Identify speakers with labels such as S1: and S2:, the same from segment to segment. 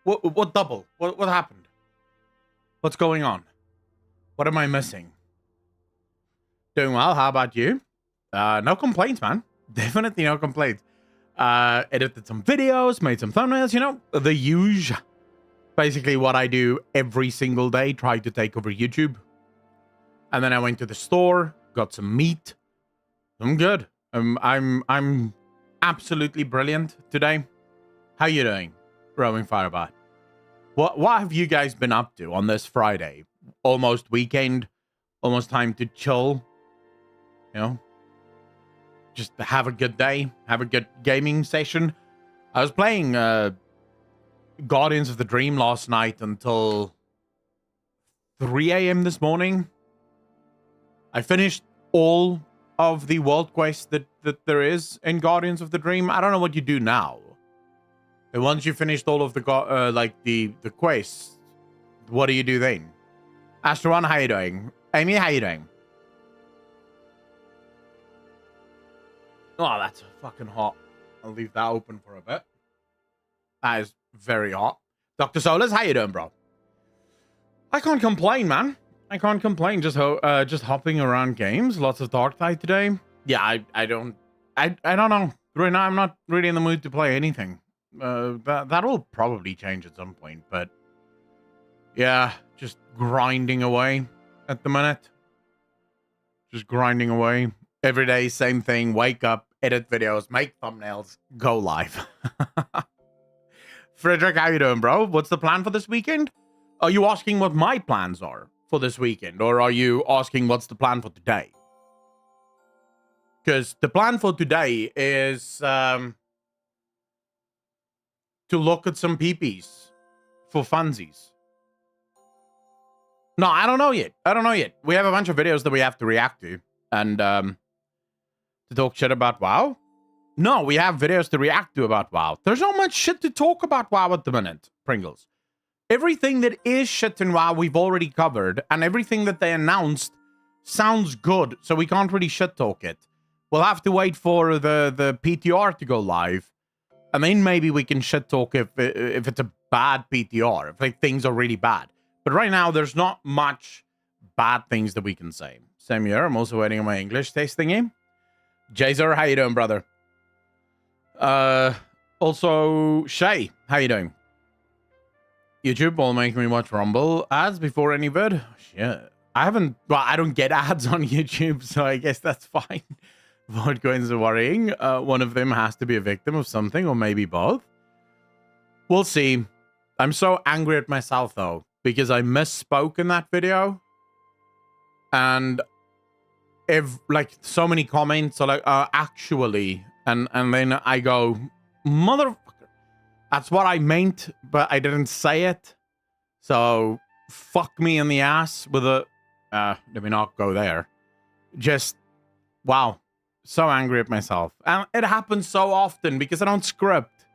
S1: What double? What happened? What's going on? What am I missing? Doing well. How about you? No complaints, man. Definitely no complaints. Edited some videos, made some thumbnails, you know, the usual. Basically what I do every single day, try to take over YouTube. And then I went to the store, got some meat. I'm good. I'm absolutely brilliant today. How you doing, Roaming Firebot? What have you guys been up to on this Friday? Almost weekend, almost time to chill. You know, just have a good day, have a good gaming session. I was playing Guardians of the Dream last night until 3 a.m. this morning. I finished all of the world quest that there is in Guardians of the Dream. I don't know what you do now. And once you finished all of the the quests, what do you do then? Astron, how you doing? Amy, how you doing? Oh, that's fucking hot. I'll leave that open for a bit. That is very hot. Dr. Solas, how you doing, bro? I can't complain, man. I can't complain. Just hopping around games. Lots of Darktide today. Yeah, I don't know. Right now, I'm not really in the mood to play anything. That will probably change at some point, but yeah, just grinding away at the minute. Just grinding away. Every day, same thing. Wake up, edit videos, make thumbnails, go live. Frederick, how you doing, bro? What's the plan for this weekend? Are you asking what my plans are for this weekend? Or are you asking what's the plan for today? Because the plan for today is to look at some peepees for funsies. No, I don't know yet. We have a bunch of videos that we have to react to. And to talk shit about WoW? No, we have videos to react to about WoW. There's not much shit to talk about WoW at the minute, Pringles. Everything that is shit in WoW we've already covered, and everything that they announced sounds good, so we can't really shit talk it. We'll have to wait for the PTR to go live, and then maybe we can shit talk if it's a bad PTR, if like things are really bad. But right now, there's not much bad things that we can say. Same here. I'm also waiting on my English test thingy. Jazer, how you doing, brother? Also, Shay, how you doing? YouTube will make me watch Rumble ads before any vid. Shit. I don't get ads on YouTube, so I guess that's fine. What goes worrying? One of them has to be a victim of something, or maybe both. We'll see. I'm so angry at myself, though, because I misspoke in that video. And like so many comments are like, actually, and then I go, motherfucker, that's what I meant, but I didn't say it. So fuck me in the ass with a, let me not go there. Just, wow, so angry at myself. And it happens so often because I don't script.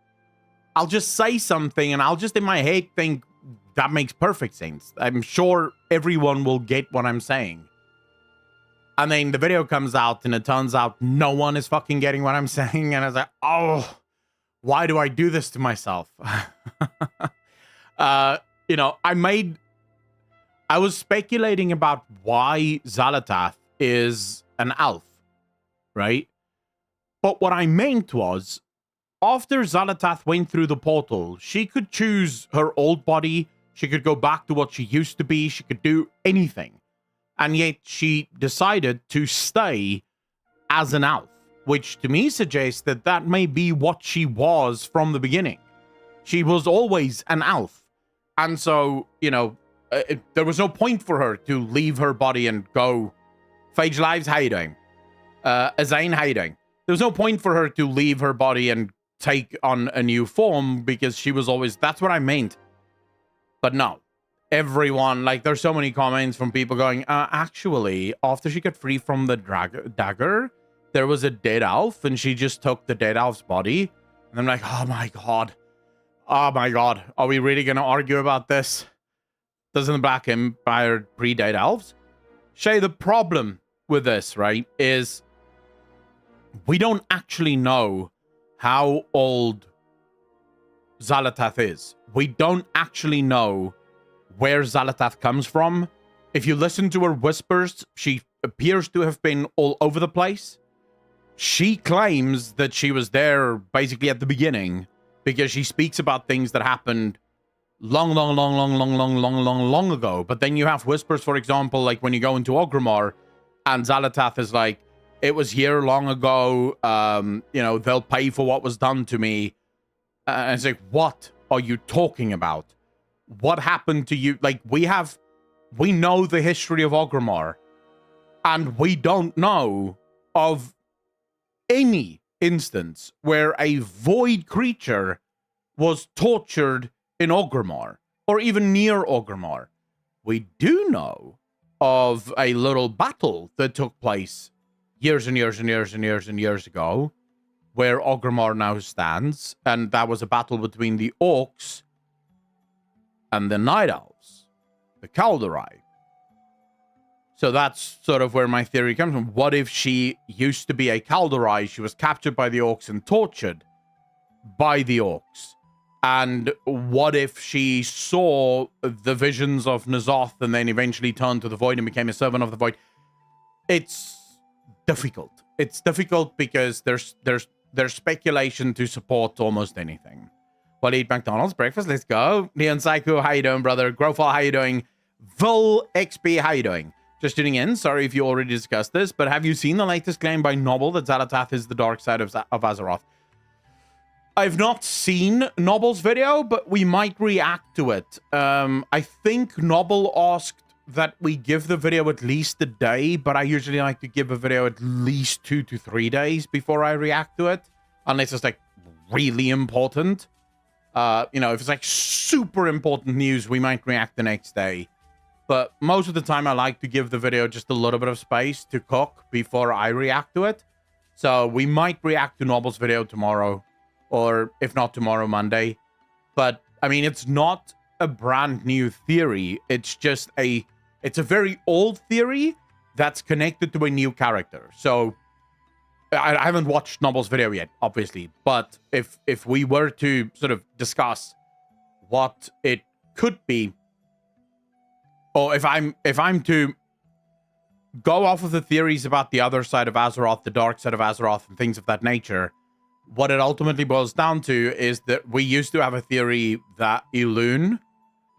S1: I'll just say something and I'll just in my head think that makes perfect sense. I'm sure everyone will get what I'm saying. And then the video comes out and it turns out no one is fucking getting what I'm saying. And I was like, oh, why do I do this to myself? You know, I was speculating about why Zalata is an elf, right? But what I meant was, after Zalata went through the portal, she could choose her old body. She could go back to what she used to be. She could do anything. And yet she decided to stay as an elf, which to me suggests that that may be what she was from the beginning. She was always an elf. And so, you know, there was no point for her to leave her body and go. Phage Lives, how you doing? Azane, how you doing? There was no point for her to leave her body and take on a new form because she was always, that's what I meant. But no. Everyone, like, there's so many comments from people going, actually, after she got free from the dagger, there was a dead elf, and she just took the dead elf's body. And I'm like, oh my god. Oh my god. Are we really going to argue about this? Doesn't the Black Empire predate elves? Shay, the problem with this, right, is we don't actually know how old Xalatath is. We don't actually know where Xalatath comes from. If you listen to her whispers, she appears to have been all over the place. She claims that she was there basically at the beginning because she speaks about things that happened long ago. But then you have whispers, for example, like when you go into Orgrimmar and Xalatath is like, it was here long ago, you know, they'll pay for what was done to me. And it's like, what are you talking about? What happened to you? Like, we know the history of Orgrimmar, and we don't know of any instance where a void creature was tortured in Orgrimmar, or even near Orgrimmar. We do know of a little battle that took place years ago, where Orgrimmar now stands, and that was a battle between the Orcs and the Night Elves, the Kaldorei. So that's sort of where my theory comes from. What if she used to be a Kaldorei, she was captured by the Orcs and tortured by the Orcs? And what if she saw the visions of N'Zoth and then eventually turned to the Void and became a servant of the Void? It's difficult. It's difficult because there's speculation to support almost anything. Well, eat McDonald's breakfast. Let's go. Neon Psycho, how you doing, brother? Growfall, how you doing? Vil XP, how you doing? Just tuning in. Sorry if you already discussed this, but have you seen the latest claim by Noble that Xalatath is the dark side of Azeroth? I've not seen Noble's video, but we might react to it. I think Noble asked that we give the video at least a day, but I usually like to give a video at least 2 to 3 days before I react to it, unless it's like really important. You know, if it's like super important news, we might react the next day. But most of the time, I like to give the video just a little bit of space to cook before I react to it. So we might react to Noble's video tomorrow, or if not tomorrow, Monday. But I mean, it's not a brand new theory. It's just it's a very old theory that's connected to a new character. So I haven't watched Noble's video yet, obviously. But if we were to sort of discuss what it could be, or if I'm to go off of the theories about the other side of Azeroth, the dark side of Azeroth, and things of that nature, what it ultimately boils down to is that we used to have a theory that Elune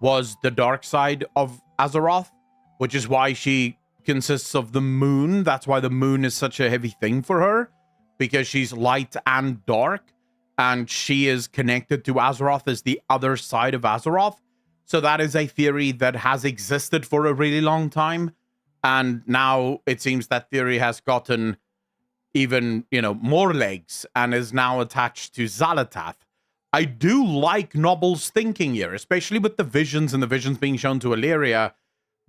S1: was the dark side of Azeroth, which is why she consists of the moon. That's why the moon is such a heavy thing for her, because she's light and dark, and she is connected to Azeroth as the other side of Azeroth. So that is a theory that has existed for a really long time, and now it seems that theory has gotten even, you know, more legs and is now attached to Xalatath. I do like Noble's thinking here, especially with the visions and the visions being shown to Illyria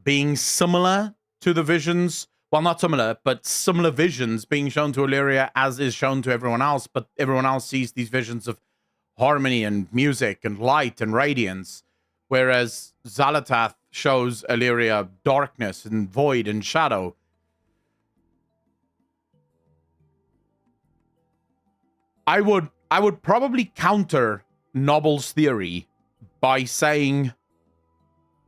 S1: being similar to the visions. Well, not similar, but similar visions being shown to Illyria as is shown to everyone else. But everyone else sees these visions of harmony and music and light and radiance, whereas Xalatath shows Illyria darkness and void and shadow. I would probably counter Noble's theory by saying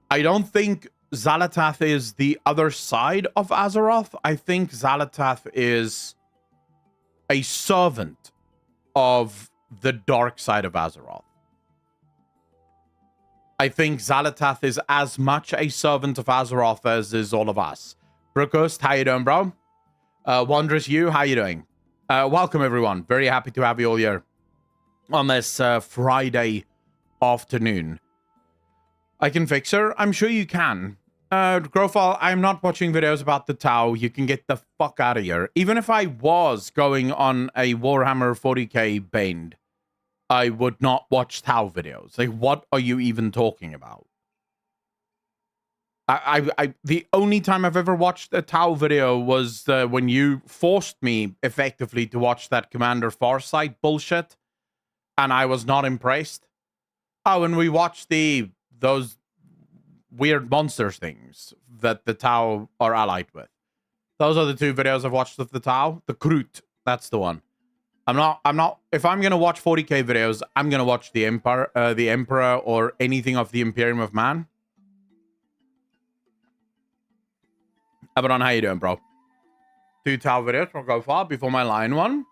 S1: I don't think Xalatath is the other side of Azeroth. I think Xalatath is a servant of the dark side of Azeroth. I think Xalatath is as much a servant of Azeroth as is all of us. Brookhurst, how you doing, bro? Wondrous You, how you doing? Welcome, everyone. Very happy to have you all here on this Friday afternoon. I can fix her? I'm sure you can. Growfall, I'm not watching videos about the Tau. You can get the fuck out of here. Even if I was going on a Warhammer 40k bend, I would not watch Tau videos. Like, what are you even talking about? The only time I've ever watched a Tau video was when you forced me effectively to watch that Commander Farsight bullshit, and I was not impressed. Oh, and we watched those weird monsters things that the Tau are allied with. Those are the two videos I've watched of the Tau. The Kroot, that's the one. I'm not. If I'm gonna watch 40k videos, I'm gonna watch the Emperor, or anything of the Imperium of Man. Abaddon, how you doing, bro? 2 Tau videos will go far before my Lion one.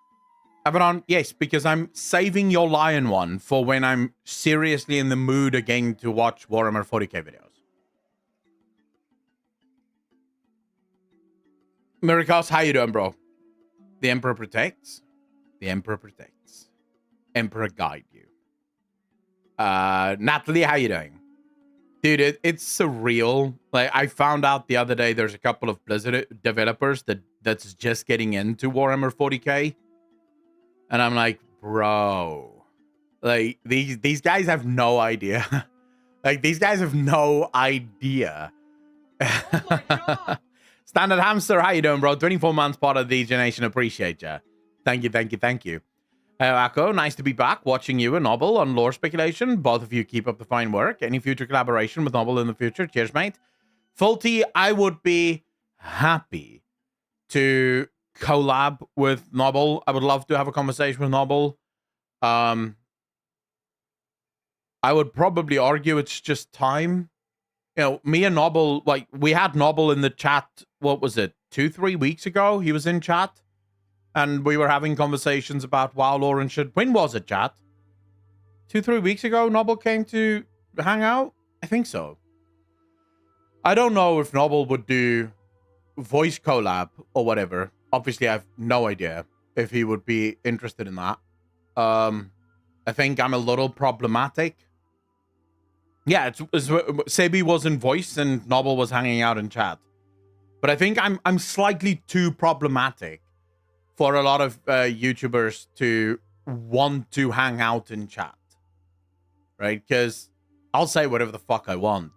S1: Abaddon, yes, because I'm saving your Lion one for when I'm seriously in the mood again to watch Warhammer 40k videos. Miracles, how you doing, bro? The Emperor protects. The Emperor protects. Emperor guide you. Natalie, how you doing? Dude, it's surreal. Like, I found out the other day there's a couple of Blizzard developers that's just getting into Warhammer 40k. And I'm like, bro. Like, these guys have no idea. Like, these guys have no idea. Oh my God. Standard Hamster, how you doing, bro? 24 months part of the generation. Appreciate ya. Thank you, thank you, thank you. Akko, nice to be back watching you and Noble on lore speculation. Both of you keep up the fine work. Any future collaboration with Noble in the future? Cheers, mate. Faulty, I would be happy to collab with Noble. I would love to have a conversation with Noble. I would probably argue it's just time. You know, me and Noble, like, we had Noble in the chat, what was it, 2-3 weeks ago? He was in chat. And we were having conversations about WoW lore and shit. When was it, chat? 2-3 weeks ago, Noble came to hang out? I think so. I don't know if Noble would do voice collab or whatever. Obviously, I have no idea if he would be interested in that. I think I'm a little problematic. Yeah, it's Sebi was in voice and Noble was hanging out in chat. But I think I'm slightly too problematic for a lot of YouTubers to want to hang out in chat, right? Because I'll say whatever the fuck I want,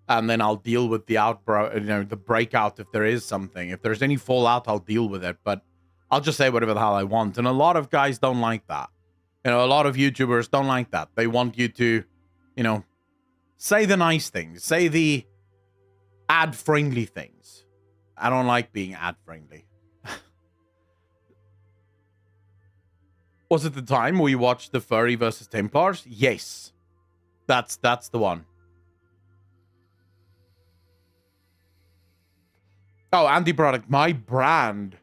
S1: and then I'll deal with the breakout if there is something. If there's any fallout, I'll deal with it. But I'll just say whatever the hell I want, and a lot of guys don't like that. You know, a lot of YouTubers don't like that. They want you to, you know, say the nice things, say the ad-friendly things. I don't like being ad-friendly. Was it the time we watched the Furry versus Templars? Yes. That's the one. Oh, anti-product. My brand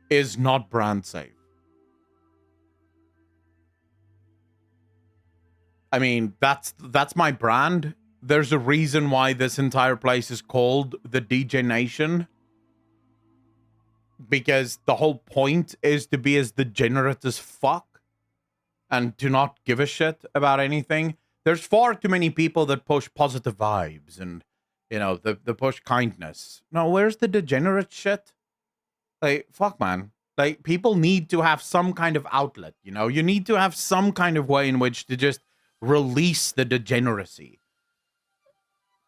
S1: is not brand safe. I mean, that's my brand. There's a reason why this entire place is called the DJ Nation. Because the whole point is to be as degenerate as fuck and to not give a shit about anything. There's far too many people that push positive vibes and, you know, the push kindness. No, where's the degenerate shit? Like, fuck, man. Like, people need to have some kind of outlet, you know? You need to have some kind of way in which to just release the degeneracy.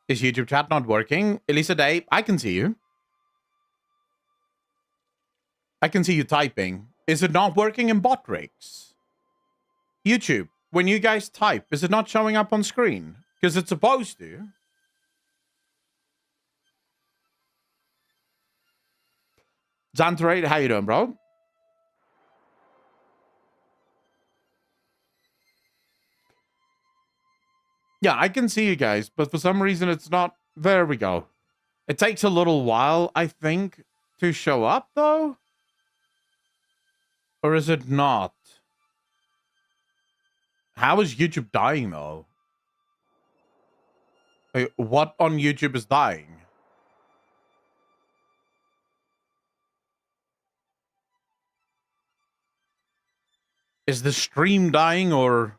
S1: Is YouTube chat not working? Elisa Day, I can see you. I can see you typing. Is it not working in bot rigs? YouTube, when you guys type, is it not showing up on screen? Because it's supposed to. Xantarate, how you doing, bro? Yeah, I can see you guys, but for some reason it's not. There we go. It takes a little while, I think, to show up, though. Or is it not? How is YouTube dying, though? Like, what on YouTube is dying? Is the stream dying, or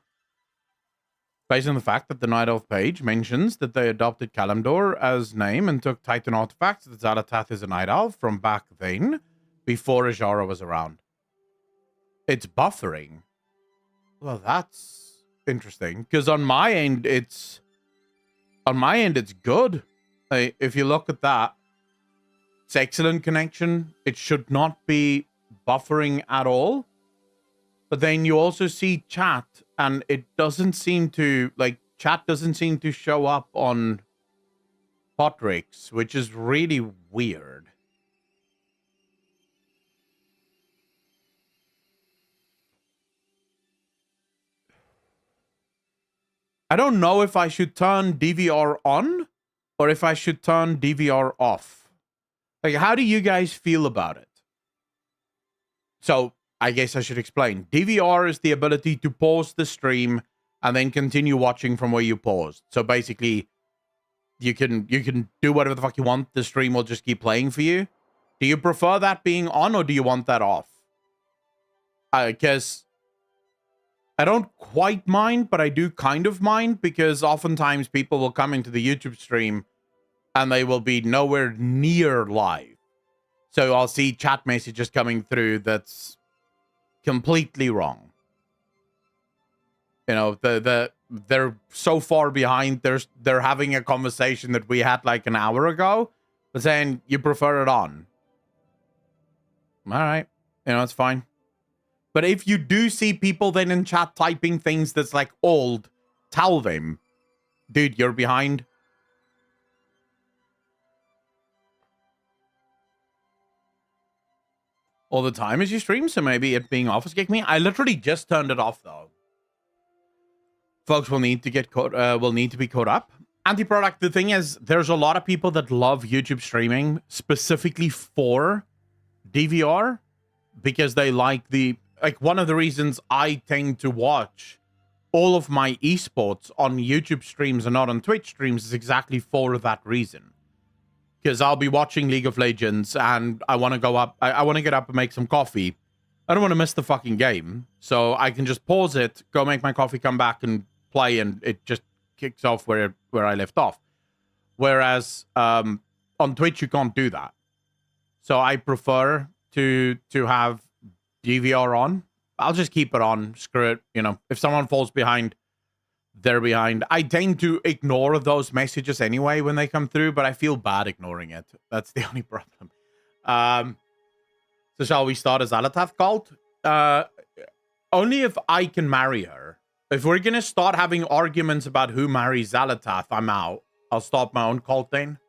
S1: based on the fact that the Night Elf page mentions that they adopted Kalimdor as name and took Titan artifacts, that Zalata is a Night Elf from back then, before Ajara was around? It's buffering. Well, that's interesting, because on my end it's good. If you look at that, it's excellent connection. It should not be buffering at all. But then you also see chat, and it doesn't seem to, like, chat doesn't seem to show up on Potrix, which is really weird. I don't know if I should turn DVR on or if I should turn DVR off. Like, how do you guys feel about it? So, I guess I should explain. DVR is the ability to pause the stream and then continue watching from where you paused. So basically, you can do whatever the fuck you want. The stream will just keep playing for you. Do you prefer that being on or do you want that off? Because I don't quite mind, but I do kind of mind because oftentimes people will come into the YouTube stream and they will be nowhere near live. So I'll see chat messages coming through that's completely wrong. You know, they're so far behind. They're having a conversation that we had like an hour ago, but saying you prefer it on. All right, you know, it's fine. But if you do see people then in chat typing things that's like old, tell them, dude, you're behind. All the time as you stream, so maybe it being off is kicking me. I literally just turned it off though. Folks will need to get caught. Will need to be caught up. Anti-product. The thing is, there's a lot of people that love YouTube streaming specifically for DVR because they like the. Like, one of the reasons I tend to watch all of my esports on YouTube streams and not on Twitch streams is exactly for that reason. Because I'll be watching League of Legends and I want to go up, I want to get up and make some coffee. I don't want to miss the fucking game. So I can just pause it, go make my coffee, come back and play, and it just kicks off where I left off. Whereas on Twitch, you can't do that. So I prefer to have DVR on. I'll just keep it on. Screw it. You know, if someone falls behind, they're behind. I tend to ignore those messages anyway when they come through, but I feel bad ignoring it. That's the only problem. So shall we start a Zalata cult? Only if I can marry her. If we're going to start having arguments about who marries Zalata, I'm out. I'll start my own cult then.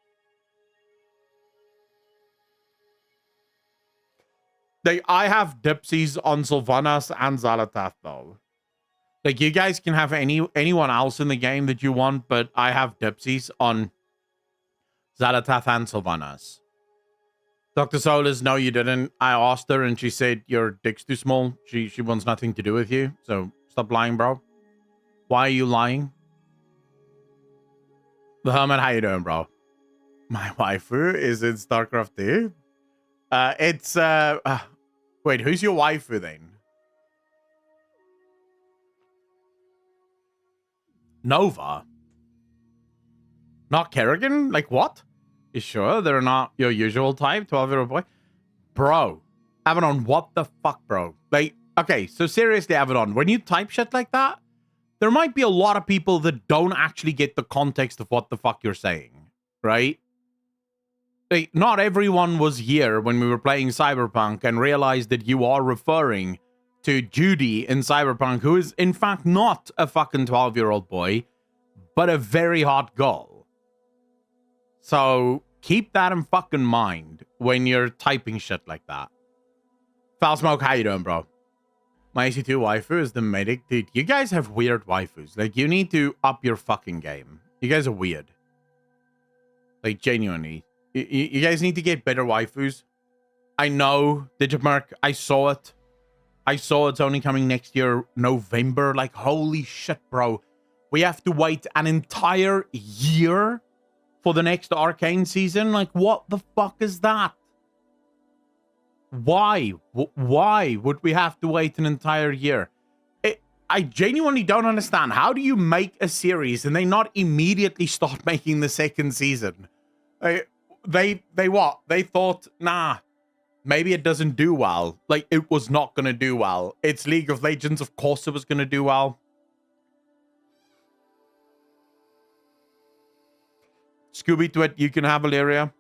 S1: I have dipsies on Sylvanas and Zalata though. Like, you guys can have anyone else in the game that you want, but I have dipsies on Zalata and Sylvanas. Dr. Solas, no, you didn't. I asked her and she said your dick's too small. She wants nothing to do with you. So stop lying, bro. Why are you lying? The Hermit, how you doing, bro? My waifu is in StarCraft 2. Wait, who's your waifu then? Nova? Not Kerrigan? Like, what? You sure they're not your usual type, 12-year-old boy? Bro. Avedon, what the fuck, bro? Like, okay, so seriously, Avedon, when you type shit like that, there might be a lot of people that don't actually get the context of what the fuck you're saying, right? Like, not everyone was here when we were playing Cyberpunk and realized that you are referring to Judy in Cyberpunk, who is in fact not a fucking 12-year-old boy, but a very hot girl. So keep that in fucking mind when you're typing shit like that. Foul Smoke, how you doing, bro? My AC2 waifu is the medic. Dude, you guys have weird waifus. Like, you need to up your fucking game. You guys are weird. Like, genuinely. You guys need to get better waifus. I know, Digimark, I saw it. I saw it's only coming next year, November. Like, holy shit, bro. We have to wait an entire year for the next Arcane season? Like, what the fuck is that? Why? Why would we have to wait an entire year? I genuinely don't understand. How do you make a series and they not immediately start making the second season? They what? They thought, nah, maybe it doesn't do well. Like, it was not going to do well. It's League of Legends. Of course it was going to do well. Scooby Twit, you can have Valeria.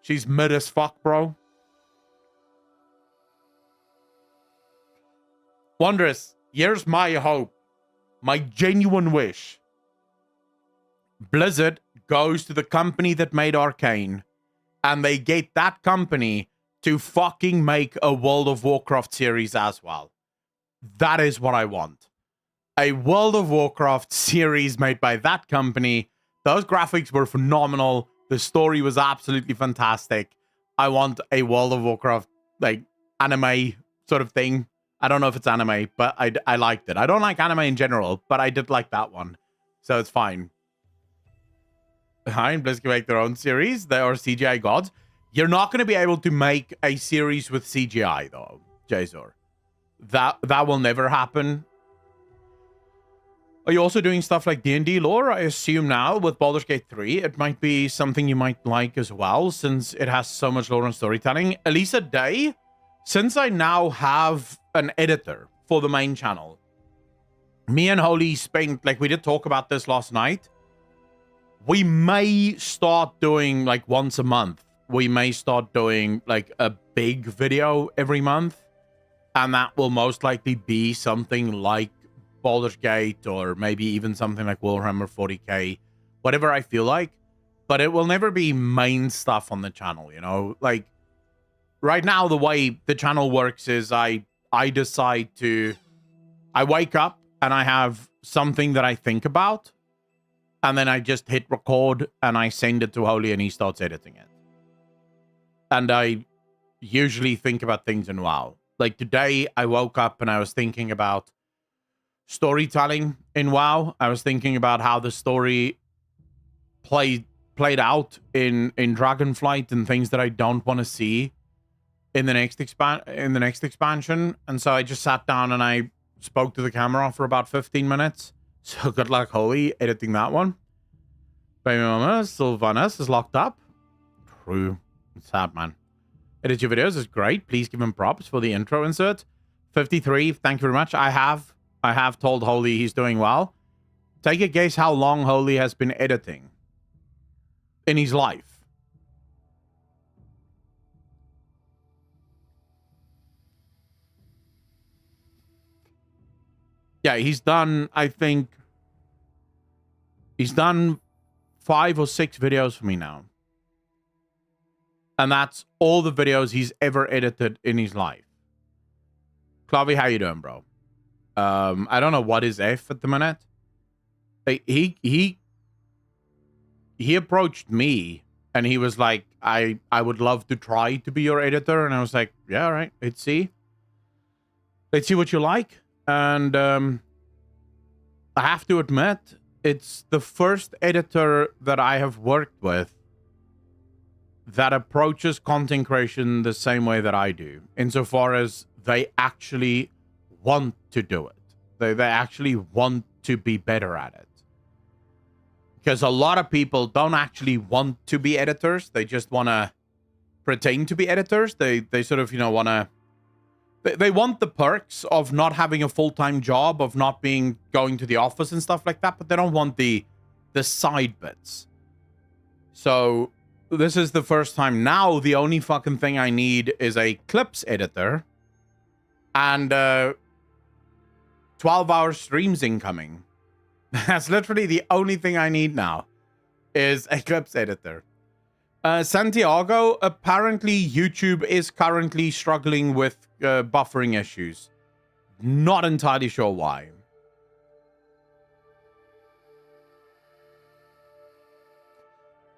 S1: She's mid as fuck, bro. Wondrous, here's my hope. My genuine wish. Blizzard goes to the company that made Arcane, and they get that company to fucking make a World of Warcraft series as well. That is what I want. a World of Warcraft series made by that company. Those graphics were phenomenal. The story was absolutely fantastic. I want a World of Warcraft, like, anime sort of thing. I don't know if it's anime, but I liked it. I don't like anime in general, but I did like that one. So it's fine. Hi, BlizzCon make their own series. They are CGI gods. You're not going to be able to make a series with CGI, though, Jazor. That will never happen. Are you also doing stuff like D&D lore? I assume now with Baldur's Gate 3, it might be something you might like as well, since it has so much lore and storytelling. Elisa Day, since I now have an editor for the main channel, me and Holy spent, like, we did talk about this last night. We may start doing, like, once a month. We may start doing, like, a big video every month. And that will most likely be something like Baldur's Gate, or maybe even something like Warhammer 40k, whatever I feel like. But it will never be main stuff on the channel, you know? Like, right now, the way the channel works is I decide to... I wake up and I have something that I think about, and then I just hit record and I send it to Holy and he starts editing it. And I usually think about things in WoW. Like today, I woke up and I was thinking about storytelling in WoW. I was thinking about how the story played out in Dragonflight and things that I don't want to see in the next expansion. And so I just sat down and I spoke to the camera for about 15 minutes. So good luck, Holy, editing that one. Baby mama, Sylvanas is locked up. True. It's sad, man. Edit your videos is great. Please give him props for the intro insert. 53, thank you very much. I have told Holy he's doing well. Take a guess how long Holy has been editing in his life. Yeah, he's done, I think, he's done 5 or 6 videos for me now. And that's all the videos he's ever edited in his life. Clavy, how you doing, bro? I don't know what is F at the minute. He approached me and he was like, I would love to try to be your editor. And I was like, yeah, all right, let's see what you like. And I have to admit, it's the first editor that I have worked with that approaches content creation the same way that I do, insofar as they actually want to do it. They actually want to be better at it. Because a lot of people don't actually want to be editors. They just want to pretend to be editors. They sort of, you know, want to... They want the perks of not having a full-time job, of not going to the office and stuff like that, but they don't want the side bits. So this is the first time. Now the only fucking thing I need is a clips editor and 12-hour streams incoming. That's literally the only thing I need now, is a clips editor. Santiago, apparently YouTube is currently struggling with buffering issues. Not entirely sure why.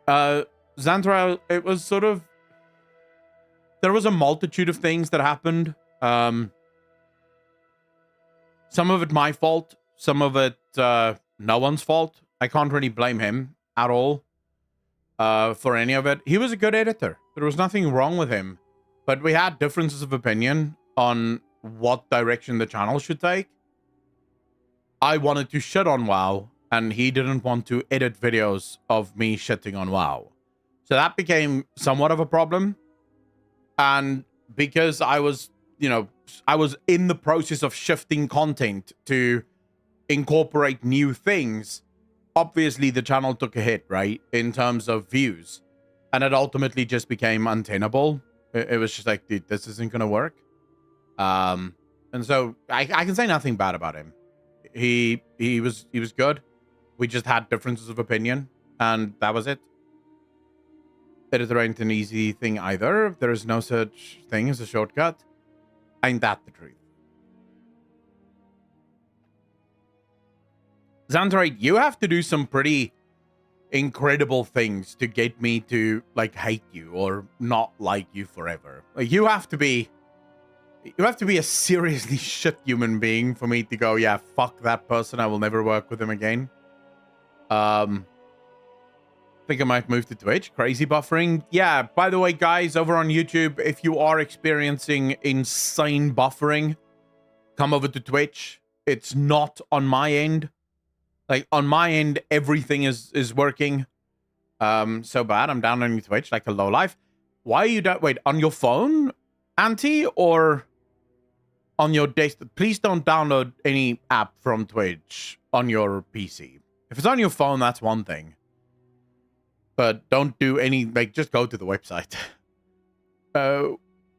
S1: Xantra, it was sort of... There was a multitude of things that happened. Some of it my fault. Some of it no one's fault. I can't really blame him at all for any of it. He was a good editor. There was nothing wrong with him. But we had differences of opinion on what direction the channel should take. I wanted to shit on WoW, and he didn't want to edit videos of me shitting on WoW. So that became somewhat of a problem. And because I was, you know, I was in the process of shifting content to incorporate new things, obviously the channel took a hit, right? In terms of views. And it ultimately just became untenable. It was just like, dude, this isn't going to work. And so I can say nothing bad about him. He was good. We just had differences of opinion, and that was it. Editor ain't an easy thing either. There is no such thing as a shortcut. Ain't that the truth? Xantarite, you have to do some pretty incredible things to get me to like hate you or not like you forever. Like you have to be a seriously shit human being for me to go, yeah, fuck that person, I will never work with him again. Think I might move to Twitch. Crazy buffering. Yeah, by the way, guys, over on YouTube, if you are experiencing insane buffering, come over to Twitch. It's not on my end. Like, on my end, everything is working. So bad, I'm downloading Twitch like a lowlife. Why are you wait, on your phone, Auntie, or on your desktop? Please don't download any app from Twitch on your PC. If it's on your phone, that's one thing. But don't do any, like, just go to the website.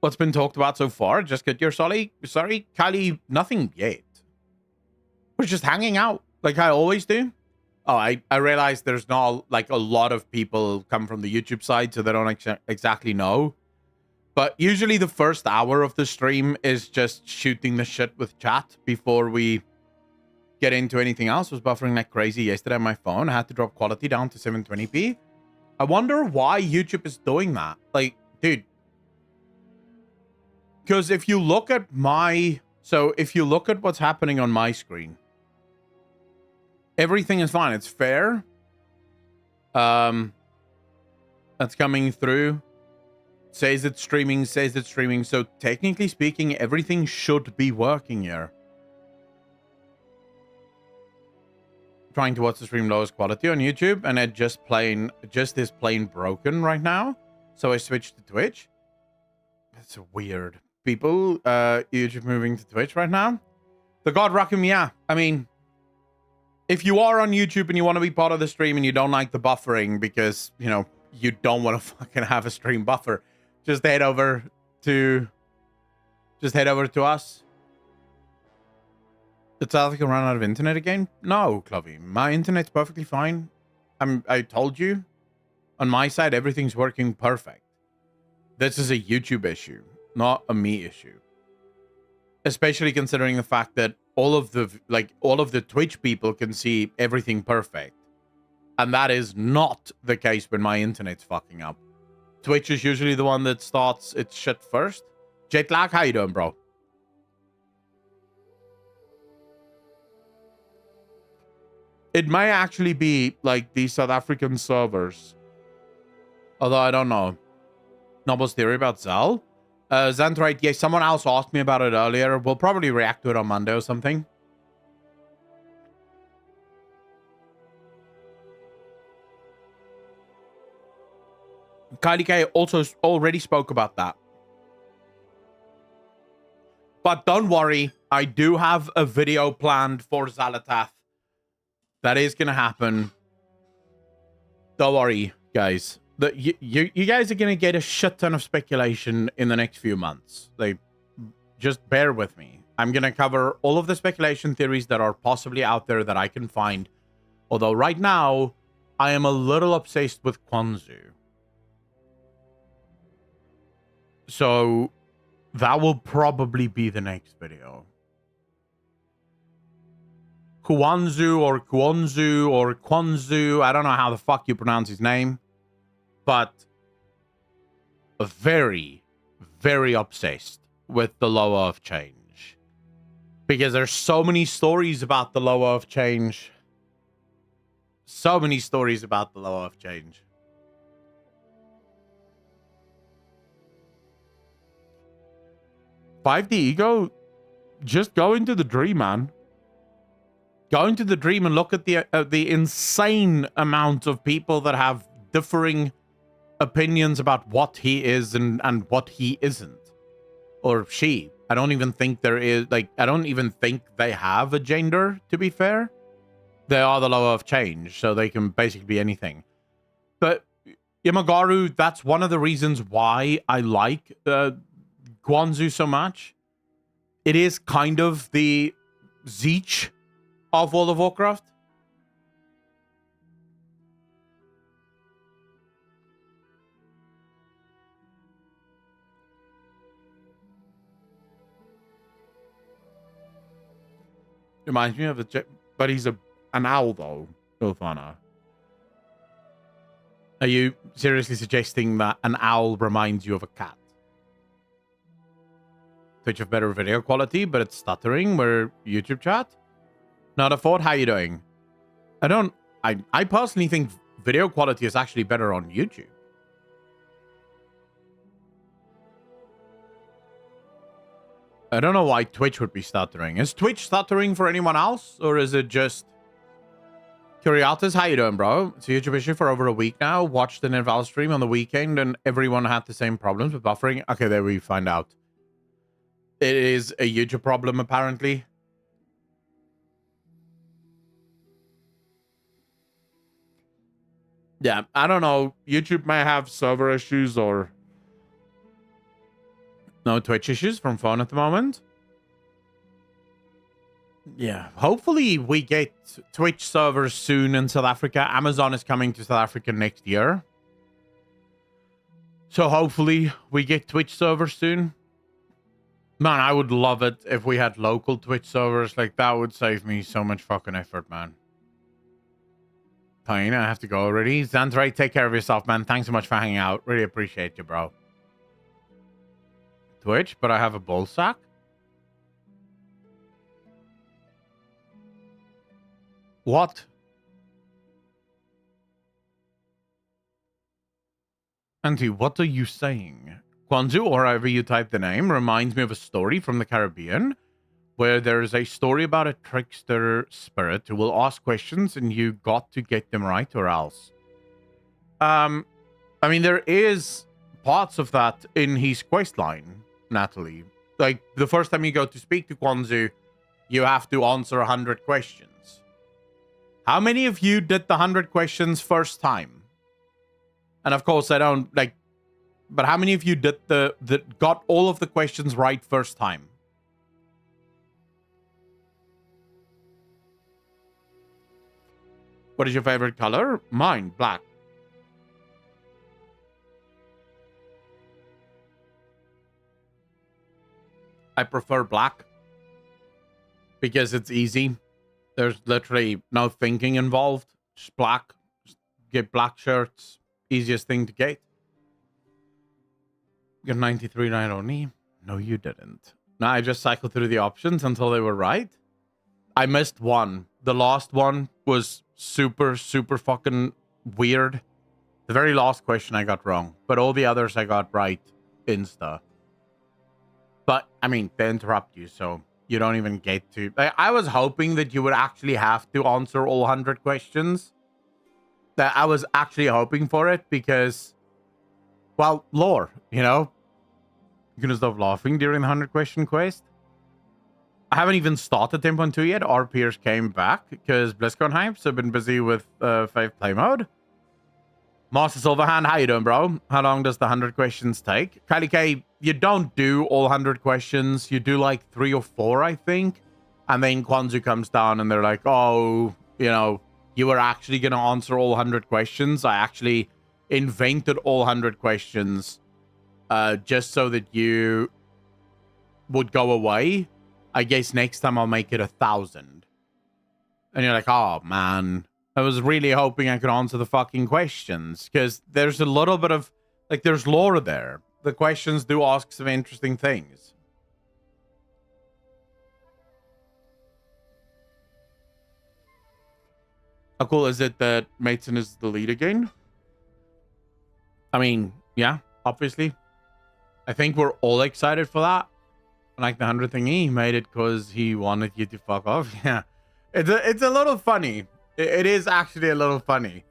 S1: What's been talked about so far? Just get your sorry, Kylie, nothing yet. We're just hanging out, like I always do. Oh, I realized there's not, like, a lot of people come from the YouTube side, so they don't exactly know. But usually the first hour of the stream is just shooting the shit with chat before we get into anything else. I was buffering like crazy yesterday on my phone. I had to drop quality down to 720p. I wonder why YouTube is doing that. Like, dude. Because if you look at my... So, if you look at what's happening on my screen, everything is fine. It's fair. That's coming through. Says it's streaming, So, technically speaking, everything should be working here. Trying to watch the stream lowest quality on YouTube, and it just is plain broken right now. So I switched to Twitch. That's weird. People, YouTube moving to Twitch right now. The God Rackham, yeah. I mean, if you are on YouTube and you want to be part of the stream and you don't like the buffering because, you know, you don't want to fucking have a stream buffer, just head over to us. Did South Africa run out of internet again? No, Clovey. My internet's perfectly fine. I told you. On my side, everything's working perfect. This is a YouTube issue, not a me issue. Especially considering the fact that all of the Twitch people can see everything perfect. And that is not the case when my internet's fucking up. Twitch is usually the one that starts its shit first. Jetlag, how you doing, bro? It may actually be like the South African servers. Although I don't know. Noble's theory about Zal. Xantarite, yes, someone else asked me about it earlier. We'll probably react to it on Monday or something. Kylie K also already spoke about that. But don't worry, I do have a video planned for Zalata. That is going to happen. Don't worry, guys. You guys are going to get a shit ton of speculation in the next few months. Like, just bear with me. I'm going to cover all of the speculation theories that are possibly out there that I can find. Although right now, I am a little obsessed with Kwanzu. So, that will probably be the next video. Kwanzu or Kwanzu or Kwanzu. I don't know how the fuck you pronounce his name. But very, very obsessed with the Lower of Change. Because there's so many stories about the Lower of Change. So many stories about the Lower of Change. Five the ego, just go into the dream, man. Go into the dream and look at the insane amount of people that have differing opinions about what he is and what he isn't. Or she. I don't even think there is, like, I don't even think they have a gender, to be fair. They are the Lower of Change, so they can basically be anything. But Yamagaru, that's one of the reasons why I like Kwanzu so much. It is kind of the Zeech of World of Warcraft. Reminds me of but he's an owl, though, Sylvanas? Are you seriously suggesting that an owl reminds you of a cat? Twitch have better video quality, but it's stuttering. Where YouTube chat? Not a thought. How you doing? I personally think video quality is actually better on YouTube. I don't know why Twitch would be stuttering. Is Twitch stuttering for anyone else? Or is it just... Curiatus, how you doing, bro? It's a YouTube issue for over a week now. Watched an Inval stream on the weekend and everyone had the same problems with buffering. Okay, there we find out. It is a YouTube problem, apparently. Yeah, I don't know. YouTube may have server issues or... No Twitch issues from phone at the moment. Yeah, hopefully we get Twitch servers soon in South Africa. Amazon is coming to South Africa next year. So hopefully we get Twitch servers soon. Man, I would love it if we had local Twitch servers. Like, that would save me so much fucking effort, man. Fine, I have to go already. Xanthray, take care of yourself, man. Thanks so much for hanging out. Really appreciate you, bro. Twitch, but I have a ball sack. What? Auntie, what are you saying? Kwanzu, or however you type the name, reminds me of a story from the Caribbean where there is a story about a trickster spirit who will ask questions and you got to get them right or else. I mean, there is parts of that in his quest line, Natalie. Like, the first time you go to speak to Kwanzu, you have to answer 100 questions. How many of you did the 100 questions first time? And of course, I don't, like, but how many of you did that got all of the questions right first time? What is your favorite color? Mine, black. I prefer black because it's easy. There's literally no thinking involved. Just black. Just get black shirts. Easiest thing to get. You got 93 night only? No, you didn't. No, I just cycled through the options until they were right. I missed one. The last one was super fucking weird. The very last question I got wrong. But all the others I got right insta. But, I mean, they interrupt you, so you don't even get to... I was hoping that you would actually have to answer all 100 questions. That I was actually hoping for it because, well, lore, you know? You're gonna stop laughing during the 100 question quest. I haven't even started 10.2 yet. Our peers came back because BlizzCon hype, so I've been busy with 5 play mode. Master Silverhand, how you doing, bro? How long does the 100 questions take? Kylie K, you don't do all 100 questions. You do like 3 or 4, I think. And then Kwanzu comes down and they're like, oh, you know, you were actually going to answer all 100 questions. I actually invented all 100 questions just so that you would go away. I guess next time I'll make it 1,000. And you're like, oh, man. I was really hoping I could answer the fucking questions. Because there's a little bit of... Like, there's lore there. The questions do ask some interesting things. How cool is it that Metson is the lead again? I mean, yeah, obviously. I think we're all excited for that. Like the 100 thingy, he made it because he wanted you to fuck off. Yeah, it's a little funny. It is actually a little funny.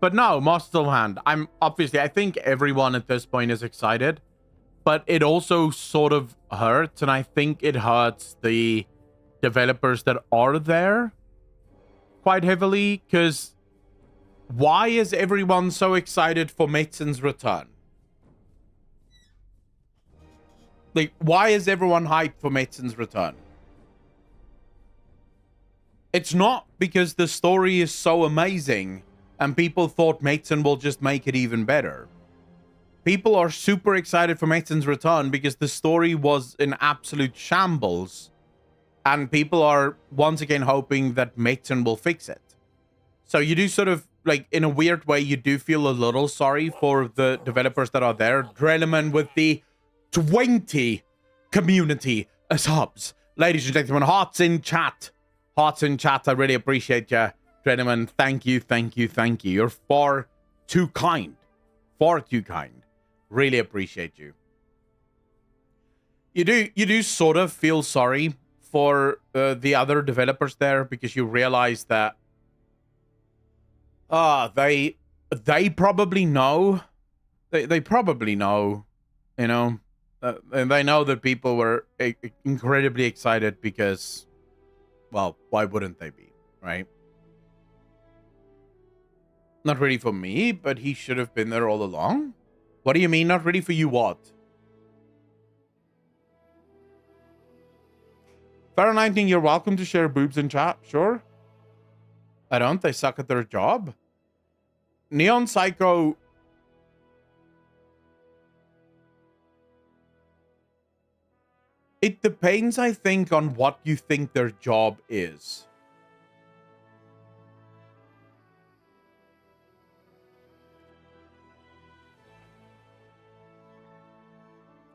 S1: But no, Master Hand. I think everyone at this point is excited. But it also sort of hurts. And I think it hurts the developers that are there quite heavily. Because why is everyone so excited for Metson's return? Like, why is everyone hyped for Metson's return? It's not because the story is so amazing and people thought Metson will just make it even better. People are super excited for Metson's return because the story was in absolute shambles. And people are once again hoping that Metson will fix it. So you do sort of, like, in a weird way, you do feel a little sorry for the developers that are there. Dreleman with the 20 community subs. Ladies and gentlemen, hearts in chat. Hearts in chat. I really appreciate you, Dreleman. Thank you, thank you, thank you. You're far too kind. Far too kind. Really appreciate you. You do sort of feel sorry for the other developers there, because you realize that they probably know. They probably know, you know, and they know that people were incredibly excited because, well, why wouldn't they be, right? Not ready for me, but he should have been there all along. What do you mean, not ready for you what? Pharaoh 19, you're welcome to share boobs in chat, sure. I don't, they suck at their job. Neon Psycho... It depends, I think, on what you think their job is.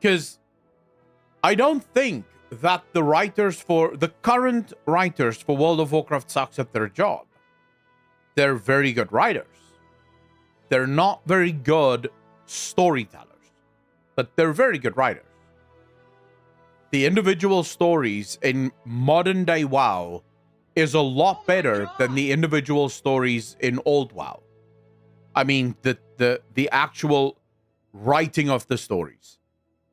S1: Because I don't think that the current writers for World of Warcraft sucks at their job. They're very good writers. They're not very good storytellers, but they're very good writers. The individual stories in modern day WoW is a lot better than the individual stories in old WoW. I mean, the actual writing of the stories.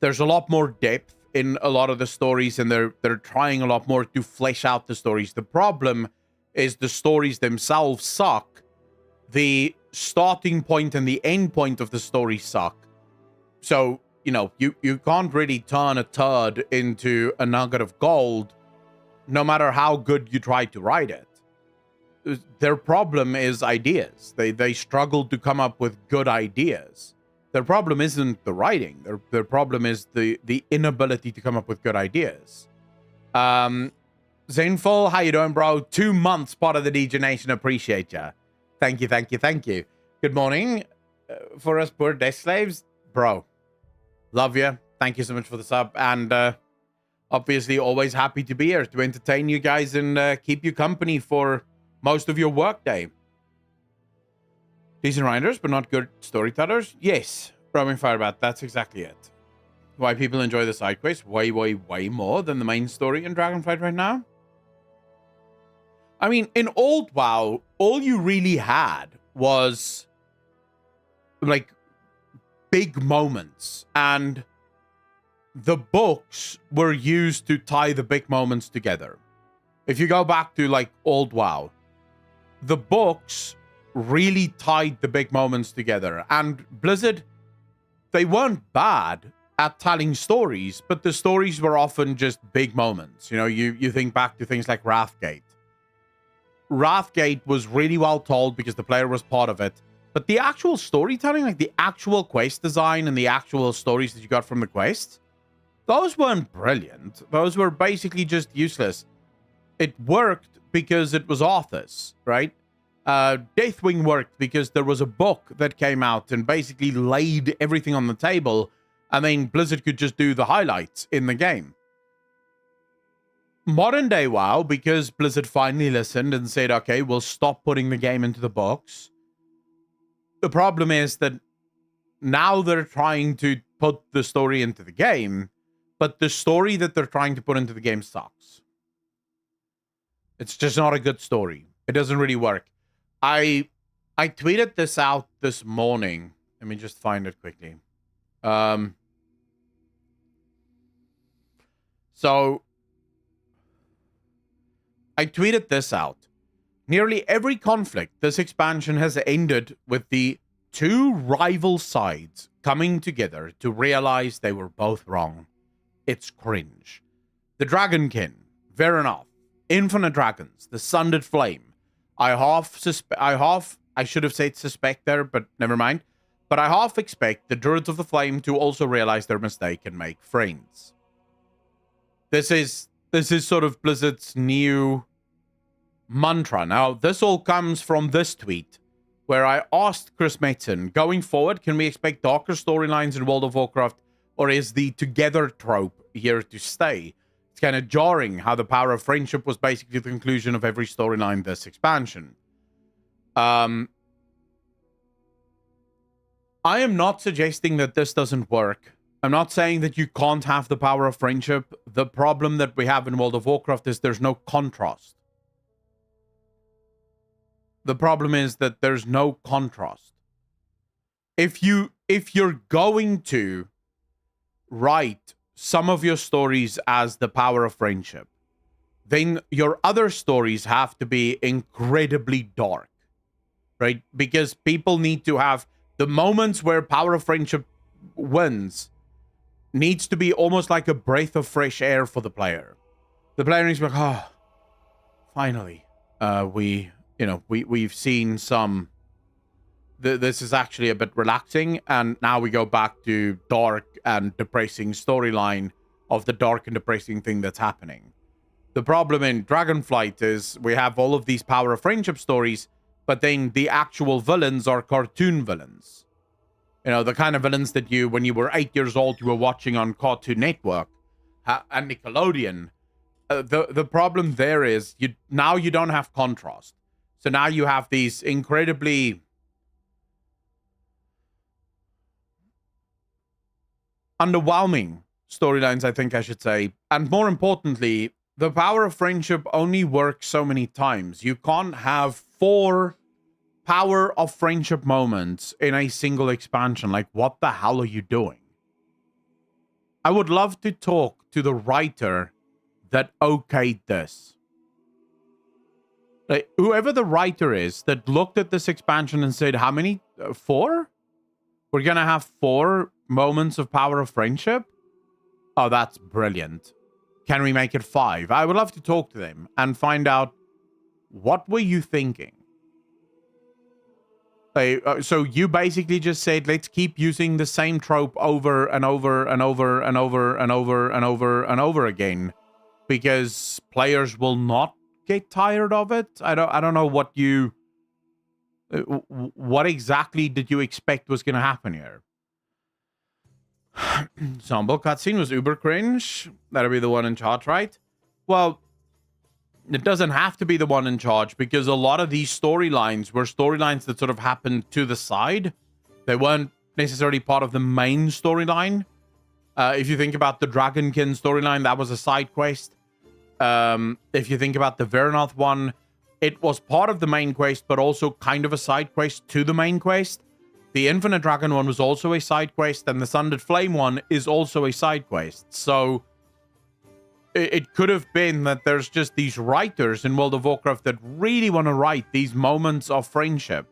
S1: There's a lot more depth in a lot of the stories, and they're trying a lot more to flesh out the stories. The problem is the stories themselves suck. The starting point and the end point of the story suck. So, you know, you can't really turn a turd into a nugget of gold, no matter how good you try to write it. Their problem is ideas. They struggle to come up with good ideas. Their problem isn't the writing. Their problem is the inability to come up with good ideas. Zenful, how you doing, bro? 2 months part of the DJ Nation. Appreciate ya. Thank you, thank you, thank you. Good morning. For us poor desk slaves, bro. Love you. Thank you so much for the sub. And obviously always happy to be here to entertain you guys and keep you company for most of your workday. Decent writers, but not good storytellers? Yes, Roaming Firebat, that's exactly it. Why people enjoy the side quests way, way, way more than the main story in Dragonflight right now? I mean, in old WoW, all you really had was, like, big moments, and the books were used to tie the big moments together. If you go back to, like, old WoW, the books really tied the big moments together. And Blizzard, they weren't bad at telling stories, but the stories were often just big moments. You know, you think back to things like Wrathgate. Wrathgate was really well told because the player was part of it, but the actual storytelling, like the actual quest design and the actual stories that you got from the quest, those weren't brilliant. Those were basically just useless. It worked because it was Arthas, right? Deathwing worked because there was a book that came out and basically laid everything on the table, and then Blizzard could just do the highlights in the game. Modern day WoW, because Blizzard finally listened and said, okay, we'll stop putting the game into the books. The problem is that now they're trying to put the story into the game, but the story that they're trying to put into the game sucks. It's just not a good story. It doesn't really work. I tweeted this out this morning. Let me just find it quickly. So I tweeted this out. Nearly every conflict this expansion has ended with the two rival sides coming together to realize they were both wrong. It's cringe. The Dragonkin, fair enough. Infinite Dragons, the Sundered Flame. I should have said suspect there, but never mind. But I half expect the Druids of the Flame to also realize their mistake and make friends. This is sort of Blizzard's new mantra. Now, this all comes from this tweet, where I asked Chris Metson, going forward, can we expect darker storylines in World of Warcraft, or is the together trope here to stay? It's kind of jarring how the power of friendship was basically the conclusion of every storyline this expansion. I am not suggesting that this doesn't work. I'm not saying that you can't have the power of friendship. The problem that we have in World of Warcraft is there's no contrast. The problem is that there's no contrast. If you're going to write some of your stories as the power of friendship, then your other stories have to be incredibly dark, right? Because people need to have the moments where power of friendship wins needs to be almost like a breath of fresh air for the player. The player needs to be like, oh, finally, we've seen some. This is actually a bit relaxing, and now we go back to dark and depressing storyline of the dark and depressing thing that's happening. The problem in Dragonflight is we have all of these power of friendship stories, but then the actual villains are cartoon villains. You know, the kind of villains that you, when you were 8 years old, you were watching on Cartoon Network and Nickelodeon. The problem there is you don't have contrast. So now you have these incredibly underwhelming storylines, I think I should say. And more importantly, the power of friendship only works so many times. You can't have 4 power of friendship moments in a single expansion. Like, what the hell are you doing? I would love to talk to the writer that okayed this. Like, whoever the writer is that looked at this expansion and said, how many? 4? We're gonna have 4 moments of power of friendship? Oh, that's brilliant. Can we make it 5? I would love to talk to them and find out, what were you thinking? So you basically just said, let's keep using the same trope over and over and over and over and over and over and over again, because players will not get tired of it. I don't know what exactly did you expect was going to happen here. Zombo cutscene was uber cringe. That'll be the one in charge, right? Well, it doesn't have to be the one in charge, because a lot of these storylines were storylines that sort of happened to the side. They weren't necessarily part of the main storyline. If you think about the Dragonkin storyline, that was a side quest. If you think about the Vernoth one, it was part of the main quest, but also kind of a side quest to the main quest. The Infinite Dragon one was also a side quest, and the Sundered Flame one is also a side quest. So it could have been that there's just these writers in World of Warcraft that really want to write these moments of friendship.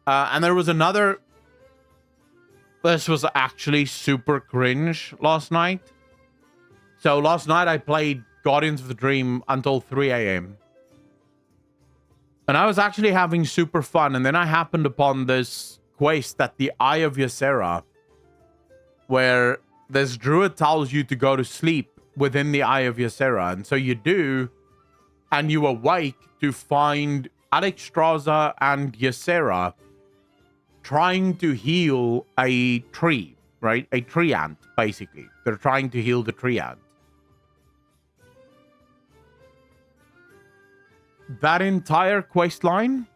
S1: And there was another... This was actually super cringe last night. So last night I played Guardians of the Dream until 3 a.m. And I was actually having super fun. And then I happened upon this quest at the Eye of Ysera, where this druid tells you to go to sleep within the Eye of Ysera. And so you do, and you awake to find Alexstrasza and Ysera trying to heal a tree, right? A tree ant, basically. They're trying to heal the tree ant. That entire quest line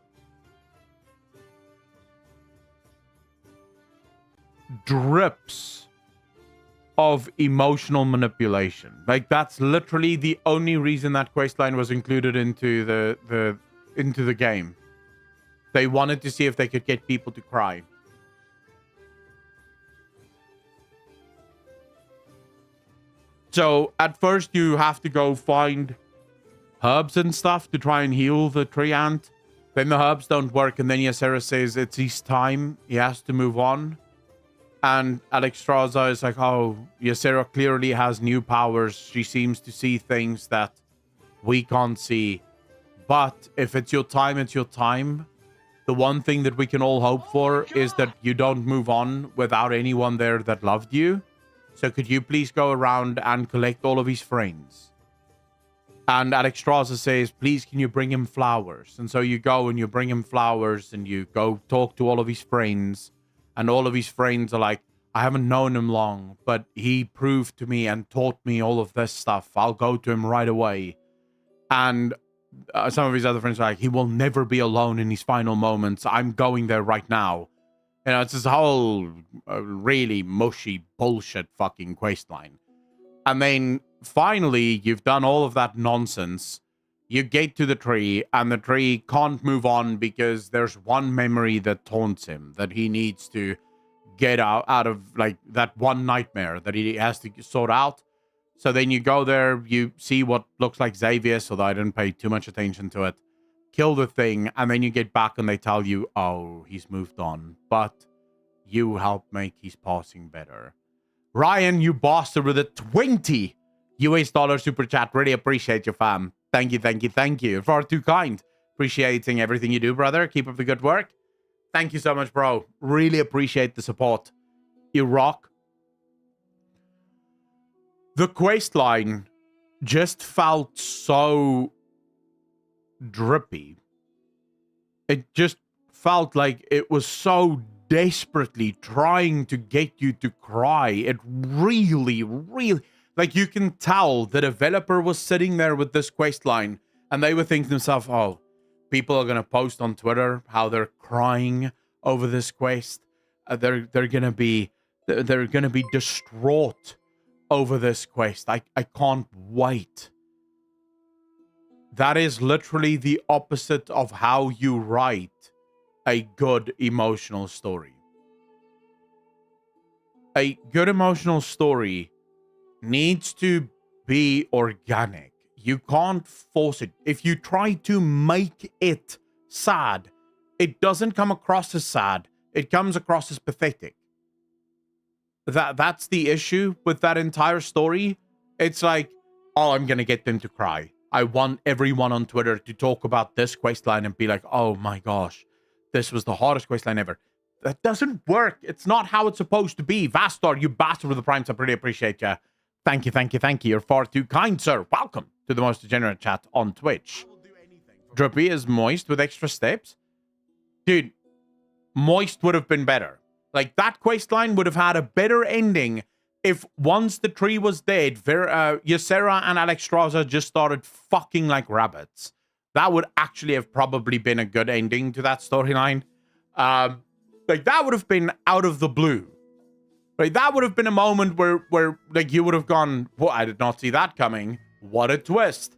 S1: drips of emotional manipulation. Like, that's literally the only reason that questline was included into the game. They wanted to see if they could get people to cry. So at first you have to go find herbs and stuff to try and heal the tree ant. Then the herbs don't work, and then Ysera says it's his time. He has to move on. And Alexstrasza is like, oh, Ysera clearly has new powers. She seems to see things that we can't see. But if it's your time, it's your time. The one thing that we can all hope for is that you don't move on without anyone there that loved you. So could you please go around and collect all of his friends? And Alexstrasza says, please, can you bring him flowers? And so you go and you bring him flowers and you go talk to all of his friends. And all of his friends are like, I haven't known him long, but he proved to me and taught me all of this stuff. I'll go to him right away. And some of his other friends are like, he will never be alone in his final moments. I'm going there right now. You know, it's this whole really mushy bullshit fucking quest line. And then finally, you've done all of that nonsense. You get to the tree, and the tree can't move on because there's one memory that taunts him, that he needs to get out of, like, that one nightmare that he has to sort out. So then you go there, you see what looks like Xavier, although I didn't pay too much attention to it. Kill the thing, and then you get back and they tell you, oh, he's moved on. But you help make his passing better. Ryan, you bastard, with a $20 US super chat. Really appreciate you, fam. Thank you, thank you, thank you. Far too kind. Appreciating everything you do, brother. Keep up the good work. Thank you so much, bro. Really appreciate the support. You rock. The quest line just felt so drippy. It just felt like it was so desperately trying to get you to cry. It really, like, you can tell the developer was sitting there with this quest line and they were thinking to themselves, oh, people are going to post on Twitter how they're crying over this quest. They're going to be distraught over this quest. I can't wait. That is literally the opposite of how you write a good emotional story. A good emotional story needs to be organic. You can't force it. If you try to make it sad, it doesn't come across as sad. It comes across as pathetic. That's the issue with that entire story. It's like, oh, I'm going to get them to cry. I want everyone on Twitter to talk about this questline and be like, oh my gosh, this was the hardest questline ever. That doesn't work. It's not how it's supposed to be. Vastar, you bastard with the primes, I really appreciate you. Thank you, thank you, thank you. You're far too kind, sir. Welcome to the most degenerate chat on Twitch. Drippy is moist with extra steps. Dude, moist would have been better. Like, that questline would have had a better ending if once the tree was dead, Ysera and Alexstrasza just started fucking like rabbits. That would actually have probably been a good ending to that storyline. Like, that would have been out of the blue. Right? That would have been a moment where like, you would have gone, well, I did not see that coming. What a twist.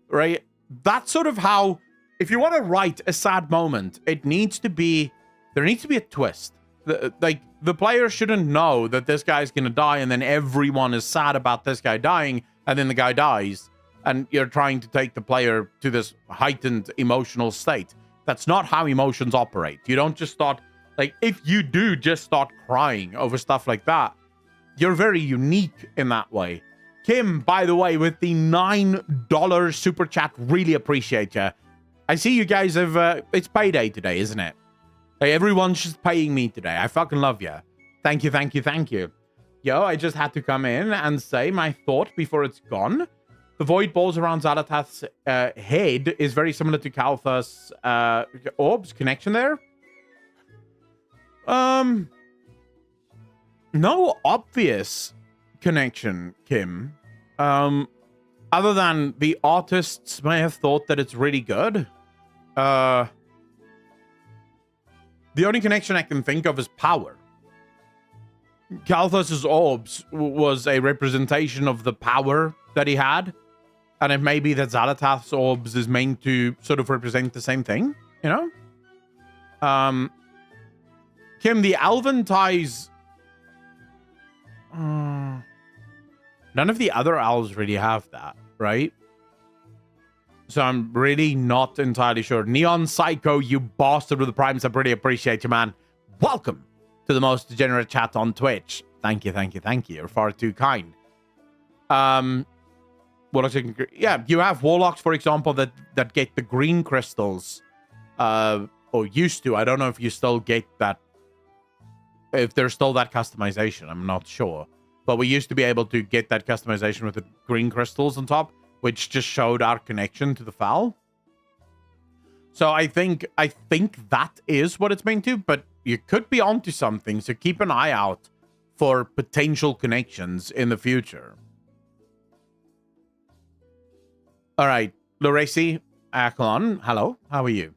S1: Right? That's sort of how, if you want to write a sad moment, there needs to be a twist. The player shouldn't know that this guy's going to die and then everyone is sad about this guy dying and then the guy dies and you're trying to take the player to this heightened emotional state. That's not how emotions operate. You don't just start, like, if you do just start crying over stuff like that, you're very unique in that way. Kim, by the way, with the $9 super chat, really appreciate you. I see you guys have, it's payday today, isn't it? Hey, everyone's just paying me today. I fucking love you. Thank you, thank you, thank you. Yo, I just had to come in and say my thought before it's gone. The void balls around Xalatath's head is very similar to Kalthus' orbs. Connection there? No obvious connection, Kim. Other than the artists may have thought that it's really good. The only connection I can think of is power. Kalthus' orbs was a representation of the power that he had. And it may be that Xalatath's orbs is meant to sort of represent the same thing, you know? Kim, the Elven ties... none of the other elves really have that, right? So I'm really not entirely sure. Neon Psycho, you bastard with the primes. I really appreciate you, man. Welcome to the most degenerate chat on Twitch. Thank you, thank you, thank you. You're far too kind. What else? Yeah, you have warlocks, for example, that get the green crystals. Or used to. I don't know if you still get that. If there's still that customization, I'm not sure. But we used to be able to get that customization with the green crystals on top, which just showed our connection to the foul. So I think that is what it's meant to, but you could be onto something, so keep an eye out for potential connections in the future. All right, Loresi Aklon, hello, how are you?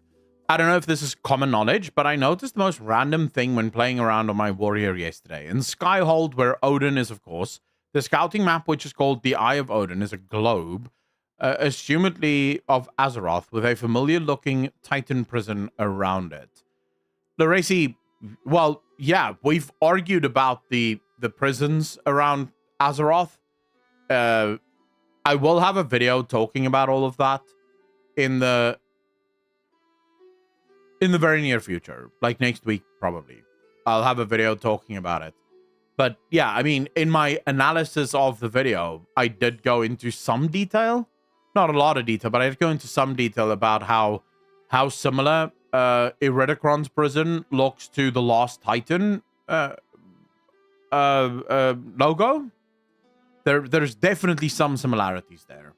S1: I don't know if this is common knowledge, but I noticed the most random thing when playing around on my warrior yesterday. In Skyhold, where Odin is, of course, the scouting map, which is called the Eye of Odin, is a globe, assumedly of Azeroth, with a familiar-looking Titan prison around it. Loresi, well, yeah, we've argued about the prisons around Azeroth. I will have a video talking about all of that in the very near future, like next week, probably. I'll have a video talking about it. But yeah, I mean, in my analysis of the video, I did go into some detail. Not a lot of detail, but I did go into some detail about how similar Iridikron's prison looks to the Lost Titan logo. There's definitely some similarities there.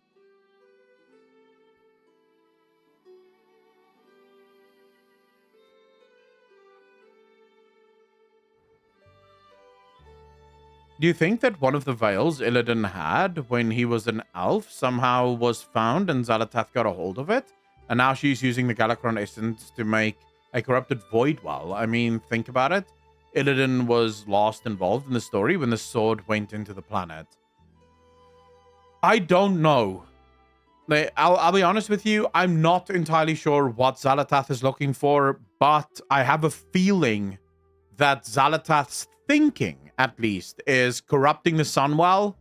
S1: Do you think that one of the veils Illidan had when he was an elf somehow was found and Xalatath got a hold of it? And now she's using the Galakron essence to make a corrupted void well? I mean, think about it. Illidan was lost involved in the story when the sword went into the planet. I don't know. I'll be honest with you. I'm not entirely sure what Xalatath is looking for, but I have a feeling that Xalatath's thinking, at least, is corrupting the Sunwell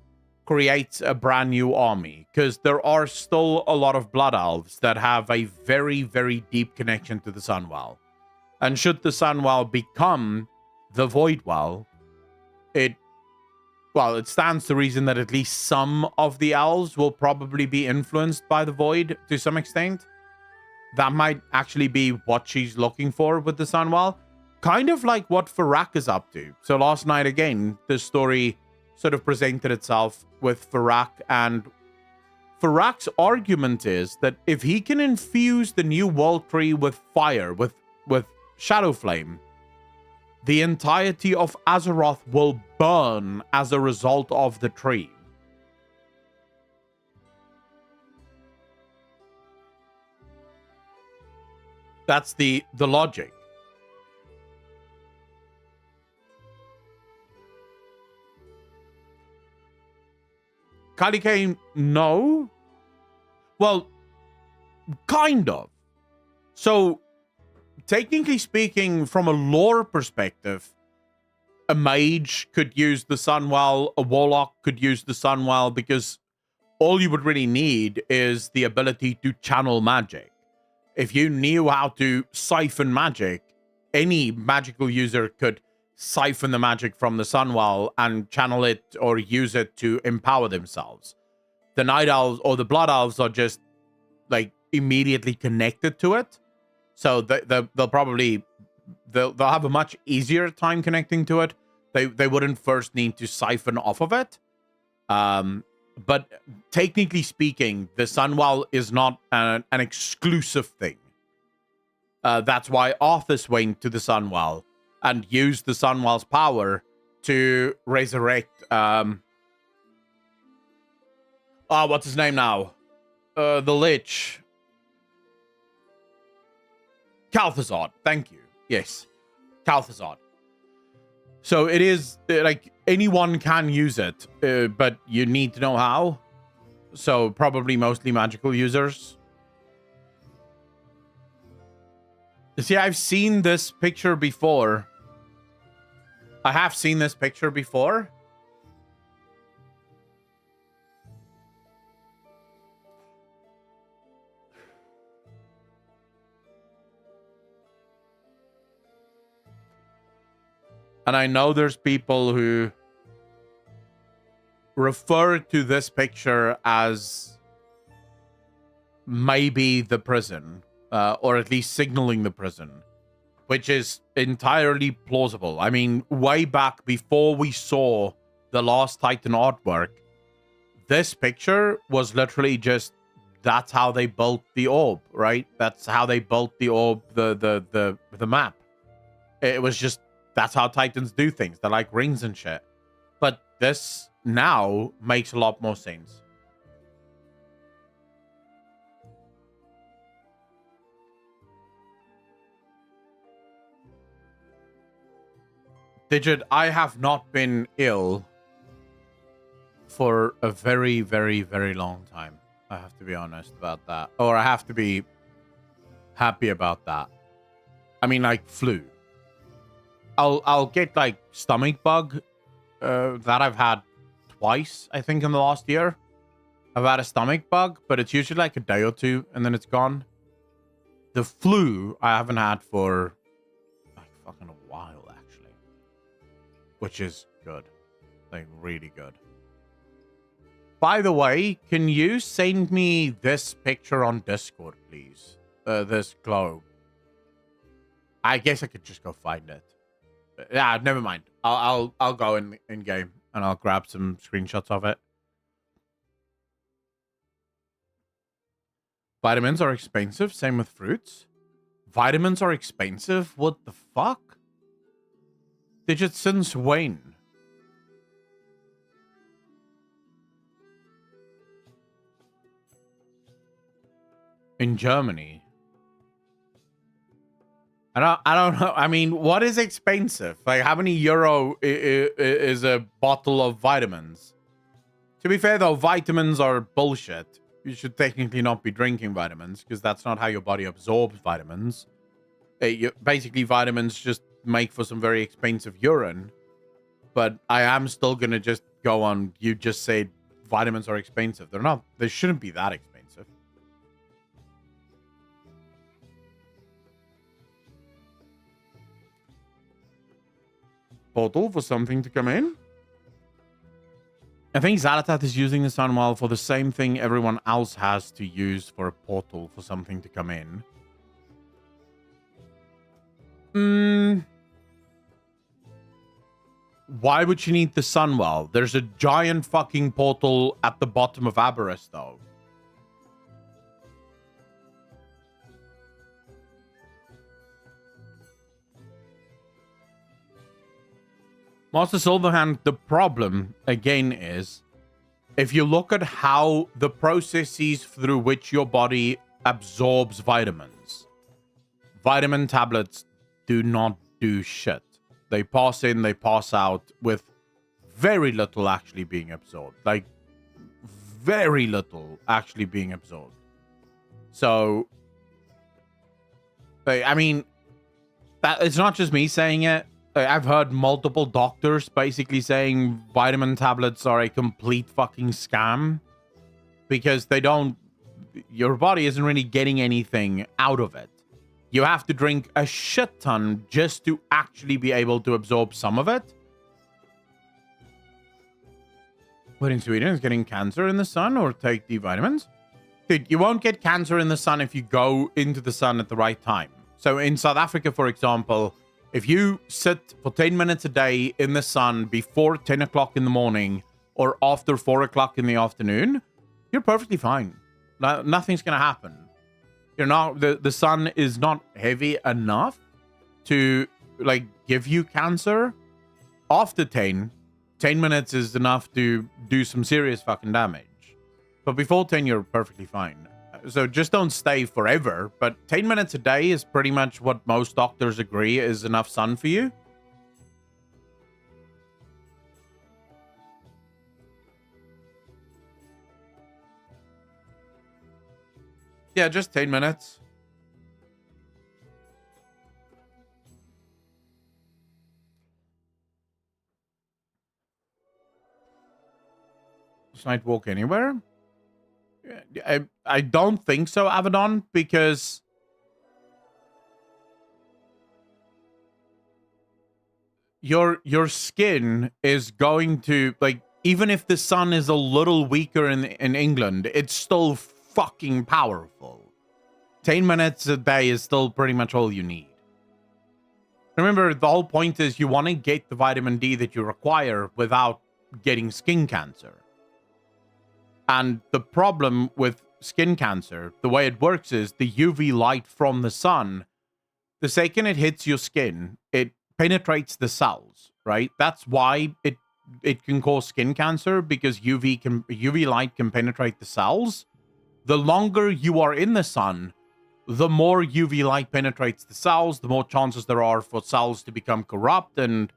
S1: creates a brand new army, because there are still a lot of Blood Elves that have a very, very deep connection to the Sunwell. And should the Sunwell become the Voidwell, it stands to reason that at least some of the elves will probably be influenced by the Void to some extent. That might actually be what she's looking for with the Sunwell. Kind of like what Farak is up to. So last night, again, the story sort of presented itself with Farak, and Farak's argument is that if he can infuse the new world tree with fire, with Shadow Flame, the entirety of Azeroth will burn as a result of the tree. That's the logic. Kylie Kane, no. Well, kind of. So, technically speaking, from a lore perspective, a mage could use the Sunwell, a warlock could use the Sunwell, because all you would really need is the ability to channel magic. If you knew how to siphon magic, any magical user could siphon the magic from the Sunwell and channel it or use it to empower themselves. The Night Elves or the Blood Elves are just like immediately connected to it, so they'll have a much easier time connecting to it. They wouldn't first need to siphon off of it. But technically speaking, the Sunwell is not an exclusive thing. That's why Arthas went to the Sunwell and used the Sunwell's power to resurrect... what's his name now? The Lich. Calthazard. Thank you. Yes. Calthazard. So it is, like, anyone can use it, but you need to know how. So probably mostly magical users. See, I've seen this picture before. I have seen this picture before. And I know there's people who refer to this picture as maybe the prison, or at least signaling the prison, which is entirely plausible. I mean, way back before we saw the Lost Titan artwork, this picture was literally just, that's how they built the orb, right? That's how they built the orb, the map. It was just, that's how Titans do things. They're like rings and shit. But this now makes a lot more sense. Digit, I have not been ill for a very, very, very long time. I have to be honest about that. Or I have to be happy about that. I mean, like flu. I'll get like stomach bug that I've had twice, I think, in the last year. I've had a stomach bug, but it's usually like a day or two and then it's gone. The flu I haven't had for like fucking a while, actually. Which is good. Like really good. By the way, can you send me this picture on Discord, please? This globe. I guess I could just go find it. Yeah, never mind. I'll go in game and I'll grab some screenshots of it. Vitamins are expensive. Same with fruits. Vitamins are expensive? What the fuck? Digit since when? In Germany. I don't know. I mean, what is expensive? Like, how many euro is a bottle of vitamins? To be fair, though, vitamins are bullshit. You should technically not be drinking vitamins because that's not how your body absorbs vitamins. Basically, vitamins just make for some very expensive urine. But I am still going to just go on. You just said vitamins are expensive. They're not. They shouldn't be that expensive. Portal for something to come in. I think Zalata is using the Sunwell for the same thing everyone else has to use for a portal for something to come in. Why would you need the Sunwell? There's a giant fucking portal at the bottom of Aberrus, though. Master Silverhand, the problem, again, is if you look at how the processes through which your body absorbs vitamins, vitamin tablets do not do shit. They pass in, they pass out with very little actually being absorbed. Like, very little actually being absorbed. So, I mean, it's not just me saying it. I've heard multiple doctors basically saying vitamin tablets are a complete fucking scam because they don't, your body isn't really getting anything out of it. You have to drink a shit ton just to actually be able to absorb some of it. What in Sweden is getting cancer in the sun or take the vitamins? Dude, you won't get cancer in the sun if you go into the sun at the right time. So in South Africa, for example, if you sit for 10 minutes a day in the sun before 10 o'clock in the morning or after 4 o'clock in the afternoon, you're perfectly fine. Nothing's going to happen. You're not, the sun is not heavy enough to like give you cancer. After 10 minutes is enough to do some serious fucking damage. But before 10, you're perfectly fine. So just don't stay forever, but 10 minutes a day is pretty much what most doctors agree is enough sun for you. Yeah, just 10 minutes. This night walk anywhere? I don't think so, Avedon, because your skin is going to, like, even if the sun is a little weaker in England, it's still fucking powerful. 10 minutes a day is still pretty much all you need. Remember, the whole point is you want to get the vitamin D that you require without getting skin cancer. And the problem with skin cancer, the way it works is the UV light from the sun, the second it hits your skin, it penetrates the cells, right? That's why it can cause skin cancer, because UV light can penetrate the cells. The longer you are in the sun, the more UV light penetrates the cells, the more chances there are for cells to become corrupt and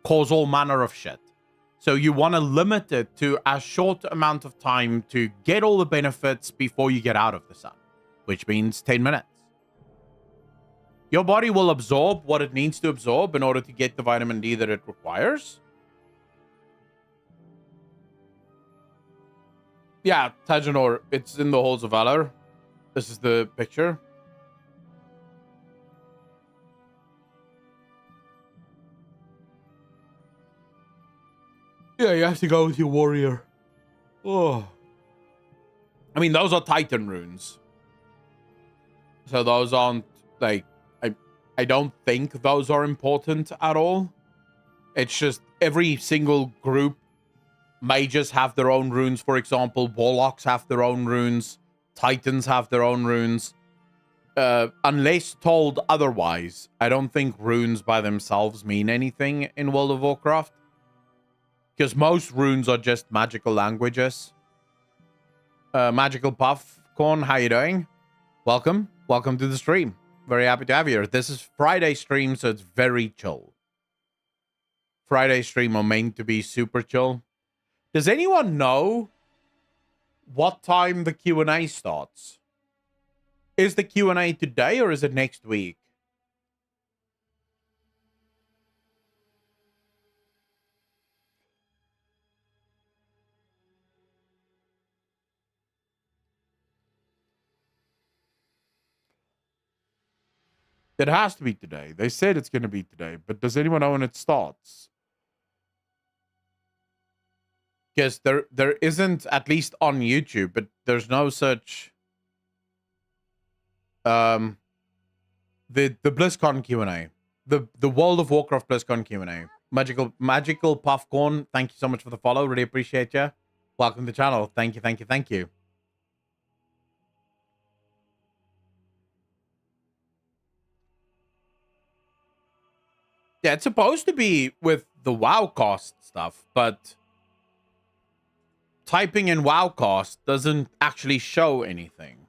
S1: cause all manner of shit. So you want to limit it to a short amount of time to get all the benefits before you get out of the sun, which means 10 minutes. Your body will absorb what it needs to absorb in order to get the vitamin D that it requires. Yeah, Tajanor, it's in the Halls of Valor. This is the picture. Yeah, you have to go with your warrior. Oh. I mean, those are Titan runes. So those aren't, like, I don't think those are important at all. It's just every single group, mages have their own runes, for example. Warlocks have their own runes. Titans have their own runes. Unless told otherwise, I don't think runes by themselves mean anything in World of Warcraft. Because most runes are just magical languages. Magical Puff Corn, how you doing? Welcome. Welcome to the stream. Very happy to have you here. This is Friday stream, so it's very chill. Friday stream are meant to be super chill. Does anyone know what time the Q&A starts? Is the Q&A today or is it next week? It has to be today. They said it's going to be today, but does anyone know when it starts? Because there isn't, at least on YouTube, but there's no such the BlizzCon Q&A. The World of Warcraft BlizzCon Q&A. Magical Puffcorn, thank you so much for the follow. Really appreciate you. Welcome to the channel. Thank you, thank you, thank you. Yeah, it's supposed to be with the WoW cost stuff, but typing in WoW cost doesn't actually show anything.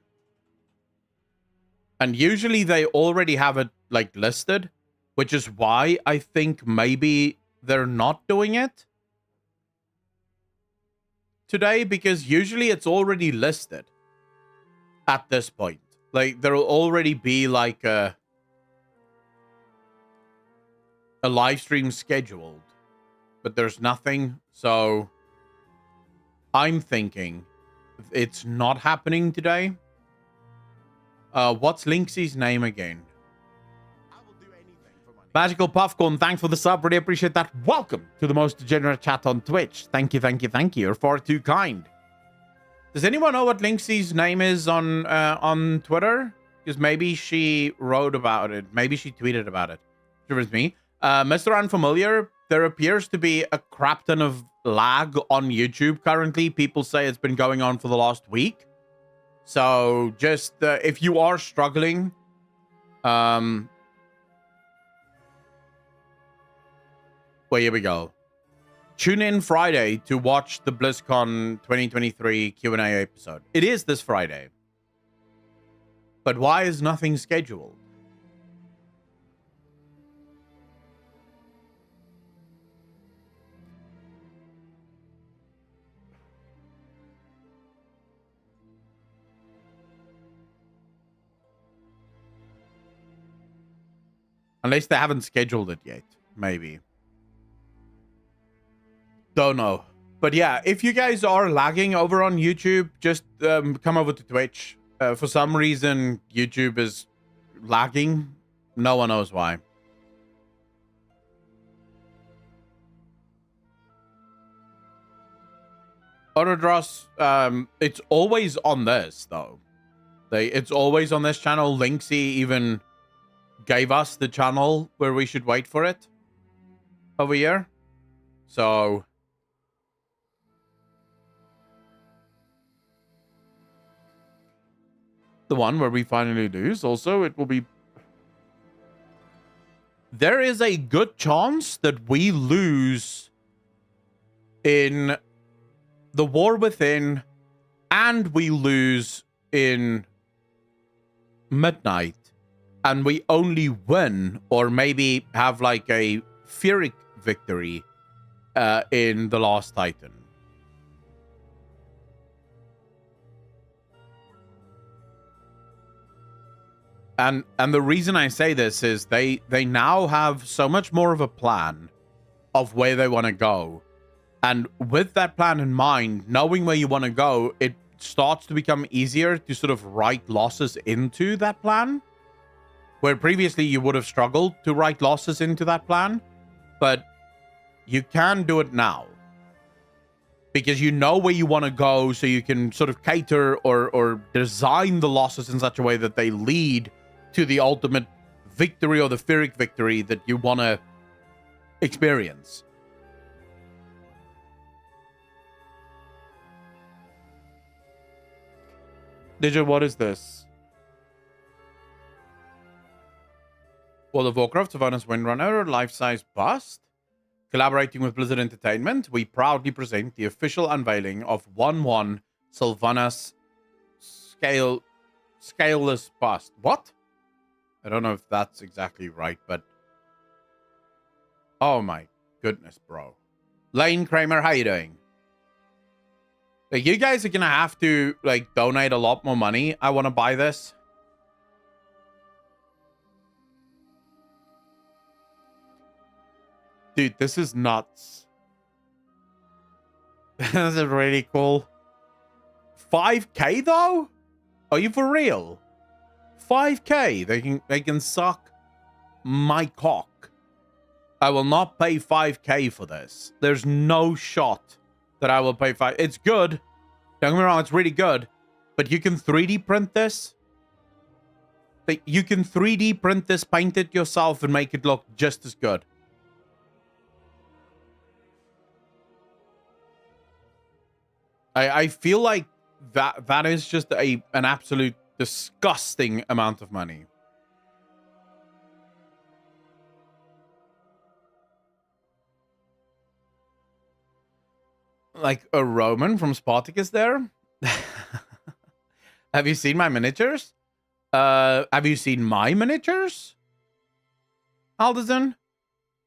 S1: And usually they already have it like listed, which is why I think maybe they're not doing it today, because usually it's already listed at this point. Like there'll already be like a live stream scheduled, but there's nothing. So I'm thinking it's not happening today. What's Linksy's name again? I will do anything for money. Magical Puffcorn, thanks for the sub. Really appreciate that. Welcome to the most degenerate chat on Twitch. Thank you, thank you, thank you. You're far too kind. Does anyone know what Linksy's name is on Twitter? Because maybe she wrote about it. Maybe she tweeted about it. Sure, it's me. Mr. Unfamiliar, there appears to be a crap ton of lag on YouTube currently. People say it's been going on for the last week. So just if you are struggling, well, here we go. Tune in Friday to watch the BlizzCon 2023 Q&A episode. It is this Friday. But why is nothing scheduled? Unless they haven't scheduled it yet, maybe. Don't know. But yeah, if you guys are lagging over on YouTube, just come over to Twitch. For some reason, YouTube is lagging. No one knows why. Autodross, it's always on this, though. It's always on this channel. Linksy even gave us the channel where we should wait for it over here. So The one where we finally lose. Also, it will be... There is a good chance that we lose in the War Within, and we lose in Midnight, and we only win, or maybe have like a Pyrrhic victory in the Last Titan. And the reason I say this is they now have so much more of a plan of where they want to go. And with that plan in mind, knowing where you want to go, it starts to become easier to sort of write losses into that plan. Where previously you would have struggled to write losses into that plan. But you can do it now. Because you know where you want to go, so you can sort of cater or design the losses in such a way that they lead to the ultimate victory or the Pyrrhic victory that you want to experience. Digit, what is this? World of Warcraft, Sylvanas Windrunner, life-size bust. Collaborating with Blizzard Entertainment, we proudly present the official unveiling of 1/1 Sylvanas scaleless bust. What? I don't know if that's exactly right, but... Oh my goodness, bro. Lane Kramer, how you doing? Like, you guys are gonna have to, like, donate a lot more money. I want to buy this. Dude, this is nuts. This is really cool. 5K, though? Are you for real? 5K? They can suck my cock. I will not pay 5K for this. There's no shot that I will pay 5. It's good. Don't get me wrong, it's really good. But you can 3D print this. Like, you can 3D print this, paint it yourself, and make it look just as good. I feel like that is just an absolute disgusting amount of money. Like a Roman from Spartacus there? Have you seen my miniatures? Have you seen my miniatures? Aldezen?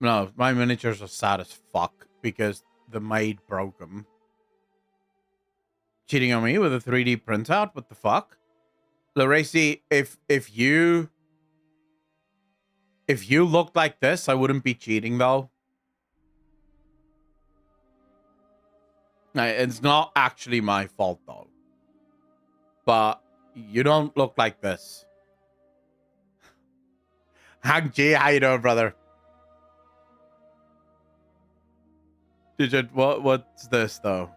S1: No, my miniatures are sad as fuck because the maid broke them. Cheating on me with a 3D printout? What the fuck? Laracy, if you looked like this, I wouldn't be cheating though. It's not actually my fault though. But you don't look like this. Hank G, how you doing, brother? Digit, what's this though?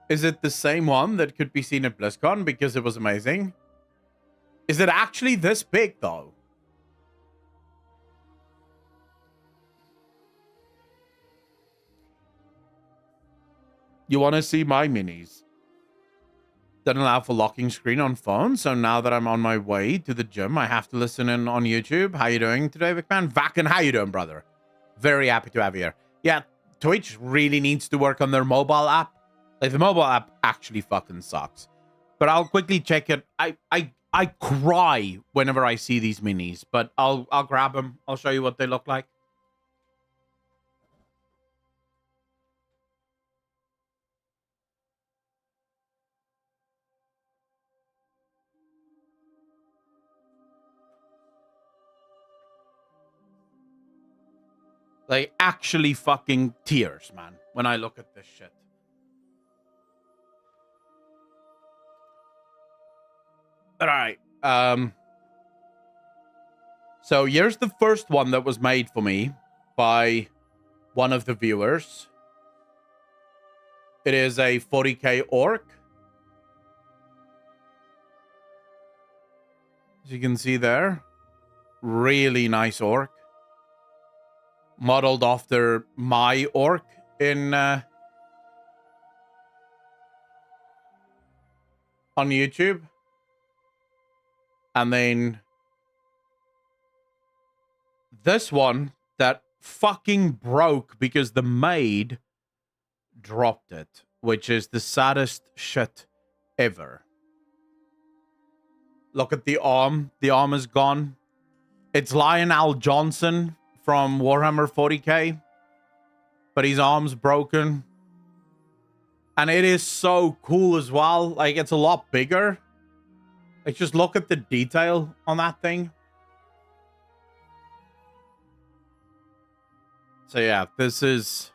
S1: Is it the same one that could be seen at BlizzCon because it was amazing? Is it actually this big though? You want to see my minis? Doesn't allow for locking screen on phone, so now that I'm on my way to the gym, I have to listen in on YouTube. How you doing today, Vicman? Vakken, how you doing, brother? Very happy to have you here. Yeah, Twitch really needs to work on their mobile app. Like, the mobile app actually fucking sucks. But I'll quickly check it. I cry whenever I see these minis, but I'll grab them. I'll show you what they look like. Like, actually fucking tears, man, when I look at this shit. All right. So here's the first one that was made for me by one of the viewers. It is a 40k orc. As you can see there, really nice orc. Modeled after my orc in on YouTube. And then this one that fucking broke because the maid dropped it, which is the saddest shit ever. Look at the arm. The arm is gone. It's Lionel Johnson from Warhammer 40k, but his arm's broken. And it is so cool as well. Like, it's a lot bigger. Like, just look at the detail on that thing. So yeah, this is...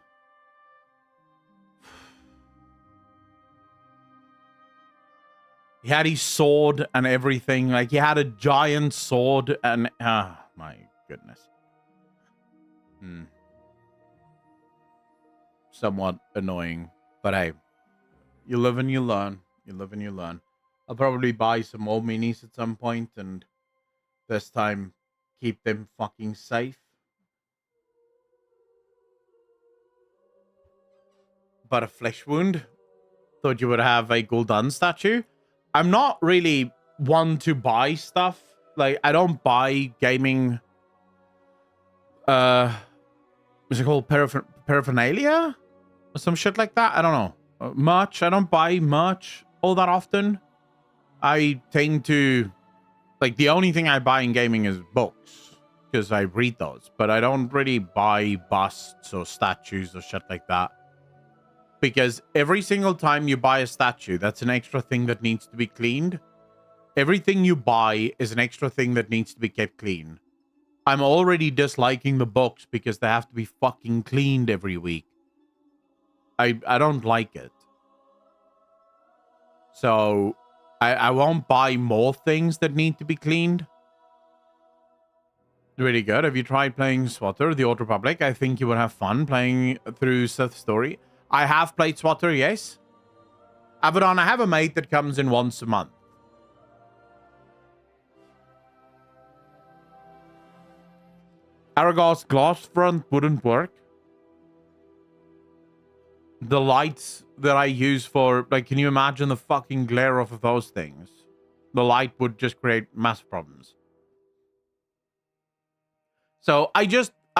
S1: He had his sword and everything. Like, he had a giant sword and... my goodness. Somewhat annoying. But hey, you live and you learn. You live and you learn. I'll probably buy some more minis at some point, and this time keep them fucking safe. But a flesh wound. Thought you would have a Gul'dan statue. I'm not really one to buy stuff. Like, I don't buy gaming... what's it called? Paraphernalia? Or some shit like that? I don't know. Merch. I don't buy merch all that often. I tend to... Like, the only thing I buy in gaming is books. Because I read those. But I don't really buy busts or statues or shit like that. Because every single time you buy a statue, that's an extra thing that needs to be cleaned. Everything you buy is an extra thing that needs to be kept clean. I'm already disliking the books because they have to be fucking cleaned every week. I don't like it. So, I won't buy more things that need to be cleaned. Really good. Have you tried playing SWTOR, the Old Republic? I think you would have fun playing through Sith's story. I have played SWTOR, yes. Abaddon, I have a mate that comes in once a month. Aragorn's glass front wouldn't work. The lights that I use for... Like, can you imagine the fucking glare off of those things? The light would just create massive problems. So, I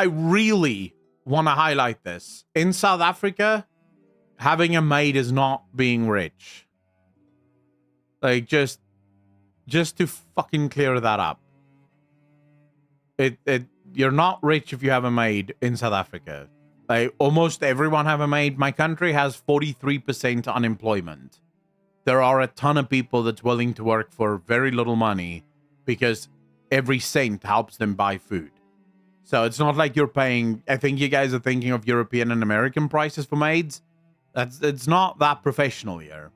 S1: really want to highlight this. In South Africa... Having a maid is not being rich. Like, just to fucking clear that up. You're not rich if you have a maid in South Africa. Like, almost everyone have a maid. My country has 43% unemployment. There are a ton of people that's willing to work for very little money because every cent helps them buy food. So it's not like you're paying... I think you guys are thinking of European and American prices for maids. It's not that professional here.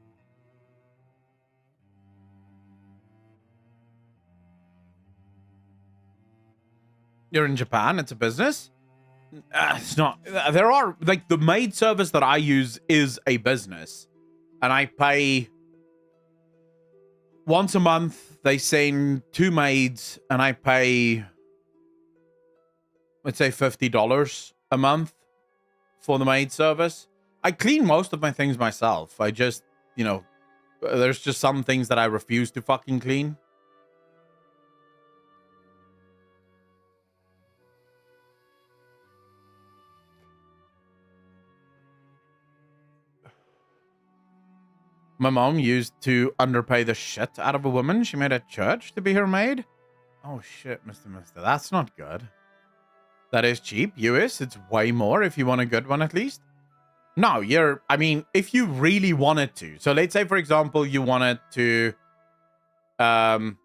S1: You're in Japan, it's a business? It's not. There are, like, the maid service that I use is a business. And I pay... Once a month, they send 2 maids, and I pay... Let's say $50 a month for the maid service. I clean most of my things myself. I just, you know, there's just some things that I refuse to fucking clean. My mom used to underpay the shit out of a woman she made at church to be her maid. Oh shit, Mr. That's not good. That is cheap. US, it's way more if you want a good one at least. No, I mean, if you really wanted to. So let's say, for example, you wanted to, let's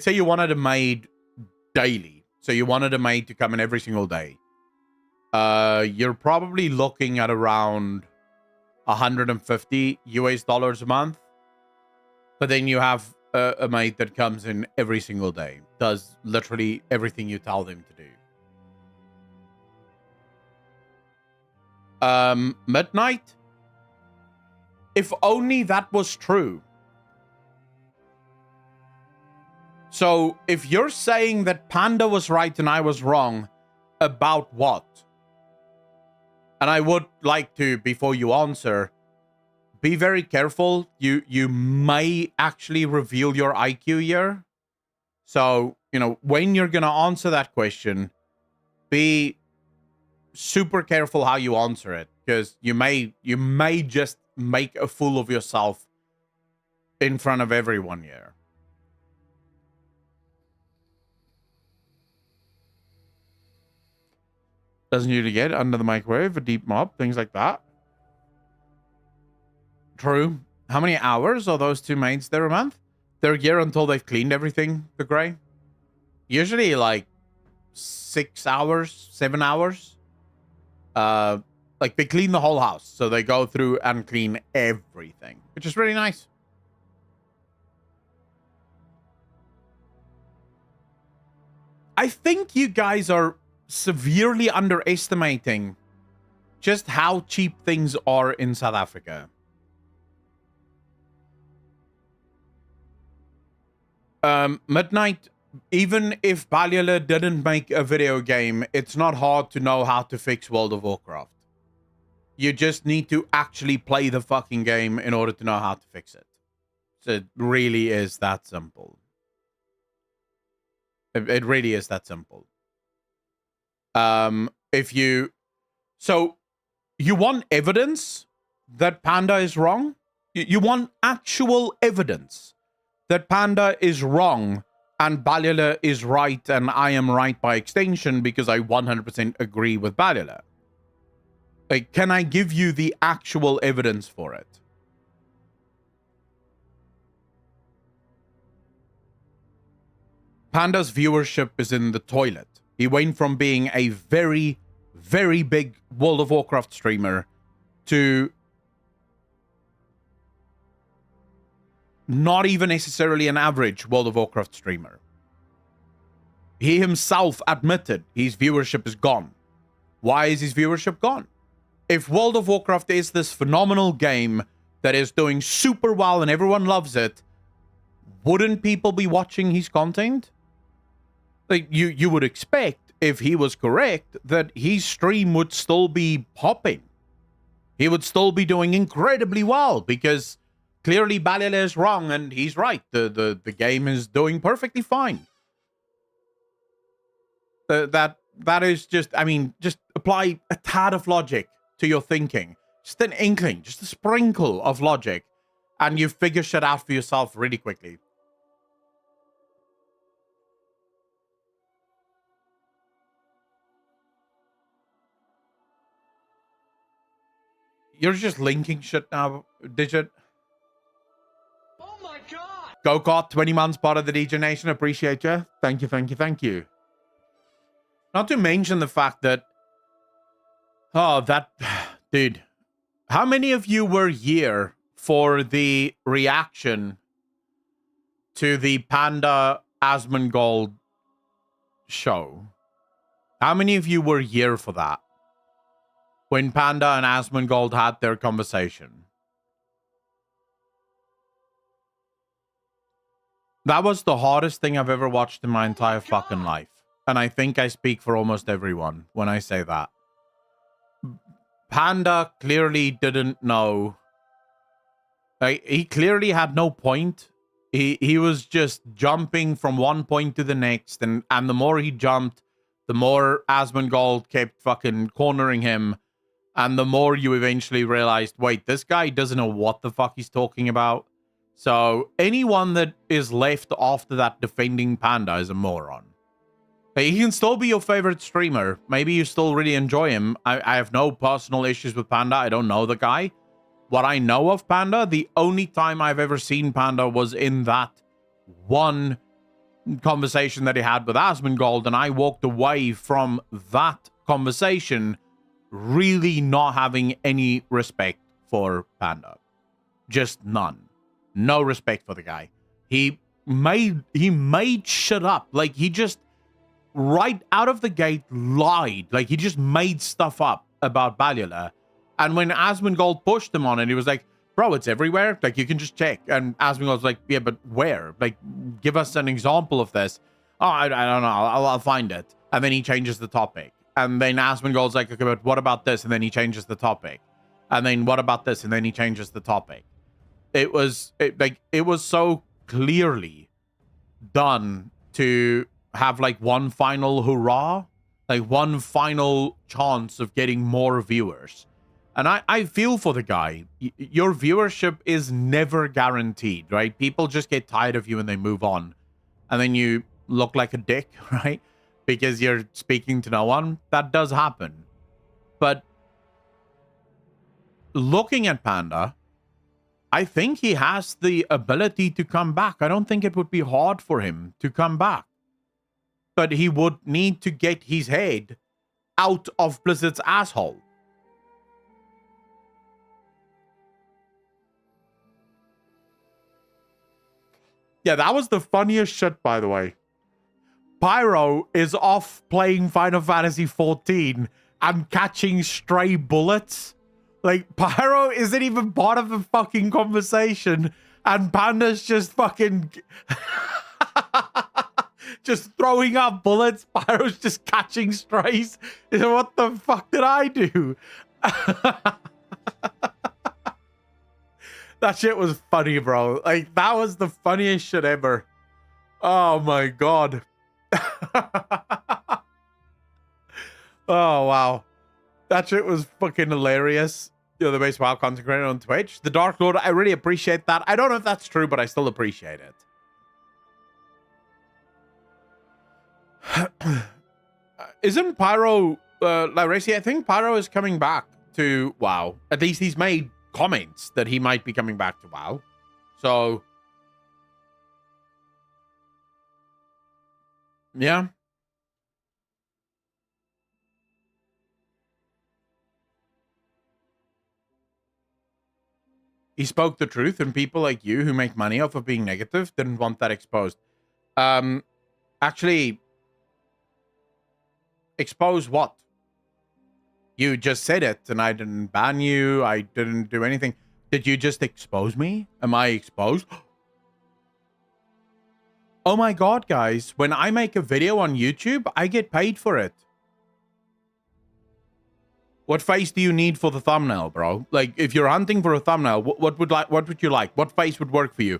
S1: say you wanted a maid daily. So you wanted a maid to come in every single day. You're probably looking at around $150 US a month. But then you have a maid that comes in every single day. Does literally everything you tell them to do. Midnight? If only that was true. So, if you're saying that Panda was right and I was wrong, about what? And I would like to, before you answer, be very careful. You may actually reveal your IQ here. So, you know, when you're going to answer that question, be super careful how you answer it, because you may just make a fool of yourself in front of everyone here. Doesn't usually get under the microwave, a deep mop, things like that. True. How many hours are those two maids there a month? They're a year until they've cleaned everything, the Grey. Usually like 6 hours, 7 hours. Like they clean the whole house. So they go through and clean everything, which is really nice. I think you guys are severely underestimating just how cheap things are in South Africa. Midnight, even if Balula didn't make a video game, it's not hard to know how to fix World of Warcraft. You just need to actually play the fucking game in order to know how to fix it. So it really is that simple. It really is that simple. So you want evidence that Panda is wrong? You want actual evidence that Panda is wrong and Balula is right and I am right by extension because I 100% agree with Balula. Like, can I give you the actual evidence for it? Panda's viewership is in the toilet. He went from being a very, very big World of Warcraft streamer to not even necessarily an average World of Warcraft streamer. He himself admitted his viewership is gone. Why is his viewership gone? If World of Warcraft is this phenomenal game that is doing super well and everyone loves it, wouldn't people be watching his content? Like, you would expect, if he was correct, that his stream would still be popping. He would still be doing incredibly well, because clearly Balula is wrong and he's right. The game is doing perfectly fine. That is just, I mean, just apply a tad of logic to your thinking. Just an inkling, just a sprinkle of logic, and you figure shit out for yourself really quickly. You're just linking shit now, Digit.
S2: Oh my god!
S1: Go-Kart, 20 months, part of the DJ Nation. Appreciate you. Thank you, thank you, thank you. Not to mention the fact that... Oh, that... Dude. How many of you were here for the reaction to the Panda Asmongold show? How many of you were here for that? When Panda and Asmongold had their conversation. That was the hardest thing I've ever watched in my entire fucking life. And I think I speak for almost everyone when I say that. Panda clearly didn't know. Like, he clearly had no point. He was just jumping from one point to the next. And the more he jumped, the more Asmongold kept fucking cornering him. And the more you eventually realized, wait, this guy doesn't know what the fuck he's talking about. So anyone that is left after that defending Panda is a moron. He can still be your favorite streamer. Maybe you still really enjoy him. I have no personal issues with Panda. I don't know the guy. What I know of Panda, the only time I've ever seen Panda was in that one conversation that he had with Asmongold, and I walked away from that conversation really not having any respect for Panda. Just none. No respect for the guy. He made shit up. Like, he just right out of the gate lied. Like, he just made stuff up about Balula. And when Asmongold pushed him on it, he was like, bro, it's everywhere. Like, you can just check. And Asmongold's like, yeah, but where? Like, give us an example of this. Oh, I don't know. I'll find it. And then he changes the topic. And then Asmongold's like, okay, but what about this? And then he changes the topic. And then what about this? And then he changes the topic. It was so clearly done to have like one final hurrah, like one final chance of getting more viewers. And I feel for the guy. Your viewership is never guaranteed, right? People just get tired of you and they move on. And then you look like a dick, right? Because you're speaking to no one. That does happen. But looking at Panda, I think he has the ability to come back. I don't think it would be hard for him to come back. But he would need to get his head out of Blizzard's asshole. Yeah, that was the funniest shit, by the way. Pyro is off playing Final Fantasy 14 and catching stray bullets. Like, Pyro isn't even part of the fucking conversation, and Panda's just fucking just throwing up bullets. Pyro's just catching strays. What the fuck did I do? That shit was funny, bro. Like, that was the funniest shit ever. Oh my god. Oh wow. That shit was fucking hilarious. You're the best WoW content creator on Twitch. The Dark Lord, I really appreciate that. I don't know if that's true, but I still appreciate it. Isn't Pyro, Lyracy, I think Pyro is coming back to WoW. At least he's made comments that he might be coming back to WoW. So, yeah. He spoke the truth, and people like you who make money off of being negative didn't want that exposed. Actually, expose what? You just said it, and I didn't ban you. I didn't do anything. Did you just expose me? Am I exposed? Oh my god, guys. When I make a video on YouTube, I get paid for it. What face do you need for the thumbnail, bro? Like, if you're hunting for a thumbnail, what would you like? What face would work for you?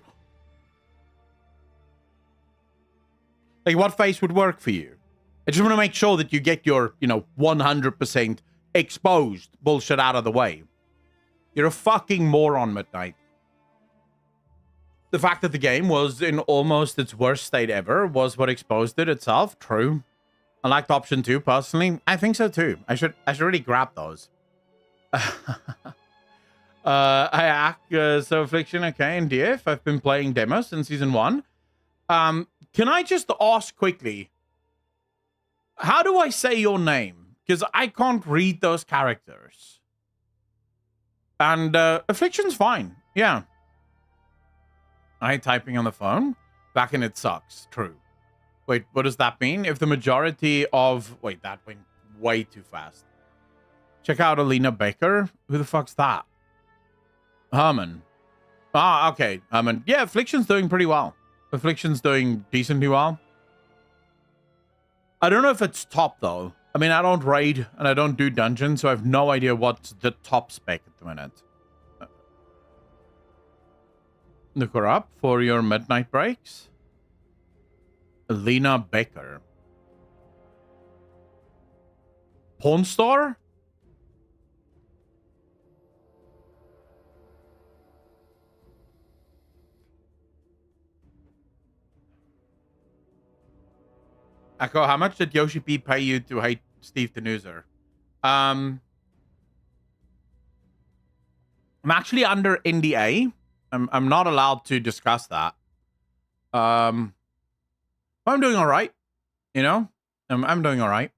S1: Like, what face would work for you? I just want to make sure that you get your, 100% exposed bullshit out of the way. You're a fucking moron, Midnight. The fact that the game was in almost its worst state ever was what exposed it itself. True. I liked option 2 personally. I think so too. I should really grab those. I so Affliction, okay, and DF. I've been playing demos since season 1. Can I just ask quickly, how do I say your name? Because I can't read those characters. And Affliction's fine. Yeah. I typing on the phone. Back in it sucks. True. Wait, what does that mean? If the majority of... Wait, that went way too fast. Check out Alina Baker. Who the fuck's that? Herman. Ah, okay. Herman. Yeah, Affliction's doing pretty well. Affliction's doing decently well. I don't know if it's top, though. I mean, I don't raid and I don't do dungeons, so I have no idea what's the top spec at the minute. Look her up for your midnight breaks. Alina Baker. Pawn Star? Echo, how much did Yoshi P pay you to hate Steve Denuser? I'm actually under NDA. I'm not allowed to discuss that. I'm doing all right. I'm doing all right.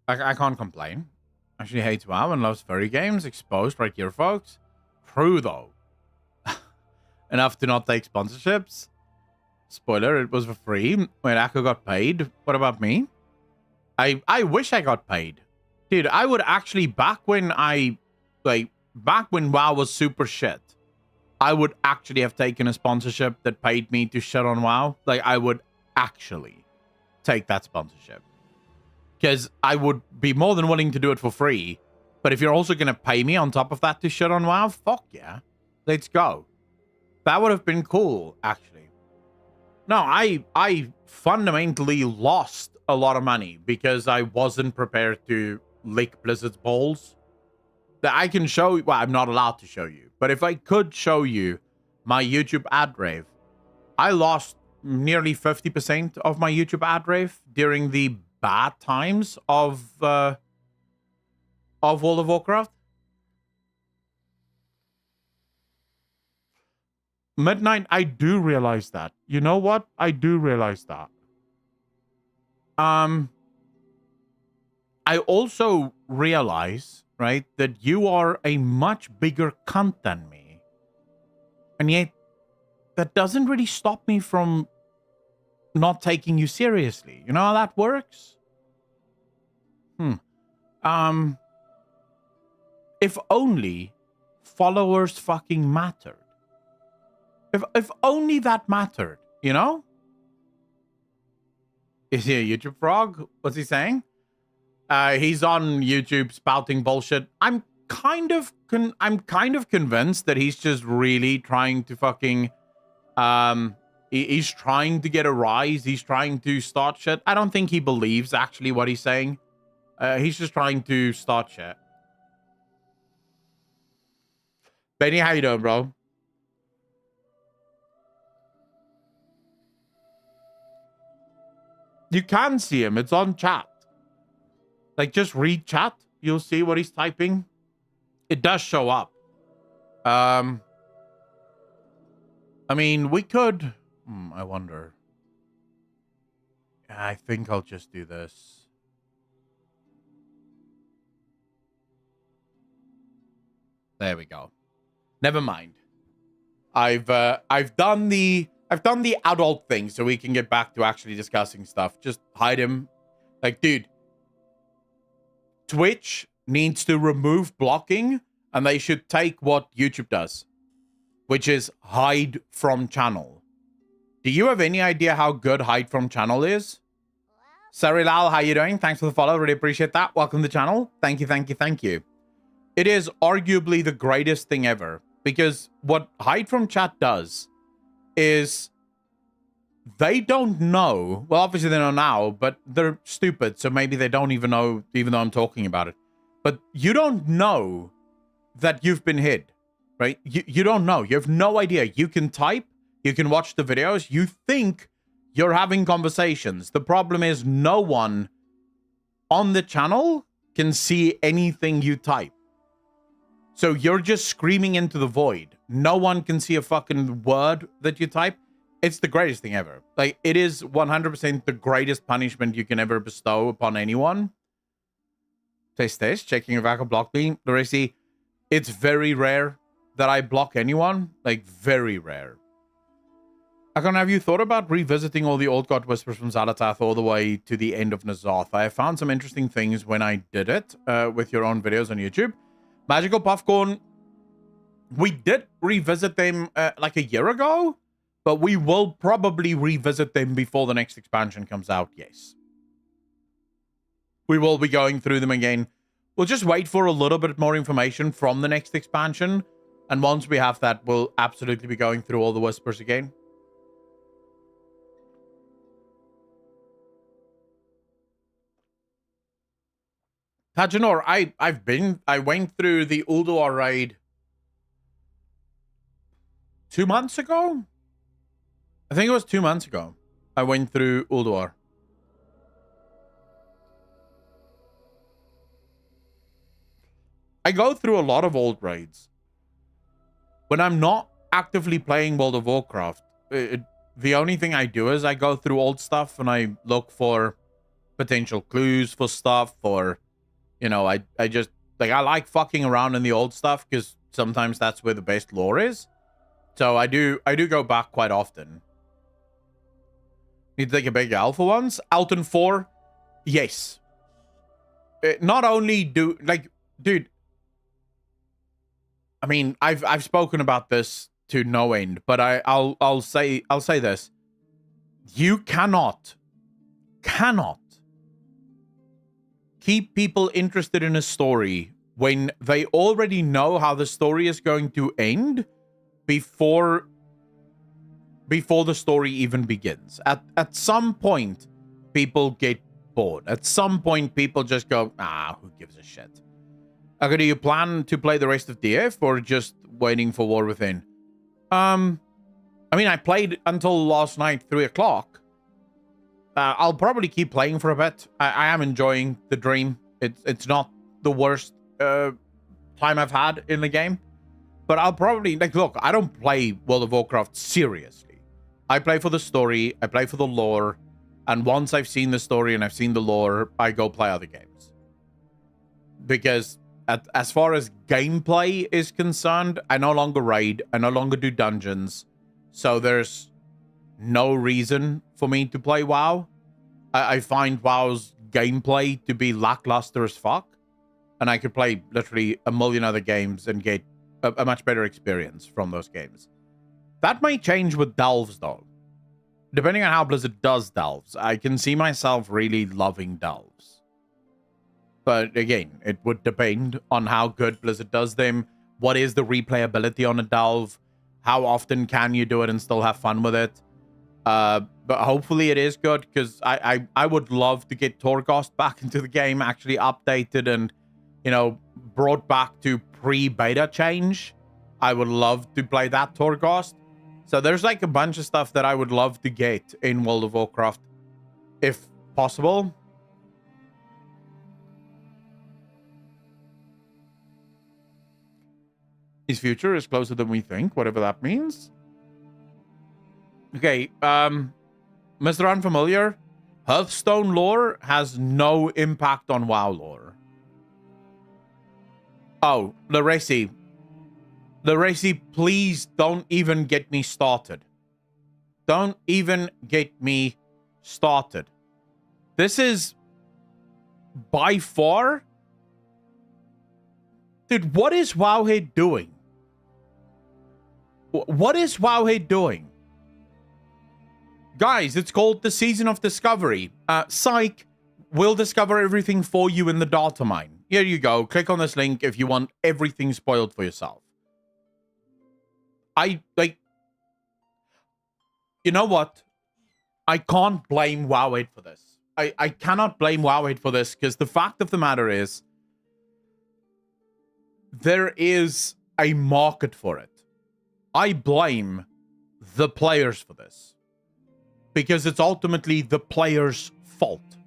S1: I can't complain. Actually hates WoW and loves furry games. Exposed right here, folks. True, though. Enough to not take sponsorships. Spoiler, it was for free. When Akko got paid. What about me? I wish I got paid. Dude, I would actually, back when WoW was super shit, I would actually have taken a sponsorship that paid me to shit on WoW. Like, I would actually take that sponsorship. Because I would be more than willing to do it for free But if you're also going to pay me on top of that to shit on WoW, fuck yeah. Let's go. That would have been cool, actually. No, I fundamentally lost a lot of money because I wasn't prepared to lick Blizzard's balls. That I can show you, well, I'm not allowed to show you, but if I could show you my YouTube ad rave, I lost nearly 50% of my YouTube ad rave during the bad times of World of Warcraft. Midnight, I do realize that. You know what? I do realize that. I also realize, right, that you are a much bigger cunt than me. And yet, that doesn't really stop me from not taking you seriously. You know how that works? If only followers fucking mattered. If only that mattered, you know? Is he a YouTube frog? What's he saying? He's on YouTube spouting bullshit. I'm kind of convinced that he's just really trying to fucking he's trying to get a rise. He's trying to start shit. I don't think he believes actually what he's saying. He's just trying to start shit. Benny, how you doing, bro? You can see him. It's on chat. Like, just read chat. You'll see what he's typing. It does show up. I mean, we could... I wonder. I think I'll just do this. There we go. Never mind. I've done the adult thing so we can get back to actually discussing stuff. Just hide him. Like, dude, Twitch needs to remove blocking and they should take what YouTube does, which is hide from channel. Do you have any idea how good hide from channel is? Sarilal, how you doing? Thanks for the follow. Really appreciate that. Welcome to the channel. Thank you, thank you, thank you. It is arguably the greatest thing ever because what hide from chat does is they don't know. Well, obviously they know now, but they're stupid. So maybe they don't even know, even though I'm talking about it. But you don't know that you've been hid, right? You don't know. You have no idea. You can type. You can watch the videos. You think you're having conversations. The problem is no one on the channel can see anything you type. So you're just screaming into the void. No one can see a fucking word that you type. It's the greatest thing ever. Like, it is 100% the greatest punishment you can ever bestow upon anyone. Test, checking if I can block me. Larissa, it's very rare that I block anyone. Like, very rare. Akon, have you thought about revisiting all the old God Whispers from Zalata all the way to the end of N'Zoth? I have found some interesting things when I did it with your own videos on YouTube. Magical Puffcorn, we did revisit them like a year ago, but we will probably revisit them before the next expansion comes out, yes. We will be going through them again. We'll just wait for a little bit more information from the next expansion, and once we have that, we'll absolutely be going through all the Whispers again. Tajanor, I went through the Ulduar raid 2 months ago? I think it was 2 months ago. I went through Ulduar. I go through a lot of old raids. When I'm not actively playing World of Warcraft, the only thing I do is I go through old stuff and I look for potential clues for stuff, or, you know, I just, like, I like fucking around in the old stuff because sometimes that's where the best lore is. So I do go back quite often. Need to take a big alpha once. Alton 4, yes. Not only do, like, dude, I mean, I've spoken about this to no end, but I'll say this. You cannot keep people interested in a story when they already know how the story is going to end before the story even begins. At some point, people get bored. At some point, people just go, who gives a shit? Okay, do you plan to play the rest of DF or just waiting for War Within? I mean, I played until last night, 3 o'clock. I'll probably keep playing for a bit. I am enjoying the dream. It's not the worst time I've had in the game. But I'll probably, like, look, I don't play World of Warcraft seriously. I play for the story, I play for the lore, and once I've seen the story and I've seen the lore, I go play other games. Because as far as gameplay is concerned, I no longer raid, I no longer do dungeons, so there's no reason for me to play WoW. I find WoW's gameplay to be lackluster as fuck, and I could play literally a million other games and get a much better experience from those games. That may change with Delves, though. Depending on how Blizzard does Delves, I can see myself really loving Delves. But again, it would depend on how good Blizzard does them. What is the replayability on a Delve? How often can you do it and still have fun with it? But hopefully it is good, because I would love to get Torghast back into the game, actually updated and, you know, brought back to pre-beta change. I would love to play that Torghast. So there's like a bunch of stuff that I would love to get in World of Warcraft, if possible. His future is closer than we think, whatever that means. Okay, Mr. Unfamiliar, Hearthstone lore has no impact on WoW lore. Oh, Laresi, please don't even get me started. Don't even get me started. This is by far... Dude, what is WoWhead doing? What is WoWhead doing? Guys, it's called the Season of Discovery. Psych, we'll discover everything for you in the data mine. Here you go. Click on this link if you want everything spoiled for yourself. You know what? I can't blame WoWhead for this. I cannot blame WoWhead for this, because the fact of the matter is, there is a market for it. I blame the players for this, because it's ultimately the players' fault.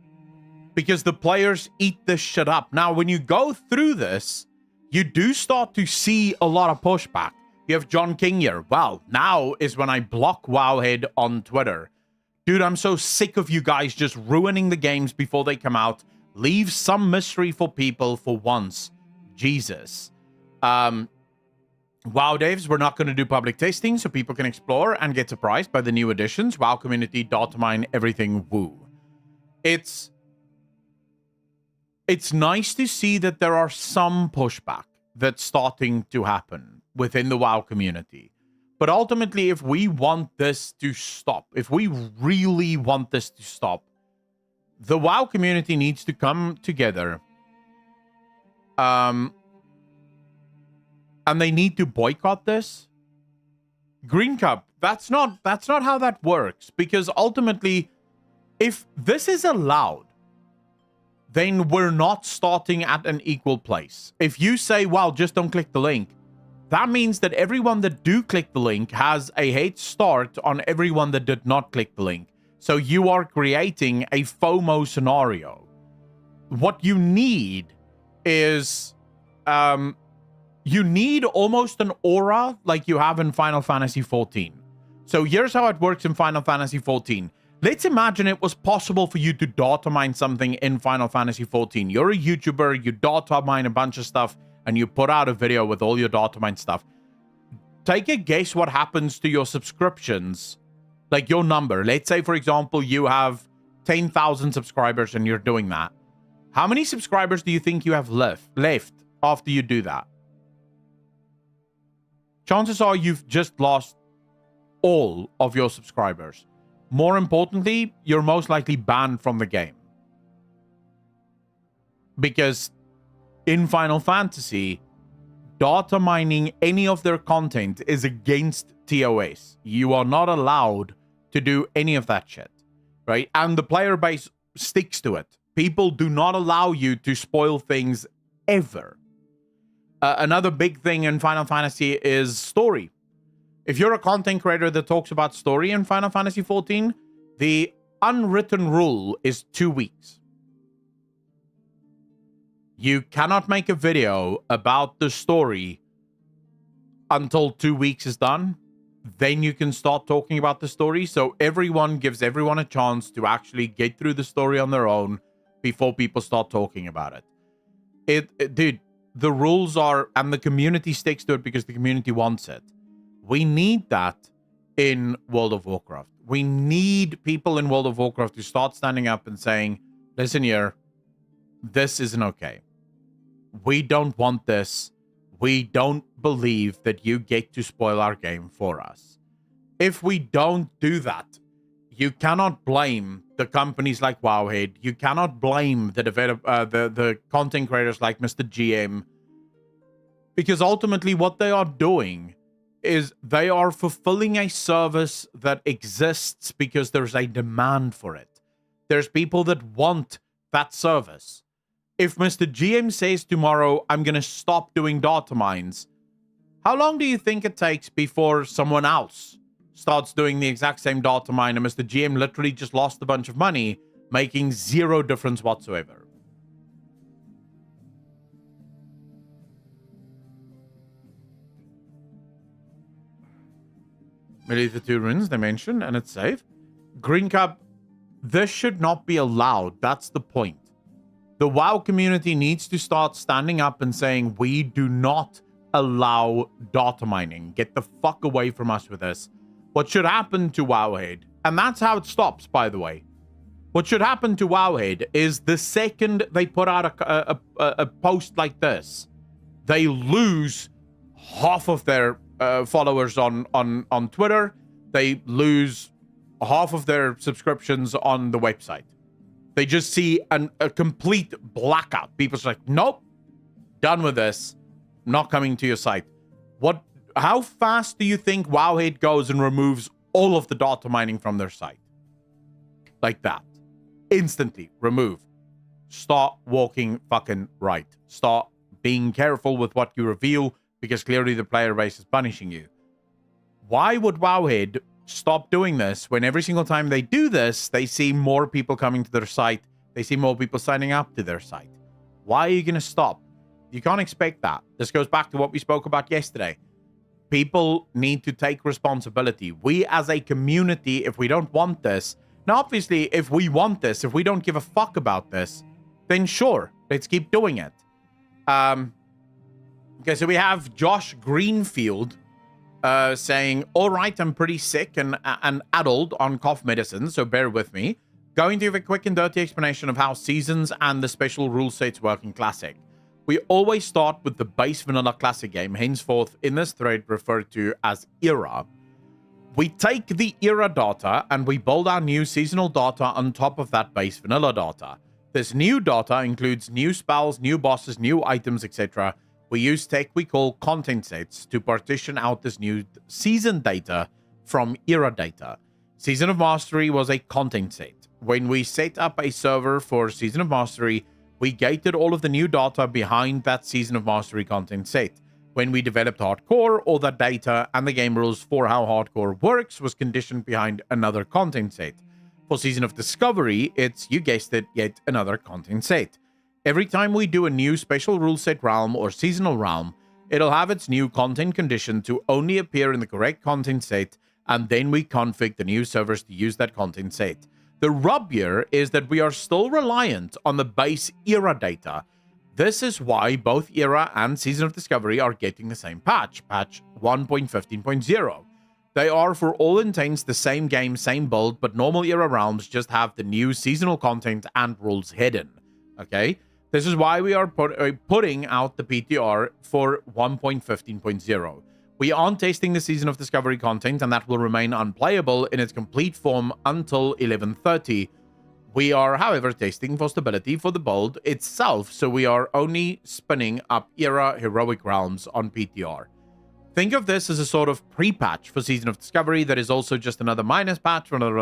S1: Because the players eat this shit up. Now, when you go through this, you do start to see a lot of pushback. You have John King here. Well, now is when I block WoWhead on Twitter. Dude, I'm so sick of you guys just ruining the games before they come out. Leave some mystery for people for once. Jesus. WoW devs, we're not going to do public testing so people can explore and get surprised by the new additions. WoW community, Datamining, everything, woo. It's nice to see that there are some pushback that's starting to happen within the WoW community. But ultimately, if we want this to stop, if we really want this to stop, the WoW community needs to come together. And they need to boycott this. Green Cup, that's not how that works. Because ultimately, if this is allowed, then we're not starting at an equal place. If you say, well, just don't click the link, that means that everyone that do click the link has a head start on everyone that did not click the link. So you are creating a FOMO scenario. What you need is... you need almost an aura like you have in Final Fantasy XIV. So here's how it works in Final Fantasy XIV. Let's imagine it was possible for you to data mine something in Final Fantasy XIV. You're a YouTuber, you data mine a bunch of stuff, and you put out a video with all your data mine stuff. Take a guess what happens to your subscriptions, like your number. Let's say, for example, you have 10,000 subscribers and you're doing that. How many subscribers do you think you have left after you do that? Chances are you've just lost all of your subscribers. More importantly, you're most likely banned from the game. Because in Final Fantasy, data mining any of their content is against TOS. You are not allowed to do any of that shit, right? And the player base sticks to it. People do not allow you to spoil things ever. Another big thing in Final Fantasy is story. If you're a content creator that talks about story in Final Fantasy 14, the unwritten rule is 2 weeks. You cannot make a video about the story until 2 weeks is done. Then you can start talking about the story. So everyone gives everyone a chance to actually get through the story on their own before people start talking about it. Dude, the rules are, and the community sticks to it because the community wants it. We need that in World of Warcraft. We need people in World of Warcraft to start standing up and saying, listen here, this isn't okay. We don't want this. We don't believe that you get to spoil our game for us. If we don't do that, you cannot blame the companies like WoWhead. You cannot blame the content creators like Mr. GM. Because ultimately what they are doing is they are fulfilling a service that exists because there's a demand for it. There's people that want that service. If Mr. GM says tomorrow, I'm going to stop doing data mines, how long do you think it takes before someone else starts doing the exact same data mine and Mr. GM literally just lost a bunch of money, making zero difference whatsoever? Maybe the 2 runes they mentioned, and it's safe. Green Cup, this should not be allowed. That's the point. The WoW community needs to start standing up and saying, we do not allow data mining. Get the fuck away from us with this. What should happen to WoWhead, and that's how it stops, by the way. What should happen to WoWhead is the second they put out a post like this, they lose half of their followers on Twitter. They lose half of their subscriptions on the website. They just see a complete blackout. People's like, nope, done with this. Not coming to your site. How fast do you think WoWhead goes and removes all of the data mining from their site? Like that. Instantly remove. Start walking fucking right. Start being careful with what you reveal, because clearly the player base is punishing you. Why would WoWhead stop doing this when every single time they do this, they see more people coming to their site, they see more people signing up to their site? Why are you going to stop? You can't expect that. This goes back to what we spoke about yesterday. People need to take responsibility. We as a community, if we don't want this, now obviously if we want this, if we don't give a fuck about this, then sure, let's keep doing it. Okay, so we have Josh Greenfield saying, all right, I'm pretty sick and addled on cough medicine, so bear with me. Going to give a quick and dirty explanation of how seasons and the special rule sets work in Classic. We always start with the base vanilla Classic game, henceforth in this thread referred to as Era. We take the Era data and we build our new seasonal data on top of that base vanilla data. This new data includes new spells, new bosses, new items, etc. We use tech we call content sets to partition out this new season data from Era data. Season of Mastery was a content set. When we set up a server for Season of Mastery, we gated all of the new data behind that Season of Mastery content set. When we developed Hardcore, all that data and the game rules for how Hardcore works was conditioned behind another content set. For Season of Discovery, it's, you guessed it, yet another content set. Every time we do a new special rule set realm or seasonal realm, it'll have its new content condition to only appear in the correct content set, and then we config the new servers to use that content set. The rub here is that we are still reliant on the base Era data. This is why both Era and Season of Discovery are getting the same patch, patch 1.15.0. They are, for all intents, the same game, same build, but normal Era realms just have the new seasonal content and rules hidden. Okay? This is why we are putting out the PTR for 1.15.0. We aren't testing the Season of Discovery content, and that will remain unplayable in its complete form until 11:30. We are, however, testing for stability for the build itself, so we are only spinning up Era Heroic Realms on PTR. Think of this as a sort of pre-patch for Season of Discovery that is also just another minus patch. Bonus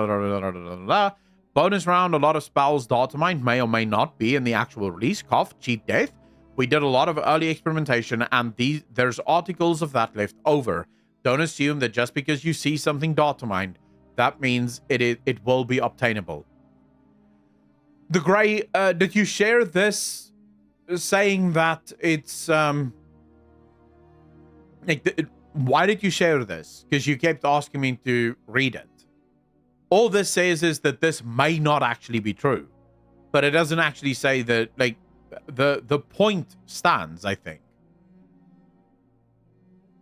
S1: round, a lot of spells Datamind may or may not be in the actual release. Cough, cheat death. We did a lot of early experimentation, and there's articles of that left over. Don't assume that just because you see something Datamind, that means it will be obtainable. The Grey, did you share this saying that it's why did you share this? Because you kept asking me to read it. All this says is that this may not actually be true, but it doesn't actually say that. Like, the point stands. I think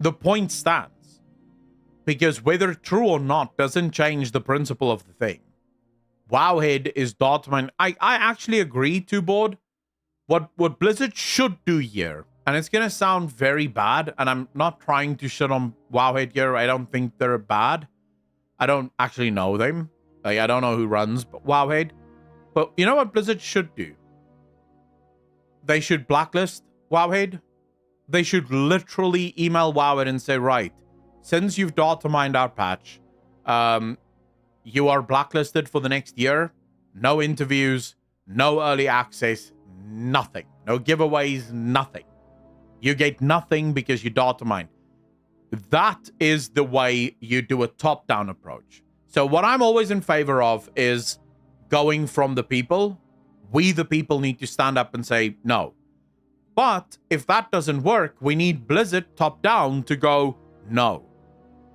S1: the point stands because whether true or not doesn't change the principle of the thing. WoWhead is Datamind. I actually agree to board. What Blizzard should do here, and it's gonna sound very bad, and I'm not trying to shit on WoWhead here. I don't think they're bad. I don't actually know them. Like, I don't know who runs WoWhead. But you know what Blizzard should do? They should blacklist WoWhead. They should literally email WoWhead and say, right, since you've Datamined our patch, you are blacklisted for the next year. No interviews, no early access, nothing. No giveaways, nothing. You get nothing because you Datamine. That is the way you do a top-down approach. So what I'm always in favor of is going from the people. We, the people, need to stand up and say no. But if that doesn't work, we need Blizzard top-down to go no.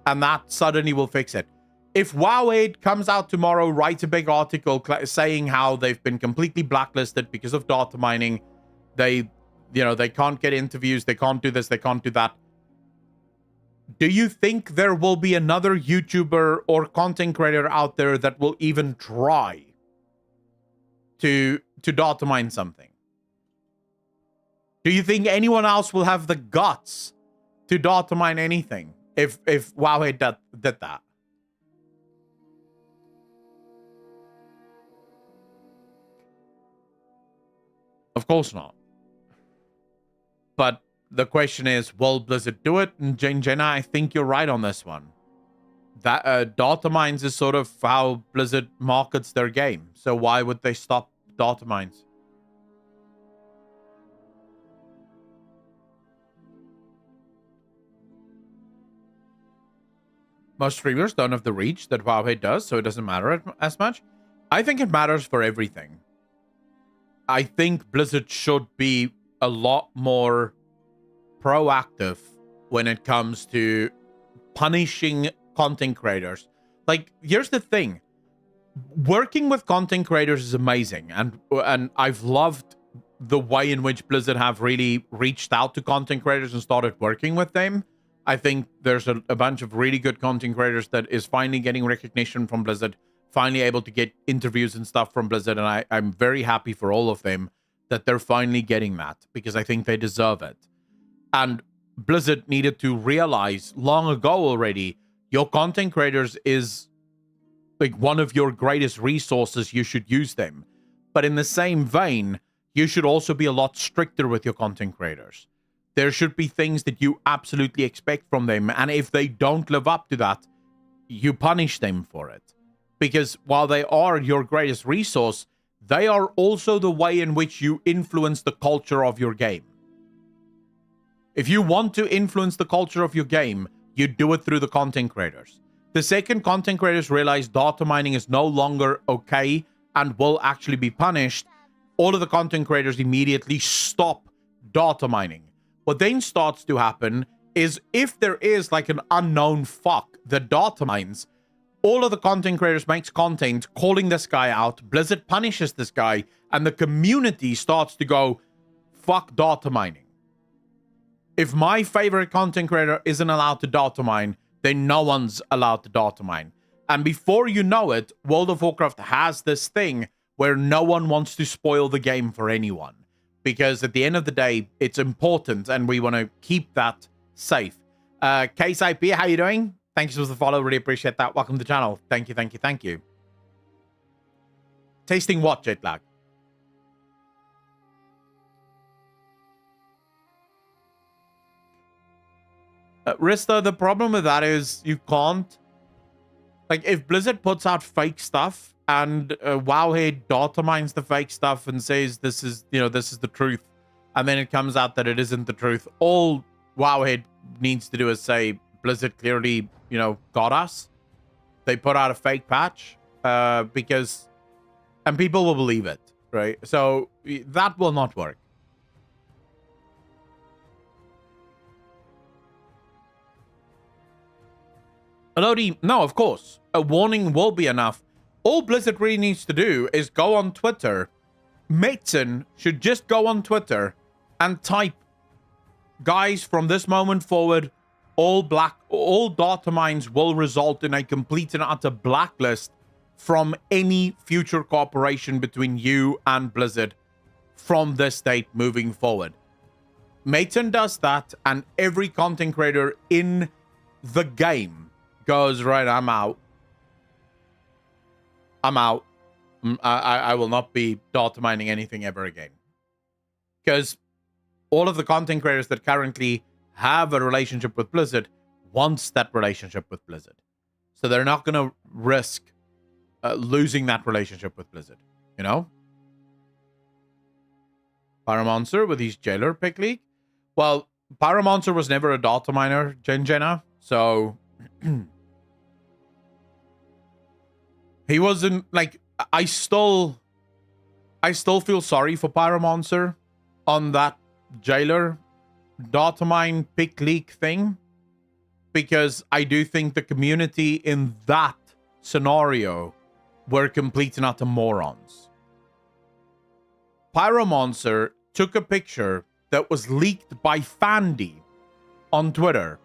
S1: And that suddenly will fix it. If WoWhead comes out tomorrow, writes a big article saying how they've been completely blacklisted because of data mining, they can't get interviews, they can't do this, they can't do that. Do you think there will be another YouTuber or content creator out there that will even try to data mine something? Do you think anyone else will have the guts to data mine anything if WoWhead did that? Of course not. But the question is, will Blizzard do it? And Jenna, I think you're right on this one. That data mines is sort of how Blizzard markets their game. So why would they stop data mines? Most streamers don't have the reach that WoWhead does, so it doesn't matter as much. I think it matters for everything. I think Blizzard should be a lot more proactive when it comes to punishing content creators. Like, here's the thing. Working with content creators is amazing. And I've loved the way in which Blizzard have really reached out to content creators and started working with them. I think there's a bunch of really good content creators that is finally getting recognition from Blizzard, finally able to get interviews and stuff from Blizzard, and I'm very happy for all of them that they're finally getting that, because I think they deserve it. And Blizzard needed to realize long ago already, your content creators is like one of your greatest resources. You should use them. But in the same vein, you should also be a lot stricter with your content creators. There should be things that you absolutely expect from them, and if they don't live up to that, you punish them for it. Because while they are your greatest resource, they are also the way in which you influence the culture of your game. If you want to influence the culture of your game, you do it through the content creators. The second content creators realize data mining is no longer okay and will actually be punished, all of the content creators immediately stop data mining. What then starts to happen is, if there is like an unknown fuck that data mines, all of the content creators makes content calling this guy out, Blizzard punishes this guy, and the community starts to go, fuck data mining. If my favorite content creator isn't allowed to data mine, then no one's allowed to data mine. And before you know it, World of Warcraft has this thing where no one wants to spoil the game for anyone. Because at the end of the day, it's important, and we want to keep that safe. Case IP, how you doing? Thanks for the follow. Really appreciate that. Welcome to the channel. Thank you, thank you, thank you. Tasting what, jet lag? Rista, the problem with that is you can't... Like, if Blizzard puts out fake stuff and WoWhead data mines the fake stuff and says this is, this is the truth, and then it comes out that it isn't the truth, all WoWhead needs to do is say, Blizzard clearly, got us. They put out a fake patch because... And people will believe it, right? So that will not work. Elodie, no, of course. A warning will be enough. All Blizzard really needs to do is go on Twitter. Metson should just go on Twitter and type, guys, from this moment forward, all data mines will result in a complete and utter blacklist from any future cooperation between you and Blizzard from this date moving forward. Metson does that, and every content creator in the game goes, right, I'm out. I'm out. I will not be data mining anything ever again. Because all of the content creators that currently have a relationship with Blizzard wants that relationship with Blizzard. So they're not going to risk losing that relationship with Blizzard, Pyromancer with his jailer pick league. Well, Pyromancer was never a data miner, Jenna, so he wasn't like... I still feel sorry for Pyromancer on that jailer data mine pick league thing, because I do think the community in that scenario were complete and utter morons. Pyromancer took a picture that was leaked by Fandy on Twitter.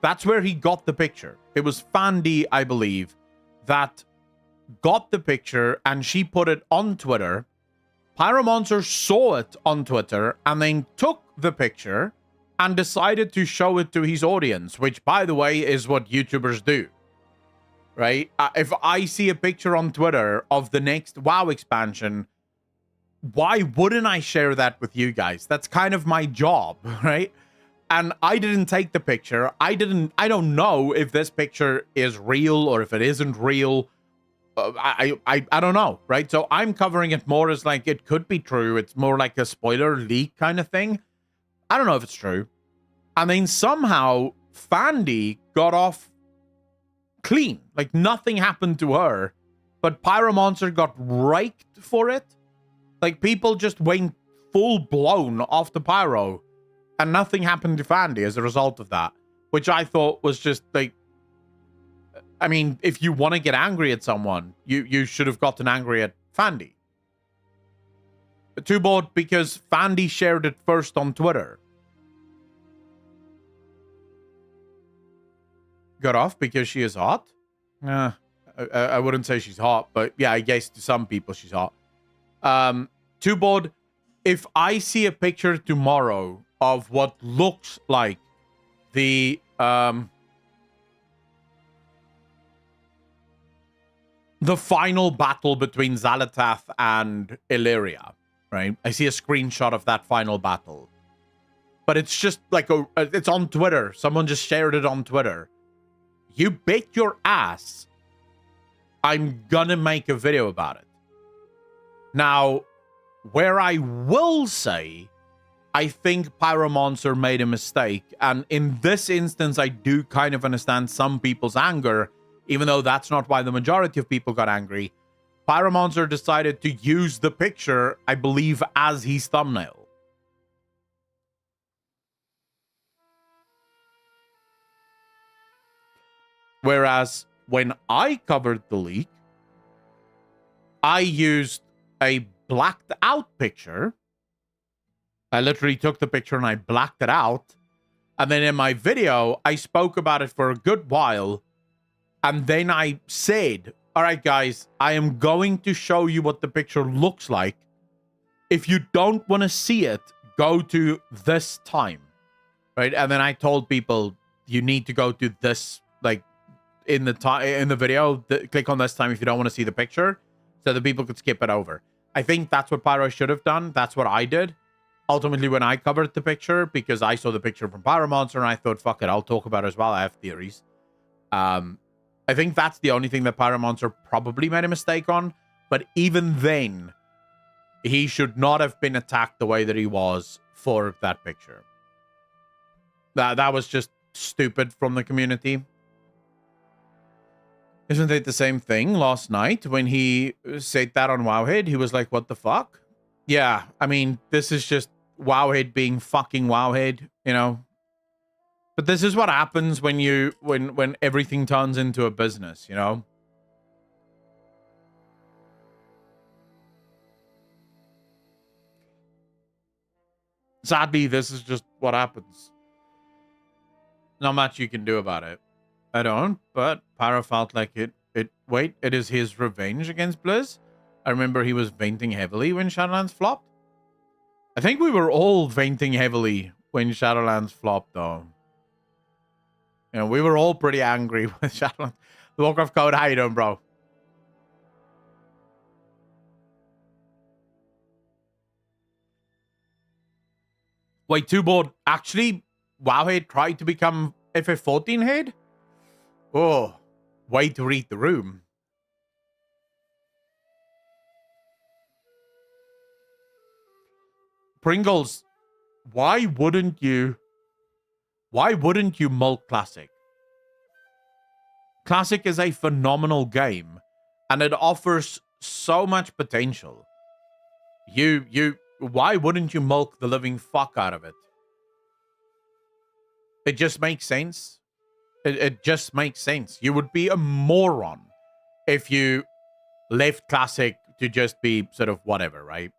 S1: That's where he got the picture. It was Fandy, I believe, that got the picture, and she put it on Twitter. Pyromancer saw it on Twitter and then took the picture and decided to show it to his audience, which, by the way, is what YouTubers do. Right? If I see a picture on Twitter of the next WoW expansion, why wouldn't I share that with you guys? That's kind of my job, right? And I didn't take the picture. I don't know if this picture is real or if it isn't real. I don't know, right? So I'm covering it more as like it could be true. It's more like a spoiler leak kind of thing. I don't know if it's true. And then somehow Fandy got off clean. Like nothing happened to her. But Pyromancer got raked for it. Like people just went full blown off the Pyro. And nothing happened to Fandy as a result of that. Which I thought was just like... I mean, if you want to get angry at someone, you should have gotten angry at Fandy. Too bad because Fandy shared it first on Twitter. Got off because she is hot? I wouldn't say she's hot, but yeah, I guess to some people she's hot. Too bad if I see a picture tomorrow of what looks like the final battle between Zalata and Illyria, right? I see a screenshot of that final battle. But it's just like it's on Twitter. Someone just shared it on Twitter. You bet your ass I'm gonna make a video about it. Now, where I will say I think Pyromancer made a mistake, and in this instance I do kind of understand some people's anger, even though that's not why the majority of people got angry. Pyromancer decided to use the picture, I believe, as his thumbnail. Whereas when I covered the leak, I used a blacked out picture. I literally took the picture and I blacked it out. And then in my video, I spoke about it for a good while. And then I said, all right, guys, I am going to show you what the picture looks like. If you don't want to see it, go to this time. Right? And then I told people, you need to go to this, like, in the video, click on this time if you don't want to see the picture. so that people could skip it over. I think that's what Pyro should have done. That's what I did. Ultimately, when I covered the picture, because I saw the picture from Pyromonster and I thought, fuck it, I'll talk about it as well. I have theories. I think that's the only thing that Pyromonster probably made a mistake on. But even then, he should not have been attacked the way that he was for that picture. That was just stupid from the community. Isn't it the same thing last night when he said that on WoWhead? He was like, what the fuck? Yeah, I mean, this is just WoWhead being fucking WoWhead, you know? But this is what happens when when everything turns into a business, you know? Sadly, this is just what happens. Not much you can do about it. I don't, but Pyro felt like it. Wait, it is his revenge against Blizz? I remember he was venting heavily when Shadowlands flopped. I think we were all venting heavily when Shadowlands flopped, though. You know, we were all pretty angry with Shadowlands. The Warcraft code, how you doing, bro? Wait, two board. Actually, WoWhead tried to become FF14 head? Oh, way to read the room. Pringles, why wouldn't you milk Classic? Classic is a phenomenal game, and it offers so much potential. Why wouldn't you milk the living fuck out of it? It just makes sense. It just makes sense. You would be a moron if you left Classic to just be sort of whatever, right?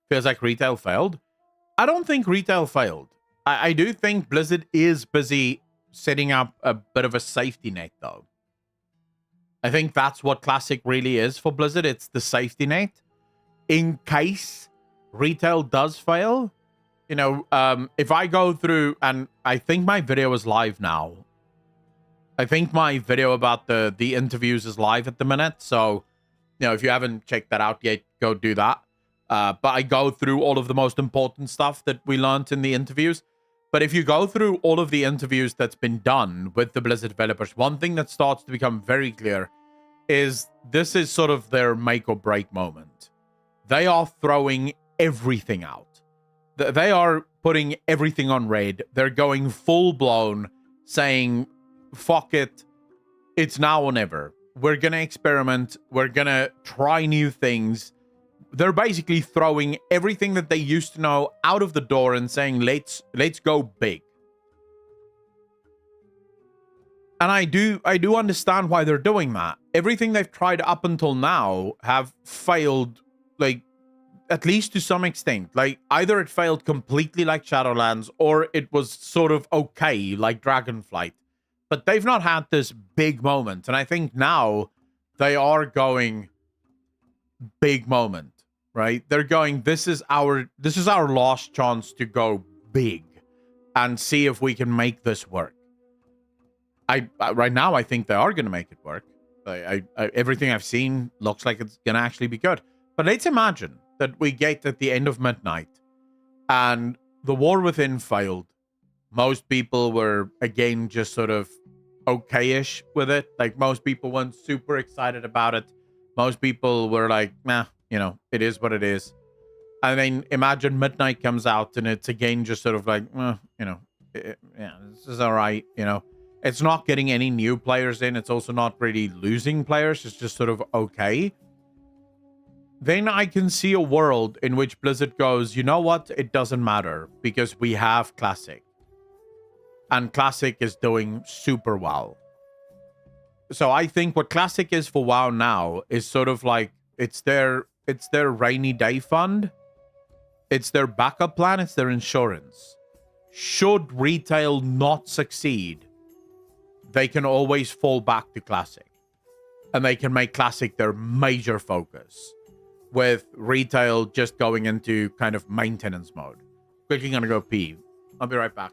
S1: Feels like retail failed. I don't think retail failed. I do think Blizzard is busy setting up a bit of a safety net, though. I think that's what Classic really is for Blizzard. It's the safety net. In case retail does fail, you know, if I go through, and I think my video is live now. I think my video about the interviews is live at the minute. So, you know, if you haven't checked that out yet, go do that. But I go through all of the most important stuff that we learned in the interviews. But if you go through all of the interviews that's been done with the Blizzard developers, one thing that starts to become very clear is this is sort of their make or break moment. They are throwing everything out. They are putting everything on red. They're going full blown, saying, fuck it. It's now or never. We're going to experiment. We're going to try new things. They're basically throwing everything that they used to know out of the door and saying, let's go big. And I do understand why they're doing that. Everything they've tried up until now have failed, like, at least to some extent. Like, either it failed completely like Shadowlands, or it was sort of okay like Dragonflight. But they've not had this big moment. And I think now they are going big moment, right? They're going, this is our last chance to go big and see if we can make this work. Right now, I think they are going to make it work. Everything I've seen looks like it's going to actually be good. But let's imagine that we get at the end of midnight and the War Within failed. Most people were, again, just sort of okay-ish with it. Like, most people weren't super excited about it. Most people were like, nah, you know, it is what it is. And then imagine midnight comes out and it's again just sort of like, you know, yeah, this is all right, you know. It's not getting any new players in. It's also not really losing players. It's just sort of okay. Then I can see a world in which Blizzard goes, you know what? It doesn't matter because we have Classic. And Classic is doing super well. So I think what Classic is for WoW now is sort of like, it's their rainy day fund. It's their backup plan. It's their insurance. Should retail not succeed, they can always fall back to Classic. And they can make Classic their major focus, with retail just going into kind of maintenance mode. Quickly gonna go pee. I'll be right back.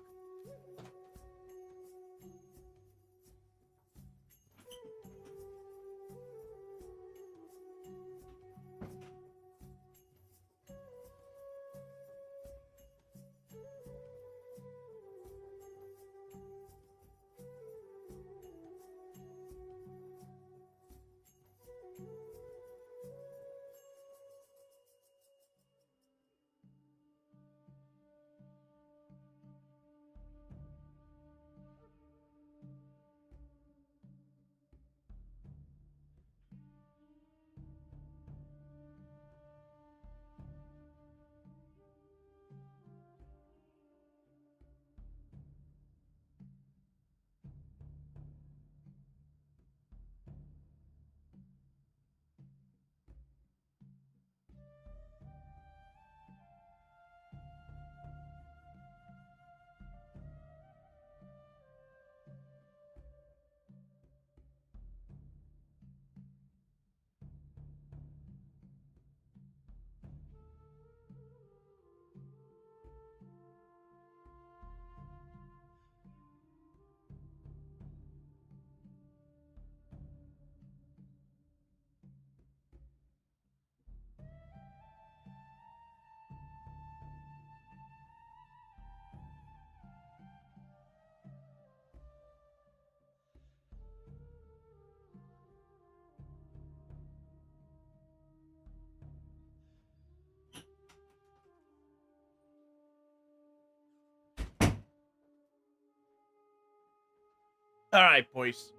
S1: All right, boys.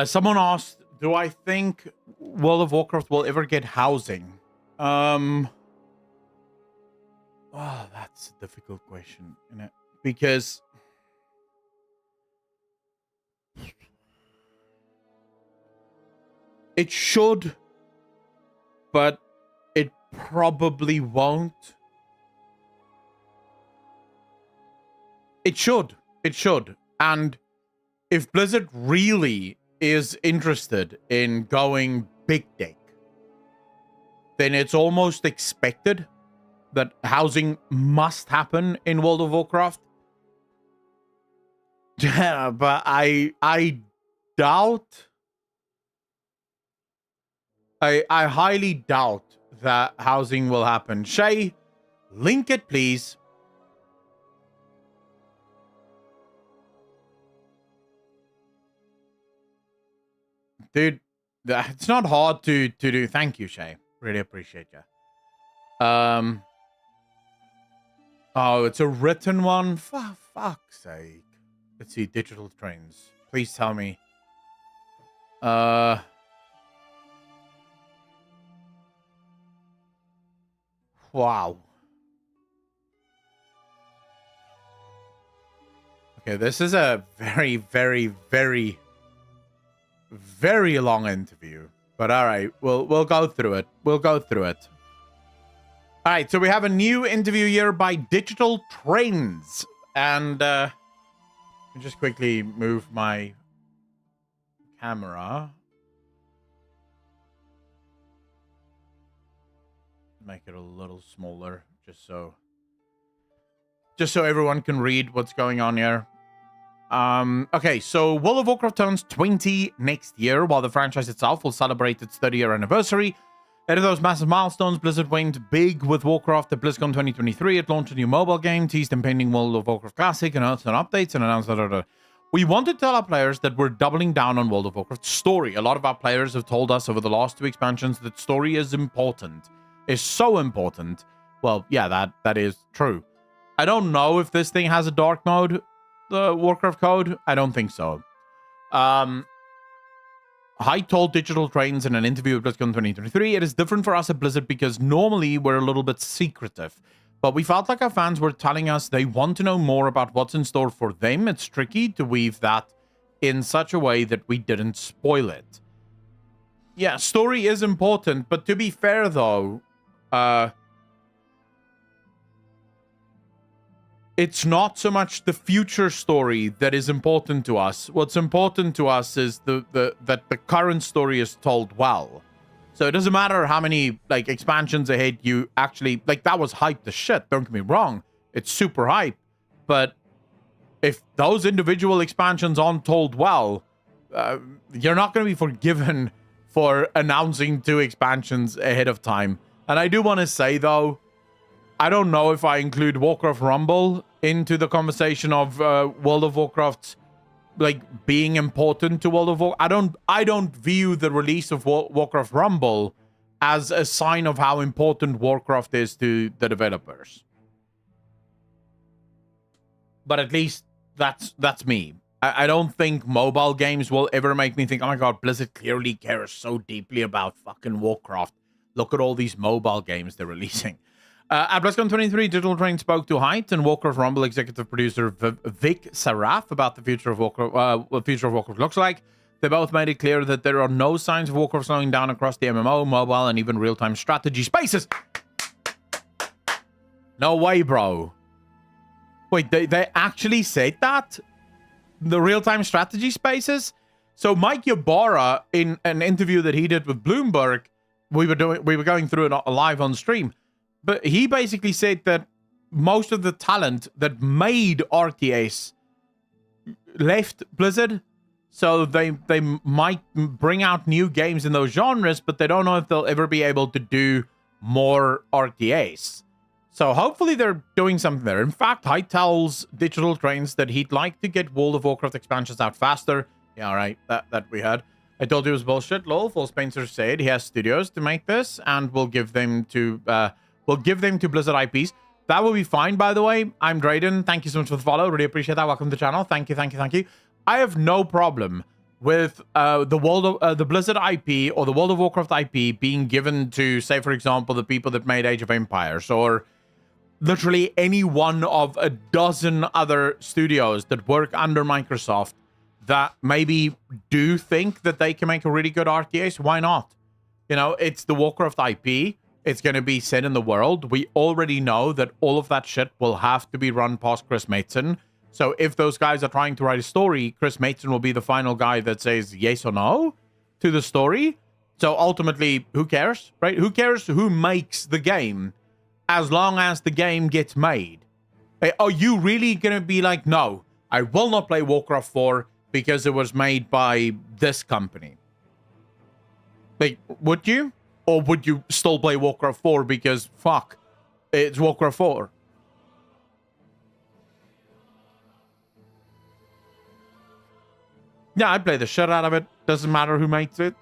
S1: Someone asked, do I think World of Warcraft will ever get housing? Oh, that's a difficult question, isn't it? Because it should, but it probably won't. It should. It should. And if Blizzard really is interested in going big dick, then it's almost expected that housing must happen in World of Warcraft. Yeah, but I doubt. I highly doubt that housing will happen. Shay, link it, please. Dude, it's not hard to do. Thank you, Shay. Really appreciate you. Oh, it's a written one? For fuck's sake. Let's see, digital trains. Please tell me. Wow. Okay, this is a very, very, very, very long interview. But all right, we'll go through it. We'll go through it. All right, so we have a new interview here by Digital Trends. And just quickly move my camera. Make it a little smaller, just so everyone can read what's going on here. Okay, so World of Warcraft turns 20 next year, while the franchise itself will celebrate its 30-year anniversary. Ahead of those massive milestones, Blizzard went big with Warcraft at BlizzCon 2023. It launched a new mobile game, teased impending World of Warcraft Classic, announced an updates, and announced that. We want to tell our players that we're doubling down on World of Warcraft story. A lot of our players have told us over the last 2 expansions that story is important. Is so important. Well, yeah, that is true. I don't know if this thing has a dark mode, the Warcraft code. I don't think so. I told Digital Trends in an interview with BlizzCon 2023, it is different for us at Blizzard because normally we're a little bit secretive. But we felt like our fans were telling us they want to know more about what's in store for them. It's tricky to weave that in such a way that we didn't spoil it. Yeah, story is important, but to be fair though, it's not so much the future story that is important to us. What's important to us is that the current story is told well. So it doesn't matter how many like expansions ahead you actually like. That was hype as shit. Don't get me wrong. It's super hype. But if those individual expansions aren't told well, you're not going to be forgiven for announcing 2 expansions ahead of time. And I do want to say though, I don't know if I include Warcraft Rumble into the conversation of World of Warcraft like being important to World of Warcraft. I don't view the release of Warcraft Rumble as a sign of how important Warcraft is to the developers. But at least that's me. I don't think mobile games will ever make me think, oh my god, Blizzard clearly cares so deeply about fucking Warcraft. Look at all these mobile games they're releasing. At BlizzCon 23, Digital Train spoke to Height and Warcraft Rumble executive producer Vic Saraf about the future of Warcraft, what future of Warcraft looks like. They both made it clear that there are no signs of Warcraft slowing down across the MMO, mobile, and even real-time strategy spaces. No way, bro. Wait, they actually said that? The real-time strategy spaces? So Mike Ybarra, in an interview that he did with Bloomberg, we were going through it live on stream. But he basically said that most of the talent that made RTS left Blizzard. So they might bring out new games in those genres, but they don't know if they'll ever be able to do more RTS. So hopefully they're doing something there. In fact, Hyde tells Digital Trains that he'd like to get World of Warcraft expansions out faster. Yeah, all right, that we had. I told you it was bullshit, lol. Phil Spencer said he has studios to make this, and we'll give them to Blizzard IPs. That will be fine, by the way. I'm Drayden. Thank you so much for the follow. Really appreciate that. Welcome to the channel. Thank you, thank you, thank you. I have no problem with the Blizzard IP or the World of Warcraft IP being given to, say, for example, the people that made Age of Empires, or literally any one of a dozen other studios that work under Microsoft that maybe do think that they can make a really good RTS. Why not? You know, it's the Warcraft IP. It's going to be set in the world. We already know that all of that shit will have to be run past Chris Metson. So if those guys are trying to write a story, Chris Metson will be the final guy that says yes or no to the story. So ultimately, who cares, right? Who cares who makes the game as long as the game gets made? Are you really going to be like, no, I will not play Warcraft 4 because it was made by this company? Like, would you? Or would you still play Warcraft 4 because, fuck, it's Warcraft 4? Yeah, I'd play the shit out of it. Doesn't matter who makes it.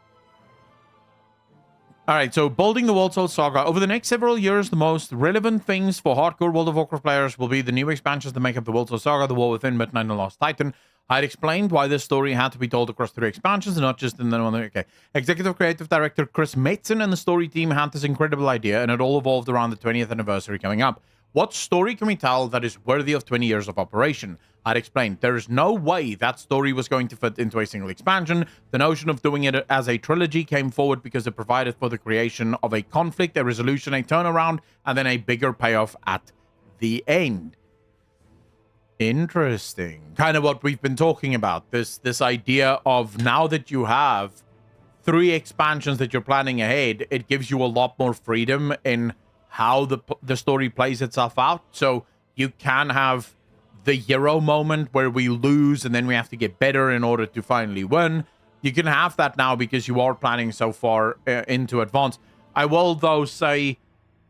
S1: Alright, so building the Soul Saga. Over the next several years, the most relevant things for hardcore World of Warcraft players will be the new expansions that make up the Soul Saga, the War Within, Midnight, and Lost Titan. I had explained why this story had to be told across 3 expansions and not just in the one. Okay. Executive Creative Director Chris Metson and the story team had this incredible idea, and it all evolved around the 20th anniversary coming up. What story can we tell that is worthy of 20 years of operation? I'd explained there is no way that story was going to fit into a single expansion. The notion of doing it as a trilogy came forward because it provided for the creation of a conflict, a resolution, a turnaround, and then a bigger payoff at the end. Interesting. Kind of what we've been talking about. This idea of now that you have 3 expansions that you're planning ahead, it gives you a lot more freedom in how the story plays itself out. So you can have the hero moment where we lose and then we have to get better in order to finally win. You can have that now because you are planning so far into advance. I will, though, say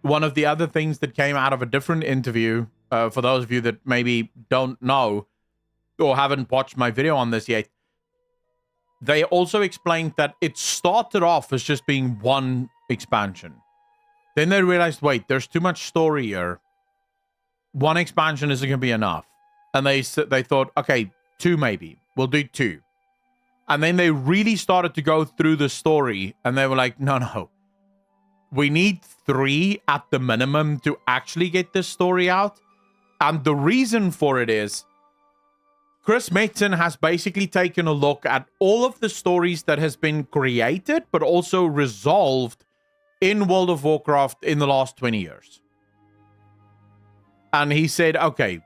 S1: one of the other things that came out of a different interview, for those of you that maybe don't know or haven't watched my video on this yet, they also explained that it started off as just being 1 expansion. Then they realized, wait, there's too much story here. 1 expansion isn't going to be enough. And they thought, okay, 2 maybe. We'll do 2. And then they really started to go through the story. And they were like, no. We need 3 at the minimum to actually get this story out. And the reason for it is Chris Metson has basically taken a look at all of the stories that has been created, but also resolved in World of Warcraft in the last 20 years. And he said, okay,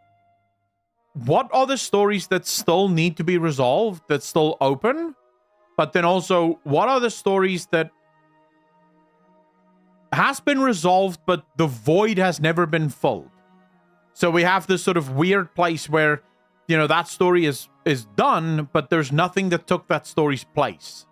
S1: what are the stories that still need to be resolved, that's still open? But then also, what are the stories that has been resolved, but the void has never been filled? So we have this sort of weird place where, you know, that story is done, but there's nothing that took that story's place.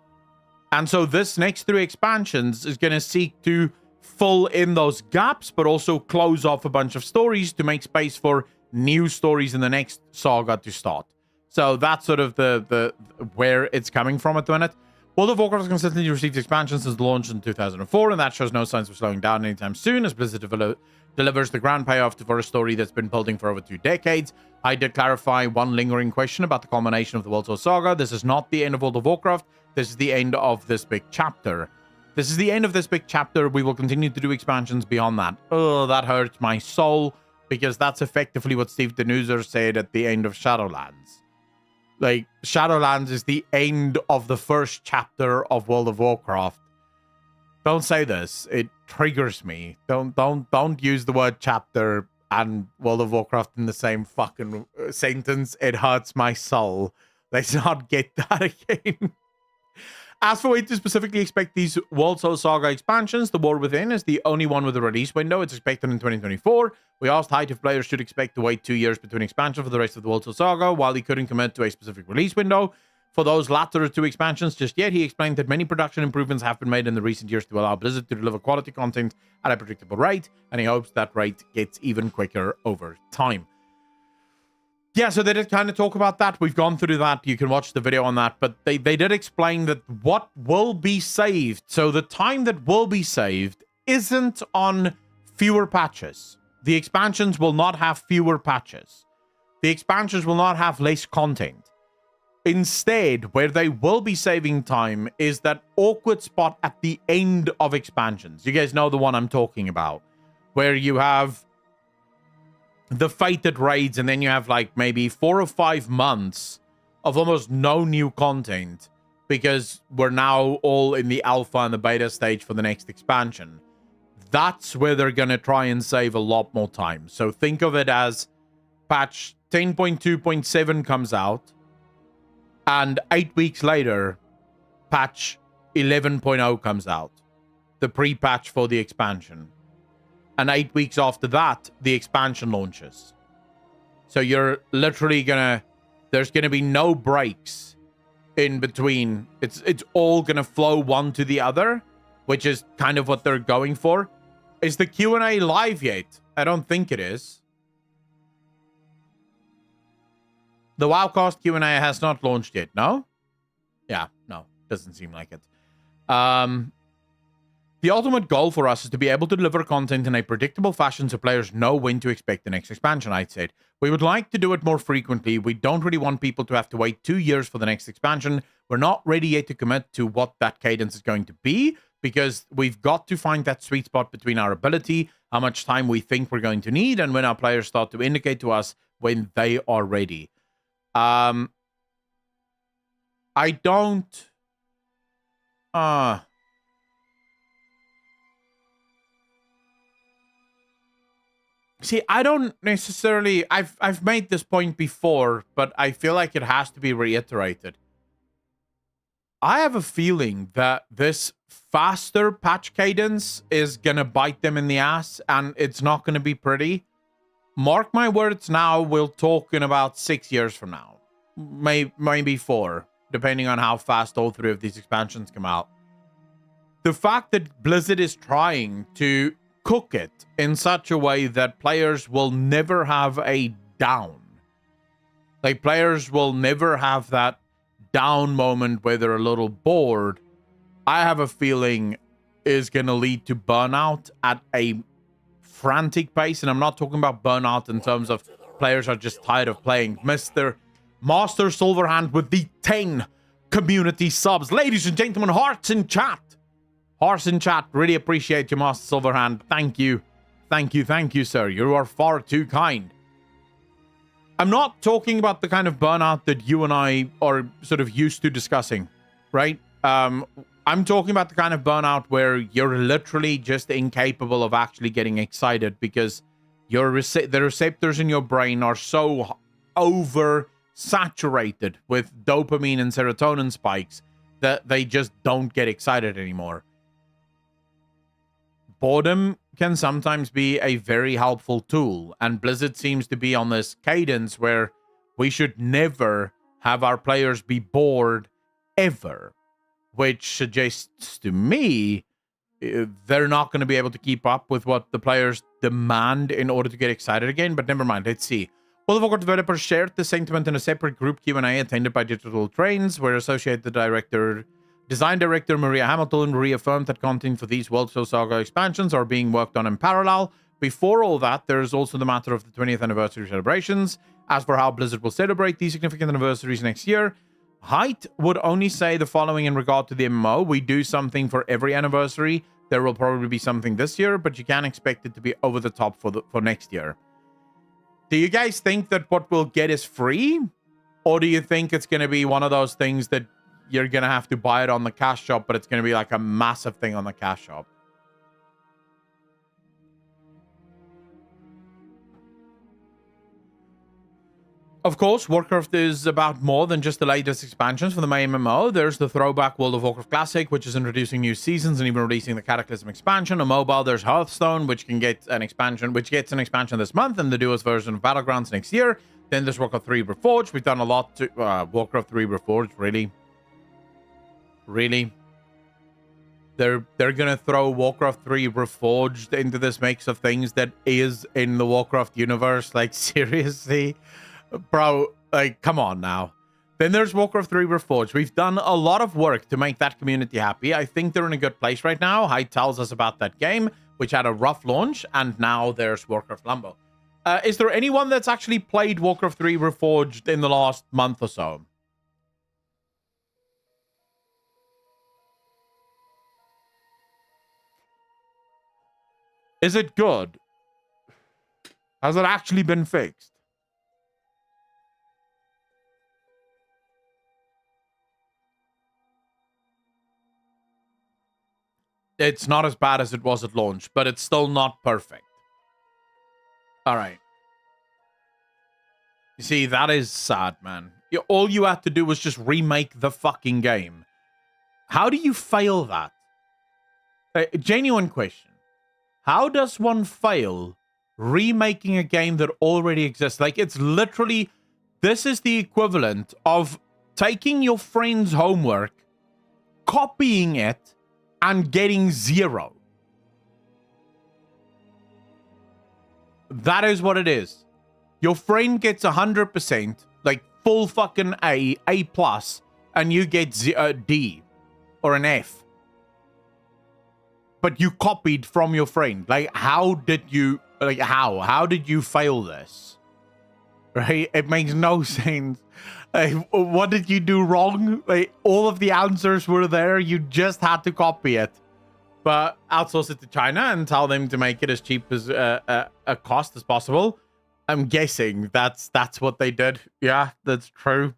S1: And so this next 3 expansions is going to seek to fill in those gaps, but also close off a bunch of stories to make space for new stories in the next saga to start. So that's sort of the where it's coming from at the minute. World of Warcraft has consistently received expansions since the launch in 2004, and that shows no signs of slowing down anytime soon as Blizzard delivers the grand payoff for a story that's been building for over 2 decades. I did clarify one lingering question about the culmination of the Soul Saga. This is not the end of World of Warcraft. This is the end of this big chapter. This is the end of this big chapter. We will continue to do expansions beyond that. Oh, that hurts my soul, because that's effectively what Steve Denuser said at the end of Shadowlands. Like, Shadowlands is the end of the first chapter of World of Warcraft. Don't say this. It triggers me. Don't use the word chapter and World of Warcraft in the same fucking sentence. It hurts my soul. Let's not get that again. As for when to specifically expect these Soul Saga expansions, the War Within is the only one with a release window. It's expected in 2024. We asked Hyde if players should expect to wait 2 years between expansions for the rest of the Soul Saga, while he couldn't commit to a specific release window for those latter 2 expansions just yet. He explained that many production improvements have been made in the recent years to allow Blizzard to deliver quality content at a predictable rate, and he hopes that rate gets even quicker over time. Yeah, so they did kind of talk about that. We've gone through that. You can watch the video on that. But they did explain that what will be saved. So the time that will be saved isn't on fewer patches. the expansions will not have fewer patches. The expansions will not have less content. Instead, where they will be saving time is that awkward spot at the end of expansions. You guys know the one I'm talking about, where you have the fated raids, and then you have like maybe 4 or 5 months of almost no new content because we're now all in the alpha and the beta stage for the next expansion. That's where they're going to try and save a lot more time. So think of it as patch 10.2.7 comes out, and 8 weeks later, patch 11.0 comes out, the pre-patch for the expansion. And 8 weeks after that, the expansion launches. So you're literally there's gonna be no breaks in between. It's all gonna flow one to the other, which is kind of what they're going for. Is the Q&A live yet? I don't think it is. The WoWcast Q&A has not launched yet, no? Yeah, no, doesn't seem like it. The ultimate goal for us is to be able to deliver content in a predictable fashion so players know when to expect the next expansion, I'd said. We would like to do it more frequently. We don't really want people to have to wait 2 years for the next expansion. We're not ready yet to commit to what that cadence is going to be, because we've got to find that sweet spot between our ability, how much time we think we're going to need, and when our players start to indicate to us when they are ready. I don't... See, I don't necessarily... I've made this point before, but I feel like it has to be reiterated. I have a feeling that this faster patch cadence is going to bite them in the ass, and it's not going to be pretty. Mark my words now, we'll talk in about 6 years from now. Maybe 4, depending on how fast all 3 of these expansions come out. The fact that Blizzard is trying to cook it in such a way that players will never have a down. Like, players will never have that down moment where they're a little bored, I have a feeling is going to lead to burnout at a frantic pace. And I'm not talking about burnout in terms of players are just tired of playing. Mr. Master Silverhand with the 10 community subs. Ladies and gentlemen, hearts in chat. Hearts in chat. Really appreciate you, Master Silverhand. Thank you. Thank you. Thank you, sir. You are far too kind. I'm not talking about the kind of burnout that you and I are sort of used to discussing, right? I'm talking about the kind of burnout where you're literally just incapable of actually getting excited because the receptors in your brain are so over-saturated with dopamine and serotonin spikes that they just don't get excited anymore. Boredom can sometimes be a very helpful tool, and Blizzard seems to be on this cadence where we should never have our players be bored ever, which suggests to me they're not going to be able to keep up with what the players demand in order to get excited again. But never mind, let's see. World of Warcraft developers shared the sentiment in a separate group Q&A attended by Digital Trains, where Associate Design Director Maria Hamilton reaffirmed that content for these World Soul Saga expansions are being worked on in parallel. Before all that, there is also the matter of the 20th anniversary celebrations. As for how Blizzard will celebrate these significant anniversaries next year, Height would only say the following in regard to the MMO. We do something for every anniversary. There will probably be something this year, but you can't expect it to be over the top for next year. Do you guys think that what we'll get is free? Or do you think it's going to be one of those things that you're going to have to buy it on the cash shop, but it's going to be like a massive thing on the cash shop? Of course, Warcraft is about more than just the latest expansions for the main MMO. There's the throwback World of Warcraft Classic, which is introducing new seasons and even releasing the Cataclysm expansion. On mobile, there's Hearthstone, which gets an expansion this month, and the newest version of Battlegrounds next year. Then there's Warcraft 3 Reforged. We've done a lot to Warcraft 3 Reforged. Really? They're gonna throw Warcraft 3 Reforged into this mix of things that is in the Warcraft universe? Like, seriously? Bro, like, come on now. Then there's Warcraft 3 Reforged. We've done a lot of work to make that community happy. I think they're in a good place right now. Hyde tells us about that game. which had a rough launch, and now there's Warcraft Lambo. Is there anyone that's actually played Warcraft 3 Reforged in the last month or so? Is it good? Has it actually been fixed? It's not as bad as it was at launch, but it's still not perfect. All right. You see, that is sad, man. All you had to do was just remake the fucking game. How do you fail that? Genuine question. How does one fail remaking a game that already exists? Like, it's literally... This is the equivalent of taking your friend's homework, copying it, and getting 0. That is what it is. Your friend gets 100%, like full fucking A+, and you get a D or an F. But you copied from your friend. Like, how did you, like, how did you fail this? Right? It makes no sense. What did you do wrong? Like, all of the answers were there. You just had to copy it. But outsource it to China and tell them to make it as cheap as a cost as possible. I'm guessing that's what they did. Yeah, that's true.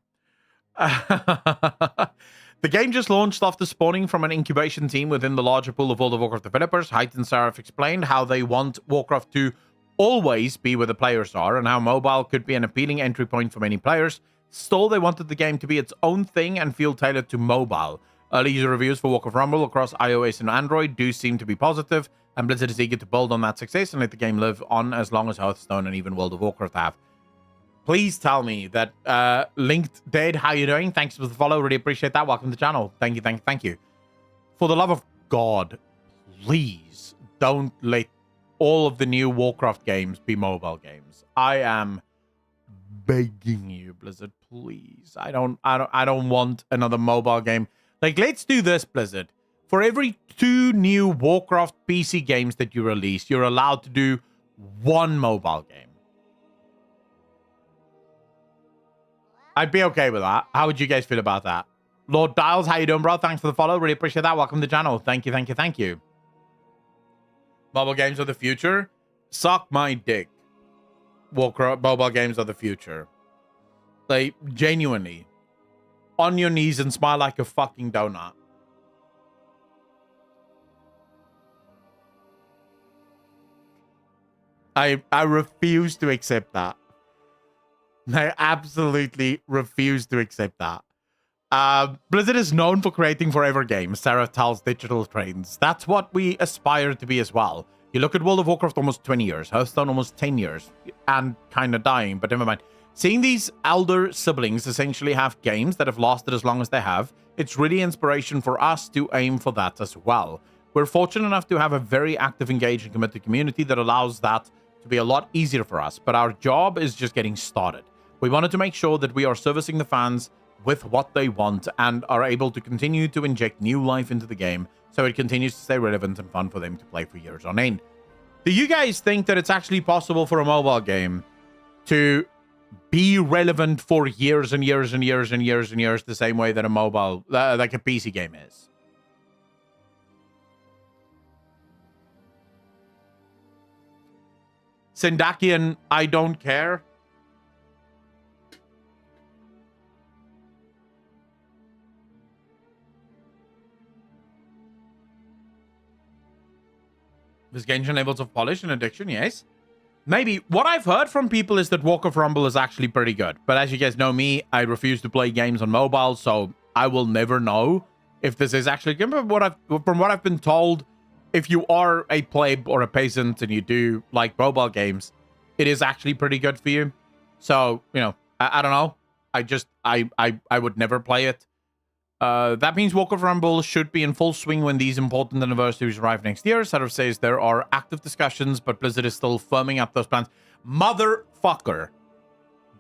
S1: The game just launched after spawning from an incubation team within the larger pool of World of Warcraft developers. Height and Seraph explained how they want Warcraft to always be where the players are and how mobile could be an appealing entry point for many players. Still, they wanted the game to be its own thing and feel tailored to mobile. Early user reviews for Warcraft Rumble across iOS and Android do seem to be positive, and Blizzard is eager to build on that success and let the game live on as long as Hearthstone and even World of Warcraft have. Please tell me that Linked Dead, how you doing? Thanks for the follow. Really appreciate that. Welcome to the channel. Thank you, thank you, thank you. For the love of God, please don't let all of the new Warcraft games be mobile games. I am begging you, Blizzard, please. I don't want another mobile game. Like, let's do this, Blizzard. For every 2 new Warcraft PC games that you release, you're allowed to do 1 mobile game. I'd be okay with that. How would you guys feel about that? Lord Dials, how you doing, bro? Thanks for the follow. Really appreciate that. Welcome to the channel. Thank you, thank you, thank you. Mobile games of the future? Suck my dick. Warcraft mobile games of the future. Like, genuinely. On your knees and smile like a fucking donut. I refuse to accept that. I absolutely refuse to accept that. Blizzard is known for creating forever games. Sarah tells Digital Trends. That's what we aspire to be as well. You look at World of Warcraft, almost 20 years. Hearthstone, almost 10 years. And kind of dying, but never mind. Seeing these elder siblings essentially have games that have lasted as long as they have, it's really inspiration for us to aim for that as well. We're fortunate enough to have a very active, engaged, and committed community that allows that to be a lot easier for us. But our job is just getting started. We wanted to make sure that we are servicing the fans with what they want and are able to continue to inject new life into the game so it continues to stay relevant and fun for them to play for years on end. Do you guys think that it's actually possible for a mobile game to be relevant for years and years and years and years and years the same way that a mobile, like a PC game is? Sendakian, I don't care. This gains levels of polish and addiction, yes. Maybe. What I've heard from people is that Warcraft Rumble is actually pretty good. But as you guys know me, I refuse to play games on mobile, so I will never know if this is actually good. But from what I've been told, if you are a pleb or a peasant and you do like mobile games, it is actually pretty good for you. So, you know, I don't know. I would never play it. That means Warcraft Rumble should be in full swing when these important anniversaries arrive next year. Sarah says there are active discussions, but Blizzard is still firming up those plans. Motherfucker.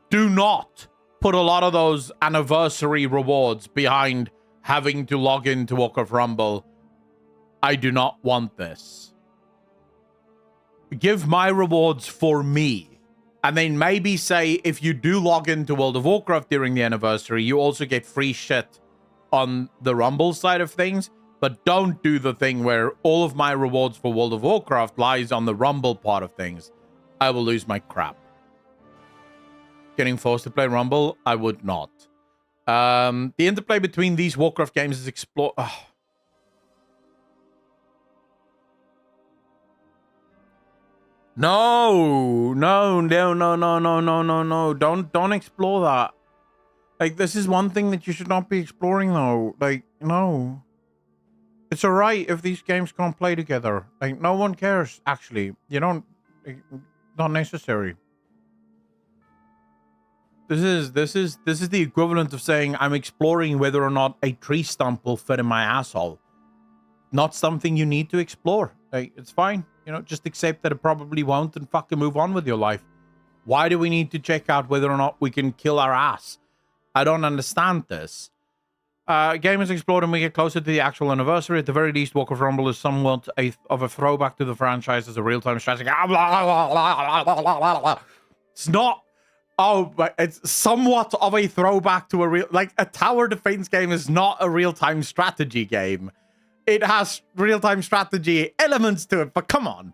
S1: Do not put a lot of those anniversary rewards behind having to log into Warcraft Rumble. I do not want this. give my rewards for me. And then maybe say, if you do log into World of Warcraft during the anniversary, you also get free shit on the Rumble side of things. But don't do the thing where all of my rewards for World of Warcraft lies on the Rumble part of things. I will lose my crap. Getting forced to play Rumble? I would not. The interplay between these Warcraft games is explore... No. Don't explore that. Like, this is one thing that you should not be exploring, though. Like, no. It's alright if these games can't play together. Like, no one cares, actually. You don't... Not necessary. This is the equivalent of saying I'm exploring whether or not a tree stump will fit in my asshole. Not something you need to explore. Like, it's fine. You know, just accept that it probably won't and fucking move on with your life. Why do we need to check out whether or not we can kill our ass? I don't understand this. Game is explored and we get closer to the actual anniversary. At the very least, Warcraft Rumble is somewhat of a throwback to the franchise as a real-time strategy. It's not... Oh, but it's somewhat of a throwback to a real... Like, a tower defense game is not a real-time strategy game. It has real-time strategy elements to it, but come on.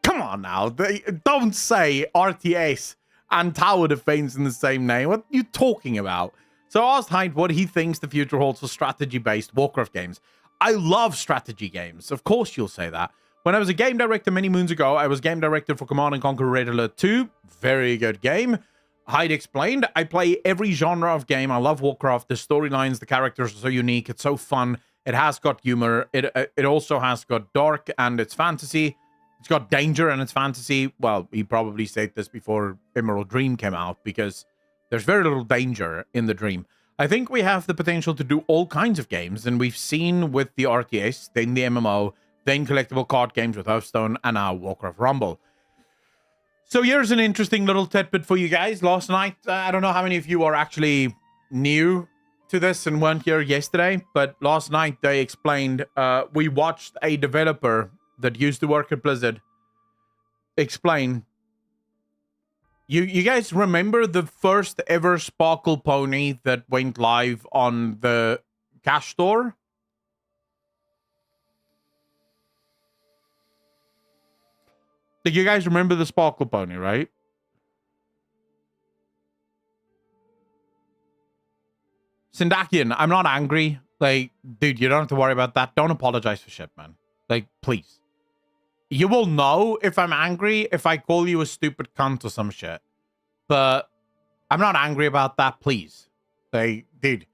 S1: Come on now. Don't say RTS and tower defense in the same name. What are you talking about? So I asked Hyde what he thinks the future holds for strategy-based Warcraft games. I love strategy games. Of course you'll say that. When I was a game director many moons ago, I was game director for Command & Conquer Red Alert 2. Very good game. Hyde explained, I play every genre of game. I love Warcraft. The storylines, the characters are so unique. It's so fun. It has got humor. It also has got dark and it's fantasy. It's got danger and it's fantasy. Well, he probably said this before Emerald Dream came out because there's very little danger in the Dream. I think we have the potential to do all kinds of games, and we've seen with the RTS, then the MMO, then collectible card games with Hearthstone, and now Warcraft Rumble. So here's an interesting little tidbit for you guys. Last night, I don't know how many of you are actually new to this and weren't here yesterday, but last night they explained, we watched a developer that used to work at Blizzard explain. You guys remember the first ever Sparkle Pony that went live on the cash store? Like, you guys remember the Sparkle Pony, right? Sindakian, I'm not angry. Like, dude, you don't have to worry about that. Don't apologize for shit, man. Like, please. You will know if I'm angry if I call you a stupid cunt or some shit. But I'm not angry about that, please. Like, dude,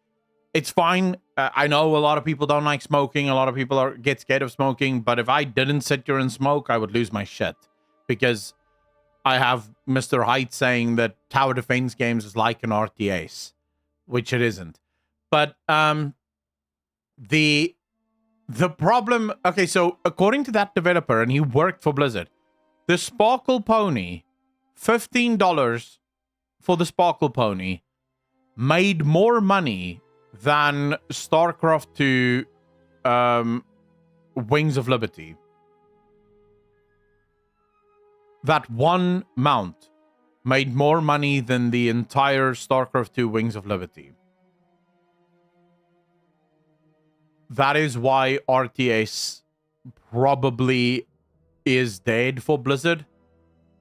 S1: it's fine. I know a lot of people don't like smoking. A lot of people get scared of smoking. But if I didn't sit here and smoke, I would lose my shit. Because I have Mr. Height saying that tower defense games is like an RTS. Which it isn't. But the problem... Okay, so according to that developer, and he worked for Blizzard, the Sparkle Pony, $15 for the Sparkle Pony, made more money than StarCraft 2 Wings of Liberty. That one mount made more money than the entire StarCraft 2 Wings of Liberty. That is why RTS probably is dead for Blizzard.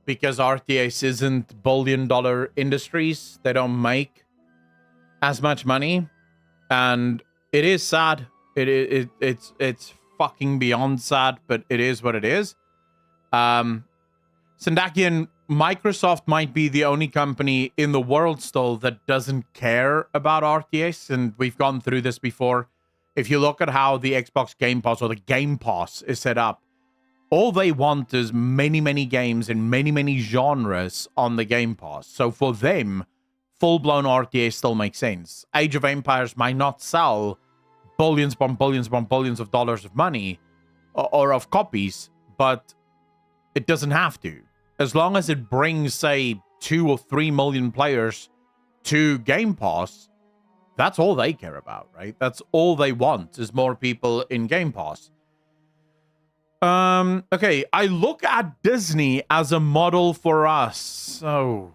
S1: Because RTS isn't billion-dollar industries. They don't make as much money. And it is sad. It's fucking beyond sad, but it is what it is. Sandakian, Microsoft might be the only company in the world still that doesn't care about RTS, and we've gone through this before. If you look at how the Xbox Game Pass or the Game Pass is set up, all they want is many, many games in many, many genres on the Game Pass. So for them, full-blown RTS still makes sense. Age of Empires might not sell billions upon billions upon billions of dollars of money or of copies, but it doesn't have to. As long as it brings, say, 2 or 3 million players to Game Pass, that's all they care about, right? That's all they want is more people in Game Pass. Okay, I look at Disney as a model for us. So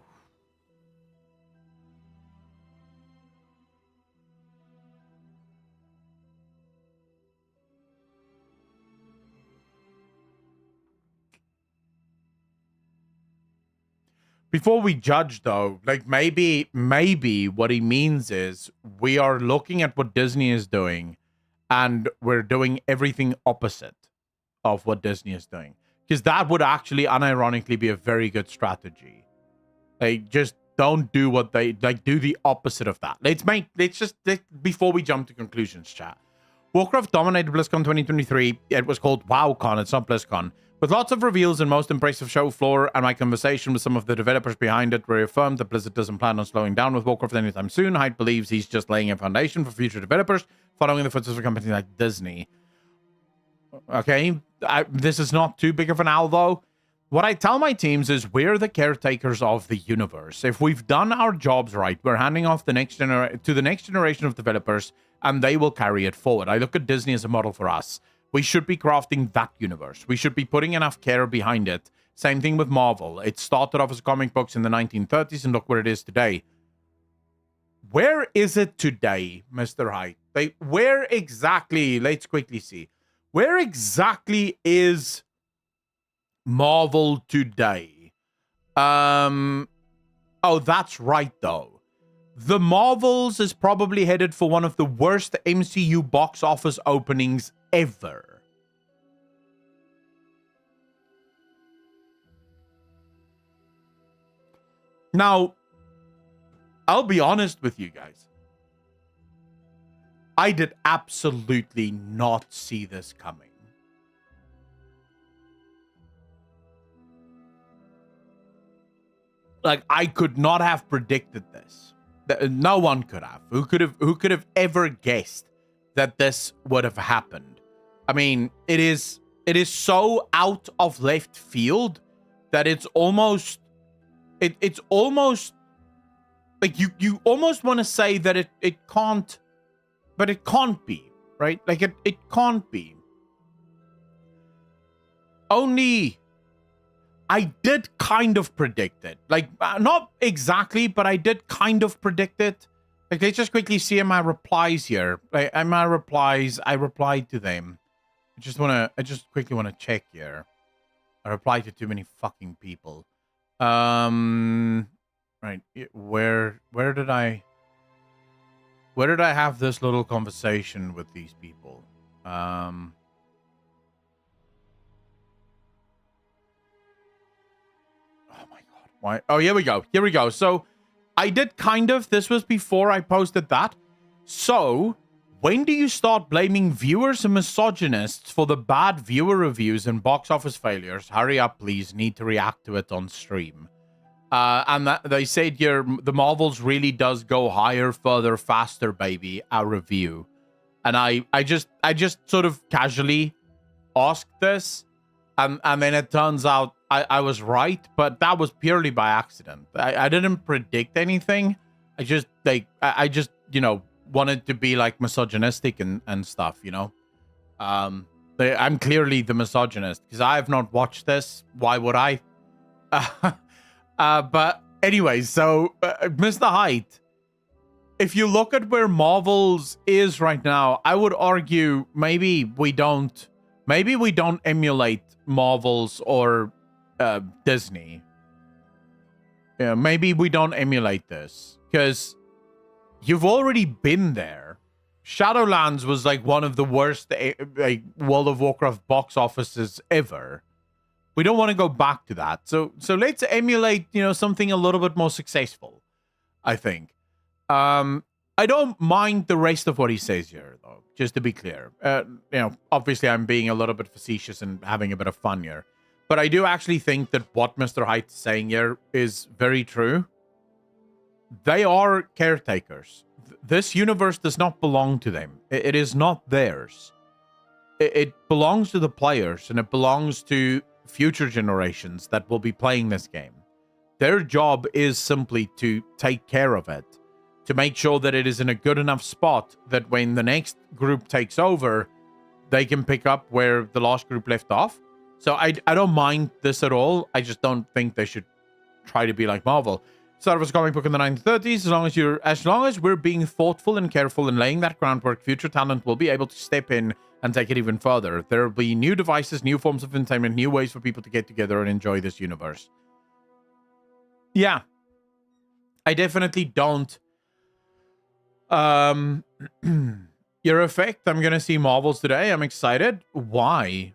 S1: before we judge though, like maybe what he means is we are looking at what Disney is doing and we're doing everything opposite of what Disney is doing. Because that would actually unironically be a very good strategy. Like, just don't do what they like, do the opposite of that. Before we jump to conclusions, chat. Warcraft dominated BlizzCon 2023. It was called WoWCon, it's not BlizzCon. With lots of reveals and most impressive show floor, and my conversation with some of the developers behind it reaffirmed that Blizzard doesn't plan on slowing down with Warcraft anytime soon. Hyde believes he's just laying a foundation for future developers, following the footsteps of a company like Disney. Okay, this is not too big of an owl, though. What I tell my teams is we're the caretakers of the universe. If we've done our jobs right, we're handing off to the next generation of developers, and they will carry it forward. I look at Disney as a model for us. We should be crafting that universe. We should be putting enough care behind it. Same thing with Marvel. It started off as comic books in the 1930s, and look where it is today. Where is it today, Mr. Hyde? Where exactly? Let's quickly see. Where exactly is Marvel today? Oh, that's right, though. The Marvels is probably headed for one of the worst MCU box office openings ever. Now, I'll be honest with you guys. I did absolutely not see this coming. Like, I could not have predicted this. No one could have. Who could have ever guessed that this would have happened? I mean, it is so out of left field that it's almost like you almost want to say that it can't, but it can't be, right? Like it can't be. Only I did kind of predict it. Like, not exactly, but I did kind of predict it. Like, let's just quickly see in my replies here. Like, in my replies, I replied to them. I just quickly want to check here. I replied to too many fucking people. Right. Where did I have this little conversation with these people? Oh my god. Why? Oh, here we go. Here we go. So I did kind of, this was before I posted that. So when do you start blaming viewers and misogynists for the bad viewer reviews and box office failures? Hurry up, please. Need to react to it on stream. And that, they said here, the Marvels really does go higher, further, faster, baby. Our review. And I just sort of casually asked this. And then it turns out I was right, but that was purely by accident. I didn't predict anything. I just, you know, wanted to be like misogynistic and stuff, you know. I'm clearly the misogynist because I have not watched this. Why would I? But anyway, so Mr. Height, if you look at where Marvel's is right now, I would argue maybe we don't emulate Marvel's or Disney. Yeah, maybe we don't emulate this because you've already been there. Shadowlands was like one of the worst like World of Warcraft box offices ever. We don't want to go back to that. So let's emulate, you know, something a little bit more successful, I think. I don't mind the rest of what he says here, though, just to be clear. You know, obviously I'm being a little bit facetious and having a bit of fun here. But I do actually think that what Mr. Height is saying here is very true. They are caretakers. This universe does not belong to them. It is not theirs. It belongs to the players, and it belongs to future generations that will be playing this game. Their job is simply to take care of it, to make sure that it is in a good enough spot that when the next group takes over, they can pick up where the last group left off. So I don't mind this at all. I just don't think they should try to be like Marvel. Star Wars comic book in the 1930s. As long as we're being thoughtful and careful and laying that groundwork, future talent will be able to step in and take it even further. There will be new devices, new forms of entertainment, new ways for people to get together and enjoy this universe. Yeah. I definitely don't. Your effect, I'm gonna see Marvels today. I'm excited. Why?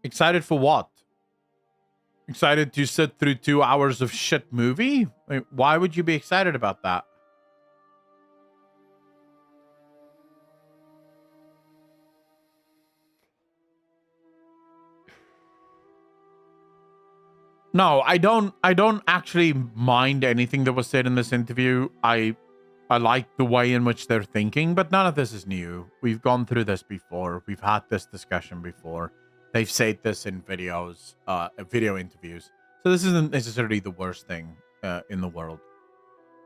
S1: Excited for what? Excited to sit through 2 hours of shit movie? Like, why would you be excited about that? No, I don't actually mind anything that was said in this interview. I like the way in which they're thinking, but none of this is new. We've gone through this before. We've had this discussion before. They've said this in videos, video interviews. So this isn't necessarily the worst thing in the world.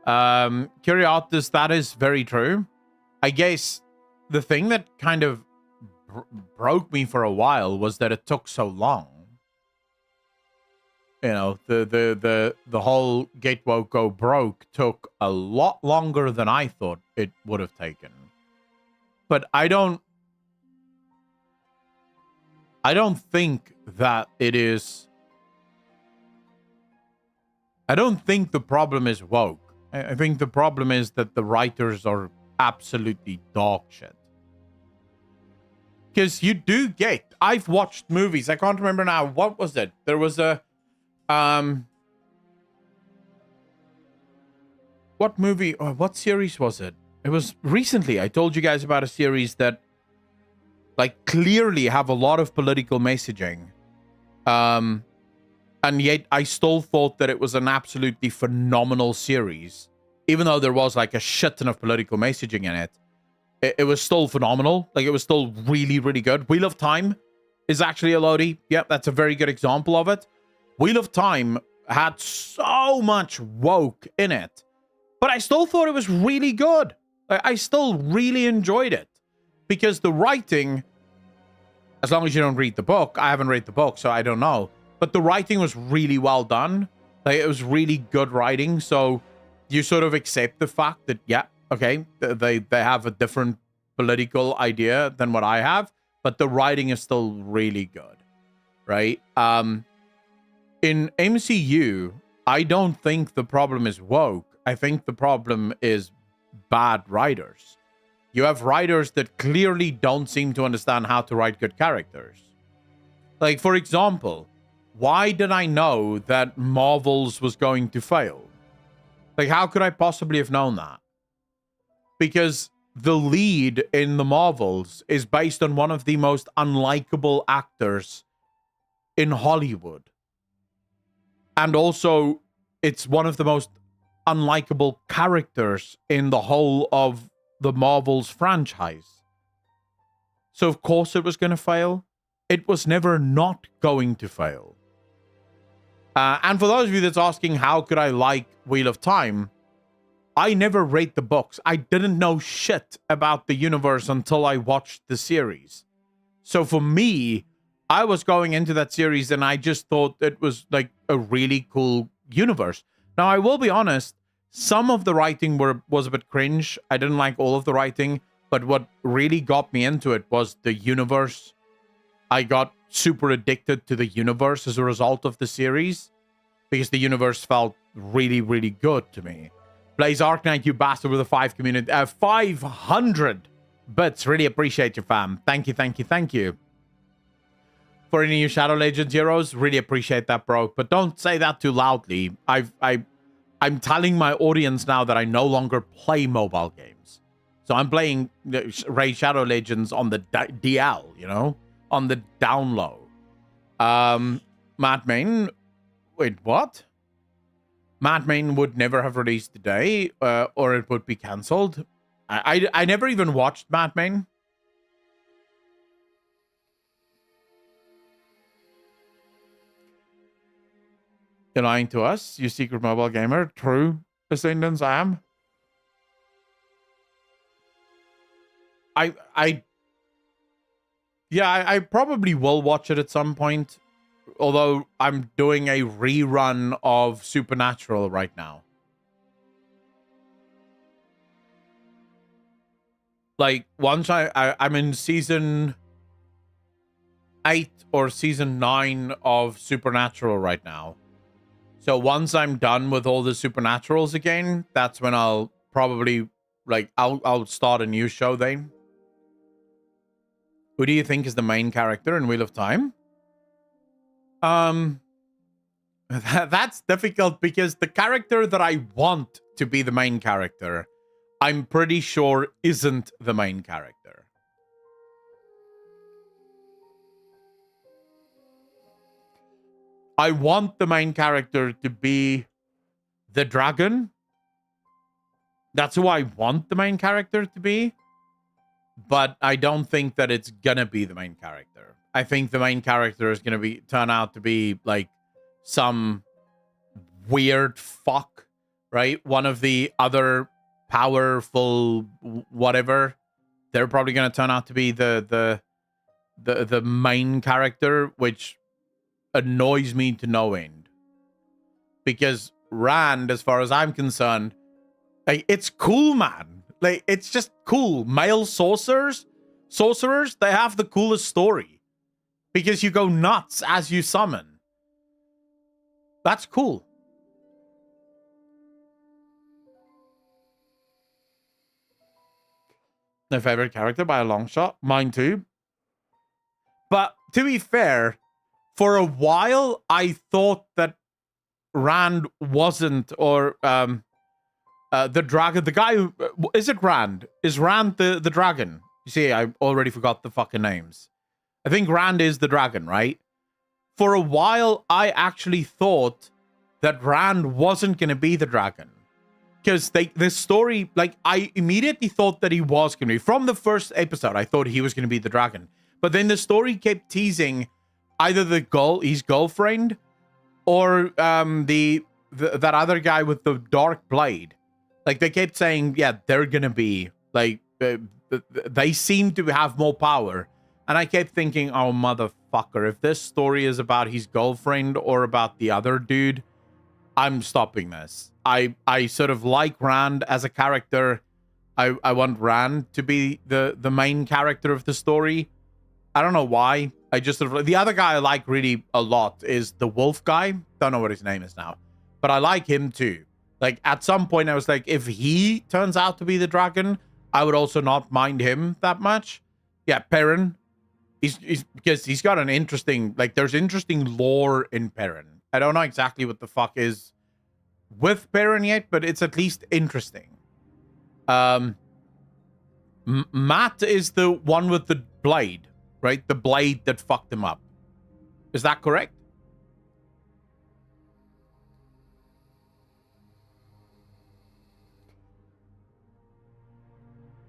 S1: Curiatus, that is very true. I guess the thing that kind of broke me for a while was that it took so long. You know, the whole Get Woke Go Broke took a lot longer than I thought it would have taken. But I don't think that it is. I don't think the problem is woke. I think the problem is that the writers are absolutely dog shit. Because you do get. I've watched movies. I can't remember now. What was it? There was a. What movie or what series was it? It was recently. I told you guys about a series that like clearly have a lot of political messaging. And yet I still thought that it was an absolutely phenomenal series. Even though there was like a shit ton of political messaging in it. It was still phenomenal. Like it was still really, really good. Wheel of Time is actually a loadie. Yep, that's a very good example of it. Wheel of Time had so much woke in it, but I still thought it was really good. I still really enjoyed it because the writing, as long as you don't read the book, I haven't read the book, so I don't know, but the writing was really well done. Like, it was really good writing, so you sort of accept the fact that, yeah, okay, they have a different political idea than what I have, but the writing is still really good, right? In MCU, I don't think the problem is woke. I think the problem is bad writers. You have writers that clearly don't seem to understand how to write good characters. Like, for example, why did I know that Marvels was going to fail? Like, how could I possibly have known that? Because the lead in the Marvels is based on one of the most unlikable actors in Hollywood. And also, it's one of the most unlikable characters in the whole of the Marvel's franchise. So, of course, it was going to fail. It was never not going to fail. And for those of you that's asking, how could I like Wheel of Time? I never read the books. I didn't know shit about the universe until I watched the series. So for me, I was going into that series and I just thought it was like a really cool universe. Now, I will be honest, some of the writing was a bit cringe. I didn't like all of the writing, but what really got me into it was the universe. I got super addicted to the universe as a result of the series because the universe felt really, really good to me. Blaze Arknight, you bastard, with a 500 bits. Really appreciate you, fam. Thank you, thank you, thank you. For any new Shadow Legends heroes, really appreciate that, bro. But don't say that too loudly. I'm telling my audience now that I no longer play mobile games. So I'm playing Raid Shadow Legends on the DL, you know? On the down low. Matt Main, wait, what? Matt Main would never have released today, or it would be cancelled. I never even watched Matt Main. You're lying to us, you secret mobile gamer. True, Ascendants, I am. I probably will watch it at some point. Although I'm doing a rerun of Supernatural right now. Like, once I'm in season 8 or season 9 of Supernatural right now. So once I'm done with all the Supernaturals again, that's when I'll probably, like, I'll start a new show then. Who do you think is the main character in Wheel of Time? That's difficult because the character that I want to be the main character, I'm pretty sure isn't the main character. I want the main character to be the dragon. That's who I want the main character to be. But I don't think that it's gonna be the main character. I think the main character is gonna turn out to be like some weird fuck, right? One of the other powerful whatever. They're probably gonna turn out to be the main character, which annoys me to no end. Because Rand, as far as I'm concerned, like, it's cool, man. Like, it's just cool. Male sorcerers, they have the coolest story. Because you go nuts as you summon. That's cool. My favorite character by a long shot. Mine too. But to be fair, for a while, I thought that Rand wasn't, or the dragon, the guy who, is it Rand? Is Rand the dragon? You see, I already forgot the fucking names. I think Rand is the dragon, right? For a while, I actually thought that Rand wasn't going to be the dragon. Because this story, like, I immediately thought that he was going to be. From the first episode, I thought he was going to be the dragon. But then the story kept teasing either his girlfriend, or that other guy with the dark blade. Like, they kept saying, yeah, they're gonna be, like, they seem to have more power. And I kept thinking, oh, motherfucker, if this story is about his girlfriend or about the other dude, I'm stopping this. I sort of like Rand as a character. I want Rand to be the main character of the story. I don't know why. I just sort of, the other guy I like really a lot is the wolf guy. Don't know what his name is now, but I like him too. Like, at some point I was like, if he turns out to be the dragon, I would also not mind him that much. Yeah, Perrin. He's because he's got an interesting, like, there's interesting lore in Perrin. I don't know exactly what the fuck is with Perrin yet, but it's at least interesting. Matt is the one with the blade. Right? The blade that fucked him up. Is that correct?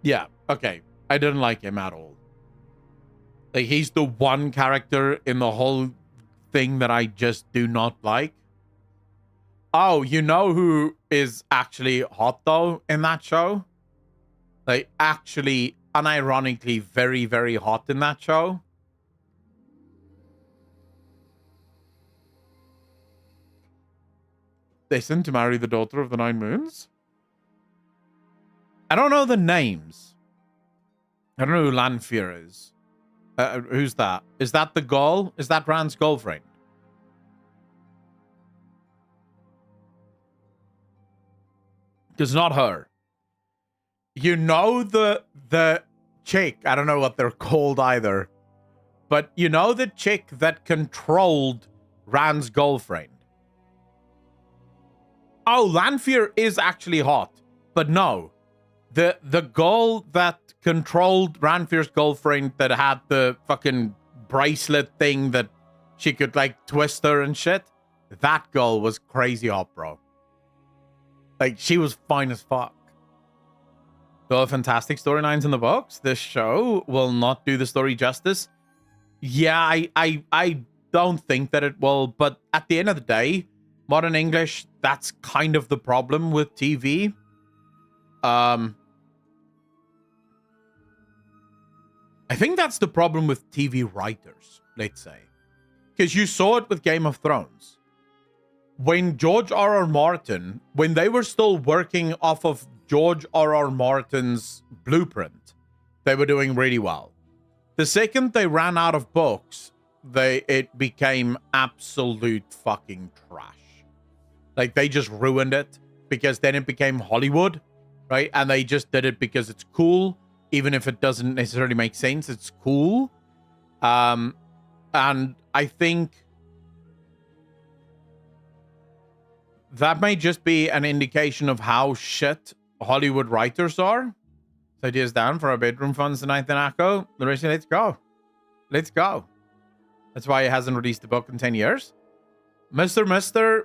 S1: Yeah, okay. I didn't like him at all. Like, he's the one character in the whole thing that I just do not like. Oh, you know who is actually hot, though, in that show? Like, actually, unironically, very, very hot in that show. Destined to marry the daughter of the Nine Moons? I don't know the names. I don't know who Lanfear is. Who's that? Is that the girl? Is that Rand's girlfriend? It's not her. You know the chick, I don't know what they're called either, but you know the chick that controlled Rand's girlfriend? Oh, Lanfear is actually hot, but no. The girl that controlled Lanfear's girlfriend, that had the fucking bracelet thing that she could, like, twist her and shit, that girl was crazy hot, bro. Like, she was fine as fuck. There are fantastic storylines in the books. This show will not do the story justice. Yeah, I don't think that it will, but at the end of the day, modern English, that's kind of the problem with TV. I think that's the problem with TV writers, let's say. Because you saw it with Game of Thrones. When George R.R. Martin, when they were still working off of George R.R. Martin's blueprint, they were doing really well. The second they ran out of books, it became absolute fucking trash. Like, they just ruined it because then it became Hollywood, right? And they just did it because it's cool, even if it doesn't necessarily make sense. It's cool. And I think that may just be an indication of how shit Hollywood writers are. So ideas down for our bedroom funds tonight, then Akko. The rest of let's go. Let's go. That's why he hasn't released the book in 10 years. Mr.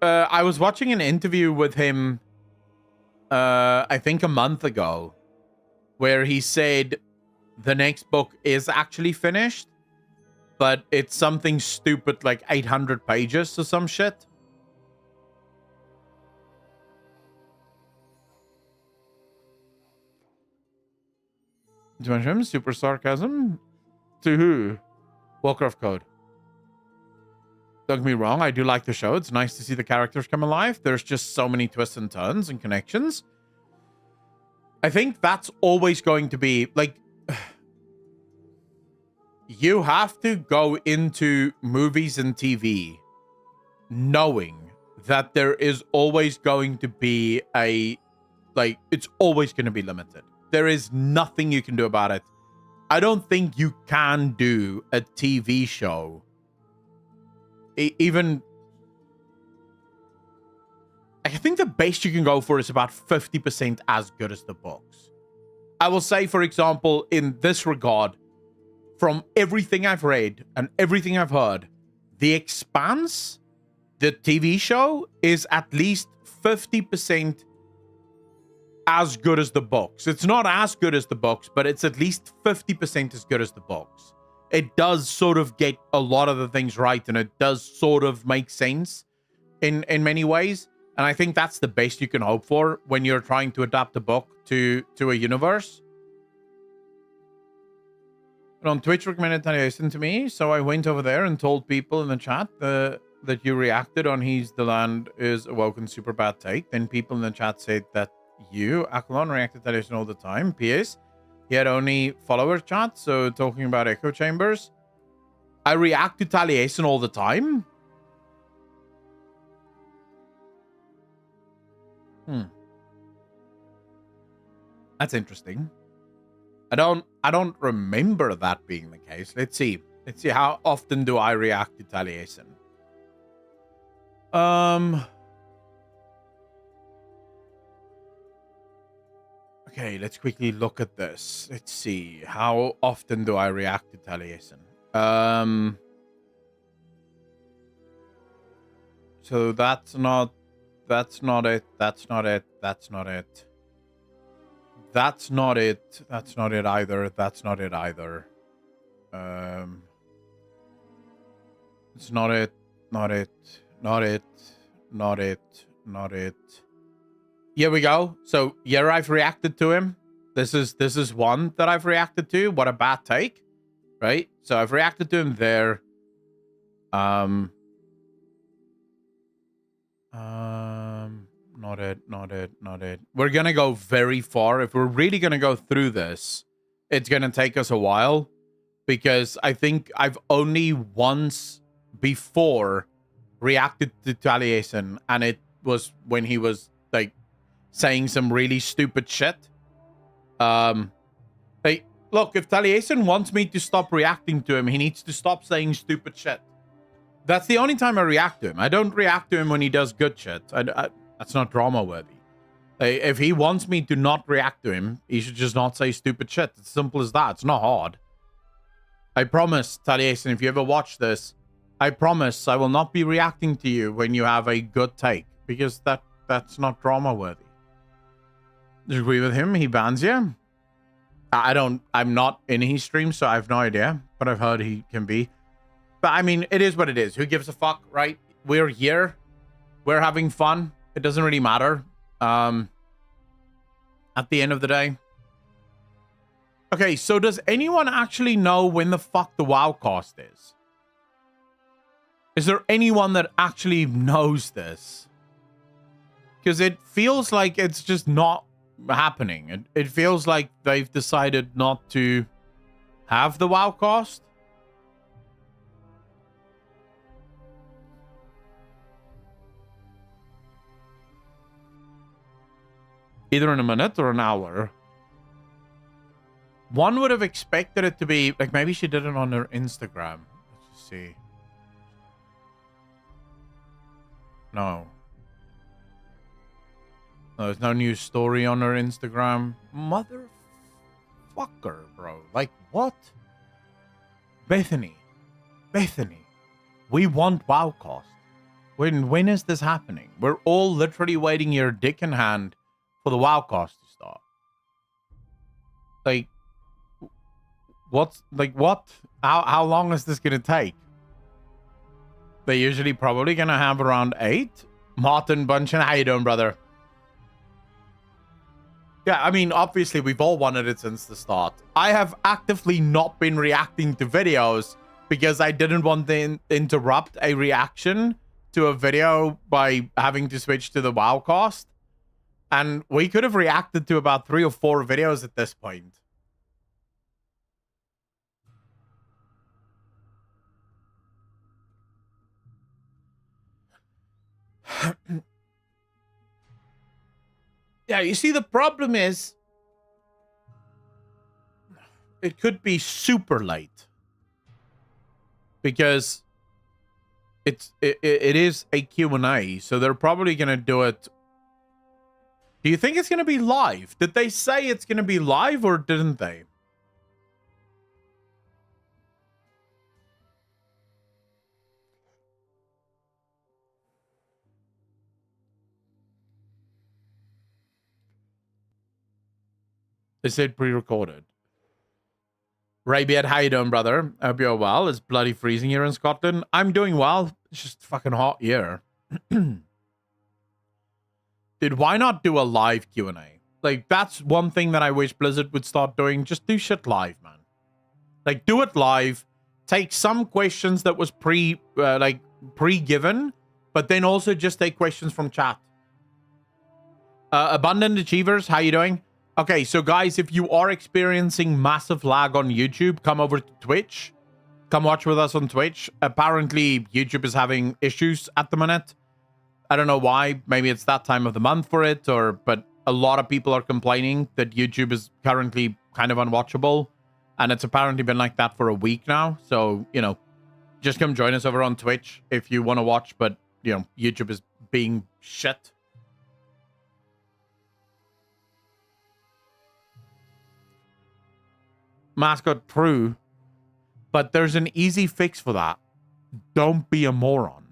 S1: I was watching an interview with him, I think a month ago, where he said the next book is actually finished, but it's something stupid like 800 pages or some shit. Super sarcasm? To who? Warcraft code. Don't get me wrong, I do like the show. It's nice to see the characters come alive. There's just so many twists and turns and connections. I think that's always going to be, like... You have to go into movies and TV knowing that there is always going to be it's always going to be limited. There is nothing you can do about it. I don't think you can do a TV show. Even... I think the best you can go for is about 50% as good as the books. I will say, for example, in this regard, from everything I've read and everything I've heard, The Expanse, the TV show, is at least 50% as good as the books. It's not as good as the books, but it's at least 50% as good as the books. It does sort of get a lot of the things right, and it does sort of make sense in many ways. And I think that's the best you can hope for when you're trying to adapt a book to a universe. But on Twitch recommended Taliesin to me, so I went over there and told people in the chat that you reacted on He's the Land is a Woken super bad take. Then people in the chat said that you, Akalon, reacted to Taliesin all the time. P.S. He had only follower chat, so talking about echo chambers. I react to Taliesin all the time. That's interesting. I don't remember that being the case. Let's see. Let's see, how often do I react to Taliesin? Okay, let's quickly look at this. Let's see. How often do I react to Taliesin? So that's not it. That's not it. That's not it either. That's not it either. It's not it. Not it. Not it. Not it. Not it. Here we go. So here I've reacted to him. This is one that I've reacted to. What a bad take. Right? So I've reacted to him there. Not it. We're gonna go very far. If we're really gonna go through this, it's gonna take us a while, because I think I've only once before reacted to Taliesin, and it was when he was like saying some really stupid shit. Like, look, if Taliesin wants me to stop reacting to him, he needs to stop saying stupid shit. That's the only time I react to him. I don't react to him when he does good shit. That's not drama worthy. If he wants me to not react to him, he should just not say stupid shit. It's simple as that. It's not hard. I promise, Taliesin, if you ever watch this, I promise I will not be reacting to you when you have a good take, because that's not drama worthy. Do you agree with him? He bans you? I'm not in his stream, so I have no idea, but I've heard he can be. But I mean, it is what it is. Who gives a fuck, right? We're here. We're having fun. It doesn't really matter. At the end of the day. Okay, so does anyone actually know when the fuck the WoW cost is? Is there anyone that actually knows this? Because it feels like it's just not happening. It feels like they've decided not to have the WoW cost. Either in a minute or an hour. One would have expected it to be, like, maybe she did it on her Instagram. Let's just see. No. No, there's no new story on her Instagram. Motherfucker, bro. Like, what? Bethany. We want WoW cost. When is this happening? We're all literally waiting your dick in hand for the WoW cost to start. Like, what? How long is this gonna take? They're usually probably gonna have around 8. Martin Bunchen, how you doing, brother? Yeah, I mean, obviously we've all wanted it since the start. I have actively not been reacting to videos because I didn't want to interrupt a reaction to a video by having to switch to the WoW cost. And we could have reacted to about 3 or 4 videos at this point. Yeah, you see, the problem is it could be super late because it is a Q&A, so they're probably going to do it. Do you think it's going to be live? Did they say it's going to be live or didn't they? They said pre-recorded. Raybeard, how you doing, brother? I hope you're well. It's bloody freezing here in Scotland. I'm doing well. It's just fucking hot here. Dude, why not do a live Q&A? Like, that's one thing that I wish Blizzard would start doing. Just do shit live, man. Like, do it live. Take some questions that was pre-given, but then also just take questions from chat. Abundant Achievers, how you doing? Okay, so guys, if you are experiencing massive lag on YouTube, come over to Twitch. Come watch with us on Twitch. Apparently, YouTube is having issues at the minute. I don't know why. Maybe it's that time of the month for it, but a lot of people are complaining that YouTube is currently kind of unwatchable. And it's apparently been like that for a week now. So, you know, just come join us over on Twitch if you want to watch, but, you know, YouTube is being shit. Mascot, true, but there's an easy fix for that. Don't be a moron.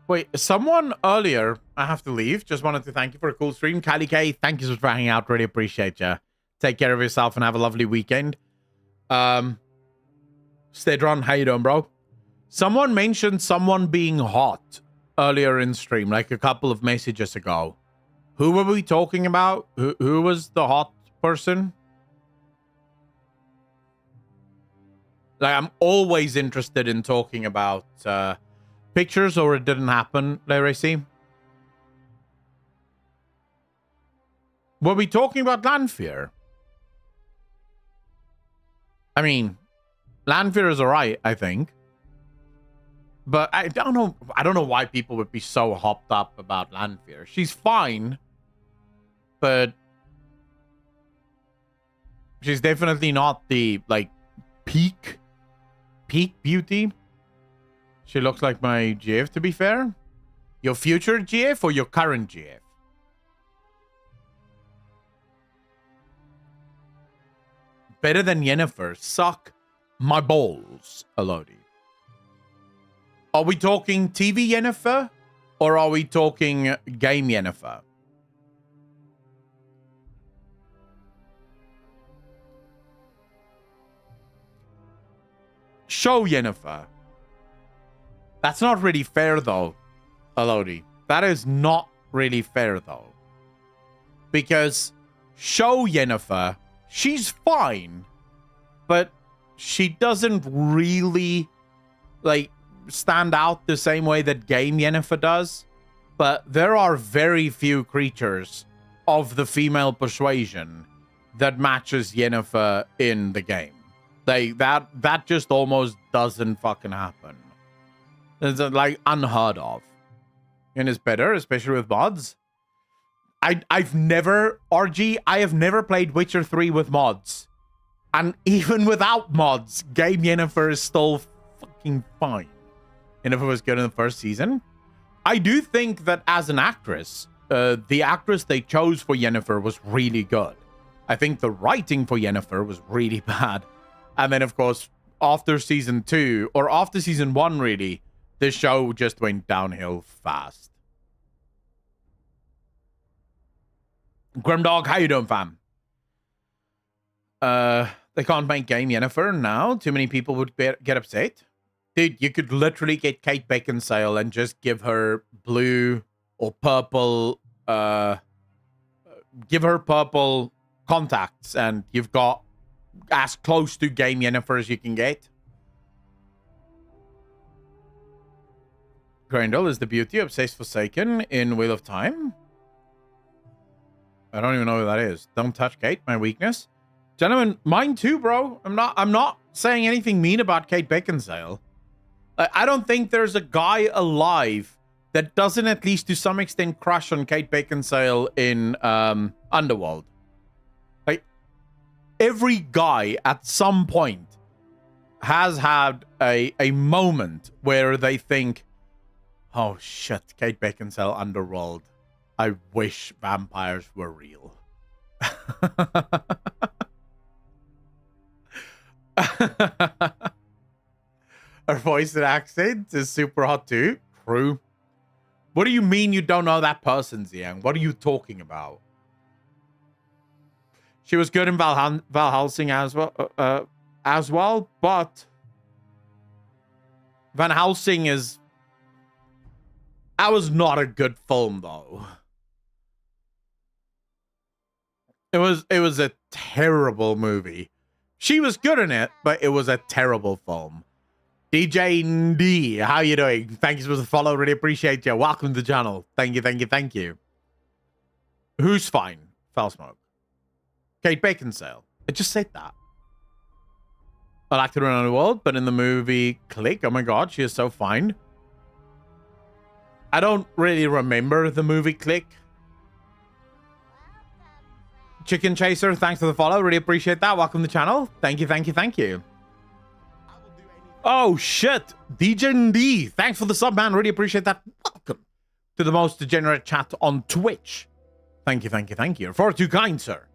S1: Wait, someone earlier, I have to leave. Just wanted to thank you for a cool stream. Kylie K, thank you for hanging out. Really appreciate you. Take care of yourself and have a lovely weekend. Stedron, how you doing, bro? Someone mentioned someone being hot earlier in stream, like a couple of messages ago. Who were we talking about? Who was the hot person? Like, I'm always interested in talking about pictures, or it didn't happen, Laracy. Were we talking about Lanfear? I mean, Lanfear is alright, I think. But I don't know why people would be so hopped up about Lanfear. She's fine, but she's definitely not the, like, peak beauty. She looks like my GF, to be fair. Your future GF or your current GF? Better than Yennefer. Suck my balls, Elodie. Are we talking TV Yennefer? Or are we talking game Yennefer? show Yennefer. That's not really fair, though, Elodie. That is not really fair, though. Because show Yennefer, she's fine, but she doesn't really, like, stand out the same way that game Yennefer does. But there are very few creatures of the female persuasion that matches Yennefer in the game. That just almost doesn't fucking happen. It's like unheard of. And it's better, especially with mods. I've never, RG, I have never played Witcher 3 with mods. And even without mods, game Yennefer is still fucking fine. Yennefer was good in the first season. I do think that as an actress, the actress they chose for Yennefer was really good. I think the writing for Yennefer was really bad. And then, of course, after season 2, or after season 1, really, the show just went downhill fast. Grimdog, how you doing, fam? They can't make game Yennefer now. Too many people would get upset. Dude, you could literally get Kate Beckinsale and just give her blue or purple, give her purple contacts, and you've got as close to game Yennefer as you can get. Grendel is the beauty, obsessed Forsaken in Wheel of Time. I don't even know who that is. Don't touch Kate, my weakness. Gentlemen, mine too, bro. I'm not saying anything mean about Kate Beckinsale. I don't think there's a guy alive that doesn't at least to some extent crush on Kate Beckinsale in Underworld. Like, every guy at some point has had a moment where they think, oh shit, Kate Beckinsale, Underworld. I wish vampires were real. Her voice and accent is super hot too. True. What do you mean you don't know that person, Xiang? What are you talking about? She was good in Van Helsing as well, but Van Helsing is... That was not a good film, though. It was a terrible movie. She was good in it, but it was a terrible film. DJ D, how you doing? Thank you for the follow. Really appreciate you. Welcome to the channel. Thank you, thank you, thank you. Who's fine? Foul Smoke. Kate Beckinsale. I just said that. I liked her in Underworld, but in the movie Click, oh my god, she is so fine. I don't really remember the movie Click. Chicken Chaser, thanks for the follow. Really appreciate that. Welcome to the channel. Thank you, thank you, thank you. Oh, shit. DJ D, thanks for the sub, man. Really appreciate that. Welcome to the most degenerate chat on Twitch. Thank you, thank you, thank you. Far too kind, sir.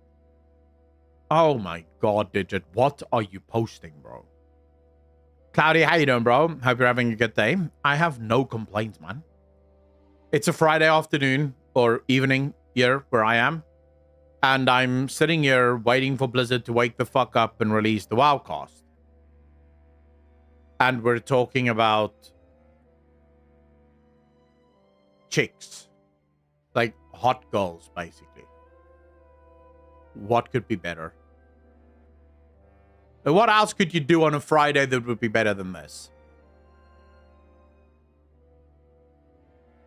S1: Oh, my God, Digit. What are you posting, bro? Cloudy, how you doing, bro? Hope you're having a good day. I have no complaints, man. It's a Friday afternoon or evening here where I am. And I'm sitting here waiting for Blizzard to wake the fuck up and release the WoWcast. And we're talking about chicks. Like hot girls, basically. What could be better? What else could you do on a Friday that would be better than this?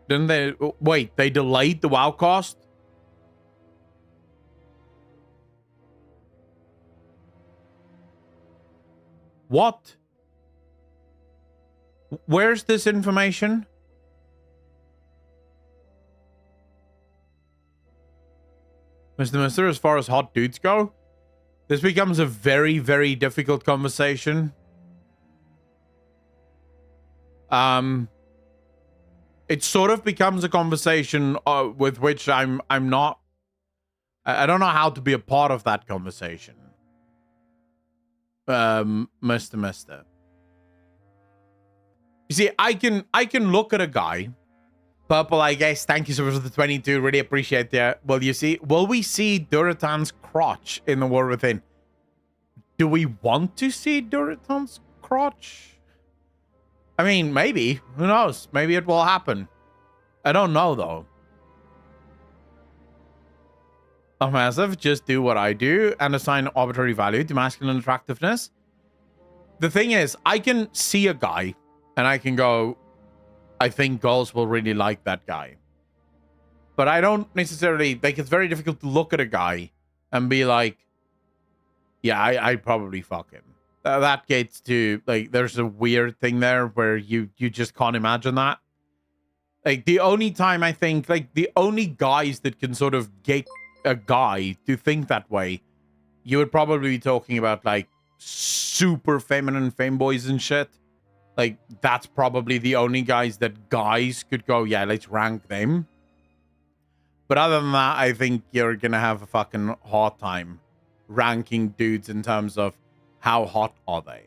S1: Didn't they... Wait, they delayed the WoWcast? What? Where's this information? Mr. Mister, as far as hot dudes go, this becomes a very, very difficult conversation. It sort of becomes a conversation with which I'm not... I don't know how to be a part of that conversation. Mister. You see, I can look at a guy. Purple, I guess. Thank you so much for the 22. Really appreciate that. Well, you see, will we see Duratan's crotch in the War Within? Do we want to see Duratan's crotch? I mean, maybe. Who knows? Maybe it will happen. I don't know, though. Oh, massive. Just do what I do and assign arbitrary value to masculine attractiveness. The thing is, I can see a guy and I can go, I think girls will really like that guy. But I don't necessarily, like, it's very difficult to look at a guy and be like, yeah, I'd probably fuck him. That gets to, like, there's a weird thing there where you just can't imagine that. Like, the only time I think, like, the only guys that can sort of get a guy to think that way, you would probably be talking about, like, super feminine femboys and shit. Like, that's probably the only guys that guys could go, yeah, let's rank them. But other than that, I think you're gonna have a fucking hard time ranking dudes in terms of how hot are they.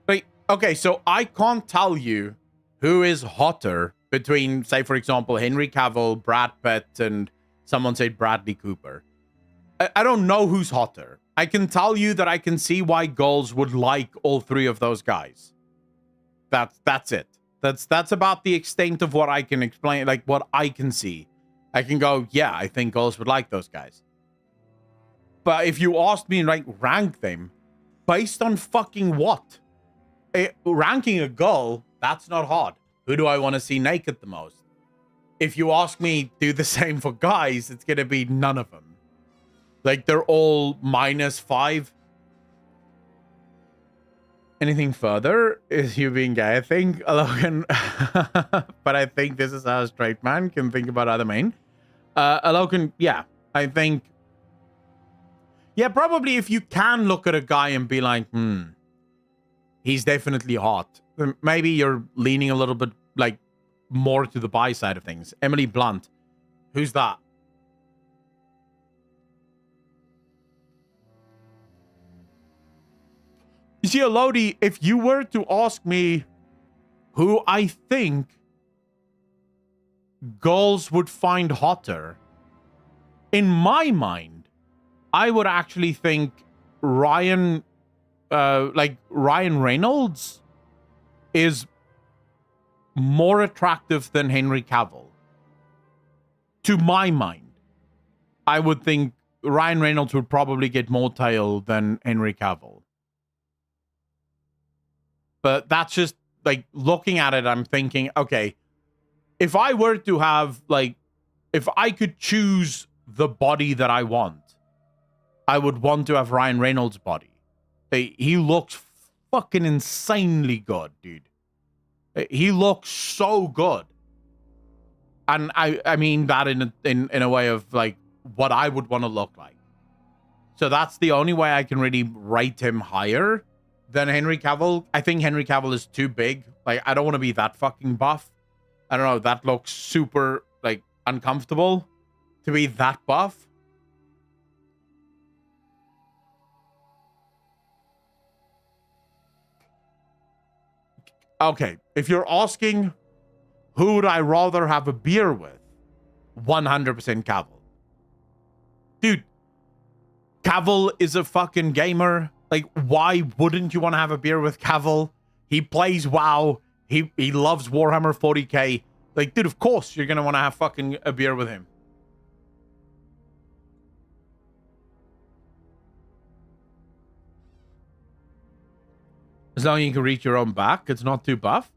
S1: Like, okay, so I can't tell you who is hotter between, say, for example, Henry Cavill, Brad Pitt, and someone said Bradley Cooper. I don't know who's hotter. I can tell you that I can see why girls would like all three of those guys. That's it. That's about the extent of what I can explain, like what I can see. I can go, yeah, I think girls would like those guys. But if you asked me, like, rank them based on fucking what? Ranking a girl, that's not hard. Who do I want to see naked the most? If you ask me, do the same for guys, it's going to be none of them. Like, they're all -5. Anything further is you being gay, I think, Logan. But I think this is how a straight man can think about other men. Logan, yeah, I think. Yeah, probably if you can look at a guy and be like, he's definitely hot. Then maybe you're leaning a little bit, like, more to the bi side of things. Emily Blunt. Who's that? You see, Elodie, if you were to ask me who I think girls would find hotter, in my mind, I would actually think Ryan Reynolds is more attractive than Henry Cavill. To my mind, I would think Ryan Reynolds would probably get more tail than Henry Cavill. But that's just, like, looking at it, I'm thinking, okay, if I were to have, like, if I could choose the body that I want, I would want to have Ryan Reynolds' body. He looks fucking insanely good, dude. He looks so good. And I mean that in a way of, like, what I would want to look like. So that's the only way I can really rate him higher than Henry Cavill. I think Henry Cavill is too big. Like, I don't want to be that fucking buff. I don't know, that looks super, like, uncomfortable to be that buff. Okay, if you're asking who would I rather have a beer with, 100% Cavill. Dude, Cavill is a fucking gamer. Like, why wouldn't you want to have a beer with Cavill? He plays WoW. He loves Warhammer 40k. Like, dude, of course you're going to want to have fucking a beer with him. As long as you can reach your own back, it's not too buff.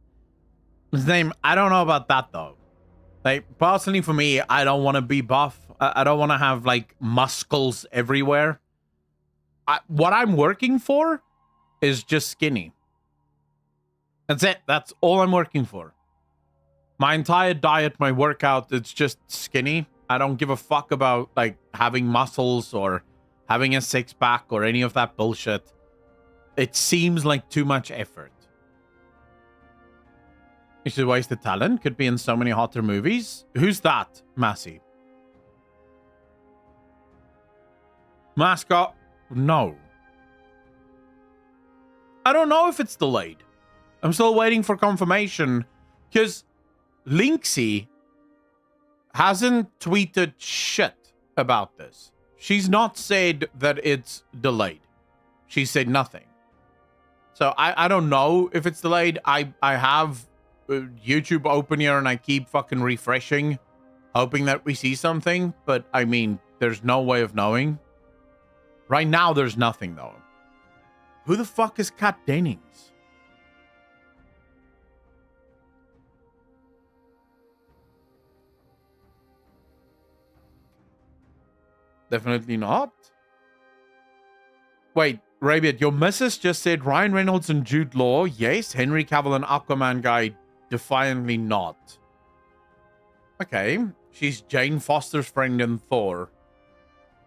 S1: His name, I don't know about that, though. Like, personally for me, I don't want to be buff. I don't want to have, like, muscles everywhere. What I'm working for is just skinny. That's it. That's all I'm working for. My entire diet, my workout, it's just skinny. I don't give a fuck about, like, having muscles or having a six-pack or any of that bullshit. It seems like too much effort. You should waste the talent. Could be in so many hotter movies. Who's that, Massey? Mascot? No. I don't know if it's delayed. I'm still waiting for confirmation because Linksy hasn't tweeted shit about this. She's not said that it's delayed. She said nothing. So I don't know if it's delayed. I have YouTube open here and I keep fucking refreshing, hoping that we see something. But I mean, there's no way of knowing. Right now, there's nothing though. Who the fuck is Kat Dennings? Definitely not. Wait, Rabiot, your missus just said Ryan Reynolds and Jude Law. Yes, Henry Cavill and Aquaman guy, defiantly not. Okay, she's Jane Foster's friend in Thor.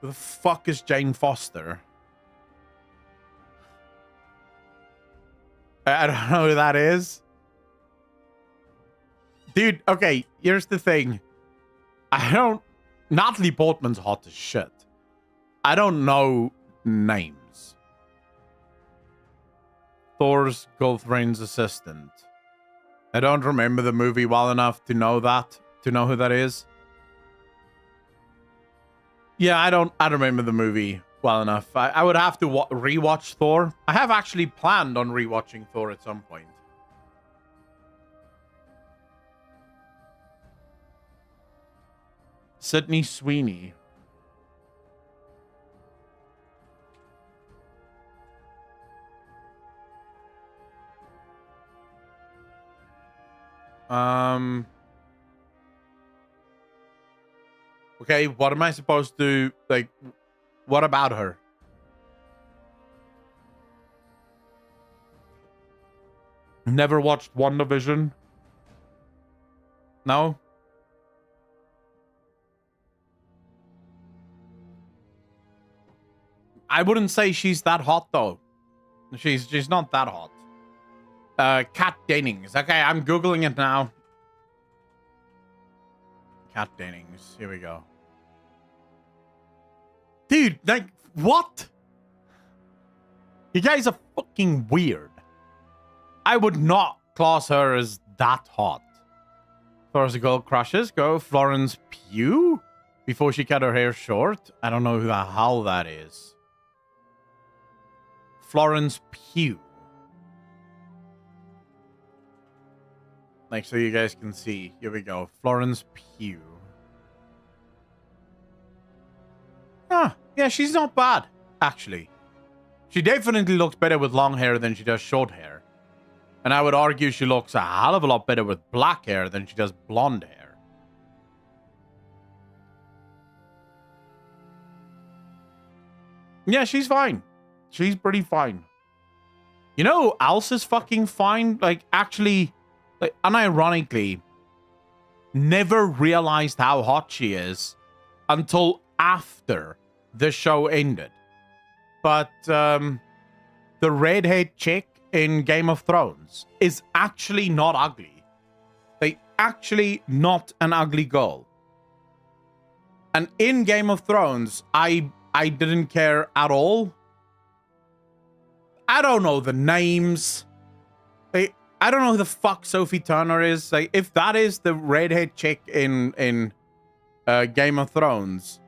S1: Who the fuck is Jane Foster? I don't know who that is. Dude, okay, here's the thing. Natalie Portman's hot as shit. I don't know names. Thor's girlfriend's assistant. I don't remember the movie well enough to know who that is. Yeah, I don't remember the movie well enough. I would have to rewatch Thor. I have actually planned on rewatching Thor at some point. Sydney Sweeney. Okay, what am I supposed to, like, what about her? Never watched WandaVision? No? I wouldn't say she's that hot, though. She's not that hot. Kat Dennings. Okay, I'm Googling it now. Kat Dennings. Here we go. Dude, like, what? You guys are fucking weird. I would not class her as that hot. Florence Gold crushes. Go Florence Pugh before she cut her hair short. I don't know who the hell that is. Florence Pugh. Like, so you guys can see. Here we go. Florence Pugh. Ah, yeah, she's not bad, actually. She definitely looks better with long hair than she does short hair. And I would argue she looks a hell of a lot better with black hair than she does blonde hair. Yeah, she's fine. She's pretty fine. You know who else is fucking fine? Like, actually, like, unironically, never realized how hot she is until after the show ended. But the redhead chick in Game of Thrones is actually not ugly. Like, actually not an ugly girl. And in Game of Thrones, I didn't care at all. I don't know the names. Like, I don't know who the fuck Sophie Turner is. Like, if that is the redhead chick in Game of Thrones,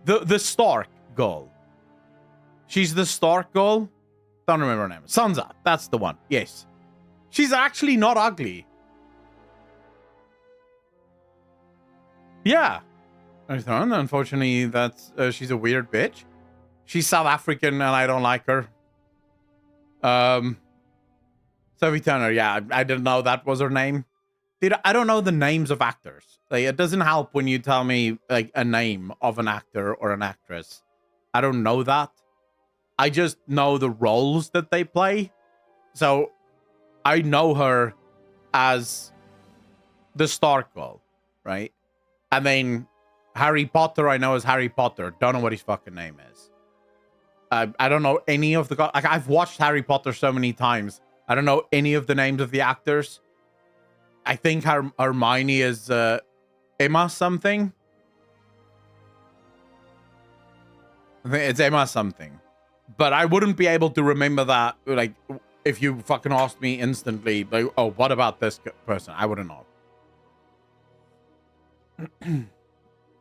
S1: the Stark girl. She's the Stark girl. Don't remember her name. Sansa. That's the one. Yes. She's actually not ugly. Yeah. Unfortunately, that's she's a weird bitch. She's South African and I don't like her. Sophie Turner, yeah, I didn't know that was her name. Dude, I don't know the names of actors. Like, it doesn't help when you tell me, like, a name of an actor or an actress. I don't know that. I just know the roles that they play. So, I know her as the Stark girl, right? And then Harry Potter, I know as Harry Potter. Don't know what his fucking name is. I don't know any of the... Like, I've watched Harry Potter so many times. I don't know any of the names of the actors. I think Hermione is Emma something. I think it's Emma something. But I wouldn't be able to remember that, like, if you fucking asked me instantly, like, oh, what about this person? I wouldn't know.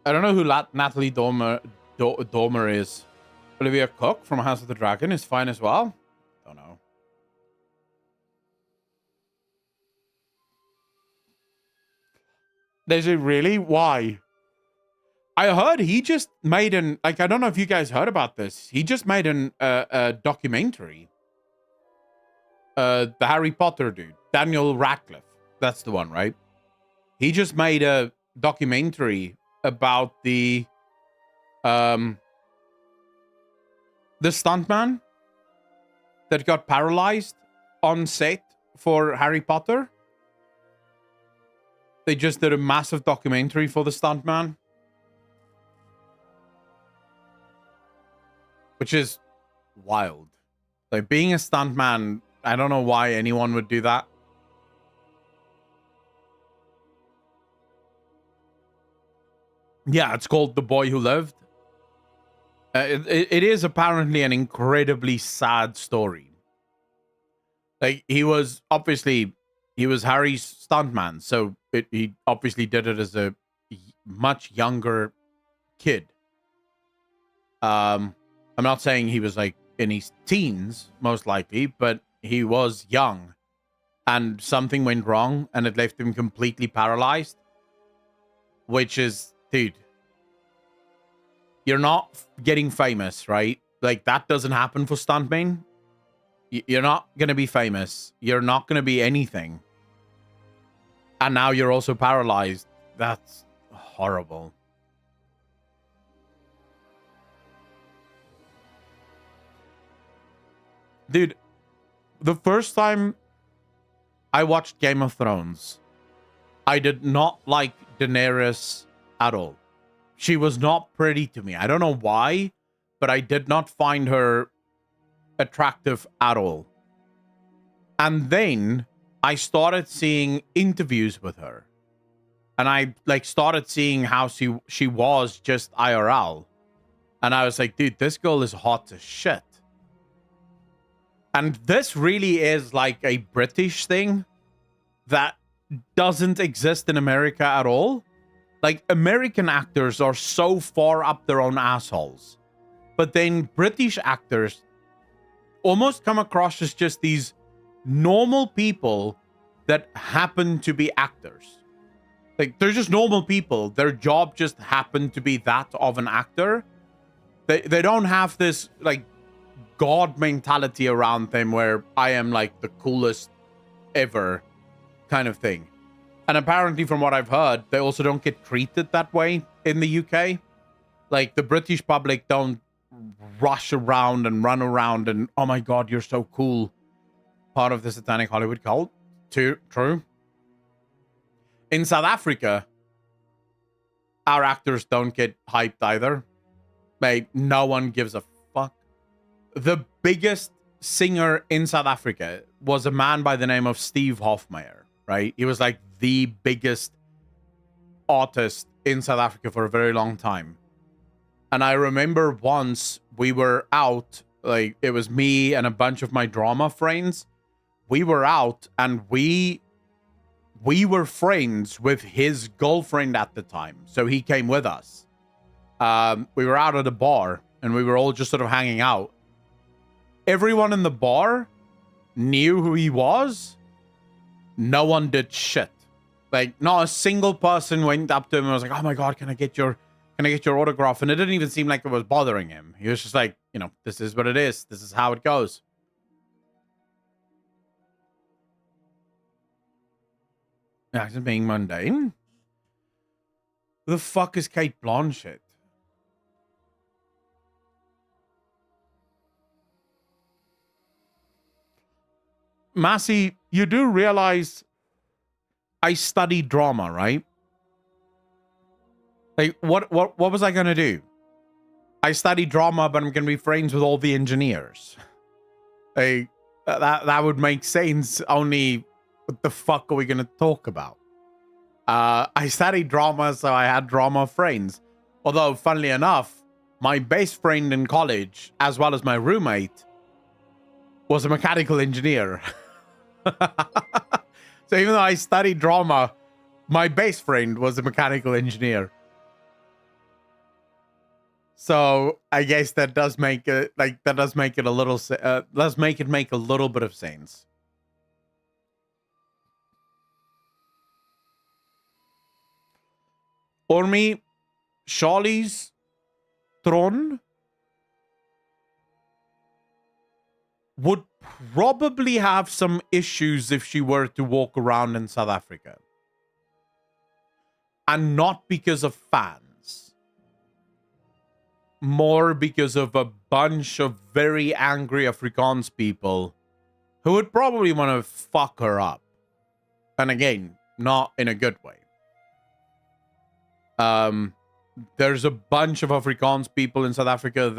S1: I don't know who Natalie Dormer is. Olivia Cook from House of the Dragon is fine as well. Don't know. They say, really? Why? I heard he just made an, like, I don't know if you guys heard about this. He just made a documentary. The Harry Potter dude, Daniel Radcliffe. That's the one, right? He just made a documentary about the stuntman that got paralyzed on set for Harry Potter. They just did a massive documentary for the stuntman, which is wild. Like, being a stuntman, I don't know why anyone would do that. Yeah, it's called The Boy Who Lived. It is apparently an incredibly sad story. Like, he was Harry's stuntman, so he obviously did it as a much younger kid. I'm not saying he was like in his teens, most likely, but he was young, and something went wrong, and it left him completely paralyzed. Which is, dude, you're not getting famous, right? Like, that doesn't happen for stuntmen. You're not going to be famous. You're not going to be anything. And now you're also paralyzed. That's horrible. Dude, the first time I watched Game of Thrones, I did not like Daenerys at all. She was not pretty to me. I don't know why, but I did not find her attractive at all. And then I started seeing interviews with her, and I like started seeing how she was just IRL, and I was like, dude, this girl is hot as shit. And this really is like a British thing that doesn't exist in America at all. Like, American actors are so far up their own assholes, but then British actors almost come across as just these normal people that happen to be actors. Like, they're just normal people. Their job just happened to be that of an actor. They don't have this like god mentality around them where I am like the coolest ever kind of thing. And apparently, from what I've heard, they also don't get treated that way in the UK. Like, the British public don't rush around and run around and, oh my god, you're so cool. Part of the satanic Hollywood cult. True. In South Africa, our actors don't get hyped either. Like, no one gives a fuck. The biggest singer in South Africa was a man by the name of Steve Hofmeyer, right? He was like the biggest artist in South Africa for a very long time. And I remember once we were out, like, it was me and a bunch of my drama friends. We were out and we were friends with his girlfriend at the time. So he came with us. We were out at a bar and we were all just sort of hanging out. Everyone in the bar knew who he was. No one did shit. Like, not a single person went up to him and was like, oh my god, can I get your autograph? And it didn't even seem like it was bothering him. He was just like, you know, this is what it is. This is how it goes. Accent being mundane? Who the fuck is Kate Blanchett? Massey, you do realize I studied drama, right? Like, what was I gonna do? I studied drama, but I'm gonna be friends with all the engineers. Like, that would make sense. Only, what the fuck are we gonna talk about? I studied drama, so I had drama friends. Although, funnily enough, my best friend in college, as well as my roommate, was a mechanical engineer. So even though I studied drama, my best friend was a mechanical engineer. So I guess that does make it make a little make a little bit of sense. Ormi, Charlie's Tron would probably have some issues if she were to walk around in South Africa. And not because of fans. More because of a bunch of very angry Afrikaans people who would probably want to fuck her up. And again, not in a good way. There's a bunch of Afrikaans people in South Africa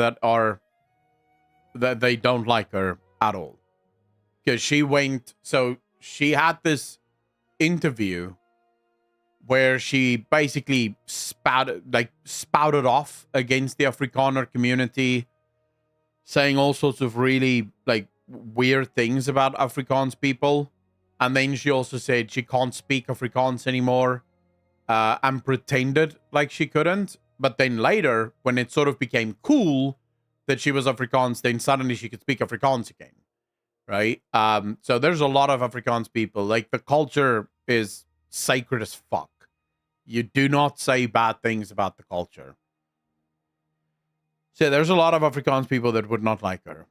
S1: that they don't like her at all. Because she had this interview where she basically spouted off against the Afrikaner community, saying all sorts of really weird things about Afrikaans people. And then she also said she can't speak Afrikaans anymore, and pretended like she couldn't. But then later, when it sort of became cool that she was Afrikaans, then suddenly she could speak Afrikaans again. Right? So there's a lot of Afrikaans people. The culture is sacred as fuck. You do not say bad things about the culture. So there's a lot of Afrikaans people that would not like her.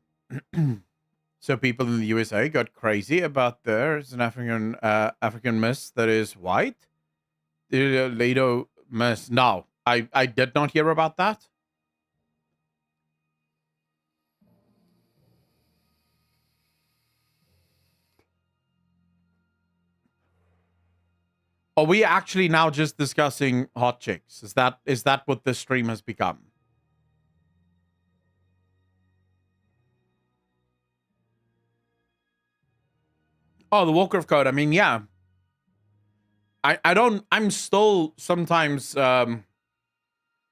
S1: So people in the USA got crazy about there's an African miss that is white. Lido miss. No, I did not hear about that. Are we actually now just discussing hot chicks? Is that what this stream has become? Oh, the Warcraft code. I mean, yeah. I'm still sometimes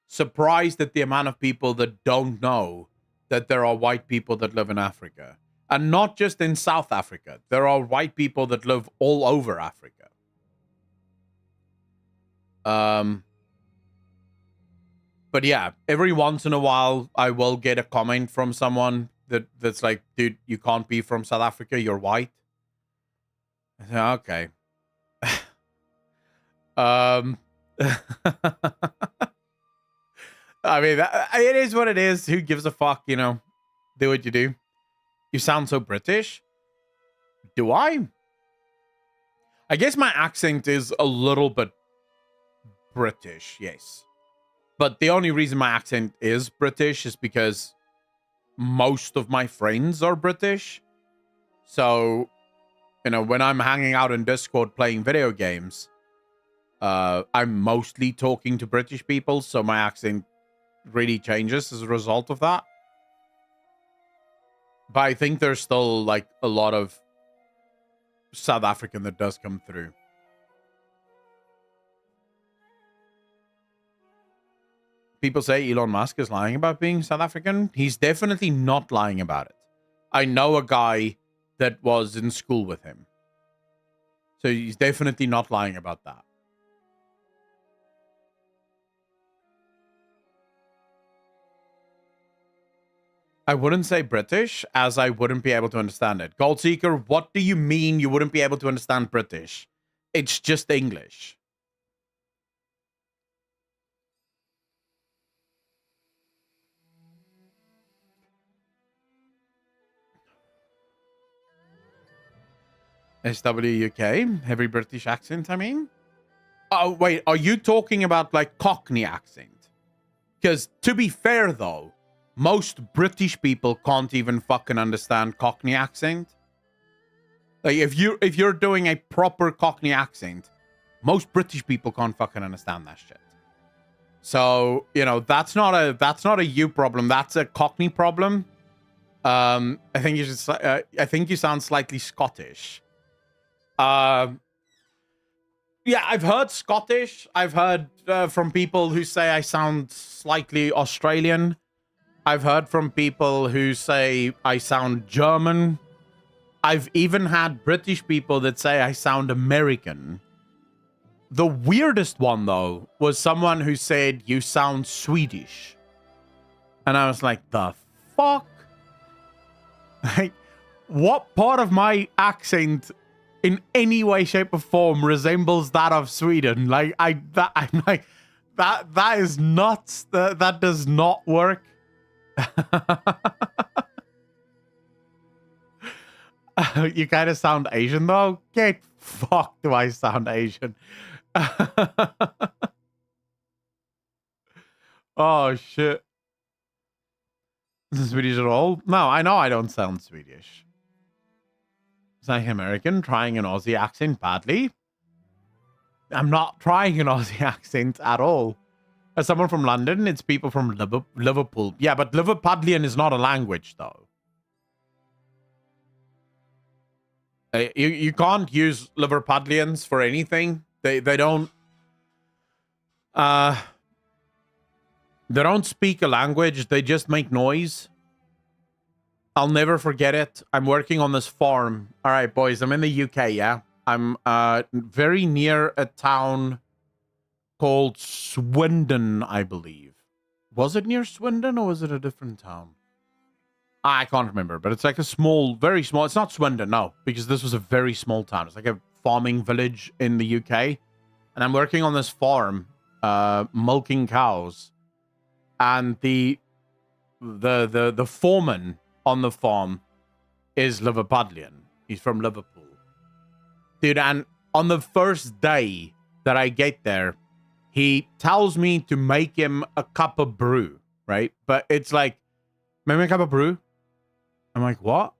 S1: surprised at the amount of people that don't know that there are white people that live in Africa. And not just in South Africa. There are white people that live all over Africa. But yeah, every once in a while, I will get a comment from someone that's like, dude, you can't be from South Africa, you're white. I say, okay. I mean, it is what it is. Who gives a fuck, Do what you do. You sound so British. Do I? I guess my accent is a little bit British, yes. But the only reason my accent is British is because most of my friends are British. So, when I'm hanging out in Discord playing video games, I'm mostly talking to British people, so my accent really changes as a result of that. But I think there's still a lot of South African that does come through. People say Elon Musk is lying about being South African. He's definitely not lying about it. I know a guy that was in school with him. So he's definitely not lying about that. I wouldn't say British, as I wouldn't be able to understand it. Goldseeker, what do you mean you wouldn't be able to understand British? It's just English. SWUK, heavy British accent, I mean. Oh, wait, are you talking about Cockney accent? Because to be fair, though, most British people can't even fucking understand Cockney accent. If you're doing a proper Cockney accent, most British people can't fucking understand that shit. So, that's not a you problem. That's a Cockney problem. I think you sound slightly Scottish. Yeah, I've heard Scottish. I've heard from people who say I sound slightly Australian. I've heard from people who say I sound German. I've even had British people that say I sound American. The weirdest one, though, was someone who said you sound Swedish. And I was like, the fuck? What part of my accent in any way, shape, or form resembles that of Sweden? I'm like, That is nuts. That does not work. You kind of sound Asian though. Get fucked. Do I sound Asian? Oh shit. Swedish at all? No, I know I don't sound Swedish. It's like American trying an Aussie accent badly. I'm not trying an Aussie accent at all. As someone from London, it's people from Liverpool. Yeah, but Liverpudlian is not a language, though. You can't use Liverpudlians for anything. They don't speak a language. They just make noise. I'll never forget it. I'm working on this farm. All right, boys. I'm in the UK. Yeah, I'm very near a town called Swindon, I believe. Was it near Swindon or was it a different town? I can't remember, but it's like a small, very small. It's not Swindon, no, because this was a very small town. It's like a farming village in the UK. And I'm working on this farm, milking cows. And the foreman on the farm is Liverpudlian. He's from Liverpool. Dude, and on the first day that I get there, he tells me to make him a cup of brew, right? But it's like, make me a cup of brew. I'm like, what?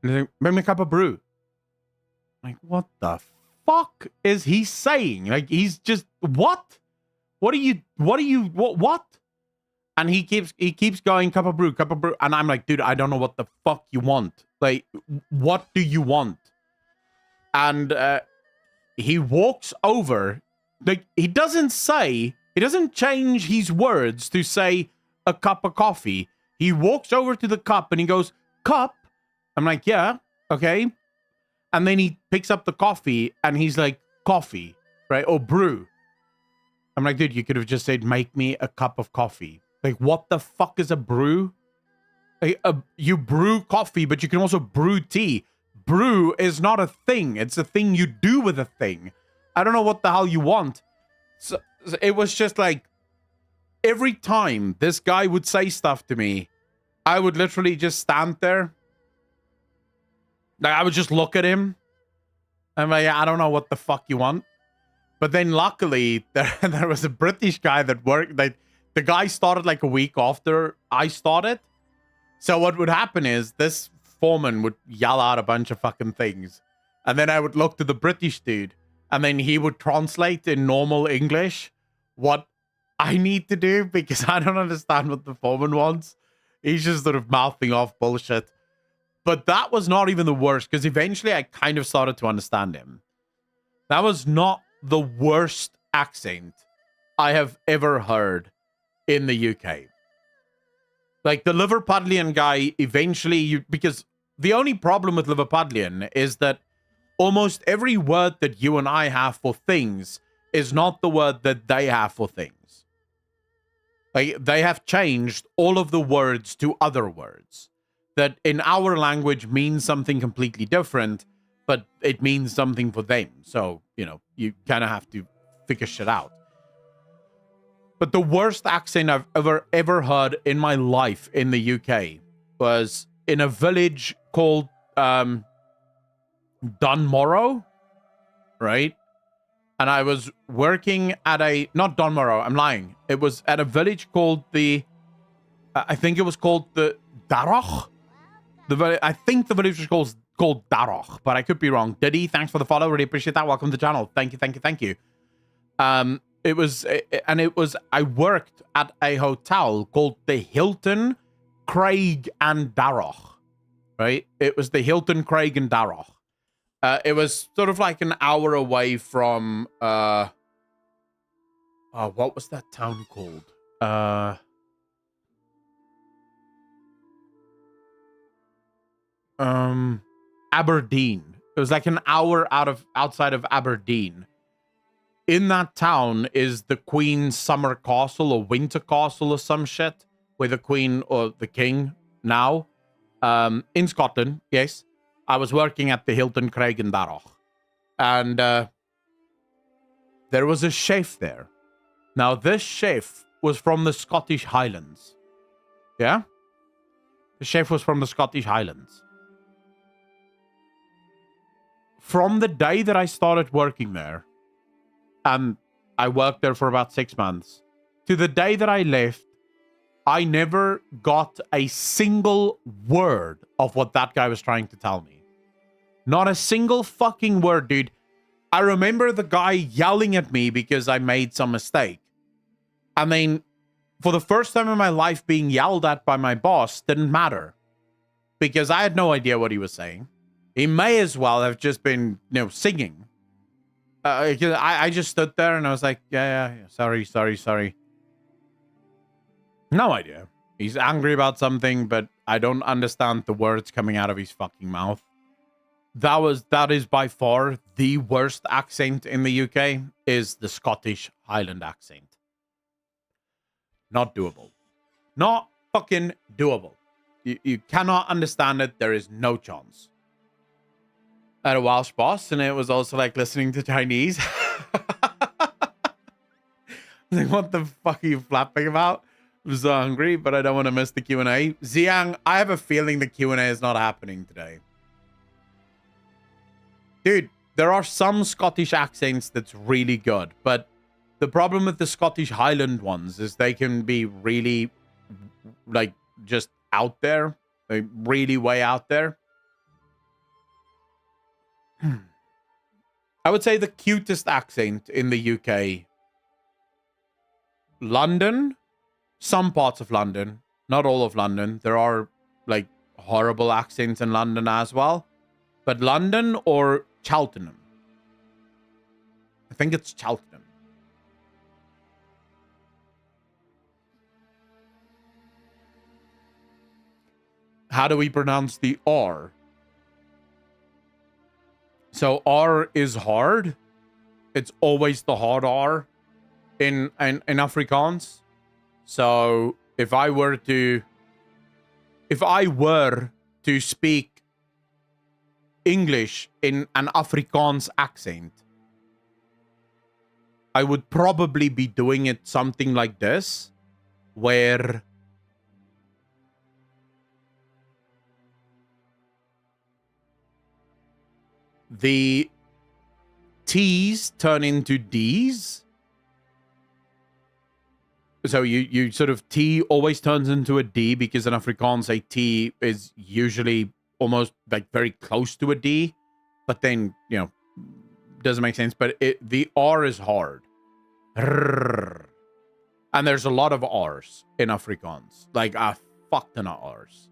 S1: And he's like, make me a cup of brew. I'm like, what the fuck is he saying? Like, he's just, what? What? And he keeps going, cup of brew. And I'm like, dude, I don't know what the fuck you want. Like, what do you want? And he walks over. Like, he doesn't change his words to say a cup of coffee. He walks over to the cup and he goes, cup? I'm like, yeah, okay. And then he picks up the coffee and he's like, coffee, right? Or brew. I'm like, dude, you could have just said, make me a cup of coffee. Like, what the fuck is a brew? Like, you brew coffee, but you can also brew tea. Brew is not a thing. It's a thing you do with a thing. I don't know what the hell you want. So it was just like, every time this guy would say stuff to me, I would literally just stand there. Like, I would just look at him. I'm like, I don't know what the fuck you want. But then luckily, there was a British guy that worked. Like, the guy started like a week after I started. So what would happen is this foreman would yell out a bunch of fucking things. And then I would look to the British dude. And then he would translate in normal English what I need to do because I don't understand what the foreman wants. He's just sort of mouthing off bullshit. But that was not even the worst because eventually I kind of started to understand him. That was not the worst accent I have ever heard in the UK. Like, the Liverpudlian guy eventually, because the only problem with Liverpudlian is that almost every word that you and I have for things is not the word that they have for things. Like, they have changed all of the words to other words that in our language mean something completely different, but it means something for them. So, you know, you kind of have to figure shit out. But the worst accent I've ever heard in my life in the UK was in a village called Dunmorrow, right? And I was working at not Dunmorrow, I'm lying. It was at a village called I think it was called the Darroch. I think the village was called Darroch, but I could be wrong. Diddy, thanks for the follow. Really appreciate that. Welcome to the channel. Thank you. I worked at a hotel called the Hilton, Craig and Darroch, right? It was the Hilton, Craig and Darroch. It was sort of like an hour away from, what was that town called? Aberdeen. It was like an hour outside of Aberdeen. In that town is the Queen's summer castle or winter castle or some shit, where the Queen or the King now, in Scotland. Yes, I was working at the Hilton, Craig and Darroch, and there was a chef there Now, this chef was from the Scottish Highlands. Yeah? The chef was from the Scottish Highlands. From the day that I started working there, and I worked there for about 6 months, to the day that I left, I never got a single word of what that guy was trying to tell me. Not a single fucking word, dude. I remember the guy yelling at me because I made some mistake. I mean, for the first time in my life, being yelled at by my boss didn't matter. Because I had no idea what he was saying. He may as well have just been, singing. I just stood there and I was like, yeah, sorry. No idea. He's angry about something, but I don't understand the words coming out of his fucking mouth. That is by far the worst accent in the UK, is the Scottish Highland accent. Not doable. Not fucking doable. You cannot understand it. There is no chance. I had a Welsh boss, and it was also like listening to Chinese. Like, what the fuck are you flapping about? I'm so hungry, but I don't want to miss the Q&A. Xiang, I have a feeling the Q&A is not happening today. Dude, there are some Scottish accents that's really good, but the problem with the Scottish Highland ones is they can be really, like, just out there. Like, really way out there. I would say the cutest accent in the UK. London. Some parts of London. Not all of London. There are, like, horrible accents in London as well. But London or Cheltenham. I think it's Cheltenham. How do we pronounce the R? So R is hard. It's always the hard R in Afrikaans. So if I were to speak English in an Afrikaans accent, I would probably be doing it something like this, where the T's turn into D's. So you sort of T always turns into a D, because in Afrikaans a T is usually almost like very close to a D, but then, doesn't make sense. But the R is hard. And there's a lot of R's in Afrikaans, like a fuck ton of R's.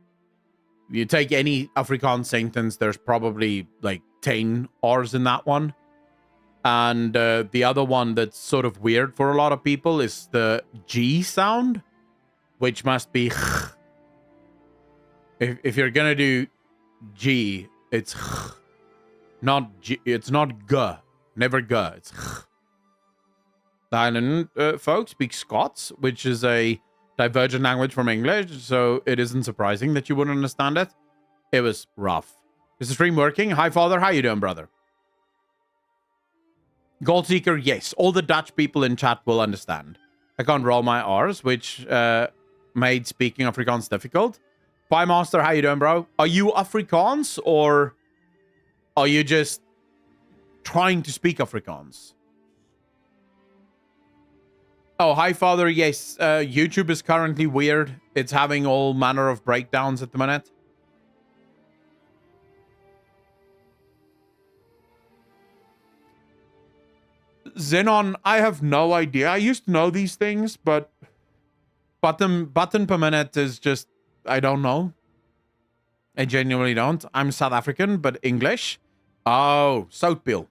S1: You take any Afrikaans sentence, there's probably like 10 R's in that one. And the other one that's sort of weird for a lot of people is the G sound, which must be if you're gonna do G, it's not G, it's not G, never G, it's Island folks speak Scots, which is a divergent language from English, so it isn't surprising that you wouldn't understand it. It was rough. Is the stream working? Hi, Father. How you doing, brother? Goldseeker, yes. All the Dutch people in chat will understand. I can't roll my R's, which made speaking Afrikaans difficult. Pie Master, how you doing, bro? Are you Afrikaans, or are you just trying to speak Afrikaans? Oh, hi, Father. Yes, YouTube is currently weird. It's having all manner of breakdowns at the minute. Xenon, I have no idea. I used to know these things, but button per minute is just, I don't know. I genuinely don't. I'm South African, but English. Oh, Soutpil.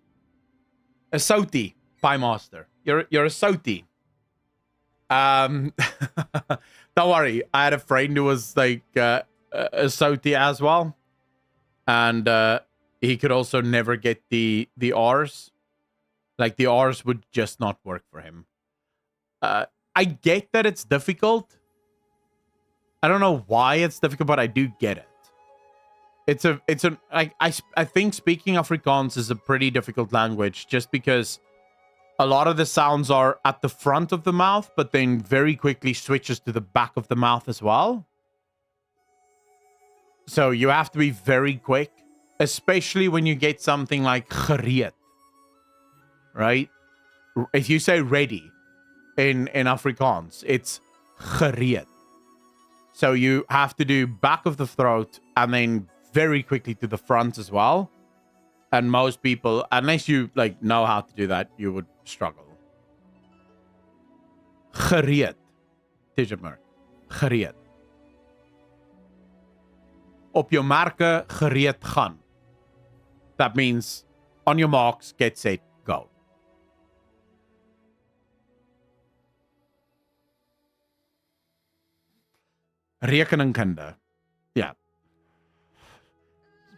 S1: A Soutie, Pie Master. You're a Soutie. Don't worry. I had a friend who was like a Soutie as well. And he could also never get the R's. Like, the R's would just not work for him. I get that it's difficult. I don't know why it's difficult, but I do get it. I think speaking Afrikaans is a pretty difficult language, just because a lot of the sounds are at the front of the mouth, but then very quickly switches to the back of the mouth as well. So you have to be very quick, especially when you get something like gereed, right? If you say ready in Afrikaans, it's gereed. So you have to do back of the throat and then very quickly to the front as well. And most people, unless you like know how to do that, you would struggle. Gereed. Digitmerk. Gereed. Op jou marke gereed gaan. That means on your marks, get set, go. Rekeningkunde. Yeah.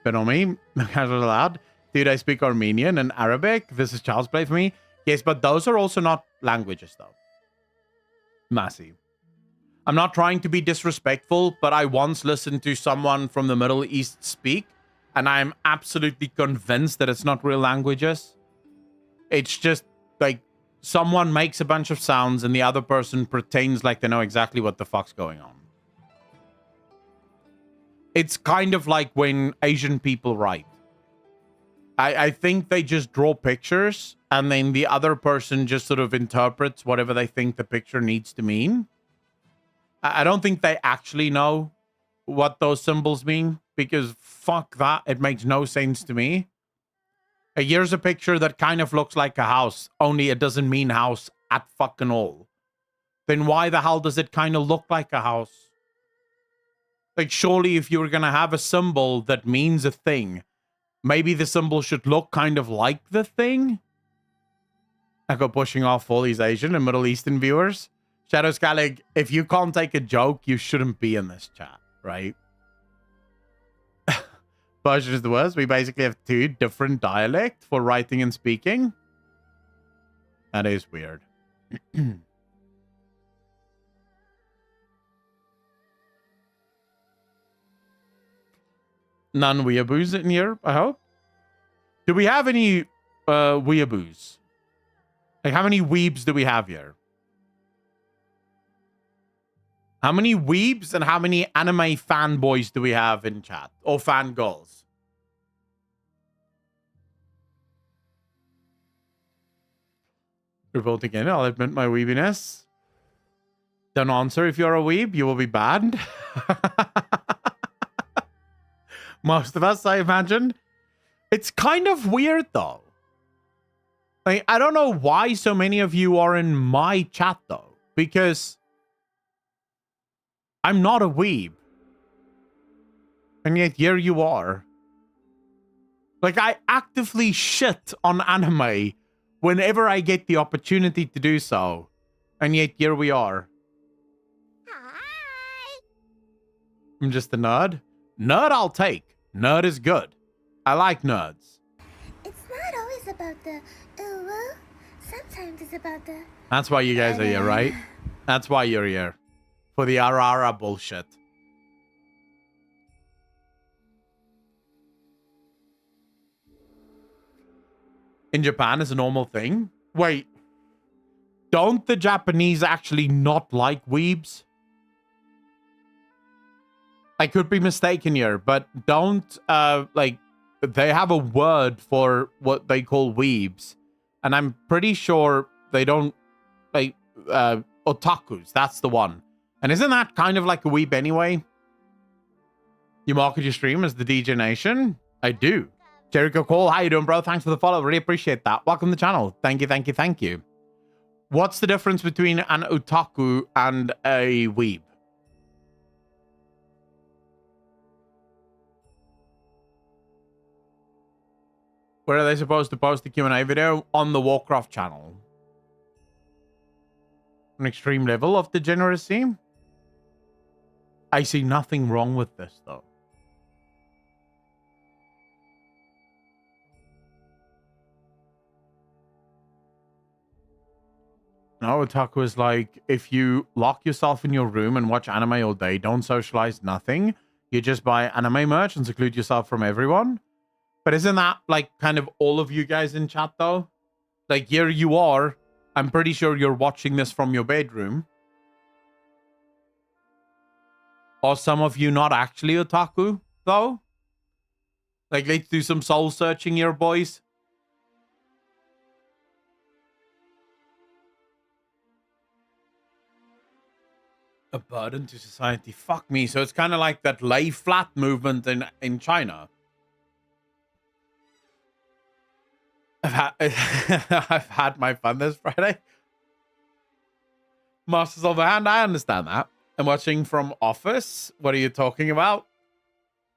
S1: Spit on me. Casual allowed. Dude, I speak Armenian and Arabic. This is child's play for me. Yes, but those are also not languages, though. Massive. I'm not trying to be disrespectful, but I once listened to someone from the Middle East speak, and I'm absolutely convinced that it's not real languages. It's just like someone makes a bunch of sounds and the other person pretends like they know exactly what the fuck's going on. It's kind of like when Asian people write. I think they just draw pictures and then the other person just sort of interprets whatever they think the picture needs to mean. I don't think they actually know what those symbols mean because fuck that. It makes no sense to me. Here's a picture that kind of looks like a house, only it doesn't mean house at fucking all. Then why the hell does it kind of look like a house? Like, surely if you were going to have a symbol that means a thing, maybe the symbol should look kind of like the thing? I go pushing off all these Asian and Middle Eastern viewers. Shadow Scalig, if you can't take a joke, you shouldn't be in this chat, right? Persian is the worst. We basically have two different dialects for writing and speaking. That is weird. None weeaboos in here, I hope. Do we have any weeaboos? Like, how many weebs do we have here? How many weebs and how many anime fanboys do we have in chat? Or fangirls? Revolt again, I'll admit my weebiness. Don't answer if you're a weeb, you will be banned. Most of us, I imagine. It's kind of weird, though. Like, I don't know why so many of you are in my chat, though. Because I'm not a weeb. And yet here you are. Like, I actively shit on anime whenever I get the opportunity to do so. And yet here we are. Hi. I'm just a nerd. Nerd I'll take. Nerd is good. I like nerds.
S3: It's not always about the ooh. Sometimes it's about the...
S1: That's why you guys are here, right? That's why you're here. For the Arara bullshit. In Japan, it's a normal thing. Wait. Don't the Japanese actually not like weebs? I could be mistaken here, but don't, like, they have a word for what they call weebs. And I'm pretty sure they don't, like, otakus, that's the one. And isn't that kind of like a weeb anyway? You market your stream as the DJ Nation? I do. Jericho Cole, how you doing, bro? Thanks for the follow. Really appreciate that. Welcome to the channel. Thank you, thank you, thank you. What's the difference between an otaku and a weeb? Where are they supposed to post the Q&A video? On the Warcraft channel. An extreme level of degeneracy? I see nothing wrong with this, though. No, otaku is like, if you lock yourself in your room and watch anime all day, don't socialize, nothing. You just buy anime merch and seclude yourself from everyone. But isn't that like kind of all of you guys in chat though? Like, here you are. I'm pretty sure you're watching this from your bedroom. Or some of you not actually otaku, though. Like, let's do some soul searching here, boys. A burden to society. Fuck me. So it's kind of like that lay flat movement in China. I've had my fun this Friday. Masters of the Hand, I understand that. I'm watching from office. What are you talking about?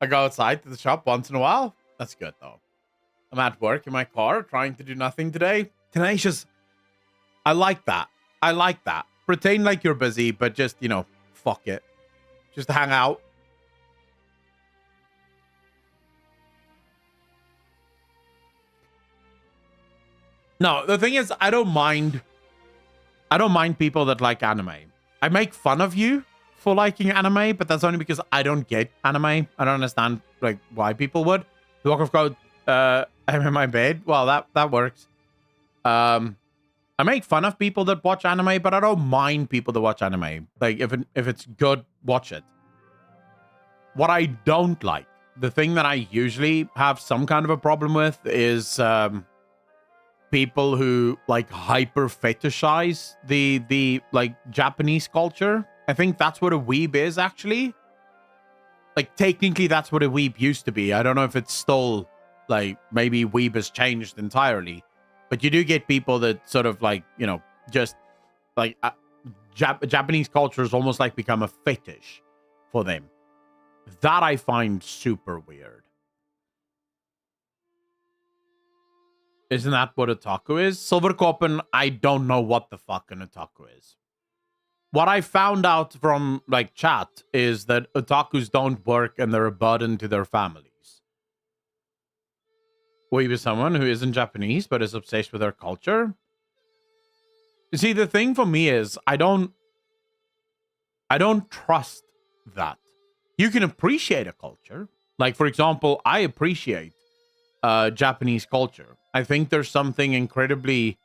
S1: I go outside to the shop once in a while. That's good, though. I'm at work in my car, trying to do nothing today. Tenacious. I like that. I like that. Pretend like you're busy, but just, you know, fuck it. Just hang out. No, the thing is, I don't mind people that like anime. I make fun of you for liking anime, but that's only because I don't get anime. I don't understand like why people would. The Warcraft code, I'm in my bed. Well, that works. I make fun of people that watch anime, but I don't mind people that watch anime. Like if it's good, watch it. What I don't like, the thing that I usually have some kind of a problem with is people who like hyper fetishize the like Japanese culture. I think that's what a weeb is actually. Like technically that's what a weeb used to be. I don't know if it's still like maybe weeb has changed entirely, but you do get people that sort of like, you know, just like Japanese culture has almost like become a fetish for them. That I find super weird. Isn't that what otaku is? Silvercopen, I don't know what the fuck an otaku is. What I found out from like chat is that otakus don't work and they're a burden to their families. Weeb is someone who isn't Japanese but is obsessed with their culture. You see, the thing for me is I don't trust that. You can appreciate a culture. Like, for example, I appreciate Japanese culture. I think there's something incredibly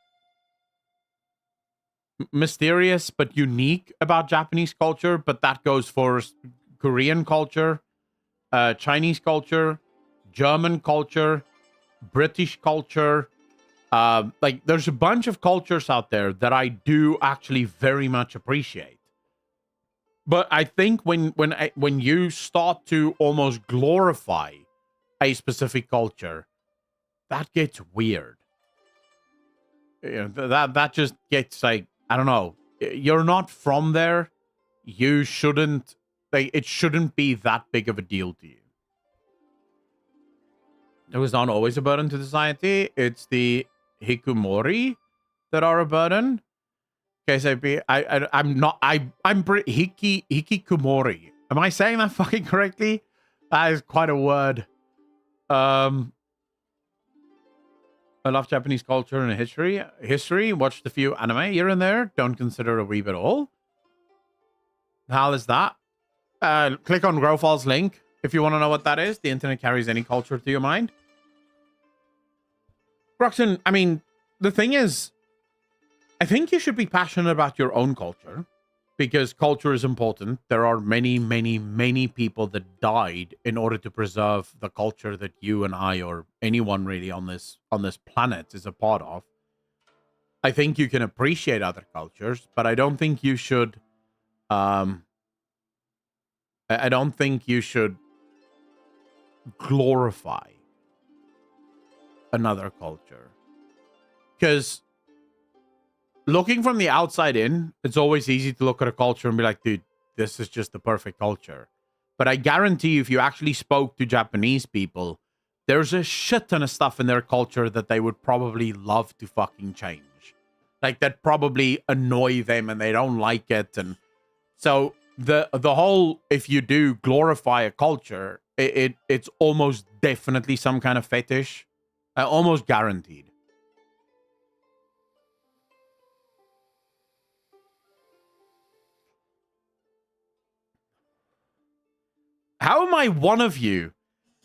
S1: mysterious but unique about Japanese culture, but that goes for Korean culture, Chinese culture, German culture, British culture. Like, there's a bunch of cultures out there that I do actually very much appreciate. But I think when you start to almost glorify a specific culture, that gets weird. You know, that just gets like, I don't know. You're not from there. You shouldn't, like, it shouldn't be that big of a deal to you. It was not always a burden to society. It's the hikikomori that are a burden. Okay, so I'm hikikomori. Am I saying that fucking correctly? That is quite a word. I love Japanese culture and history. Watched a few anime here and there. Don't consider a weeb at all. How is that? Click on Growfall's link if you want to know what that is. The internet carries any culture to your mind. Broxton, I mean, the thing is, I think you should be passionate about your own culture because culture is important. There are many, many, many people that died in order to preserve the culture that you and I, or anyone really on this planet, is a part of. I think you can appreciate other cultures, but I don't think you should. I don't think you should glorify another culture, because looking from the outside in, it's always easy to look at a culture and be like, dude, this is just the perfect culture. But I guarantee you, if you actually spoke to Japanese people, there's a shit ton of stuff in their culture that they would probably love to fucking change. Like, that probably annoy them and they don't like it. And so the whole, if you do glorify a culture, it's almost definitely some kind of fetish. Almost guaranteed. How am I one of you?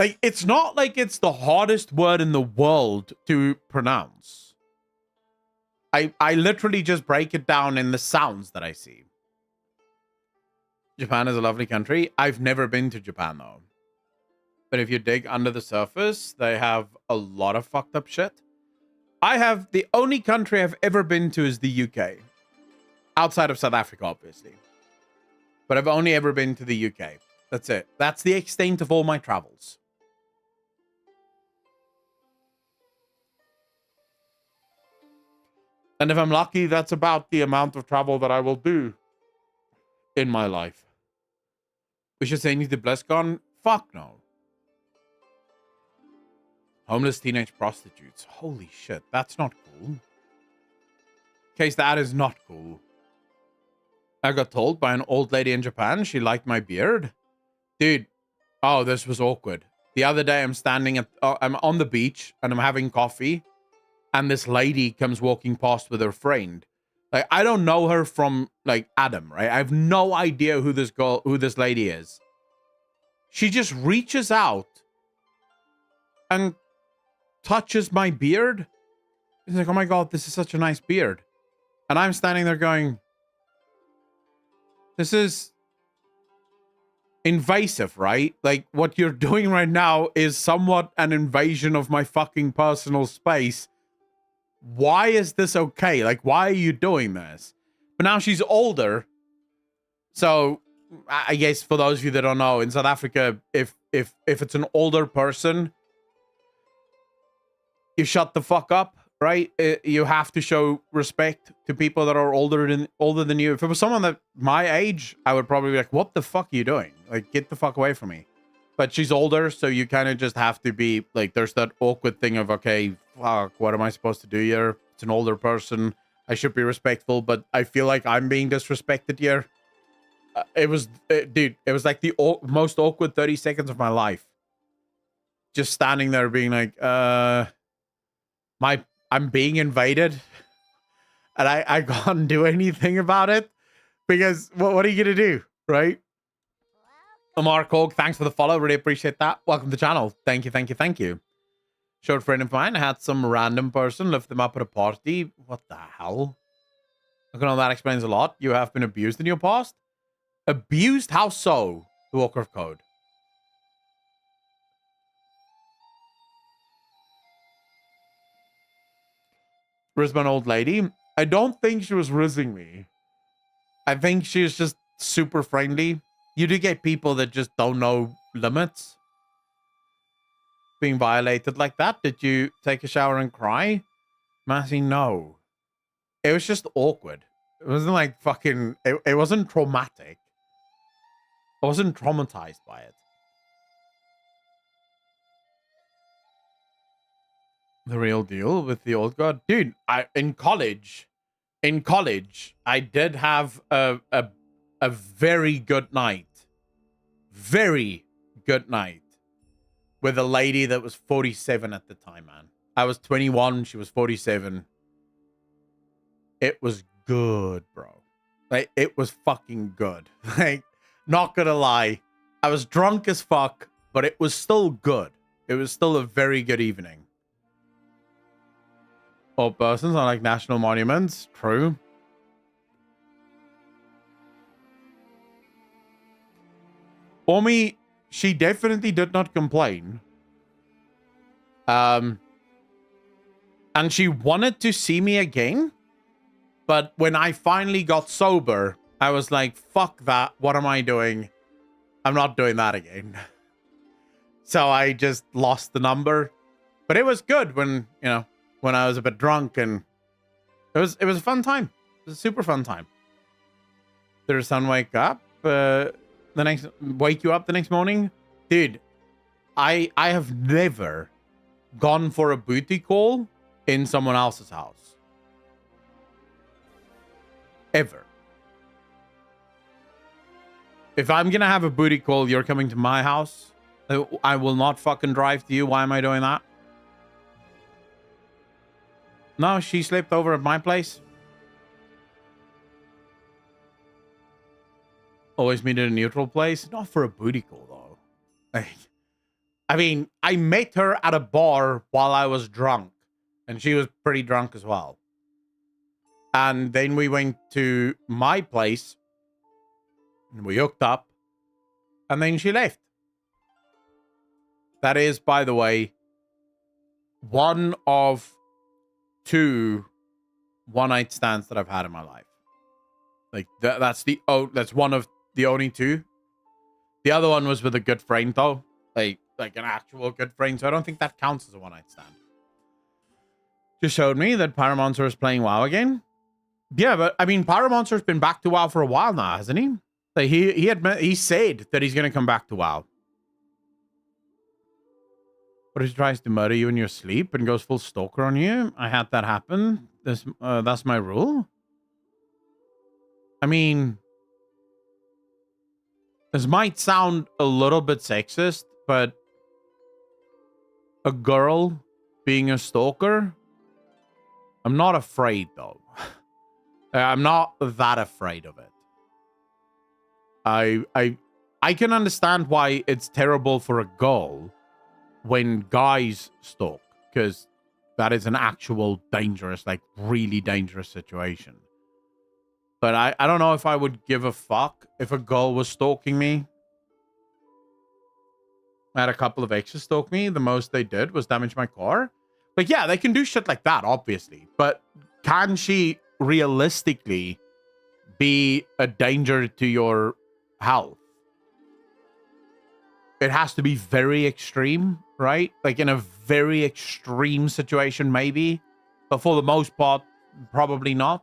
S1: Like, it's not like it's the hardest word in the world to pronounce. I literally just break it down in the sounds that I see. Japan is a lovely country. I've never been to Japan, though. But if you dig under the surface, they have a lot of fucked up shit. The only country I've ever been to is the UK. Outside of South Africa, obviously. But I've only ever been to the UK. That's it. That's the extent of all my travels. And if I'm lucky, that's about the amount of travel that I will do in my life. We should say anything to BlizzCon? Fuck no. Homeless teenage prostitutes. Holy shit, that's not cool. Case, that is not cool. I got told by an old lady in Japan she liked my beard. Dude, oh, this was awkward. The other day I'm I'm on the beach and I'm having coffee. And this lady comes walking past with her friend. Like, I don't know her from, like, Adam, right? I have no idea who this lady is. She just reaches out and touches my beard. It's like, oh my God, this is such a nice beard. And I'm standing there going, this is invasive, right? Like, what you're doing right now is somewhat an invasion of my fucking personal space. Why is this okay? Like, why are you doing this? But now she's older. So I guess for those of you that don't know, in South Africa, if it's an older person, you shut the fuck up, right? You have to show respect to people that are older than you. If it was someone that my age, I would probably be like, what the fuck are you doing? Like, get the fuck away from me. But she's older, so you kind of just have to be like, there's that awkward thing of, okay, fuck, what am I supposed to do here? It's an older person. I should be respectful, but I feel like I'm being disrespected here. Dude, it was like the most awkward 30 seconds of my life. Just standing there being like, I'm being invaded. And I can't do anything about it. Because what are you going to do, right? Mark Hogg, thanks for the follow. Really appreciate that. Welcome to the channel. Thank you, thank you, thank you. Short friend of mine had some random person lift them up at a party. What the hell? Okay, no, that explains a lot. You have been abused in your past? Abused? How so? The Warcraft code. Risbon old lady. I don't think she was rizzing me. I think she was just super friendly. You do get people that just don't know limits. Being violated like that. Did you take a shower and cry? Massey, no. It was just awkward. It wasn't like fucking... It wasn't traumatic. I wasn't traumatized by it. The real deal with the old god. Dude, in college, I did have a very good night. Very good night. With a lady that was 47 at the time, man. I was 21, she was 47. It was good, bro. Like, it was fucking good. Like, not gonna lie. I was drunk as fuck, but it was still good. It was still a very good evening. Old persons are like national monuments. True. Omi, she definitely did not complain. And she wanted to see me again. But when I finally got sober, I was like, fuck that. What am I doing? I'm not doing that again. So I just lost the number. But it was good when, you know, when I was a bit drunk, and it was a fun time. It was a super fun time. Did her son wake up? Wake you up the next morning? Dude, I have never gone for a booty call in someone else's house. Ever. If I'm gonna have a booty call, you're coming to my house. I will not fucking drive to you. Why am I doing that? No, she slept over at my place. Always meet at a neutral place. Not for a booty call, though. I mean, I met her at a bar while I was drunk. And she was pretty drunk as well. And then we went to my place and we hooked up and then she left. That is, by the way, one of 2 one-night stands that I've had in my life. Like that's one of the only 2. The other one was with a good friend though, like an actual good friend. So I don't think that counts as a one-night stand. Just showed me that Pyromonster is playing WoW again. Yeah, but I mean, Pyromonster's been back to WoW for a while now, hasn't he? Like he said that he's gonna come back to WoW. But he tries to murder you in your sleep and goes full stalker on you. I had that happen. That's my rule. I mean, this might sound a little bit sexist, but a girl being a stalker, I'm not afraid though. I'm not that afraid of it. I can understand why it's terrible for a girl when guys stalk, because that is an actual dangerous, like really dangerous situation. But I don't know if I would give a fuck if a girl was stalking me. I had a couple of exes stalk me. The most they did was damage my car. Like, yeah, they can do shit like that, obviously. But can she realistically be a danger to your health? It has to be very extreme, right? Like in a very extreme situation, maybe. But for the most part, probably not.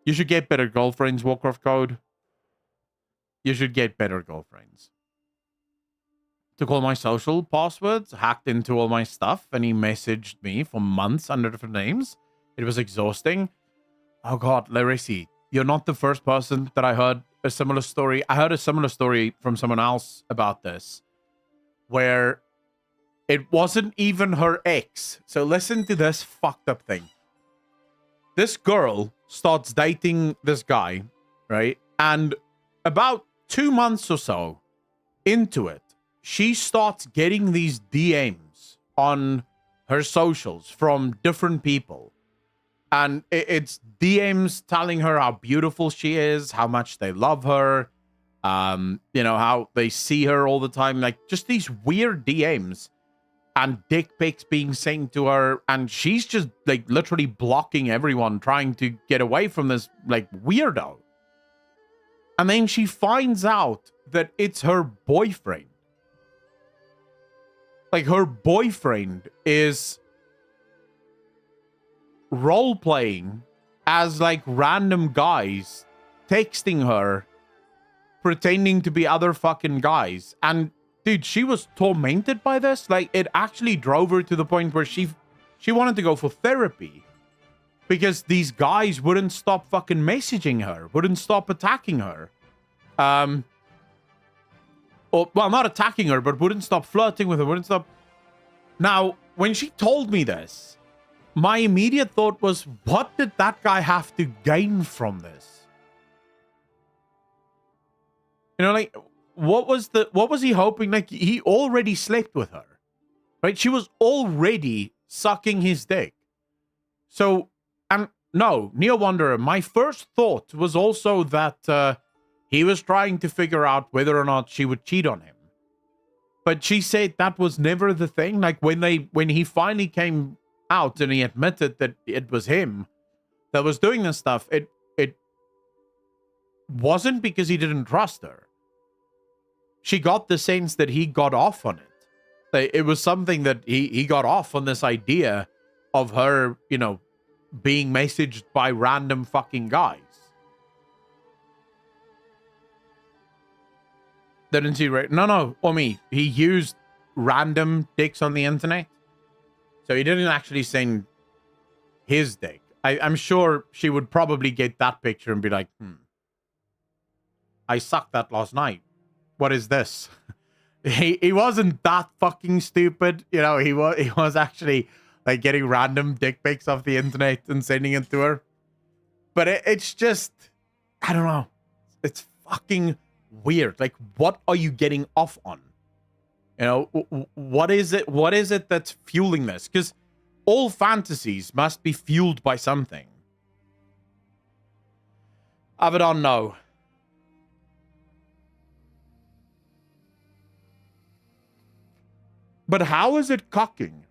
S1: You should get better girlfriends, Warcraft Code. You should get better girlfriends. Took all my social passwords, hacked into all my stuff, and he messaged me for months under different names. It was exhausting. Oh god, Larissy, you're not the first person that I heard a similar story. I heard a similar story from someone else about this, where it wasn't even her ex. So listen to this fucked up thing. This girl starts dating this guy, right? And about 2 months or so into it, she starts getting these DMs on her socials from different people. And it's DMs telling her how beautiful she is, how much they love her, you know, how they see her all the time. Like, just these weird DMs and dick pics being sent to her. And she's just, like, literally blocking everyone, trying to get away from this, like, weirdo. And then she finds out that it's her boyfriend. Like, her boyfriend is role-playing as, like, random guys texting her, pretending to be other fucking guys. And, dude, she was tormented by this. Like, it actually drove her to the point where she wanted to go for therapy. Because these guys wouldn't stop fucking messaging her, wouldn't stop attacking her. Or, well, not attacking her, but wouldn't stop flirting with her, wouldn't stop. Now, when she told me this, my immediate thought was, what did that guy have to gain from this? You know, like, what was he hoping? Like, he already slept with her, right? She was already sucking his dick. So, and no, Neo Wanderer, my first thought was also that he was trying to figure out whether or not she would cheat on him. But she said that was never the thing. Like, when he finally came out and he admitted that it was him that was doing this stuff, it wasn't because he didn't trust her. She got the sense that he got off on it. It was something that he got off on, this idea of her, you know, being messaged by random fucking guys. Didn't he? No, Omi. He used random dicks on the internet. So he didn't actually send his dick. I'm sure she would probably get that picture and be like, I sucked that last night. What is this? He wasn't that fucking stupid. You know, he was actually like getting random dick pics off the internet and sending it to her. But it's just, I don't know. It's fucking weird. Like, what are you getting off on? You know, what is it? What is it that's fueling this? Because all fantasies must be fueled by something. Abaddon, no. But how is it cocking?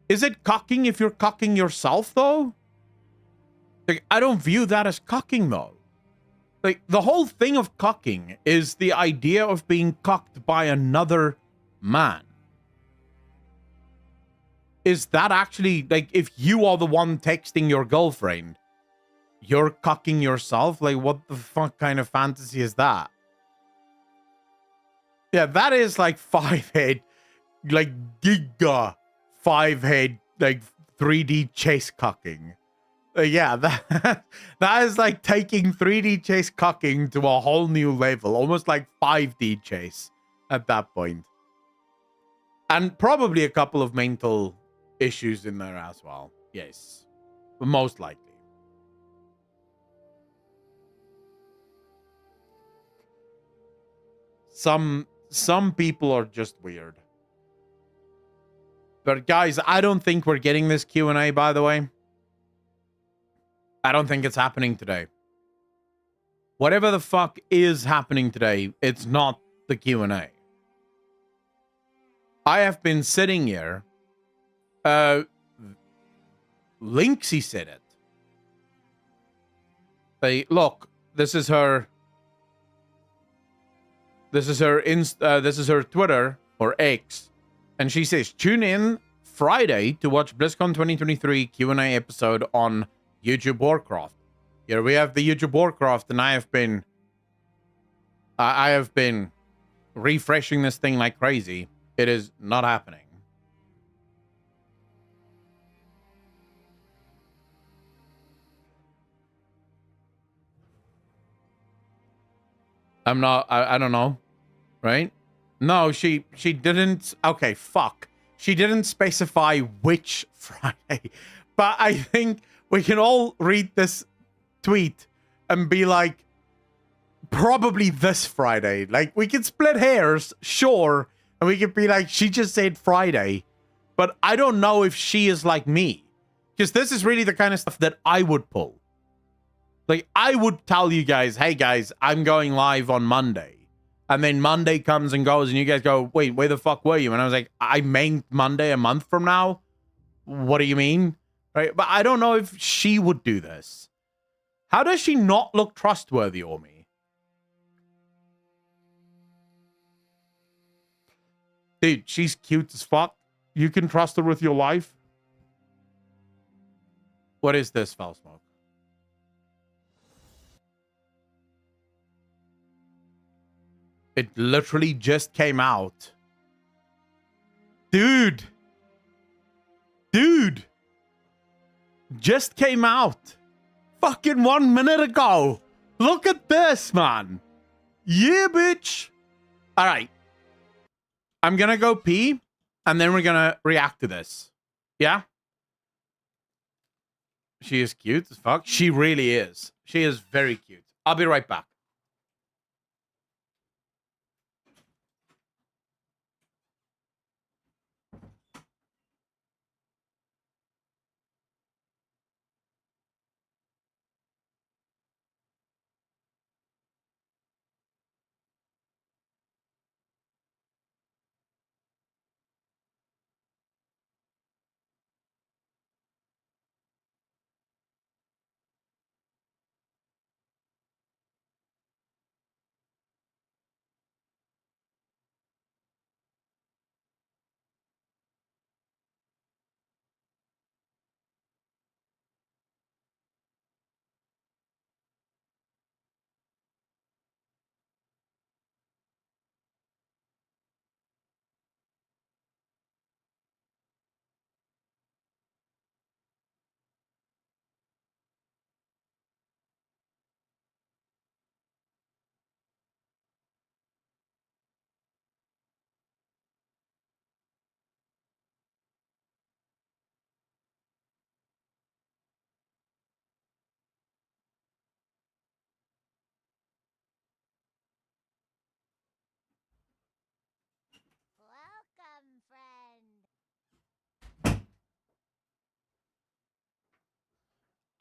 S1: Is it cocking if you're cocking yourself, though? Like, I don't view that as cocking, though. Like, the whole thing of cocking is the idea of being cocked by another man. Is that actually, like, if you are the one texting your girlfriend, you're cocking yourself? Like, what the fuck kind of fantasy is that? Yeah, that is like 5-head, like giga 5-head, like 3D chase cocking. Yeah, that that is like taking 3D chase cocking to a whole new level, almost like 5D chase at that point. And probably a couple of mental issues in there as well. Yes, most likely. Some people are just weird. But guys, I don't think we're getting this Q&A, by the way. I don't think it's happening today. Whatever the fuck is happening today, it's not the Q&A. I have been sitting here. Linksy said it. Hey, look, this is her Twitter or X. And she says, tune in Friday to watch BlizzCon 2023 Q&A episode on YouTube Warcraft. Here we have the YouTube Warcraft, and I have been refreshing this thing like crazy. It is not happening. I don't know. Right? No, she didn't. Okay, fuck. She didn't specify which Friday. But I think we can all read this tweet and be like, probably this Friday. Like, we can split hairs, sure. And we could be like, she just said Friday. But I don't know if she is like me. Because this is really the kind of stuff that I would pull. Like, I would tell you guys, hey guys, I'm going live on Monday. And then Monday comes and goes, and you guys go, wait, where the fuck were you? And I was like, I meant Monday a month from now? What do you mean? Right? But I don't know if she would do this. How does she not look trustworthy, Ormi? Dude, she's cute as fuck. You can trust her with your life. What is this, Foul Smoke? It literally just came out. Dude. Dude. Just came out. Fucking 1 minute ago. Look at this, man. Yeah, bitch. All right. I'm going to go pee, and then we're going to react to this. Yeah? She is cute as fuck. She really is. She is very cute. I'll be right back.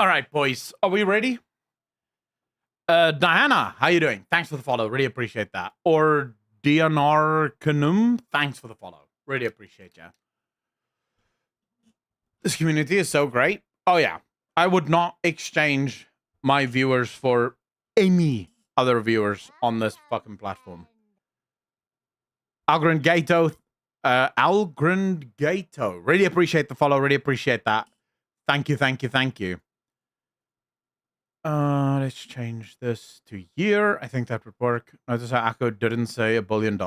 S1: All right, boys. Are we ready? Diana, how you doing? Thanks for the follow. Really appreciate that. Or DNR Canum, thanks for the follow. Really appreciate you. This community is so great. Oh, yeah. I would not exchange my viewers for any other viewers on this fucking platform. Algrind Gato, really appreciate the follow. Really appreciate that. Thank you, thank you, thank you. Let's change this to year. I think that would work. Notice how Akko didn't say $1 billion.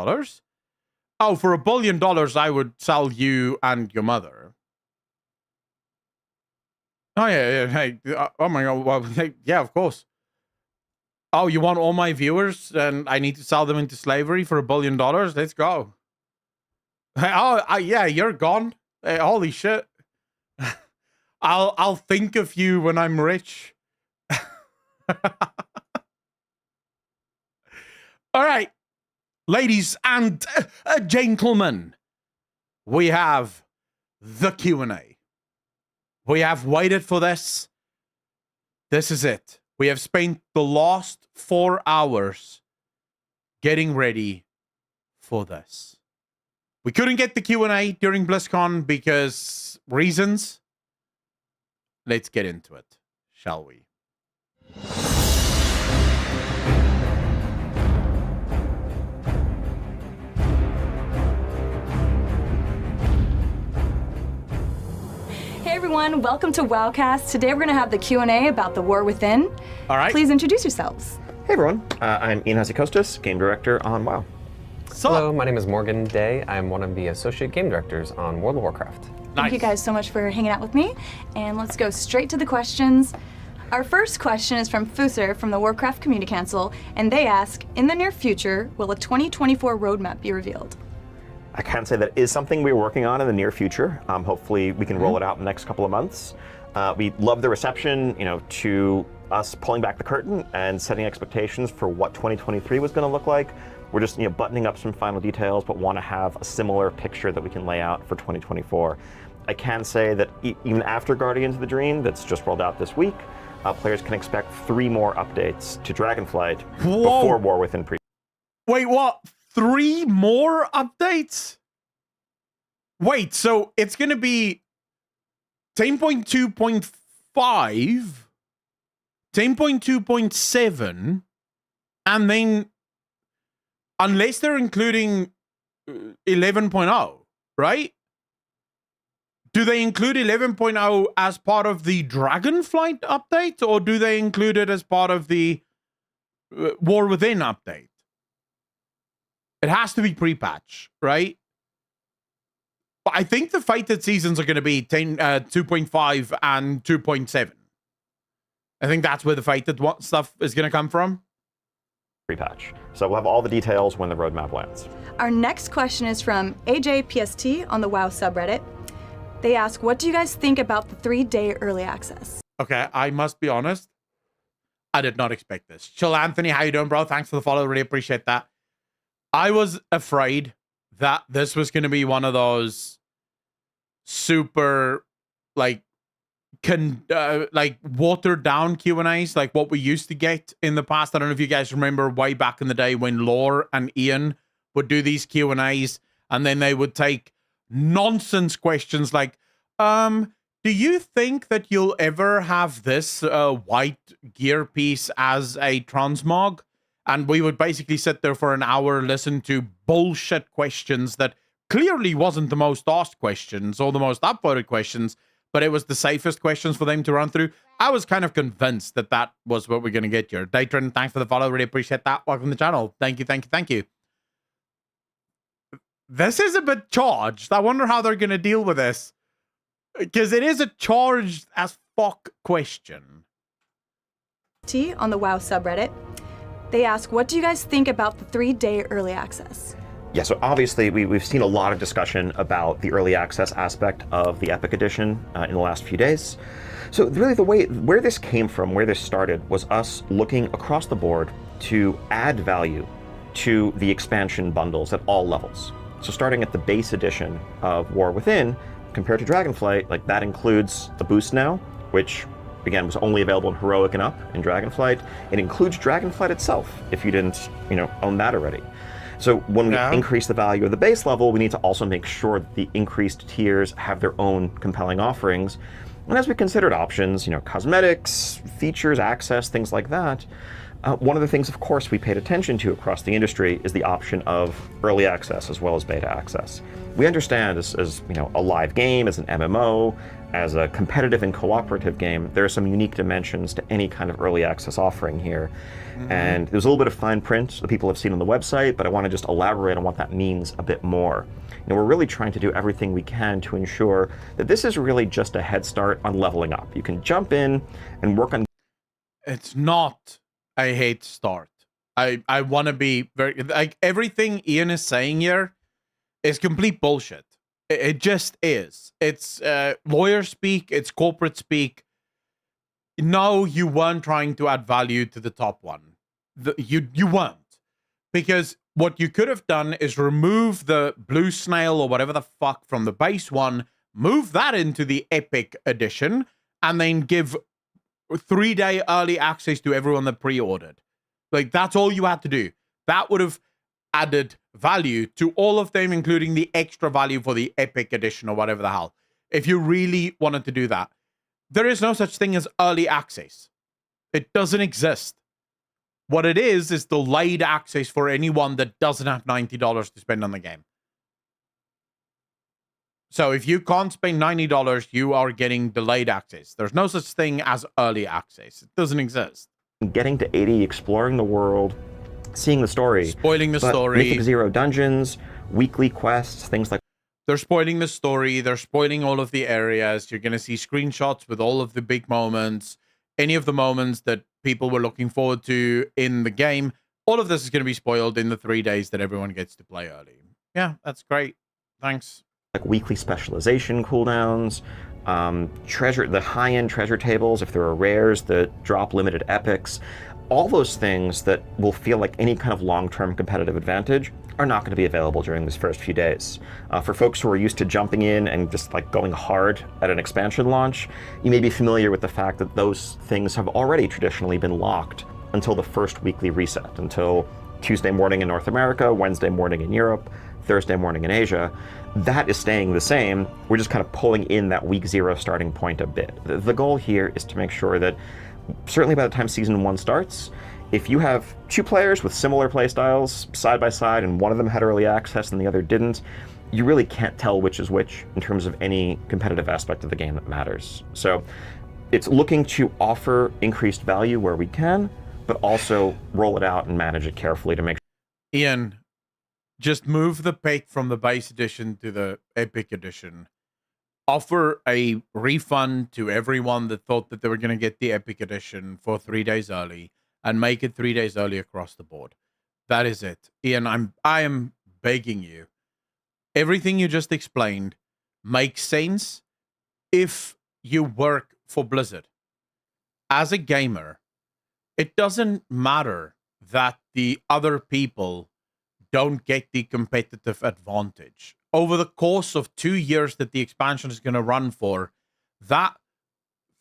S1: Oh, for $1 billion, I would sell you and your mother. Oh, yeah. Hey, oh my God. Well, hey, yeah, of course. Oh, you want all my viewers and I need to sell them into slavery for $1 billion? Let's go. Oh, yeah, you're gone. Hey, holy shit. I'll think of you when I'm rich. All right, ladies and gentlemen, we have the Q&A. We have waited for this. This is it. We have spent the last 4 hours getting ready for this. We couldn't get the Q&A during BlizzCon because reasons. Let's get into it, shall we?
S4: Hey everyone, welcome to WoWcast. Today we're going to have the Q&A about the War Within.
S1: All right.
S4: Please introduce yourselves.
S5: Hey everyone, I'm Ian Hasekostas, game director on WoW.
S6: Hello, my name is Morgan Day. I'm one of the associate game directors on World of Warcraft.
S4: Thank you guys so much for hanging out with me. And let's go straight to the questions. Our first question is from Fuser from the Warcraft Community Council, and they ask, in the near future, will a 2024 roadmap be revealed?
S5: I can say that is something we're working on in the near future. Hopefully we can roll it out in the next couple of months. We love the reception, to us pulling back the curtain and setting expectations for what 2023 was going to look like. We're just, buttoning up some final details, but want to have a similar picture that we can lay out for 2024. I can say that even after Guardians of the Dream, that's just rolled out this week, players can expect 3 more updates to Dragonflight before War Within pre.
S1: Wait, what? 3 more updates? Wait, so it's going to be 10.2.5, 10.2.7, and then, unless they're including 11.0, right? Do they include 11.0 as part of the Dragonflight update, or do they include it as part of the War Within update? It has to be pre-patch, right? But I think the Fated seasons are going to be 2.5 and 2.7. I think that's where the Fated stuff is going to come from.
S5: Pre-patch. So we'll have all the details when the roadmap lands.
S4: Our next question is from AJPST on the WoW subreddit. They ask, what do you guys think about the 3-day early access?
S1: Okay, I must be honest. I did not expect this. Chill Anthony, how you doing, bro? Thanks for the follow. Really appreciate that. I was afraid that this was going to be one of those super, like watered down Q&As, like what we used to get in the past. I don't know if you guys remember way back in the day when Lore and Ian would do these Q&As, and then they would take nonsense questions like, do you think that you'll ever have this white gear piece as a transmog? And we would basically sit there for an hour, listen to bullshit questions that clearly wasn't the most asked questions or the most upvoted questions, but it was the safest questions for them to run through. I was kind of convinced that that was what we're going to get here. Daytron, thanks for the follow. Really appreciate that. Welcome to the channel. Thank you, thank you, thank you. This is a bit charged. I wonder how they're going to deal with this. Because it is a charged as fuck question.
S4: T on the WoW subreddit. They ask, what do you guys think about the 3-day early access?
S5: Yeah, so obviously we've seen a lot of discussion about the early access aspect of the Epic Edition in the last few days. So really where this came from, where this started, was us looking across the board to add value to the expansion bundles at all levels. So starting at the base edition of War Within, compared to Dragonflight, like that includes the boost now, which again, was only available in Heroic and up in Dragonflight. It includes Dragonflight itself, if you didn't, own that already. So when we increase the value of the base level, we need to also make sure that the increased tiers have their own compelling offerings. And as we considered options, cosmetics, features, access, things like that, one of the things, of course, we paid attention to across the industry is the option of early access as well as beta access. We understand as a live game, as an MMO, as a competitive and cooperative game, there are some unique dimensions to any kind of early access offering here. And there's a little bit of fine print that people have seen on the website, but I want to just elaborate on what that means a bit more. We're really trying to do everything we can to ensure that this is really just a head start on leveling up. You can jump in and work on...
S1: It's not a head start. I want to be very... Like, everything Ian is saying here is complete bullshit. It just is. It's lawyer speak, it's corporate speak. No, you weren't trying to add value to the top one. You weren't. Because what you could have done is remove the blue snail or whatever the fuck from the base one, move that into the Epic edition, and then give 3-day early access to everyone that pre-ordered. Like, that's all you had to do. That would have added value to all of them, including the extra value for the Epic edition or whatever the hell. If you really wanted to do that. There is no such thing as early access. It doesn't exist. What it is delayed access for anyone that doesn't have $90 to spend on the game. So if you can't spend $90, you are getting delayed access. There's no such thing as early access. It doesn't exist.
S5: Getting to 80, exploring the world, seeing the story.
S1: Spoiling the story.
S5: Mythic Zero dungeons, weekly quests, things like...
S1: They're spoiling the story. They're spoiling all of the areas. You're going to see screenshots with all of the big moments. Any of the moments that people were looking forward to in the game. All of this is going to be spoiled in the 3 days that everyone gets to play early. Yeah, that's great. Thanks.
S5: Like weekly specialization cooldowns, the high-end treasure tables, if there are rares that drop limited epics. All those things that will feel like any kind of long-term competitive advantage are not going to be available during these first few days. For folks who are used to jumping in and just like going hard at an expansion launch, you may be familiar with the fact that those things have already traditionally been locked until the first weekly reset, until Tuesday morning in North America, Wednesday morning in Europe, Thursday morning in Asia. That is staying the same. We're just kind of pulling in that week 0 starting point a bit. The goal here is to make sure that certainly by the time Season 1 starts, if you have 2 players with similar playstyles side by side and one of them had early access and the other didn't, you really can't tell which is which in terms of any competitive aspect of the game that matters. So it's looking to offer increased value where we can, but also roll it out and manage it carefully to make sure.
S1: Ian, just move the pick from the base edition to the Epic edition. Offer a refund to everyone that thought that they were going to get the Epic edition for 3 days early, and make it 3 days early across the board. That is it. Ian, I am begging you. Everything you just explained makes sense if you work for Blizzard. As a gamer, it doesn't matter that the other people don't get the competitive advantage. Over the course of 2 years that the expansion is going to run for, that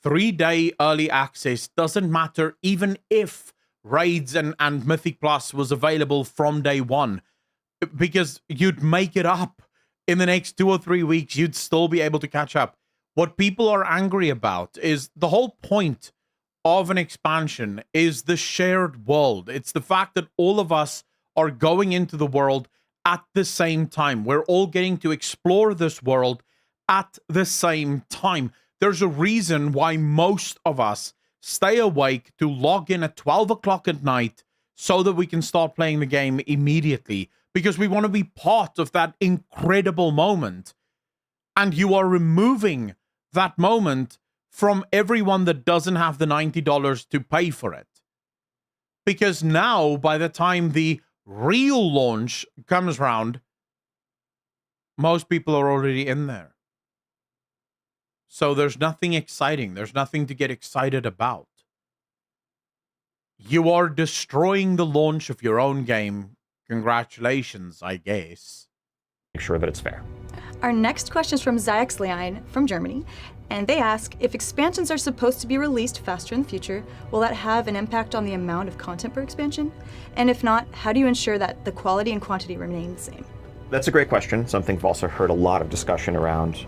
S1: 3-day early access doesn't matter even if Raids and Mythic Plus was available from day one, because you'd make it up in the next 2 or 3 weeks. You'd still be able to catch up. What people are angry about is the whole point of an expansion is the shared world. It's the fact that all of us are going into the world at the same time. We're all getting to explore this world at the same time. There's a reason why most of us stay awake to log in at 12 o'clock at night so that we can start playing the game immediately, because we want to be part of that incredible moment. And you are removing that moment from everyone that doesn't have the $90 to pay for it. Because now, by the time the real launch comes around, most people are already in there. So there's nothing exciting. There's nothing to get excited about. You are destroying the launch of your own game. Congratulations, I guess.
S5: Make sure that it's fair.
S4: Our next question is from Zayaxlein from Germany. And they ask, if expansions are supposed to be released faster in the future, will that have an impact on the amount of content per expansion? And if not, how do you ensure that the quality and quantity remain the same?
S5: That's a great question. Something we've also heard a lot of discussion around.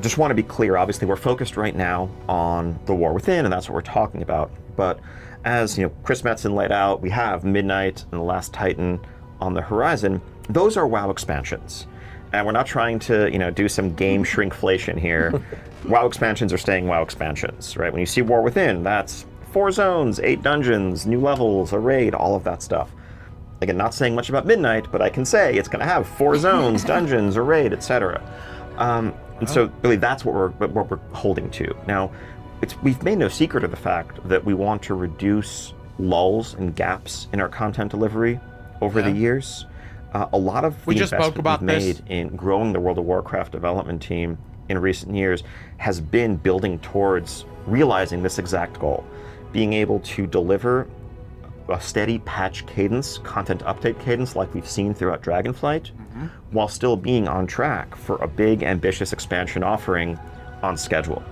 S5: Just want to be clear, obviously we're focused right now on the War Within, and that's what we're talking about. But as Chris Metson laid out, we have Midnight and the Last Titan on the horizon. Those are WoW expansions. And we're not trying to, do some game shrinkflation here. WoW expansions are staying WoW expansions, right? When you see War Within, that's 4 zones, 8 dungeons, new levels, a raid, all of that stuff. Again, not saying much about Midnight, but I can say it's going to have 4 zones, dungeons, a raid, etc. And so really that's what we're holding to. Now, we've made no secret of the fact that we want to reduce lulls and gaps in our content delivery over the years. A lot of the investment we've made in growing the World of Warcraft development team in recent years has been building towards realizing this exact goal, being able to deliver a steady patch cadence, content update cadence like we've seen throughout Dragonflight, while still being on track for a big, ambitious expansion offering on schedule.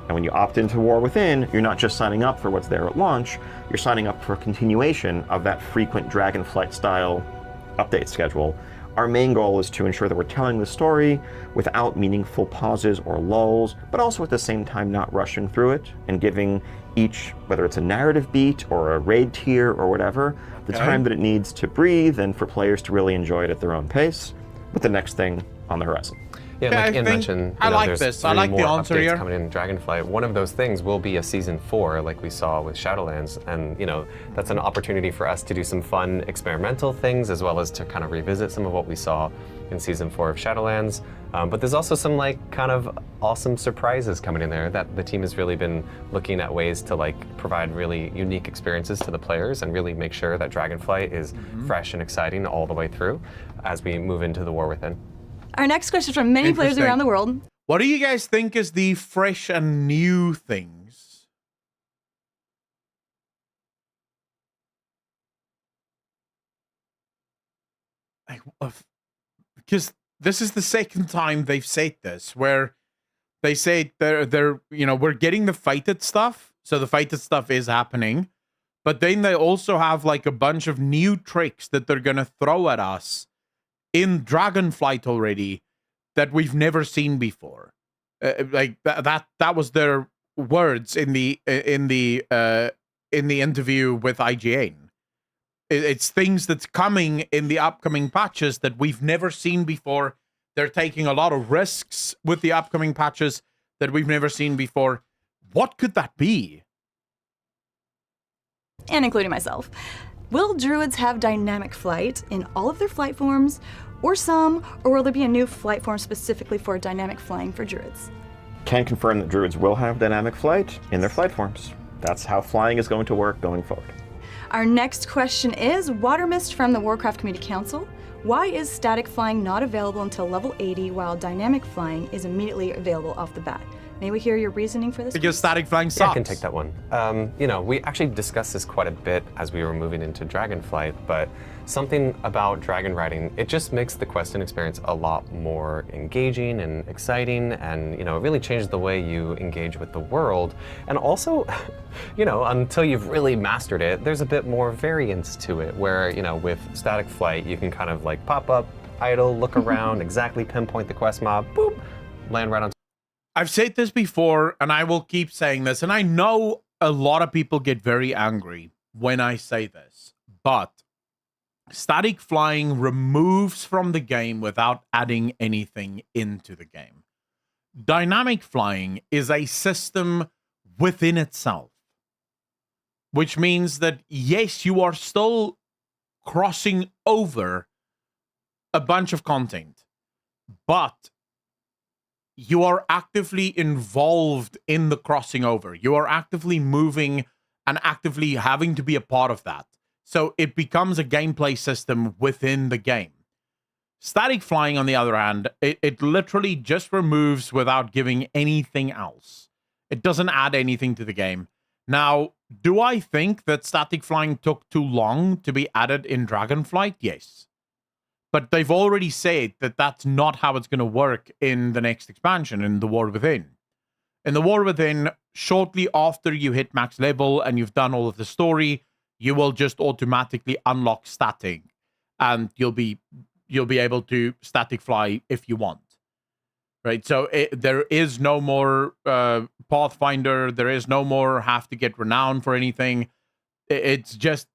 S5: And when you opt into War Within, you're not just signing up for what's there at launch, you're signing up for a continuation of that frequent Dragonflight-style update schedule. Our main goal is to ensure that we're telling the story without meaningful pauses or lulls, but also at the same time not rushing through it and giving each, whether it's a narrative beat or a raid tier or whatever, the time that it needs to breathe and for players to really enjoy it at their own pace with the next thing on the horizon.
S6: Yeah, like Ian mentioned,
S1: I like
S6: there's
S1: this.
S6: 3
S1: I like the
S6: more
S1: answer
S6: updates
S1: here.
S6: coming in Dragonflight. One of those things will be a season 4, like we saw with Shadowlands, and that's an opportunity for us to do some fun experimental things, as well as to kind of revisit some of what we saw in season 4 of Shadowlands. But there's also some kind of awesome surprises coming in there that the team has really been looking at ways to provide really unique experiences to the players and really make sure that Dragonflight is fresh and exciting all the way through as we move into the War Within.
S4: Our next question from many players around the world.
S1: What do you guys think is the fresh and new things? Because this is the second time they've said this, where they say they're we're getting the fated stuff, so the fated stuff is happening, but then they also have a bunch of new tricks that they're gonna throw at us in Dragonflight already that we've never seen before. That was their words in the interview with IGN. It's things that's coming in the upcoming patches that we've never seen before. They're taking a lot of risks with the upcoming patches that we've never seen before. What could that be?
S4: And including myself. Will druids have dynamic flight in all of their flight forms, or some, or will there be a new flight form specifically for dynamic flying for druids?
S5: Can confirm that druids will have dynamic flight in their flight forms. That's how flying is going to work going forward.
S4: Our next question is Watermist from the Warcraft Community Council. Why is static flying not available until level 80 while dynamic flying is immediately available off the bat? May we hear your reasoning for this?
S1: Because static flying sucks.
S6: Yeah, I can take that one. We actually discussed this quite a bit as we were moving into Dragonflight, but something about dragon riding, it just makes the questing experience a lot more engaging and exciting, and it really changes the way you engage with the world. And also, until you've really mastered it, there's a bit more variance to it, where with static flight you can kind of pop up, idle, look around, exactly pinpoint the quest mob, boop, land right on.
S1: I've said this before, and I will keep saying this, and I know a lot of people get very angry when I say this, but static flying removes from the game without adding anything into the game. Dynamic flying is a system within itself, which means that, yes, you are still crossing over a bunch of content, but you are actively involved in the crossing over. You are actively moving and actively having to be a part of that. So it becomes a gameplay system within the game. Static flying, on the other hand, it literally just removes without giving anything else. It doesn't add anything to the game. Now, do I think that static flying took too long to be added in Dragonflight? Yes. But they've already said that that's not how it's going to work in the next expansion, in the War Within. In the War Within, shortly after you hit max level and you've done all of the story, you will just automatically unlock static, and you'll be able to static fly if you want. Right, so there is no more Pathfinder. There is no more have to get renown for anything. It's just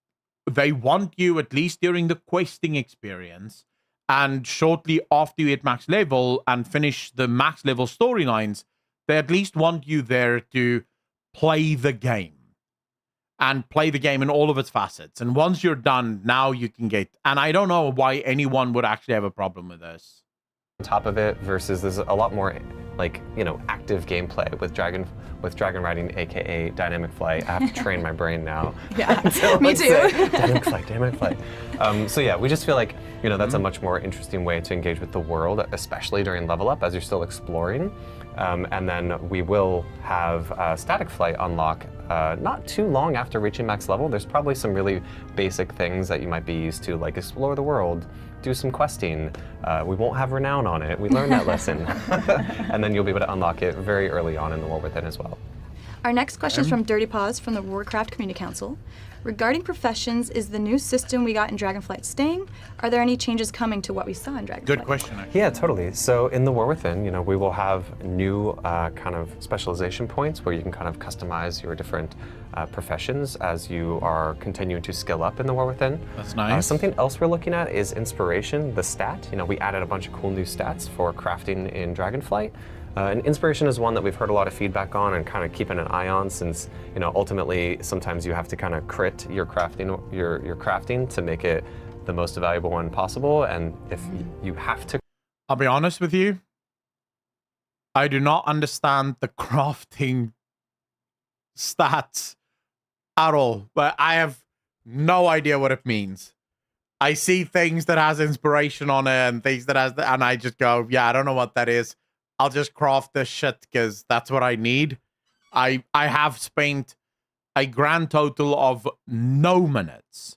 S1: they want you, at least during the questing experience, and shortly after you hit max level and finish the max level storylines, they at least want you there to play the game. And play the game in all of its facets. And once you're done, now you can get... And I don't know why anyone would actually have a problem with this.
S6: On top of it, versus there's a lot more like, you know, active gameplay with dragon riding, aka dynamic flight. I have to train my brain now.
S4: Yeah, me too.
S6: Dynamic flight. So yeah, we just feel like, you know, that's a much more interesting way to engage with the world, especially during level up as you're still exploring. And then we will have static flight unlock not too long after reaching max level. There's probably some really basic things that you might be used to, like explore the world, do some questing. We won't have renown on it. We learned that lesson. And then you'll be able to unlock it very early on in the War Within as well.
S4: Our next question is from Dirty Paws from the Warcraft Community Council. Regarding professions, is the new system we got in Dragonflight staying? Are there any changes coming to what we saw in Dragonflight?
S1: Good question, actually.
S6: Yeah, totally. So in the War Within, you know, we will have new kind of specialization points where you can kind of customize your different professions as you are continuing to skill up in the War Within.
S1: That's nice.
S6: Something else we're looking at is inspiration, the stat. You know, we added a bunch of cool new stats for crafting in Dragonflight. And inspiration is one that we've heard a lot of feedback on and kind of keeping an eye on, since, you know, ultimately sometimes you have to kind of crit your crafting to make it the most valuable one possible. And if you have to,
S1: I'll be honest with you, I do not understand the crafting stats at all, but I have no idea what it means. I see things that has inspiration on it and things that has, and I just go, yeah, I don't know what that is. I'll just craft this shit because that's what I need. I have spent a grand total of no minutes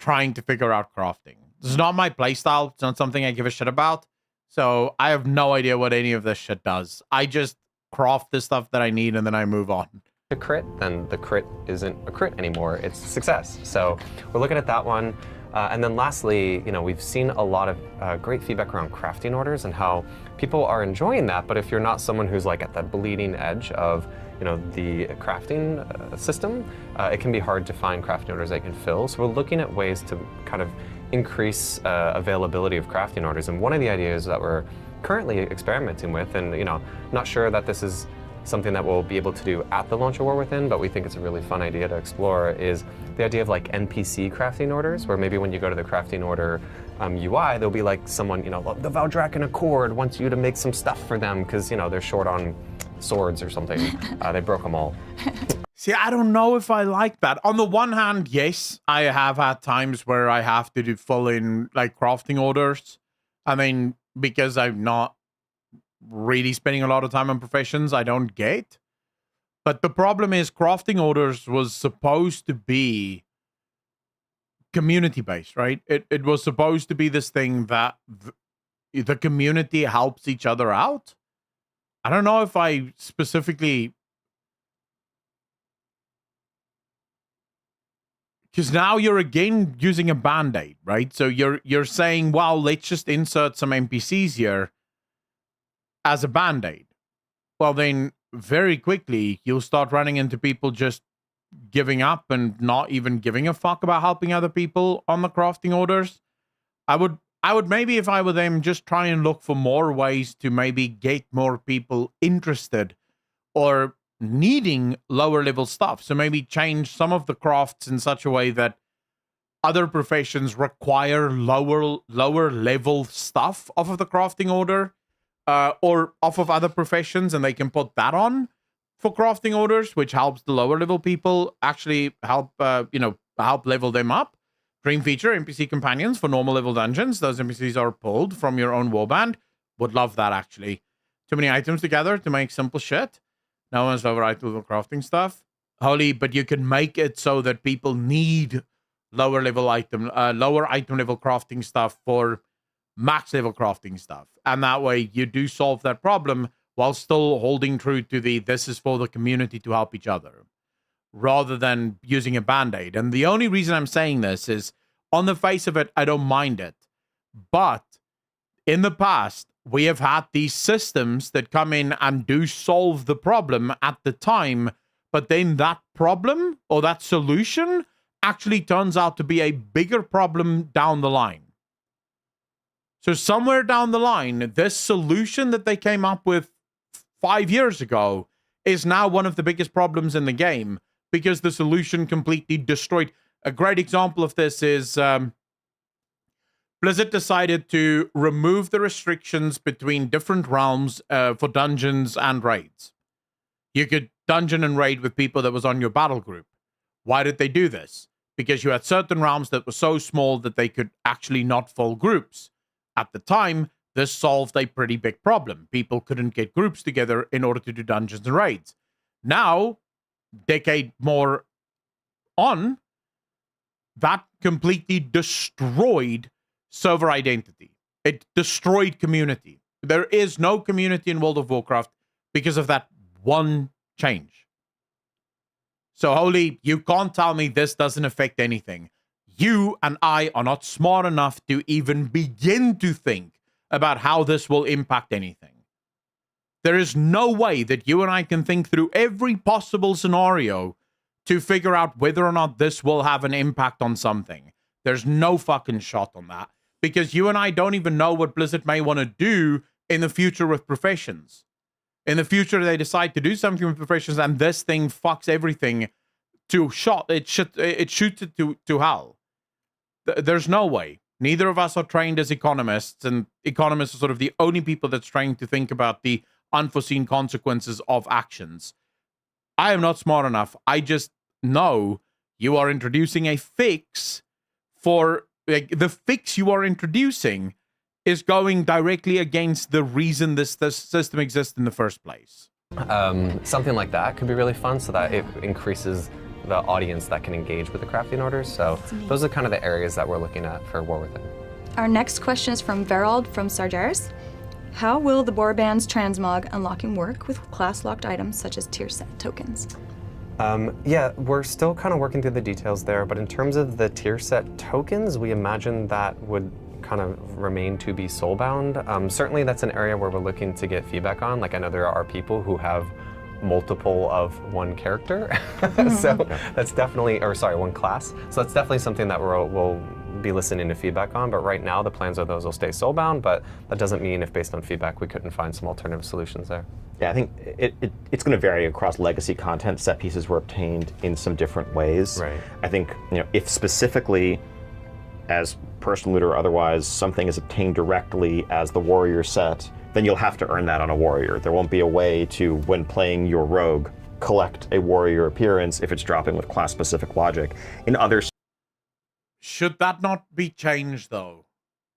S1: trying to figure out crafting. This is not my playstyle. It's not something I give a shit about. So I have no idea what any of this shit does. I just craft the stuff that I need and then I move on.
S6: to crit, then the crit isn't a crit anymore, it's success. So we're looking at that one. And then lastly, you know, we've seen a lot of great feedback around crafting orders and how people are enjoying that, but if you're not someone who's like at the bleeding edge of, you know, the crafting system, it can be hard to find crafting orders that you can fill. So we're looking at ways to kind of increase availability of crafting orders. And one of the ideas that we're currently experimenting with, and, you know, not sure that this is something that we'll be able to do at the launch of War Within, but we think it's a really fun idea to explore, is the idea of like NPC crafting orders, where maybe when you go to the crafting order UI, there'll be like someone, you know, the Valdrakken Accord wants you to make some stuff for them because, you know, they're short on swords or something. They broke them all.
S1: See, I don't know if I like that. On the one hand, yes, I have had times where I have to do full in like crafting orders. I mean, because I'm not really spending a lot of time on professions I don't get. But the problem is crafting orders was supposed to be community-based, right? It was supposed to be this thing that the community helps each other out. I don't know if I specifically... Because now you're again using a band-aid, right? So you're saying, well, let's just insert some NPCs here as a band-aid. Well, then very quickly you'll start running into people just giving up and not even giving a fuck about helping other people on the crafting orders. I would maybe, if I were them, just try and look for more ways to maybe get more people interested or needing lower level stuff. So maybe change some of the crafts in such a way that other professions require lower level stuff off of the crafting order. Or off of other professions, and they can put that on for crafting orders, which helps the lower level people actually help, help level them up. Dream feature, NPC companions for normal level dungeons. Those NPCs are pulled from your own warband. Would love that, actually. Too many items together to make simple shit. No one's lower item level crafting stuff. Holy, but you can make it so that people need lower item level crafting stuff for max level crafting stuff, and that way you do solve that problem while still holding true to this is for the community to help each other, rather than using a band-aid. And the only reason I'm saying this is, on the face of it, I don't mind it. But in the past, we have had these systems that come in and do solve the problem at the time, but then that problem or that solution actually turns out to be a bigger problem down the line. So somewhere down the line, this solution that they came up with 5 years ago is now one of the biggest problems in the game because the solution completely destroyed. A great example of this is Blizzard decided to remove the restrictions between different realms for dungeons and raids. You could dungeon and raid with people that was on your battle group. Why did they do this? Because you had certain realms that were so small that they could actually not fill groups. At the time, this solved a pretty big problem. People couldn't get groups together in order to do dungeons and raids. Now, decade more on, that completely destroyed server identity. It destroyed community. There is no community in World of Warcraft because of that one change. So, Holy, you can't tell me this doesn't affect anything. You and I are not smart enough to even begin to think about how this will impact anything. There is no way that you and I can think through every possible scenario to figure out whether or not this will have an impact on something. There's no fucking shot on that. Because you and I don't even know what Blizzard may want to do in the future with professions. In the future, they decide to do something with professions and this thing fucks everything to shot. It shoots it to hell. There's no way. Neither of us are trained as economists, and economists are sort of the only people that's trained to think about the unforeseen consequences of actions. I am not smart enough. I just know you are introducing a fix for... Like, the fix you are introducing is going directly against the reason this system exists in the first place.
S6: Something like that could be really fun, so that it increases the audience that can engage with the crafting orders. So those are kind of the areas that we're looking at for War Within.
S4: Our next question is from Verald from Sargeras. How will the Warband's Transmog unlocking work with class-locked items such as tier set tokens?
S6: Yeah, we're still kind of working through the details there, but in terms of the tier set tokens, we imagine that would kind of remain to be soulbound. Certainly that's an area where we're looking to get feedback on. Like, I know there are people who have multiple of one character, so that's definitely, or sorry, one class. So that's definitely something that we'll be listening to feedback on, but right now the plans are those will stay soulbound, but that doesn't mean if based on feedback we couldn't find some alternative solutions there.
S5: Yeah, I think it's going to vary across legacy content. Set pieces were obtained in some different ways.
S6: Right.
S5: I think, if specifically as personal loot or otherwise something is obtained directly as the warrior set, then you'll have to earn that on a warrior. There won't be a way to, when playing your rogue, collect a warrior appearance if it's dropping with class-specific logic. In other...
S1: Should that not be changed, though?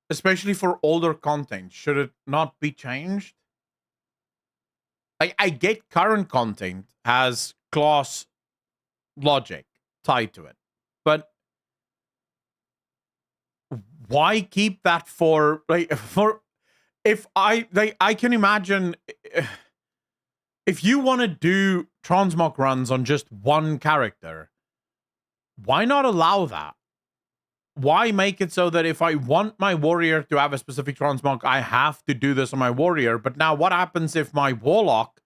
S1: Especially for older content, should it not be changed? I get current content has class logic tied to it, but why keep that for if I can imagine if you want to do transmog runs on just one character, why not allow that? Why make it so that if I want my warrior to have a specific transmog, I have to do this on my warrior? But now what happens if my warlock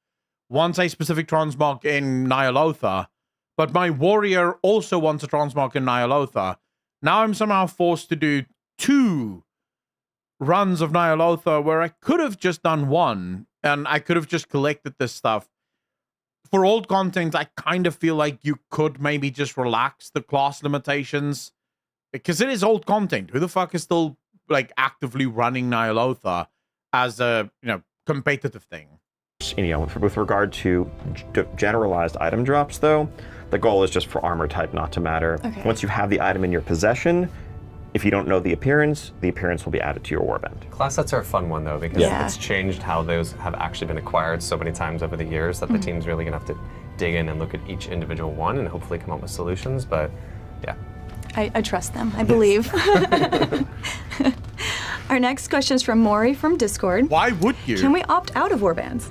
S1: wants a specific transmog in Nyalotha, but my warrior also wants a transmog in Nyalotha? Now I'm somehow forced to do 2 runs of Nyalotha where I could have just done 1, and I could have just collected this stuff. For old content, I kind of feel like you could maybe just relax the class limitations, because it is old content. Who the fuck is still actively running Nyalotha as a competitive thing?
S5: With regard to generalized item drops, though, the goal is just for armor type not to matter.
S4: Okay.
S5: Once you have the item in your possession, if you don't know the appearance will be added to your warband.
S6: Class sets are a fun one though, because it's changed how those have actually been acquired so many times over the years that the team's really gonna have to dig in and look at each individual one and hopefully come up with solutions. But yeah.
S4: I trust them. I believe.
S7: Our next question is from Maury from Discord.
S1: Why would you?
S7: Can we opt out of warbands?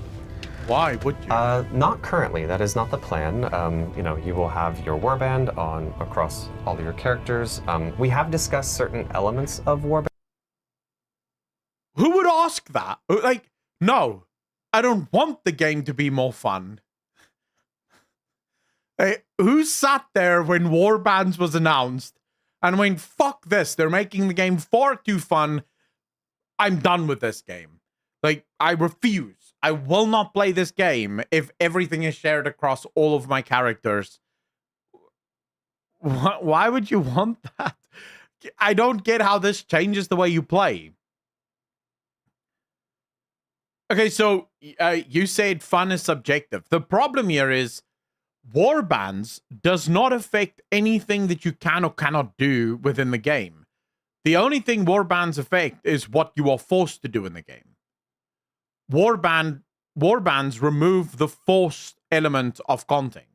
S1: Why would you?
S6: Not currently. That is not the plan. You will have your warband on across all of your characters. We have discussed certain elements of warband.
S1: Who would ask that? Like, no, I don't want the game to be more fun. Hey, who sat there when Warbands was announced and went, fuck this, they're making the game far too fun. I'm done with this game. Like, I refuse. I will not play this game if everything is shared across all of my characters. Why would you want that? I don't get how this changes the way you play. Okay, so you said fun is subjective. The problem here is Warbands does not affect anything that you can or cannot do within the game. The only thing Warbands affect is what you are forced to do in the game. Warbands remove the forced element of content.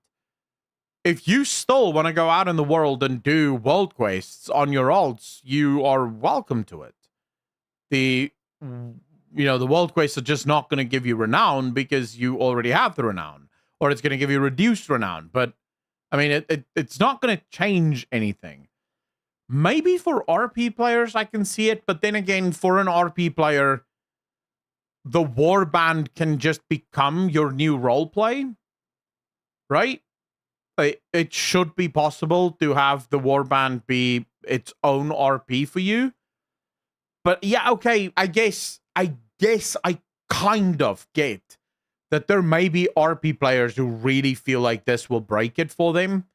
S1: If you still want to go out in the world and do world quests on your alts, you are welcome to it. The world quests are just not going to give you renown because you already have the renown, or it's going to give you reduced renown. But I mean, it's not going to change anything. Maybe for RP players, I can see it, but then again, for an RP player, the warband can just become your new roleplay, right? It should be possible to have the warband be its own RP for you. But yeah, okay, I guess I kind of get that there may be RP players who really feel like this will break it for them.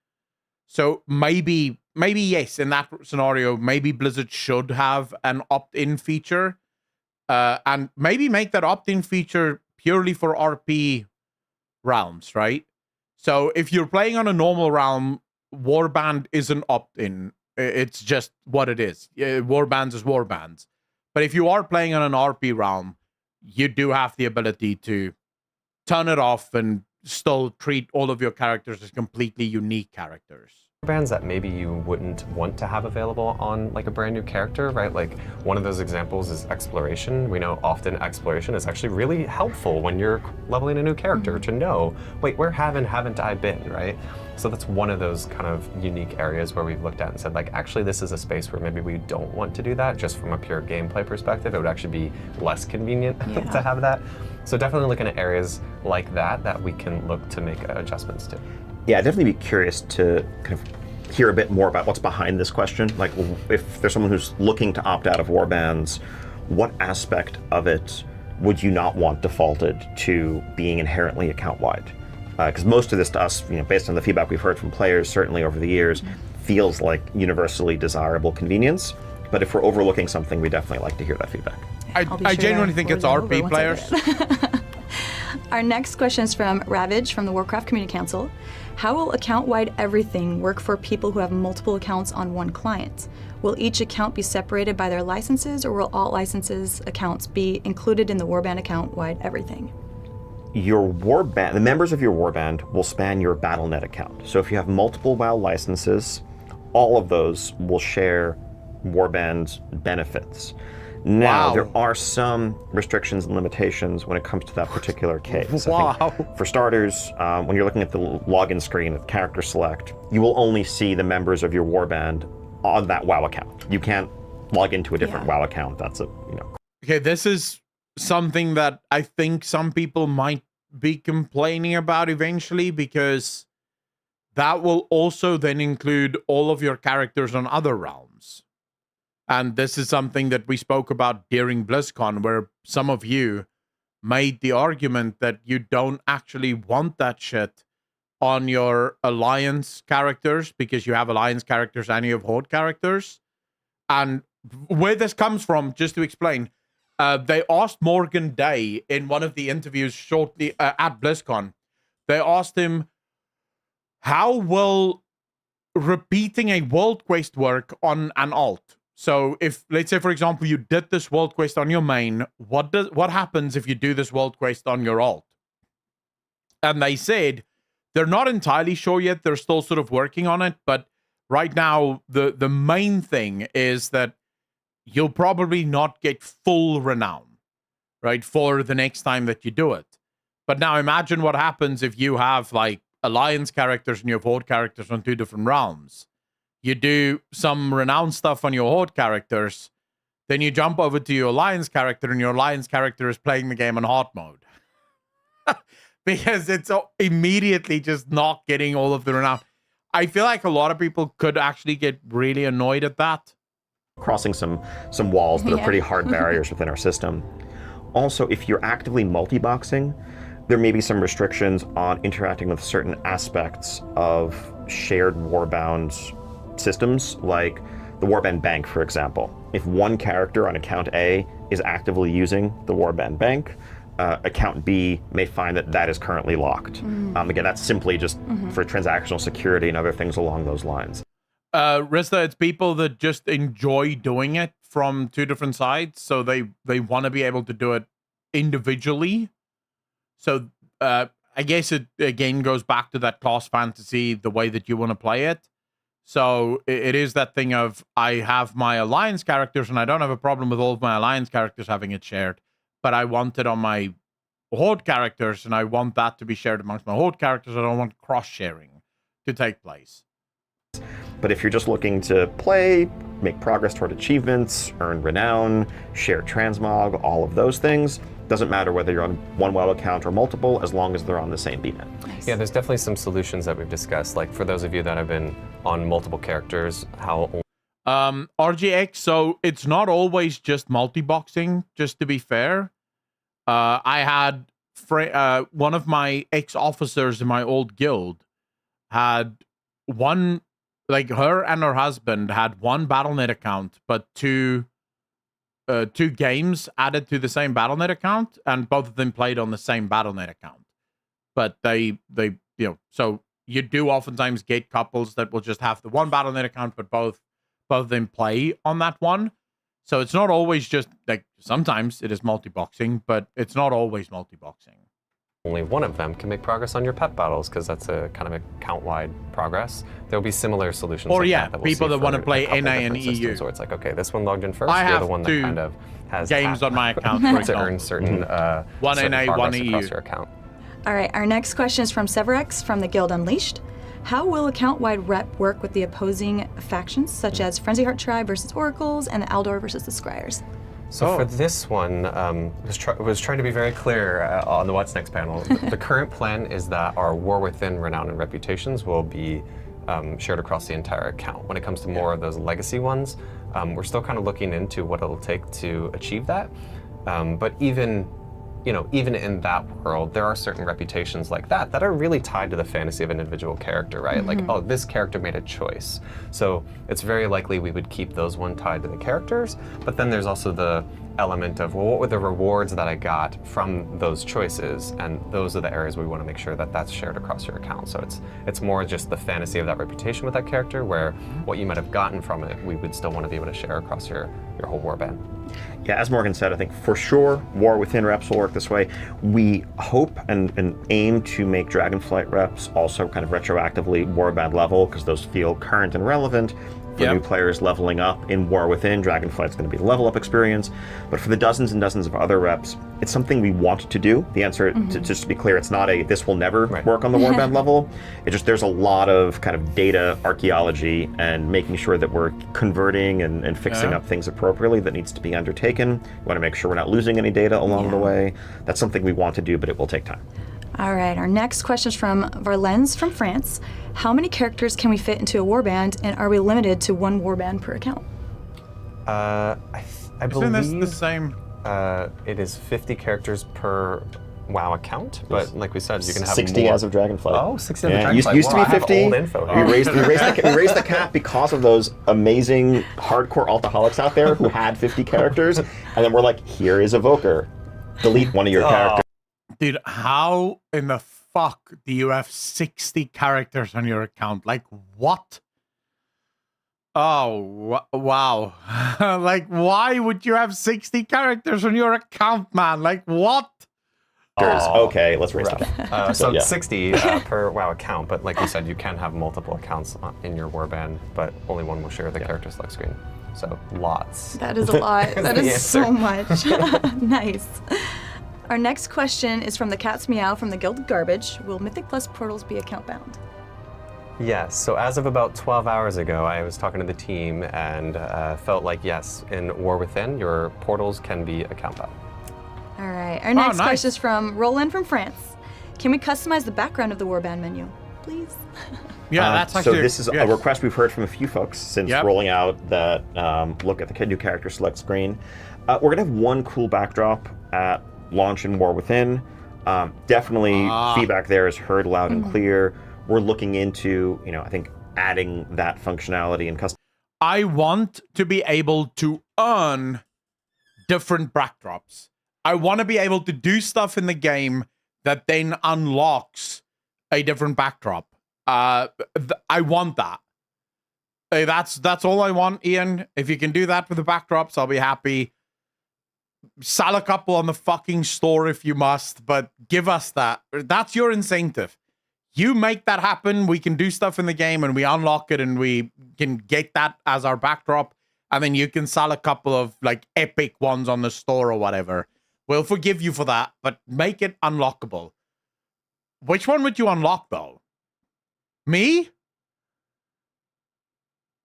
S1: So maybe yes, in that scenario, maybe Blizzard should have an opt-in feature. And maybe make that opt-in feature purely for RP realms, right? So if you're playing on a normal realm, Warband isn't opt-in. It's just what it is. Warbands is Warbands. But if you are playing on an RP realm, you do have the ability to turn it off and still treat all of your characters as completely unique characters.
S6: Bands that maybe you wouldn't want to have available on like a brand new character, right? Like one of those examples is exploration. We know often exploration is actually really helpful when you're leveling a new character to know, wait, where haven't I been, right? So that's one of those kind of unique areas where we've looked at and said, like, actually this is a space where maybe we don't want to do that just from a pure gameplay perspective. It would actually be less convenient to have that. So definitely looking at areas like that we can look to make adjustments to.
S5: Yeah, I'd definitely be curious to kind of hear a bit more about what's behind this question. Like, if there's someone who's looking to opt out of warbands, what aspect of it would you not want defaulted to being inherently account-wide? Because most of this to us, based on the feedback we've heard from players, certainly over the years, feels like universally desirable convenience. But if we're overlooking something, we definitely like to hear that feedback.
S1: I genuinely think it's RP players.
S4: Our next question is from Ravage from the Warcraft Community Council. How will account-wide everything work for people who have multiple accounts on one client? Will each account be separated by their licenses, or will all licenses accounts be included in the Warband account-wide everything?
S5: The members of your Warband will span your Battle.net account. So if you have multiple WoW licenses, all of those will share Warband benefits. Now, there are some restrictions and limitations when it comes to that particular case. I think for starters, when you're looking at the login screen at character select, you will only see the members of your warband on that WoW account. You can't log into a different WoW account. That's
S1: Okay, this is something that I think some people might be complaining about eventually, because that will also then include all of your characters on other realms. And this is something that we spoke about during BlizzCon, where some of you made the argument that you don't actually want that shit on your Alliance characters, because you have Alliance characters and you have Horde characters. And where this comes from, just to explain, they asked Morgan Day in one of the interviews shortly at BlizzCon, they asked him, how will repeating a world quest work on an alt? So if, let's say, for example, you did this world quest on your main, what happens if you do this world quest on your alt? And they said they're not entirely sure yet. They're still sort of working on it. But right now, the main thing is that you'll probably not get full renown, right, for the next time that you do it. But now imagine what happens if you have like alliance characters and you have horde characters on 2 different realms. You do some renowned stuff on your horde characters, then you jump over to your alliance character, and your alliance character is playing the game on hard mode. Because it's immediately just not getting all of the renown. I feel like a lot of people could actually get really annoyed at that.
S5: Crossing some walls that are pretty hard barriers within our system. Also, if you're actively multi-boxing, there may be some restrictions on interacting with certain aspects of shared Warbound systems, like the Warband Bank, for example. If one character on account A is actively using the Warband Bank, account B may find that that is currently locked. Again, that's simply just for transactional security and other things along those lines.
S1: Rista, it's people that just enjoy doing it from 2 different sides, so they want to be able to do it individually. So I guess it again goes back to that class fantasy, the way that you want to play it. So it is that thing of, I have my alliance characters, and I don't have a problem with all of my alliance characters having it shared, but I want it on my horde characters, and I want that to be shared amongst my horde characters. I don't want cross-sharing to take place.
S5: But if you're just looking to play, make progress toward achievements, earn renown, share transmog, all of those things, doesn't matter whether you're on one WoW account or multiple, as long as they're on the same BNet.
S4: Nice.
S6: Yeah, there's definitely some solutions that we've discussed. Like for those of you that have been on multiple characters, how
S1: RGX, so it's not always just multi-boxing, just to be fair. I had one of my ex-officers in my old guild had one, like her and her husband had one Battle.net account, but two games added to the same Battle.net account, and both of them played on the same Battle.net account. But they so you do oftentimes get couples that will just have the one Battle.net account, but both of them play on that one. So it's not always just like, sometimes it is multi-boxing, but it's not always multi-boxing.
S6: only one of them can make progress on your pet battles, because that's a kind of account-wide progress. There'll be similar solutions.
S1: Or
S6: like
S1: that
S6: we'll
S1: people
S6: see
S1: that want to
S6: for
S1: play
S6: a couple
S1: NA and
S6: different
S1: EU.
S6: systems, where it's like, okay, this one logged in first.
S1: I
S6: You're
S1: have
S6: the one that kind of has
S1: games on my account, for
S6: to
S1: example.
S6: earn certain
S1: One
S6: certain
S1: NA, one
S6: progress
S1: EU.
S6: across your account.
S4: All right, our next question is from Severex from the Guild Unleashed. How will account-wide rep work with the opposing factions, such as Frenzy Heart Tribe versus Oracles and the Aldor versus the Scryers?
S6: So for this one, was trying to be very clear on the What's Next panel. The current plan is that our War Within renown and reputations will be shared across the entire account. When it comes to more of those legacy ones, we're still kind of looking into what it'll take to achieve that. But even in that world, there are certain reputations like that are really tied to the fantasy of an individual character, right? Like, oh, this character made a choice. So it's very likely we would keep those one tied to the characters, but then there's also the element of, well, what were the rewards that I got from those choices? And those are the areas we want to make sure that that's shared across your account. So it's more just the fantasy of that reputation with that character, where what you might have gotten from it, we would still want to be able to share across your whole warband.
S5: Yeah, as Morgan said, I think for sure War Within reps will work this way. We hope and aim to make Dragonflight reps also kind of retroactively Warband level, because those feel current and relevant. For new players leveling up in War Within, Dragonflight's going to be the level up experience. But for the dozens and dozens of other reps, it's something we want to do. The answer, just to be clear, it's not a this will never work on the Warband level. It's just there's a lot of kind of data archaeology and making sure that we're converting and fixing up things appropriately that needs to be undertaken. We want to make sure we're not losing any data along the way. That's something we want to do, but it will take time.
S4: All right, our next question is from Varlens from France. How many characters can we fit into a warband, and are we limited to one warband per account?
S6: I
S1: Isn't
S6: believe
S1: this the same?
S6: it is 50 characters per WoW account, but like we said, you can have
S5: 60
S6: more.
S5: as of Dragonflight.
S6: Oh, 60 as of
S5: Yeah,
S6: Dragonflight.
S5: used to
S6: Wow,
S5: be
S6: I have
S5: 50.
S6: old info
S5: We
S6: here.
S5: raised the cap because of those amazing hardcore altaholics out there who had 50 characters, and then we're like, here is Evoker. Delete one of your characters.
S1: Dude, how in the fuck do you have 60 characters on your account? Like, what? Oh, wow. Like, why would you have 60 characters on your account, man? Like, what?
S5: Okay, let's raise the cap.
S6: So
S5: yeah.
S6: 60 per WoW account, but like you said, you can have multiple accounts in your warband, but only one will share the character select screen. So lots.
S4: That is a lot. That
S6: the
S4: is so much. Nice. Our next question is from the Cat's Meow from the Guild Garbage. Will Mythic Plus portals be account bound?
S6: Yes, so as of about 12 hours ago, I was talking to the team and felt like, yes, in War Within, your portals can be account bound.
S4: All right, our next
S1: nice.
S4: question is from Roland from France. Can we customize the background of the Warband menu, please?
S1: Yeah, that's actually.
S5: So this is a request we've heard from a few folks since rolling out that look at the new character select screen. We're going to have one cool backdrop at launch in War Within. Definitely feedback there is heard loud and clear. We're looking into, I think adding that functionality and custom.
S1: I want to be able to earn different backdrops. I want to be able to do stuff in the game that then unlocks a different backdrop. I want that. That's all I want, Ian. If you can do that with the backdrops, I'll be happy. Sell a couple on the fucking store if you must, but give us that. That's your incentive. You make that happen, we can do stuff in the game and we unlock it and we can get that as our backdrop, and then you can sell a couple of like epic ones on the store or whatever. We'll forgive you for that, but make it unlockable. Which one would you unlock though? Me?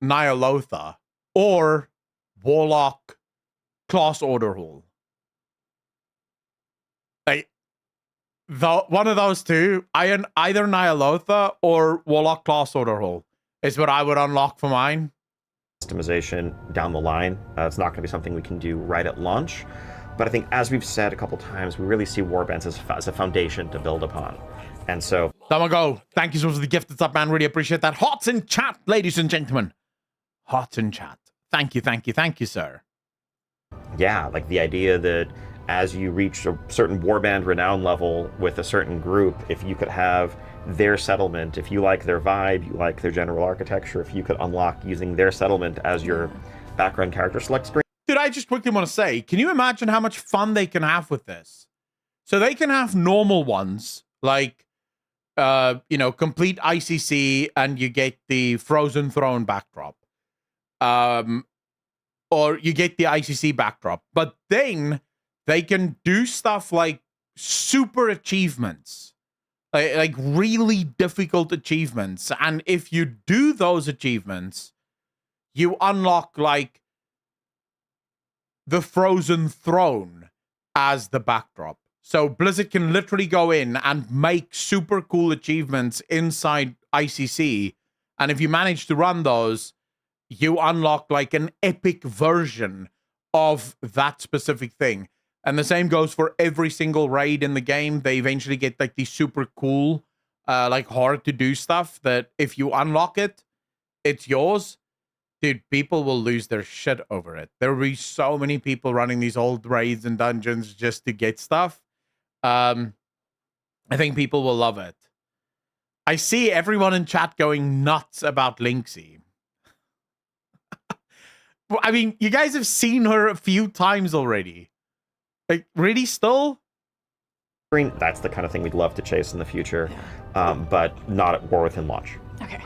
S1: Nyalotha or Warlock Class Order Hall? Like, one of those two, either Nyalotha or Warlock Class Order Hall is what I would unlock for mine.
S5: Customization down the line. It's not going to be something we can do right at launch. But I think, as we've said a couple times, we really see Warbands as a foundation to build upon. And so...
S1: Go. Thank you so much for the gift. It's up, man. Really appreciate that. Hearts in chat, ladies and gentlemen. Hearts in chat. Thank you, sir.
S5: Yeah, like the idea that as you reach a certain Warband renown level with a certain group, if you could have their settlement, if you like their vibe, you like their general architecture, if you could unlock using their settlement as your background character select screen.
S1: Dude, I just quickly want to say, can you imagine how much fun they can have with this? So they can have normal ones, like, complete ICC and you get the Frozen Throne backdrop. Or you get the ICC backdrop. But then they can do stuff like super achievements. Like really difficult achievements. And if you do those achievements, you unlock, like, the Frozen Throne as the backdrop. So Blizzard can literally go in and make super cool achievements inside ICC. And if you manage to run those, you unlock like an epic version of that specific thing. And the same goes for every single raid in the game. They eventually get like these super cool, like hard to do stuff that if you unlock it, it's yours. Dude, people will lose their shit over it. There will be so many people running these old raids and dungeons just to get stuff. I think people will love it. I see everyone in chat going nuts about Linksy. I mean, you guys have seen her a few times already. Like, really still?
S5: That's the kind of thing we'd love to chase in the future, but not at War Within launch.
S4: Okay.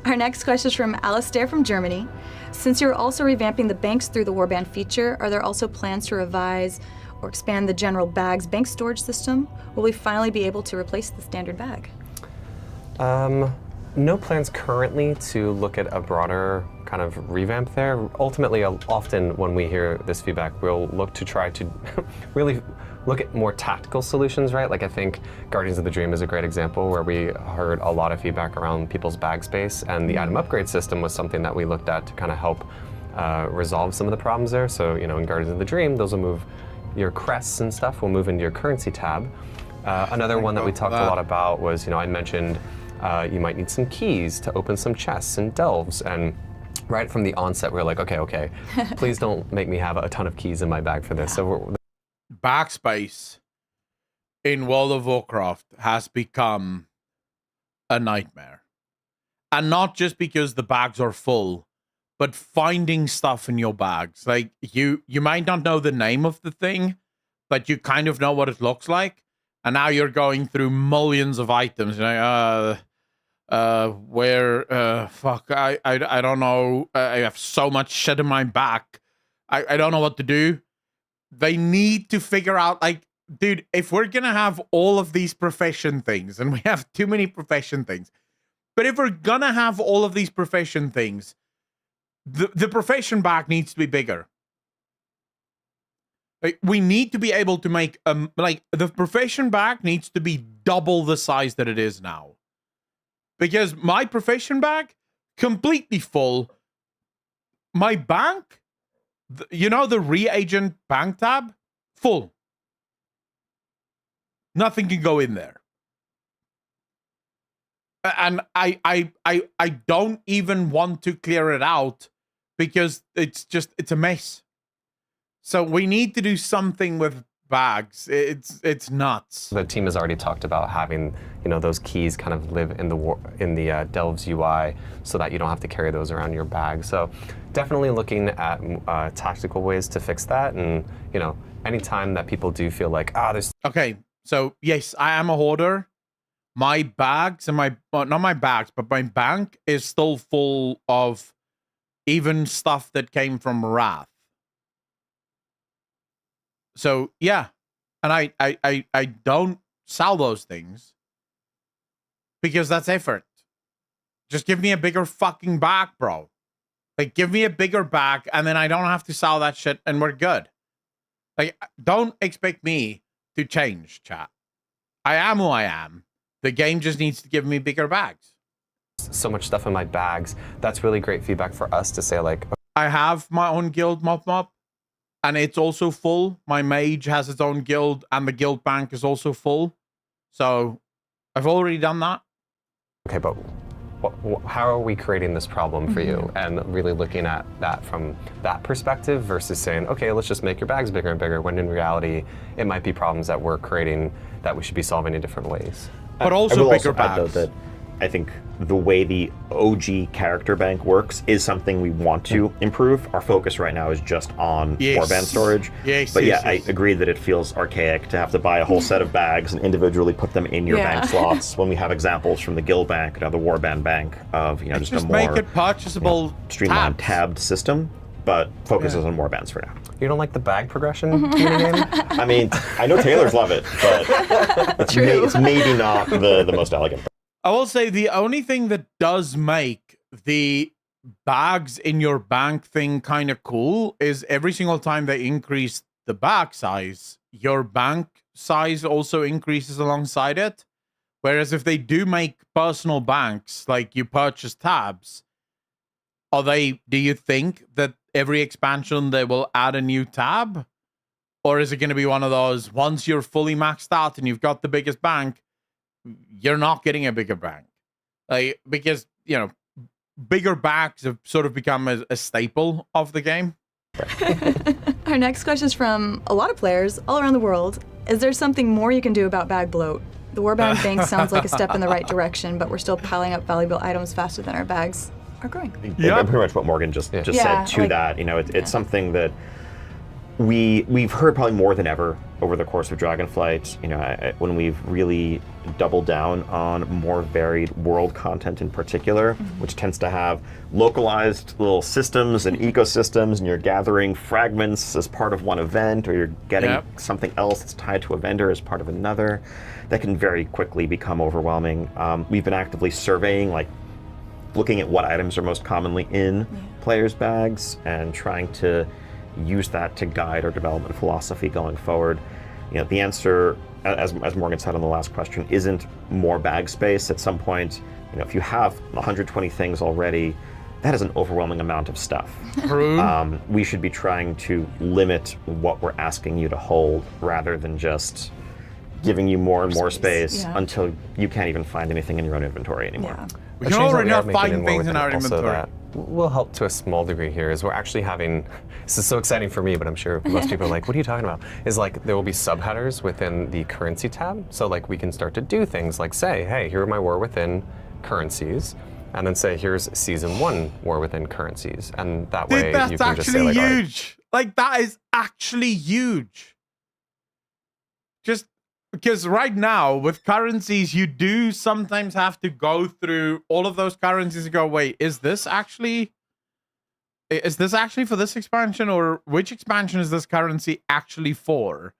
S4: Our next question is from Alistair from Germany. Since you're also revamping the banks through the Warband feature, are there also plans to revise or expand the general bag's bank storage system? Will we finally be able to replace the standard bag?
S6: No plans currently to look at a broader kind of revamp there. Ultimately, often when we hear this feedback, we'll look to try to really look at more tactical solutions, right? Like I think Guardians of the Dream is a great example where we heard a lot of feedback around people's bag space, and the item upgrade system was something that we looked at to kind of help resolve some of the problems there. So, in Guardians of the Dream, those will move your crests and stuff will move into your currency tab. Another one that we talked a lot about was, I mentioned you might need some keys to open some chests and delves, and right from the onset, we were like, okay, please don't make me have a ton of keys in my bag for this. So
S1: backspace in World of Warcraft has become a nightmare. And not just because the bags are full, but finding stuff in your bags. Like, you might not know the name of the thing, but you kind of know what it looks like. And now you're going through millions of items. You're like, fuck, I don't know. I have so much shit in my back. I don't know what to do. They need to figure out, like, dude, if we're gonna have all of these profession things, and we have too many profession things, but if we're gonna have all of these profession things, the profession bag needs to be bigger. Like, we need to be able to make like the profession bag needs to be double the size that it is now. Because my profession bag completely full. My bank, you know, the reagent bank tab, full. Nothing can go in there. And I don't even want to clear it out because it's a mess. So we need to do something with bags. It's nuts.
S6: The team has already talked about having, you know, those keys kind of live in the Delves UI so that you don't have to carry those around your bag. So definitely looking at tactical ways to fix that. And, you know, anytime that people do feel like, there's...
S1: Okay, so yes, I am a hoarder. My bags and not my bags, but my bank is still full of even stuff that came from Wrath. So yeah, and I don't sell those things because that's effort. Just give me a bigger fucking bag, bro. Like, give me a bigger bag, and then I don't have to sell that shit, and we're good. Like, don't expect me to change, chat. I am who I am. The game just needs to give me bigger bags.
S6: So much stuff in my bags. That's really great feedback for us to say, like...
S1: I have my own guild mop. And it's also full. My mage has its own guild, and the guild bank is also full. So I've already done that.
S6: Okay, but how are we creating this problem for you? And really looking at that from that perspective versus saying, okay, let's just make your bags bigger and bigger, when in reality, it might be problems that we're creating that we should be solving in different ways.
S1: But also bigger bags.
S5: Though, that I think the way the OG character bank works is something we want to improve. Our focus right now is just on Warband storage. But I agree that it feels archaic to have to buy a whole set of bags and individually put them in your bank slots when we have examples from the guild bank, the Warband bank of, you know, just a more
S1: make it purchasable,
S5: streamlined tabbed system, but focuses on Warbands for now.
S6: You don't like the bag progression game?
S5: I mean, I know tailors love it, but it's maybe not the most elegant.
S1: I will say the only thing that does make the bags in your bank thing kind of cool is every single time they increase the bag size, your bank size also increases alongside it. Whereas if they do make personal banks, like you purchase tabs, do you think that every expansion they will add a new tab? Or is it going to be one of those, once you're fully maxed out and you've got the biggest bank, you're not getting a bigger bank? Like, because, you know, bigger bags have sort of become a staple of the game.
S4: Our next question is from a lot of players all around the world. Is there something more you can do about bag bloat? The Warband bank sounds like a step in the right direction, but we're still piling up valuable items faster than our bags are growing.
S5: Yeah, pretty much what Morgan just said to that. You know, it's something that we've heard probably more than ever over the course of Dragonflight. You know, when we've really doubled down on more varied world content in particular, which tends to have localized little systems and ecosystems, and you're gathering fragments as part of one event, or you're getting something else that's tied to a vendor as part of another. That can very quickly become overwhelming. We've been actively surveying, like, looking at what items are most commonly in players' bags and trying to use that to guide our development philosophy going forward. You know, the answer, as Morgan said on the last question, isn't more bag space. At some point, you know, if you have 120 things already, that is an overwhelming amount of stuff. We should be trying to limit what we're asking you to hold rather than just giving you more and more space until you can't even find anything in your own inventory anymore.
S1: We can already not find things in our inventory.
S6: That will help to a small degree here is we're actually having, this is so exciting for me, but I'm sure most people are like, what are you talking about? Is like, there will be subheaders within the currency tab. So like we can start to do things like say, hey, here are my war within currencies. And then say, here's season 1 war within currencies. And that way you can just say like,
S1: huge. Like, that is actually huge. Just because right now with currencies, you do sometimes have to go through all of those currencies and go, wait, is this actually for this expansion, or which expansion is this currency actually for?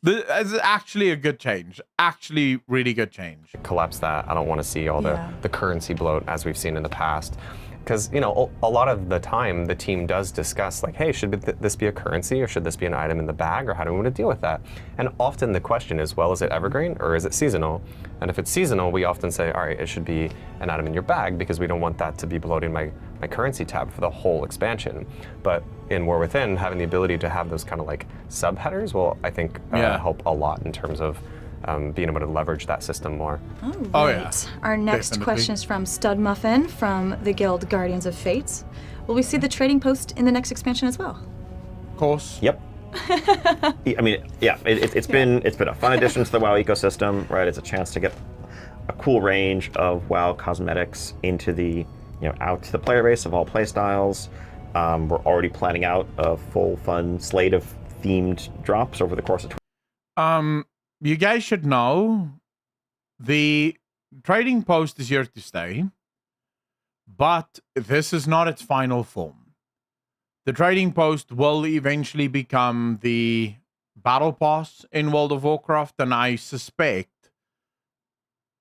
S1: This is actually a good change. Actually, really good change.
S6: Collapse that. I don't want to see all
S4: Yeah.
S6: the currency bloat as we've seen in the past. Because, you know, a lot of the time the team does discuss like, hey, should this be a currency or should this be an item in the bag or how do we want to deal with that? And often the question is, well, is it evergreen or is it seasonal? And if it's seasonal, we often say, all right, it should be an item in your bag because we don't want that to be bloating my currency tab for the whole expansion. But in War Within, having the ability to have those kind of like subheaders will, I think, help a lot in terms of being able to leverage that system more.
S1: Oh, yeah.
S4: Our next
S1: Definitely.
S4: question is from Stud Muffin from the Guild Guardians of Fates. Will we see the trading post in the next expansion as well?
S1: Of course.
S5: Yep. I mean, yeah, it's been a fun addition to the WoW ecosystem, right? It's a chance to get a cool range of WoW cosmetics into the, out to the player base of all playstyles. We're already planning out a full fun slate of themed drops over the course of.
S1: You guys should know the trading post is here to stay, but this is not its final form. The trading post will eventually become the battle pass in World of Warcraft, and I suspect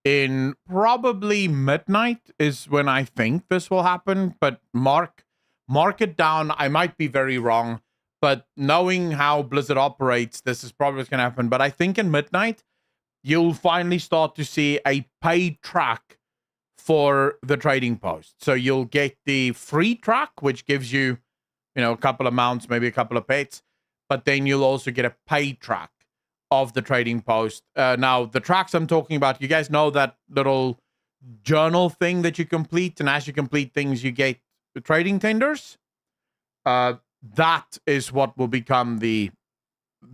S1: in probably midnight is when I think this will happen, but mark it down. I might be very wrong. But knowing how Blizzard operates, this is probably what's going to happen. But I think in midnight, you'll finally start to see a paid track for the trading post. So you'll get the free track, which gives you, a couple of mounts, maybe a couple of pets. But then you'll also get a paid track of the trading post. Now, the tracks I'm talking about, you guys know that little journal thing that you complete. And as you complete things, you get the trading tenders. That is what will become the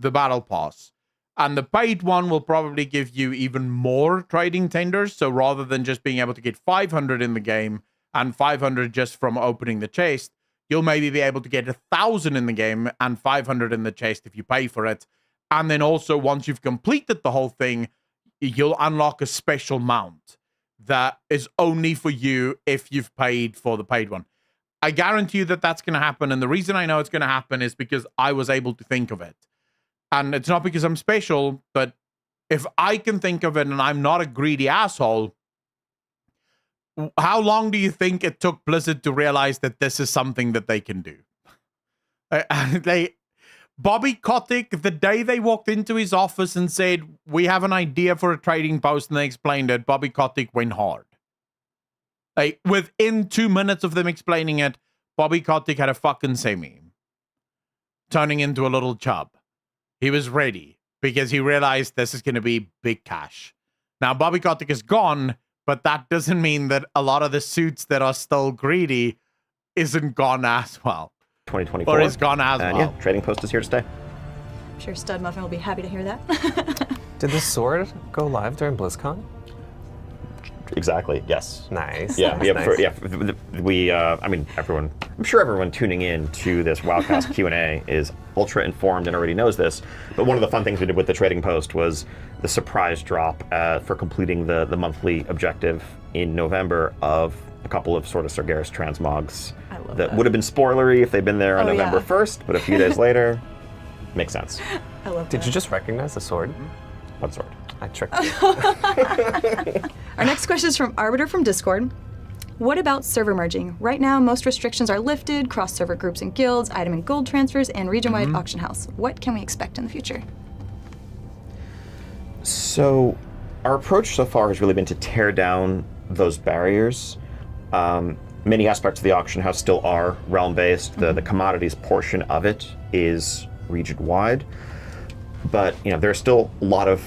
S1: battle pass. And the paid one will probably give you even more trading tenders. So rather than just being able to get 500 in the game and 500 just from opening the chest, you'll maybe be able to get 1,000 in the game and 500 in the chest if you pay for it. And then also once you've completed the whole thing, you'll unlock a special mount that is only for you if you've paid for the paid one. I guarantee you that that's going to happen. And the reason I know it's going to happen is because I was able to think of it. And it's not because I'm special, but if I can think of it and I'm not a greedy asshole, how long do you think it took Blizzard to realize that this is something that they can do? Bobby Kotick, the day they walked into his office and said, we have an idea for a trading post, and they explained it, Bobby Kotick went hard. Within 2 minutes of them explaining it, Bobby Kotick had a fucking semi, turning into a little chub. He was ready because he realized this is going to be big cash. Now, Bobby Kotick is gone, but that doesn't mean that a lot of the suits that are still greedy isn't gone as well.
S5: 2024.
S1: Or is gone as well.
S5: Yeah, trading post is here to stay.
S4: I'm sure Stud Muffin will be happy to hear that.
S6: Did the sword go live during BlizzCon?
S5: Exactly. Yes.
S6: Nice.
S5: Yeah.
S6: Nice.
S5: I mean, everyone. I'm sure everyone tuning in to this Wildcast Q&A is ultra informed and already knows this. But one of the fun things we did with the trading post was the surprise drop for completing the monthly objective in November of a couple of sort of Sargeras transmogs that would have been spoilery if they'd been there on November 1st, but a few days later, makes sense.
S4: I love that.
S6: Did you just recognize the sword?
S5: What sword?
S6: I tricked you.
S4: Our next question is from Arbiter from Discord. What about server merging? Right now, most restrictions are lifted, cross-server groups and guilds, item and gold transfers, and region-wide auction house. What can we expect in the future?
S5: So, our approach so far has really been to tear down those barriers. Many aspects of the auction house still are realm-based. The commodities portion of it is region-wide. But, there are still a lot of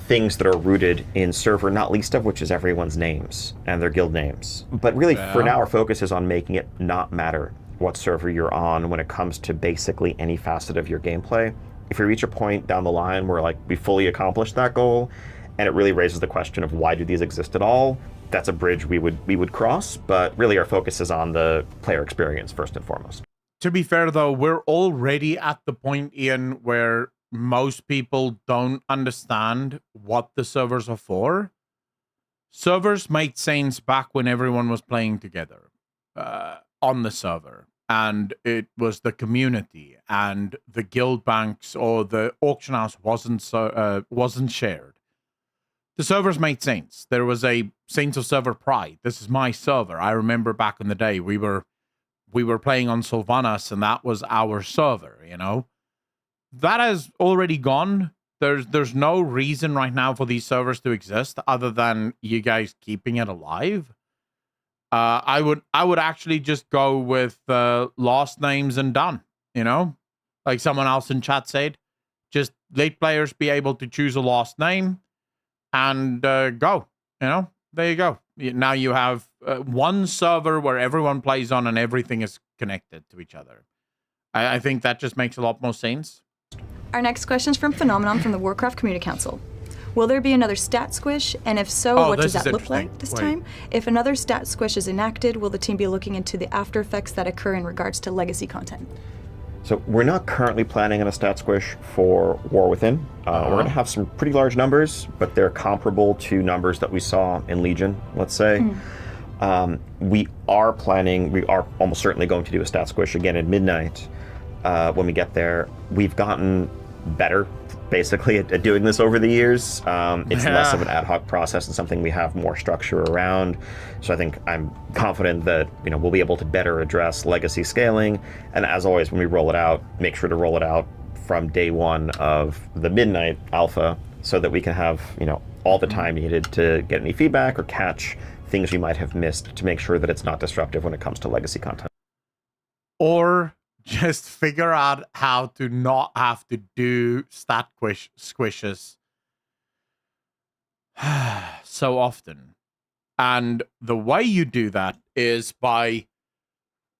S5: things that are rooted in server, not least of which is everyone's names and their guild names. But really, for now, our focus is on making it not matter what server you're on when it comes to basically any facet of your gameplay. If we reach a point down the line where we fully accomplished that goal, and it really raises the question of why do these exist at all, that's a bridge we would cross. But really, our focus is on the player experience first and foremost.
S1: To be fair, though, we're already at the point, Ian, where most people don't understand what the servers are for. Servers made sense back when everyone was playing together on the server. and it was the community and the guild banks or the auction house wasn't shared, the servers made sense. There was a sense of server pride. This is my server. I remember back in the day we were playing on Sylvanas, and that was our server, you know. That has already gone. There's no reason right now for these servers to exist other than you guys keeping it alive. I would actually just go with last names and done, you know? Like someone else in chat said, just let players be able to choose a last name and go, you know? There you go. Now you have one server where everyone plays on and everything is connected to each other. I think that just makes a lot more sense.
S4: Our next question is from Phenomenon from the Warcraft Community Council. Will there be another stat squish? And if so, what does that look like this time? If another stat squish is enacted, will the team be looking into the after effects that occur in regards to legacy content?
S5: So we're not currently planning on a stat squish for War Within. We're going to have some pretty large numbers, but they're comparable to numbers that we saw in Legion, let's say. We are almost certainly going to do a stat squish again at midnight when we get there. We've gotten better, basically, at doing this over the years. It's less of an ad hoc process and something we have more structure around. So I think I'm confident that we'll be able to better address legacy scaling. And as always, when we roll it out, make sure to roll it out from day one of the midnight alpha, so that we can have all the time needed to get any feedback or catch things we might have missed to make sure that it's not disruptive when it comes to legacy content.
S1: Or just figure out how to not have to do stat squishes so often. And the way you do that is by,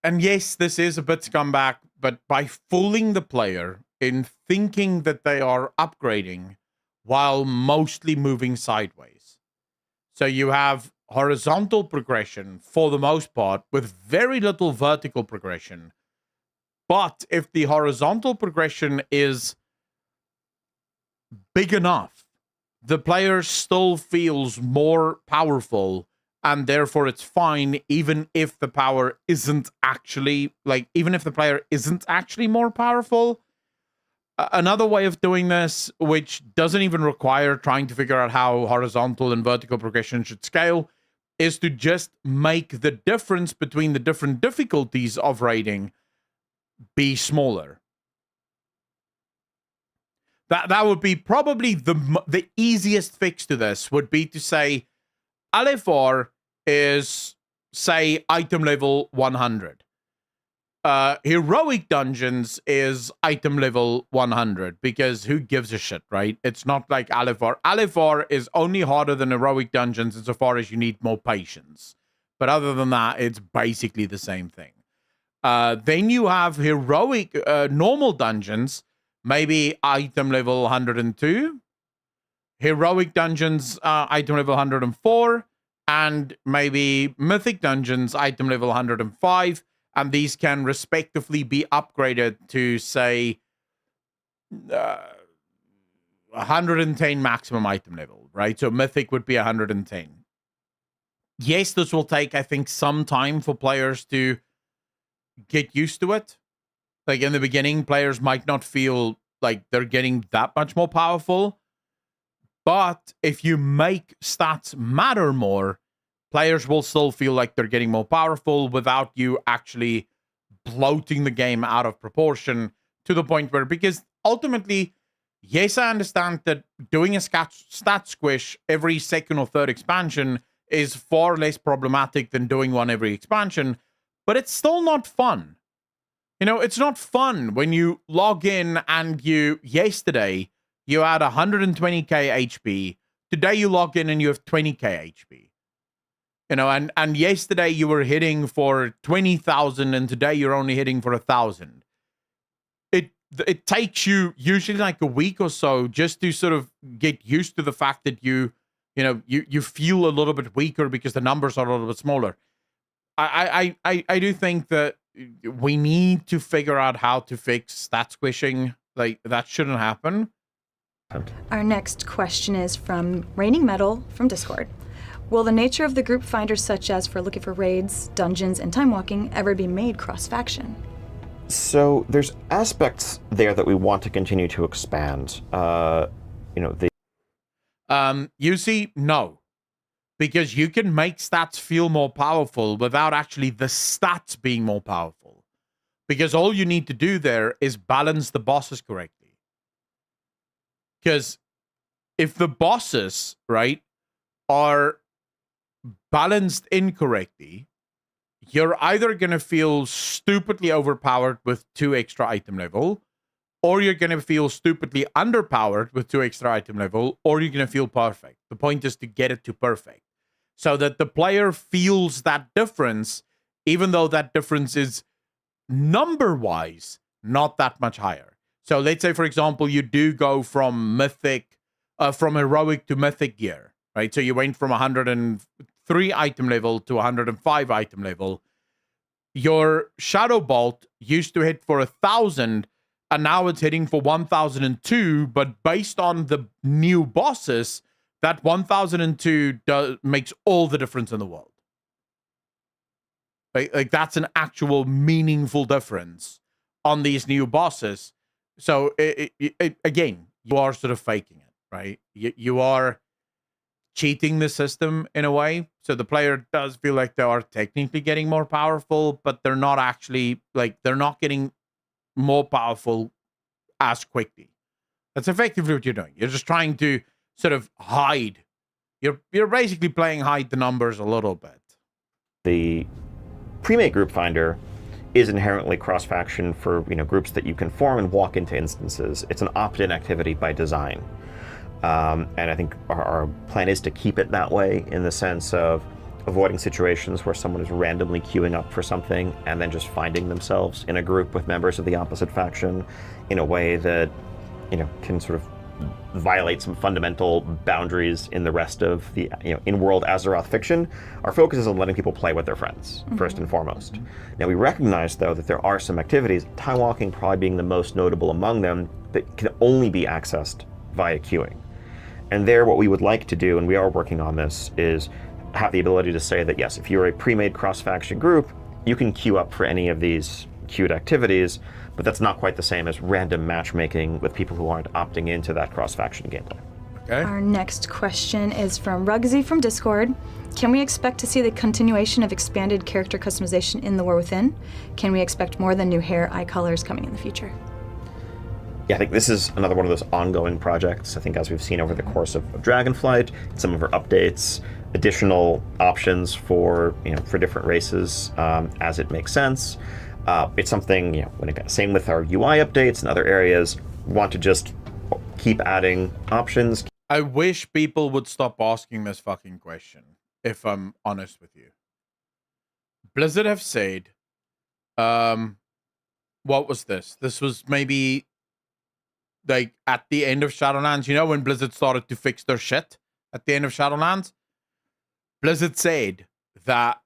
S1: and yes, this is a bit scumbag, but by fooling the player in thinking that they are upgrading while mostly moving sideways. So you have horizontal progression for the most part with very little vertical progression. But if the horizontal progression is big enough, the player still feels more powerful, and therefore it's fine even if the power isn't actually, even if the player isn't actually more powerful. Another way of doing this, which doesn't even require trying to figure out how horizontal and vertical progression should scale, is to just make the difference between the different difficulties of raiding be smaller. That would be probably the easiest fix to this, would be to say LFR is, say, item level 100. Heroic dungeons is item level 100, because who gives a shit, right? It's not like LFR. LFR is only harder than heroic dungeons insofar as you need more patience. But other than that, it's basically the same thing. Then you have heroic normal dungeons, maybe item level 102. Heroic dungeons, item level 104. And maybe mythic dungeons, item level 105. And these can respectively be upgraded to, say, 110 maximum item level, right? So mythic would be 110. Yes, this will take, I think, some time for players to get used to it. Like in the beginning, players might not feel like they're getting that much more powerful. But if you make stats matter more, players will still feel like they're getting more powerful without you actually bloating the game out of proportion to the point where, because ultimately, yes, I understand that doing a stat squish every second or third expansion is far less problematic than doing one every expansion, but it's still not fun. It's not fun when you log in and yesterday you had 120k HP. Today you log in and you have 20k HP. And yesterday you were hitting for 20,000 and today you're only hitting for 1,000. It takes you usually like a week or so just to sort of get used to the fact that you feel a little bit weaker because the numbers are a little bit smaller. I do think that we need to figure out how to fix stat squishing. Like, that shouldn't happen.
S4: Our next question is from Raining Metal from Discord. Will the nature of the group finders, such as for looking for raids, dungeons, and time walking, ever be made cross-faction?
S5: So there's aspects there that we want to continue to expand.
S1: You see, no. Because you can make stats feel more powerful without actually the stats being more powerful. Because all you need to do there is balance the bosses correctly. Because if the bosses, right, are balanced incorrectly, you're either going to feel stupidly overpowered with 2 extra item level, or you're going to feel stupidly underpowered with 2 extra item level, or you're going to feel perfect. The point is to get it to perfect, so that the player feels that difference, even though that difference is number-wise not that much higher. So let's say, for example, you do go from Mythic, from Heroic to Mythic gear, right? So you went from 103 item level to 105 item level. Your Shadow Bolt used to hit for 1,000, and now it's hitting for 1,002, but based on the new bosses, that 1,002 makes all the difference in the world. Like that's an actual meaningful difference on these new bosses. So again, you are sort of faking it, right? You are cheating the system in a way. So the player does feel like they are technically getting more powerful, but they're not actually, like, they're not getting more powerful as quickly. That's effectively what you're doing. You're just trying to sort of hide. You're basically playing hide the numbers a little bit.
S5: The pre-made group finder is inherently cross-faction for groups that you can form and walk into instances. It's an opt-in activity by design. And I think our plan is to keep it that way, in the sense of avoiding situations where someone is randomly queuing up for something and then just finding themselves in a group with members of the opposite faction in a way that can sort of violate some fundamental boundaries in the rest of the in-world Azeroth fiction. Our focus is on letting people play with their friends, first and foremost. Now, we recognize, though, that there are some activities, time walking probably being the most notable among them, that can only be accessed via queuing. And there, what we would like to do, and we are working on this, is have the ability to say that, yes, if you're a pre-made cross-faction group, you can queue up for any of these queued activities, but that's not quite the same as random matchmaking with people who aren't opting into that cross-faction gameplay.
S1: Okay.
S4: Our next question is from Rugsy from Discord. Can we expect to see the continuation of expanded character customization in The War Within? Can we expect more than new hair, eye colors coming in the future?
S5: Yeah, I think this is another one of those ongoing projects. I think, as we've seen over the course of Dragonflight, some of our updates, additional options for for different races as it makes sense. It's something, same with our UI updates and other areas. We want to just keep adding options.
S1: I wish people would stop asking this fucking question, if I'm honest with you. Blizzard have said, what was this? This was maybe like at the end of Shadowlands, when Blizzard started to fix their shit at the end of Shadowlands? Blizzard said that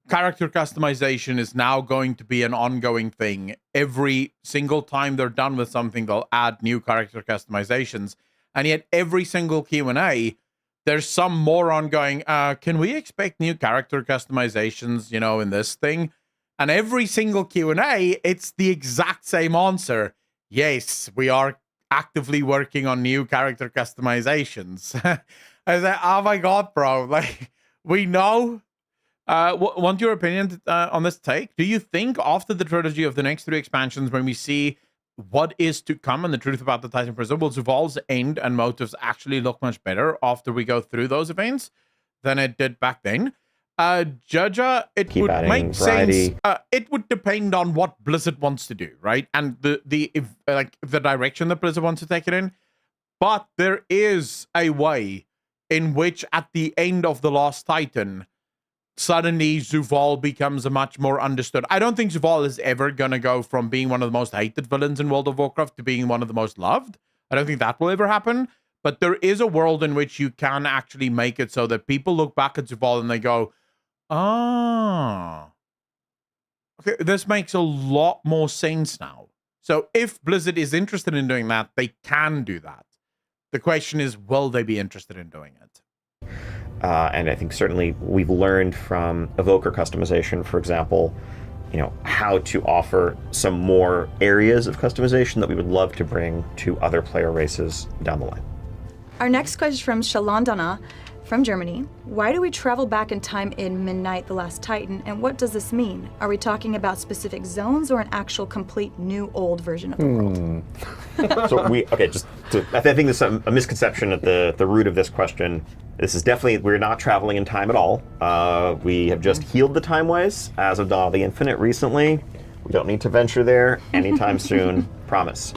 S1: character customization is now going to be an ongoing thing. Every single time they're done with something, they'll add new character customizations. And yet every single Q&A, there's some moron going, can we expect new character customizations, in this thing? And every single Q&A, it's the exact same answer. Yes, we are actively working on new character customizations. I was like, oh my god, bro. Like, we know. Want your opinion on this take? Do you think after the trilogy of the next 3 expansions, when we see what is to come and the truth about the Titan Prison, will Zuval's end and motives actually look much better after we go through those events than it did back then? Jaja, it
S5: Keep
S1: would make
S5: variety.
S1: sense. It would depend on what Blizzard wants to do, right? And the direction that Blizzard wants to take it in. But there is a way in which, at the end of The Last Titan, suddenly Zuval becomes a much more understood. I don't think Zuval is ever going to go from being one of the most hated villains in World of Warcraft to being one of the most loved. I don't think that will ever happen. But there is a world in which you can actually make it so that people look back at Zuval and they go, oh, okay, this makes a lot more sense now. So if Blizzard is interested in doing that, they can do that. The question is, will they be interested in doing it?
S5: And I think certainly we've learned from evoker customization, for example, how to offer some more areas of customization that we would love to bring to other player races down the line.
S4: Our next question is from Shalandana from Germany. Why do we travel back in time in Midnight: The Last Titan, and what does this mean? Are we talking about specific zones or an actual complete new old version of the world?
S5: So I think there's a misconception at the root of this question. This is definitely, we're not traveling in time at all. We have just healed the timeways as of Dawn of the Infinite recently. We don't need to venture there anytime soon, promise.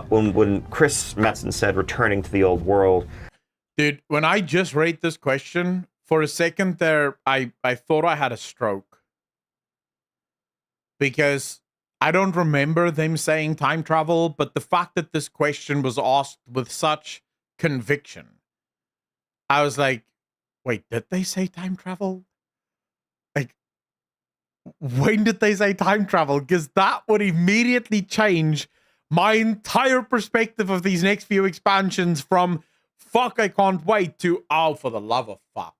S5: When Chris Metson said returning to the old world,
S1: Dude, when I just read this question, for a second there, I thought I had a stroke. Because I don't remember them saying time travel, but the fact that this question was asked with such conviction, I was like, wait, did they say time travel? Like, when did they say time travel? Because that would immediately change my entire perspective of these next few expansions from fuck, I can't wait to, oh, for the love of fuck.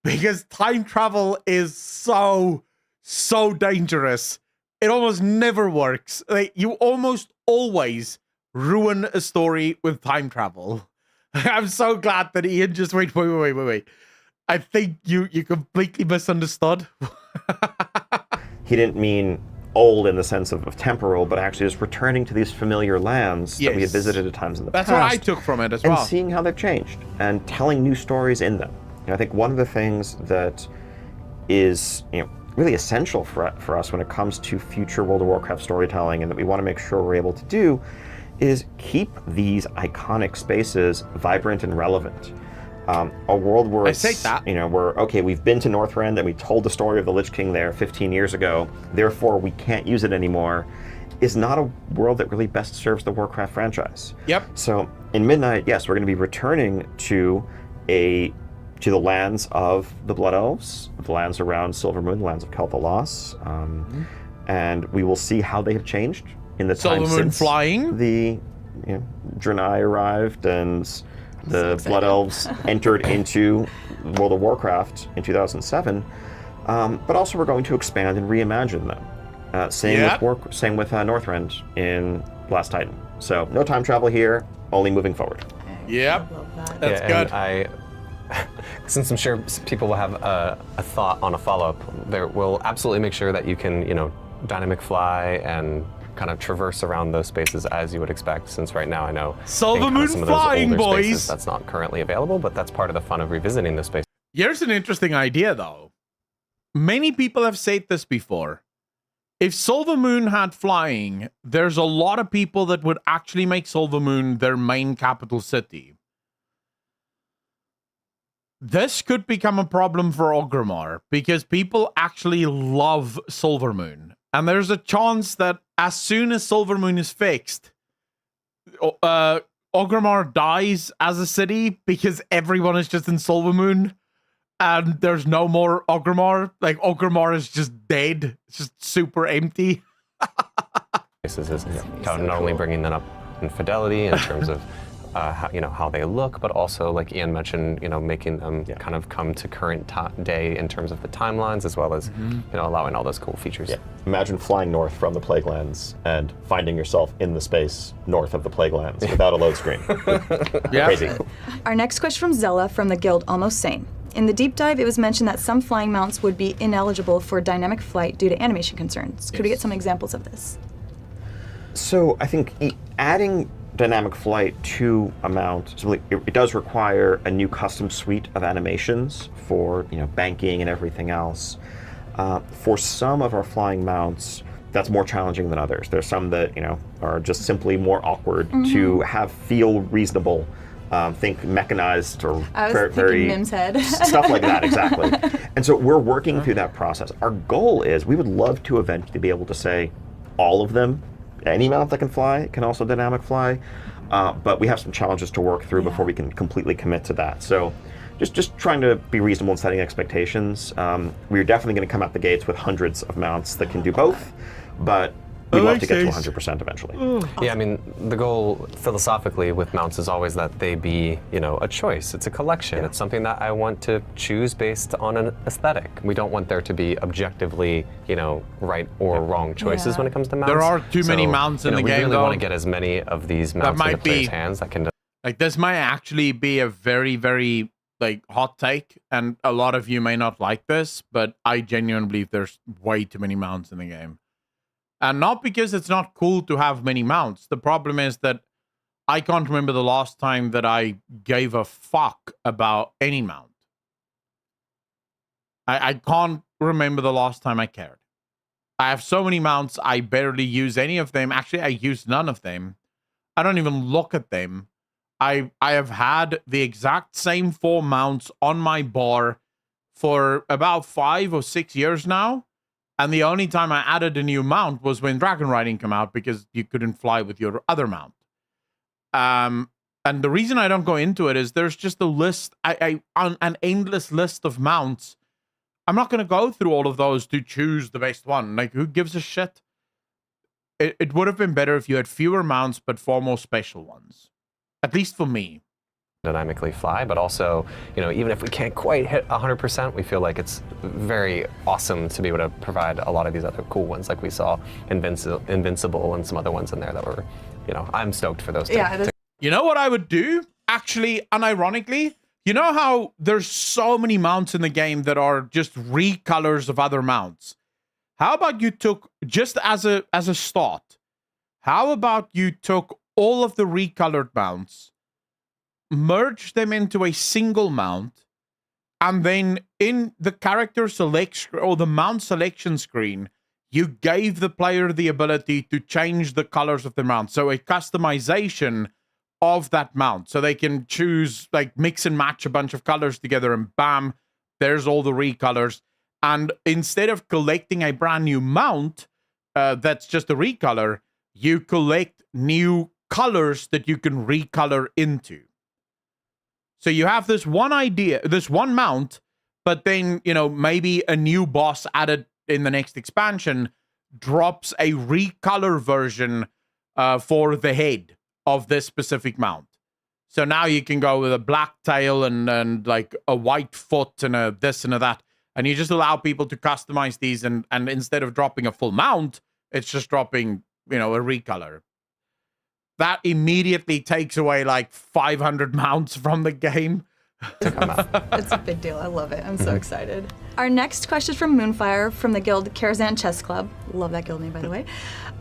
S1: Because time travel is so dangerous. It almost never works. Like, you almost always ruin a story with time travel. I'm so glad that Ian just wait. I think you completely misunderstood.
S5: he didn't mean old in the sense of temporal, but actually just returning to these familiar lands that we had visited at times in the past.
S1: That's what I took from it as well.
S5: And seeing how they've changed and telling new stories in them. I think one of the things that is really essential for us when it comes to future World of Warcraft storytelling, and that we want to make sure we're able to do, is keep these iconic spaces vibrant and relevant. A world where we've been to Northrend and we told the story of the Lich King there 15 years ago, therefore we can't use it anymore, is not a world that really best serves the Warcraft franchise.
S1: Yep.
S5: So in Midnight, yes, we're going to be returning to the lands of the Blood Elves, the lands around Silvermoon, the lands of Kel'Thalas, and we will see how they have changed in the time since
S1: flying.
S5: The Draenei arrived and the Blood Elves entered into World of Warcraft in 2007, but also we're going to expand and reimagine them. Same with Northrend in Last Titan. So no time travel here, only moving forward.
S1: Yep, that's good.
S6: And since I'm sure people will have a thought on a follow-up, we'll absolutely make sure that you can, dynamic fly and kind of traverse around those spaces as you would expect, since right now I know
S1: Silvermoon flying, boys!
S6: Spaces, that's not currently available, but that's part of the fun of revisiting this space.
S1: Here's an interesting idea, though. Many people have said this before. If Silvermoon had flying, there's a lot of people that would actually make Silvermoon their main capital city. This could become a problem for Orgrimmar, because people actually love Silvermoon. And there's a chance that as soon as Silvermoon is fixed, Orgrimmar dies as a city because everyone is just in Silvermoon and there's no more Orgrimmar. Like, Orgrimmar is just dead. It's just super empty.
S6: This is not only bringing that up in fidelity in terms of how they look, but also, like Ian mentioned, making them kind of come to current day in terms of the timelines, as well as allowing all those cool features.
S5: Yeah. Imagine flying north from the Plaguelands and finding yourself in the space north of the Plaguelands without a load screen. Crazy.
S4: Our next question from Zella from the guild Almost Sane. In the deep dive, it was mentioned that some flying mounts would be ineligible for dynamic flight due to animation concerns. Could we get some examples of this?
S5: So I think adding dynamic flight to a mount, it does require a new custom suite of animations for banking and everything else. For some of our flying mounts, that's more challenging than others. There's some that are just simply more awkward to feel reasonable. Think mechanized or very
S4: Mim's head.
S5: Stuff like that, exactly. And so we're working through that process. Our goal is we would love to eventually be able to say all of them. Any mount that can fly can also dynamic fly, but we have some challenges to work through before we can completely commit to that. So just trying to be reasonable in setting expectations. We're definitely going to come out the gates with hundreds of mounts that can do both, but we'd love to get to 100% eventually.
S6: Yeah, I mean, the goal philosophically with mounts is always that they be, a choice. It's a collection. It's something that I want to choose based on an aesthetic. We don't want there to be objectively, right or wrong choices when it comes to mounts.
S1: There are too many mounts in the game,
S6: We really
S1: though.
S6: want to get as many of these mounts into players' hands that can.
S1: Like, this might actually be a very, very hot take, and a lot of you may not like this, but I genuinely believe there's way too many mounts in the game. And not because it's not cool to have many mounts. The problem is that I can't remember the last time that I gave a fuck about any mount. I can't remember the last time I cared. I have so many mounts, I barely use any of them. Actually, I use none of them. I don't even look at them. I have had the exact same 4 mounts on my bar for about 5 or 6 years now. And the only time I added a new mount was when Dragon Riding came out, because you couldn't fly with your other mount. And the reason I don't go into it is there's just a list, an endless list of mounts. I'm not going to go through all of those to choose the best one. Like, who gives a shit? It would have been better if you had fewer mounts, but 4 more special ones. At least for me.
S6: Dynamically fly, but also, even if we can't quite hit 100%, we feel like it's very awesome to be able to provide a lot of these other cool ones, like we saw Invincible and some other ones in there that were, I'm stoked for those.
S4: Yeah.
S1: You know what I would do? Actually, unironically, you know how there's so many mounts in the game that are just recolors of other mounts? How about you took, just as a start, how about you took all of the recolored mounts, merge them into a single mount, and then in the character select or the mount selection screen, you gave the player the ability to change the colors of the mount. So a customization of that mount. So they can choose, mix and match a bunch of colors together, and bam, there's all the recolors. And instead of collecting a brand new mount that's just a recolor, you collect new colors that you can recolor into. So you have this one idea, this one mount, but then, maybe a new boss added in the next expansion drops a recolor version for the head of this specific mount. So now you can go with a black tail and like a white foot and a this and a that. And you just allow people to customize these, and instead of dropping a full mount, it's just dropping, a recolor. That immediately takes away 500 mounts from the game.
S4: It's a big deal. I love it. I'm so excited. Our next question is from Moonfire from the guild Karazhan Chess Club. Love that guild name, by the way.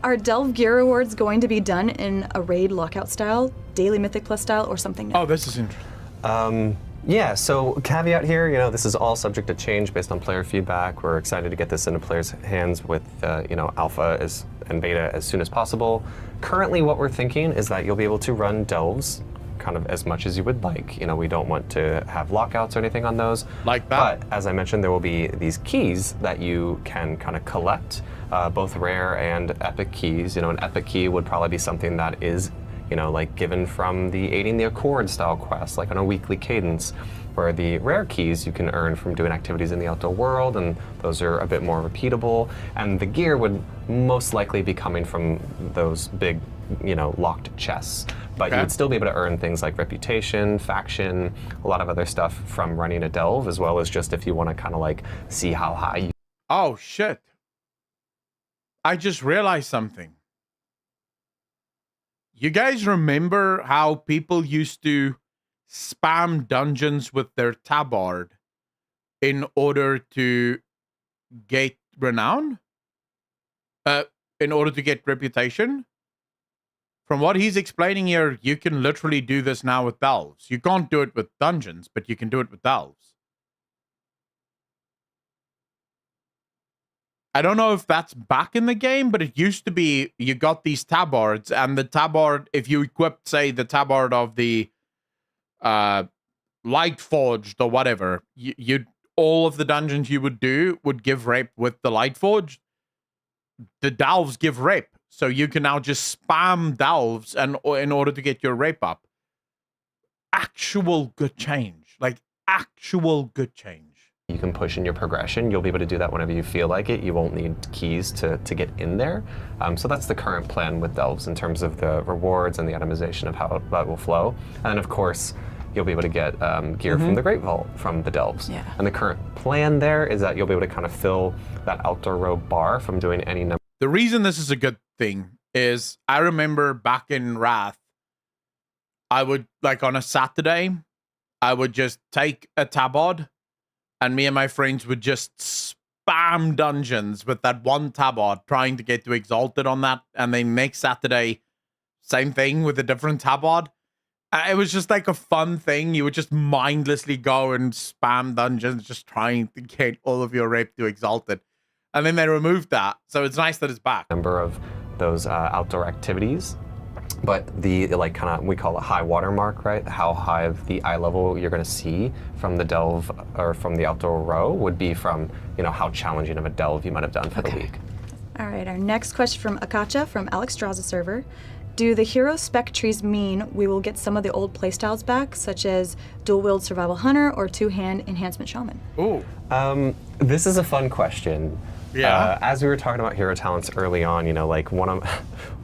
S4: Are Delve Gear Rewards going to be done in a raid lockout style, daily Mythic Plus style, or something new?
S1: Oh, this is interesting.
S6: Yeah, so caveat here, this is all subject to change based on player feedback. We're excited to get this into players' hands with, alpha and beta as soon as possible. Currently, what we're thinking is that you'll be able to run delves kind of as much as you would like. We don't want to have lockouts or anything on those.
S1: Like that.
S6: But as I mentioned, there will be these keys that you can kind of collect, both rare and epic keys. An epic key would probably be something that is given from the Aiding the Accord style quest, on a weekly cadence, where the rare keys you can earn from doing activities in the outdoor world, and those are a bit more repeatable. And the gear would most likely be coming from those big, locked chests. But you would still be able to earn things like reputation, faction, a lot of other stuff from running a delve, as well as just if you want to kind of see how high you...
S1: Oh, shit. I just realized something. You guys remember how people used to spam dungeons with their tabard in order to get renown? In order to get reputation? From what he's explaining here, you can literally do this now with delves. You can't do it with dungeons, but you can do it with delves. I don't know if that's back in the game, but it used to be you got these tabards, and the tabard, if you equipped, say, the tabard of the Light Forged or whatever, you'd all of the dungeons you would do would give rep with the Light Forged. The delves give rep, so you can now just spam delves in order to get your rep up. Actual good change. Actual good change.
S6: you can push in your progression. You'll be able to do that whenever you feel like it. You won't need keys to get in there. So that's the current plan with Delves in terms of the rewards and the itemization of how that will flow. And of course, you'll be able to get gear from the Great Vault from the Delves.
S4: Yeah.
S6: And the current plan there is that you'll be able to kind of fill that outdoor row bar from doing any number.
S1: The reason this is a good thing is I remember back in Wrath, I would, like on a Saturday, I would just take a tabard and me and my friends would just spam dungeons with that one tabard, trying to get to Exalted on that. And then next Saturday, same thing with a different tabard. It was just like a fun thing. You would just mindlessly go and spam dungeons, just trying to get all of your rep to Exalted. And then they removed that. So it's nice that it's back.
S6: Number of those outdoor activities. But the like kind of, we call it high water mark, right? How high of the eye level you're going to see from the delve or from the outdoor row would be from, you know, how challenging of a delve you might have done for the week.
S4: All right, our next question from Akacha from Alex Draws a server. Do the hero spec trees mean we will get some of the old playstyles back, such as dual wield survival hunter or two-hand enhancement shaman?
S1: Ooh.
S6: This is a fun question.
S1: Yeah.
S6: As we were talking about hero talents early on, you know, like one of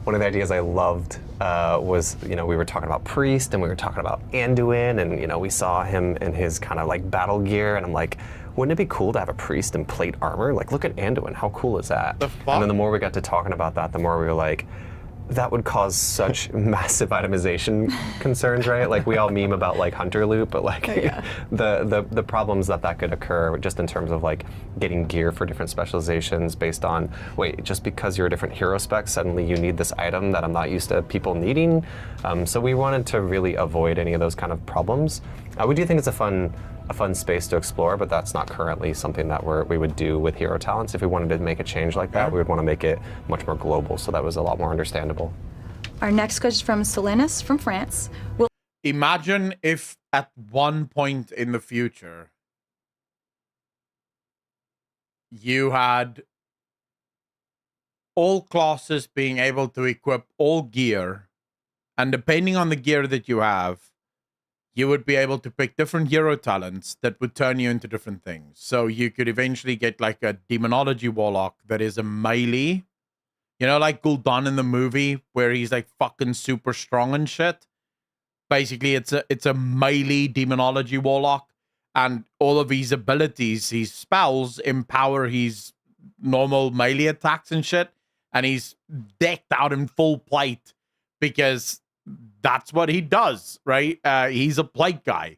S6: the ideas I loved was, you know, we were talking about Priest and we were talking about Anduin, and you know, we saw him in his kind of like battle gear, and I'm like, wouldn't it be cool to have a priest in plate armor? Like, look at Anduin, how cool is that?
S1: The fuck?
S6: And then the more we got to talking about that, the more we were like, that would cause such massive itemization concerns, right? Like we all meme about like hunter loot, but like the problems that could occur just in terms of like getting gear for different specializations based on, wait, just because you're a different hero spec, suddenly you need this item that I'm not used to people needing. So we wanted to really avoid any of those kind of problems. We do think it's a fun space to explore, but that's not currently something that we would do with hero talents. If we wanted to make a change like that, we would want to make it much more global, so that was a lot more understandable.
S4: Our next question is from Sylvanas from France.
S1: Imagine if at one point in the future you had all classes being able to equip all gear, and depending on the gear that you have, you would be able to pick different hero talents that would turn you into different things. So you could eventually get like a demonology warlock that is a melee. You know, like Gul'dan in the movie where he's like fucking super strong and shit. Basically, it's a melee demonology warlock, and all of his abilities, his spells, empower his normal melee attacks and shit. And he's decked out in full plate because that's what he does, right? He's a plate guy.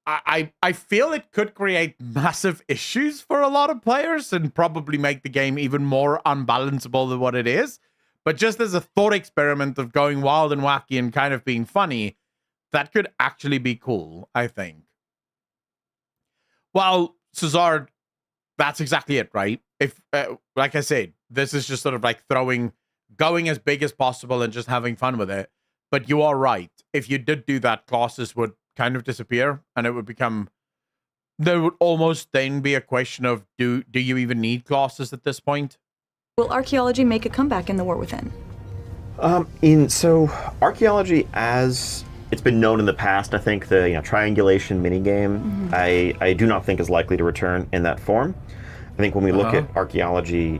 S1: I feel it could create massive issues for a lot of players and probably make the game even more unbalanceable than what it is. But just as a thought experiment of going wild and wacky and kind of being funny, that could actually be cool, I think. Well, Cesar, that's exactly it, right? If, like I said, this is just sort of like going as big as possible and just having fun with it. But you are right. If you did do that, classes would kind of disappear, and it would become, there would almost then be a question of, do you even need classes at this point?
S4: Will archaeology make a comeback in the War Within?
S5: So archaeology, as it's been known in the past, I think the triangulation minigame, I do not think is likely to return in that form. I think when we look at archaeology,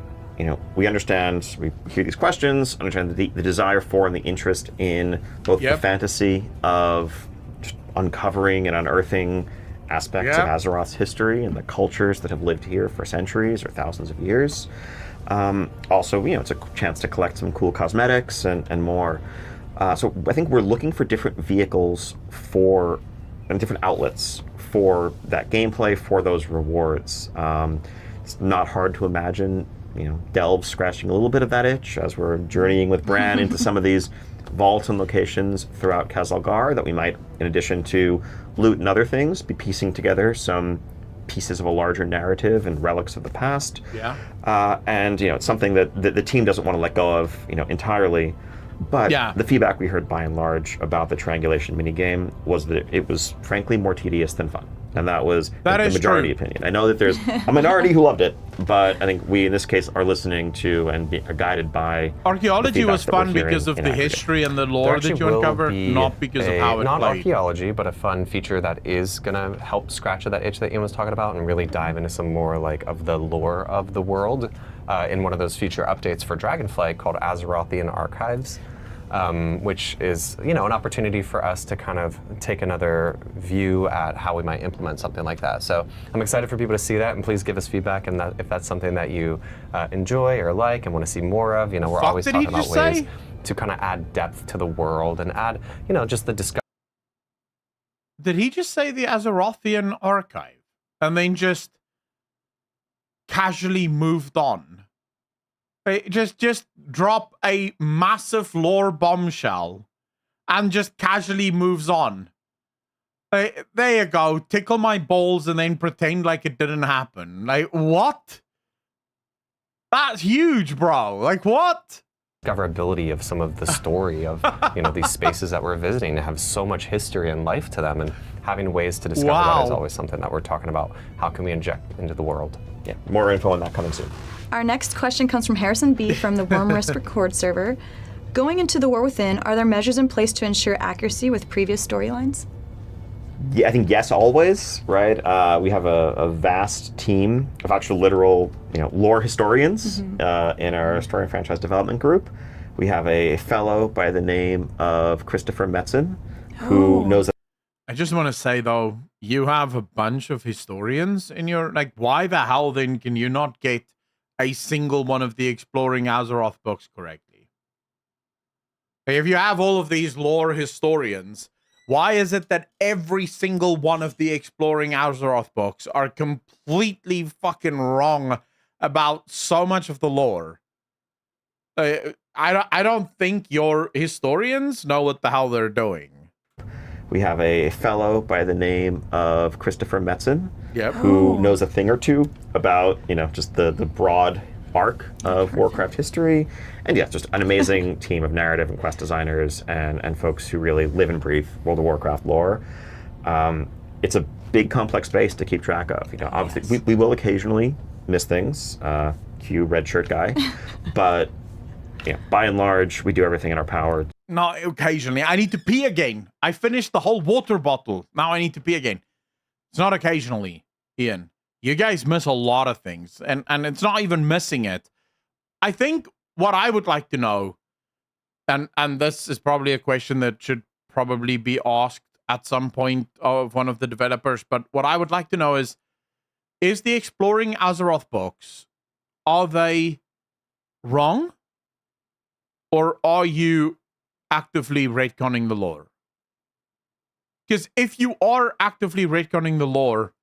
S5: we understand, we hear these questions, understand the desire for and the interest in both the fantasy of just uncovering and unearthing aspects of Azeroth's history and the cultures that have lived here for centuries or thousands of years. Also, it's a chance to collect some cool cosmetics and more. So I think we're looking for different vehicles and different outlets for that gameplay, for those rewards. It's not hard to imagine Delve scratching a little bit of that itch as we're journeying with Bran into some of these vaults and locations throughout Khazalgar that we might, in addition to loot and other things, be piecing together some pieces of a larger narrative and relics of the past. And it's something that the team doesn't want to let go of entirely. But the feedback we heard by and large about the triangulation minigame was that it was frankly more tedious than fun. and that was
S1: That
S5: the
S1: is
S5: majority
S1: true.
S5: opinion. I know that there's a minority who loved it, but I think we in this case are listening to and are guided by
S1: Archaeology
S5: the feedback
S1: was
S5: that we're
S1: fun because
S5: hearing
S1: of
S5: in
S1: the
S5: aggregate.
S1: history and the
S6: There
S1: lore
S6: actually
S1: that you
S6: will
S1: uncover,
S6: be
S1: not because of how it
S6: not
S1: played.
S6: archaeology, but a fun feature that is gonna help scratch at that itch that Ian was talking about and really dive into some more like of the lore of the world in one of those future updates for Dragonflight called Azerothian Archives. Which is, an opportunity for us to kind of take another view at how we might implement something like that. So I'm excited for people to see that, and please give us feedback. And that if that's something that you enjoy or like and want to see more of, we're
S1: fuck
S6: always
S1: did he
S6: talking about
S1: just
S6: ways
S1: say?
S6: to kind of add depth to the world and add, just the discussion.
S1: Did he just say the Azerothian archive and then just casually moved on? Just drop a massive lore bombshell and just casually moves on. There you go. Tickle my balls and then pretend like it didn't happen. Like, what? That's huge, bro. Like, what?
S6: Discoverability of some of the story of these spaces that we're visiting have so much history and life to them, and having ways to discover that is
S1: Wow.
S6: always something that we're talking about. How can we inject into the world?
S5: Yeah, more info on that coming soon.
S4: Our next question comes from Harrison B. from the Worm Risk Record server. Going into the War Within, are there measures in place to ensure accuracy with previous storylines?
S5: Yeah, I think yes, always, right? We have a vast team of actual literal, lore historians in our story and franchise development group. We have a fellow by the name of Christopher Metson, who knows.
S1: I just want to say, though, you have a bunch of historians in your... Like, why the hell, then, can you not get a single one of the Exploring Azeroth books correctly? If you have all of these lore historians, why is it that every single one of the Exploring Azeroth books are completely fucking wrong about so much of the lore? I don't think your historians know what the hell they're doing.
S5: We have a fellow by the name of Christopher Metson,
S1: Yep.
S5: who knows a thing or two about, just the broad arc of Warcraft history. And yeah, just an amazing team of narrative and quest designers and folks who really live and breathe World of Warcraft lore. It's a big, complex space to keep track of. Obviously, we will occasionally miss things. Cue red shirt guy. But by and large, we do everything in our power.
S1: Not occasionally. I need to pee again. I finished the whole water bottle. Now I need to pee again. It's not occasionally, Ian. You guys miss a lot of things, and it's not even missing it. I think what I would like to know, and this is probably a question that should probably be asked at some point of one of the developers, but what I would like to know is the Exploring Azeroth books, are they wrong? Or are you actively retconning the lore? Because if you are actively retconning the lore,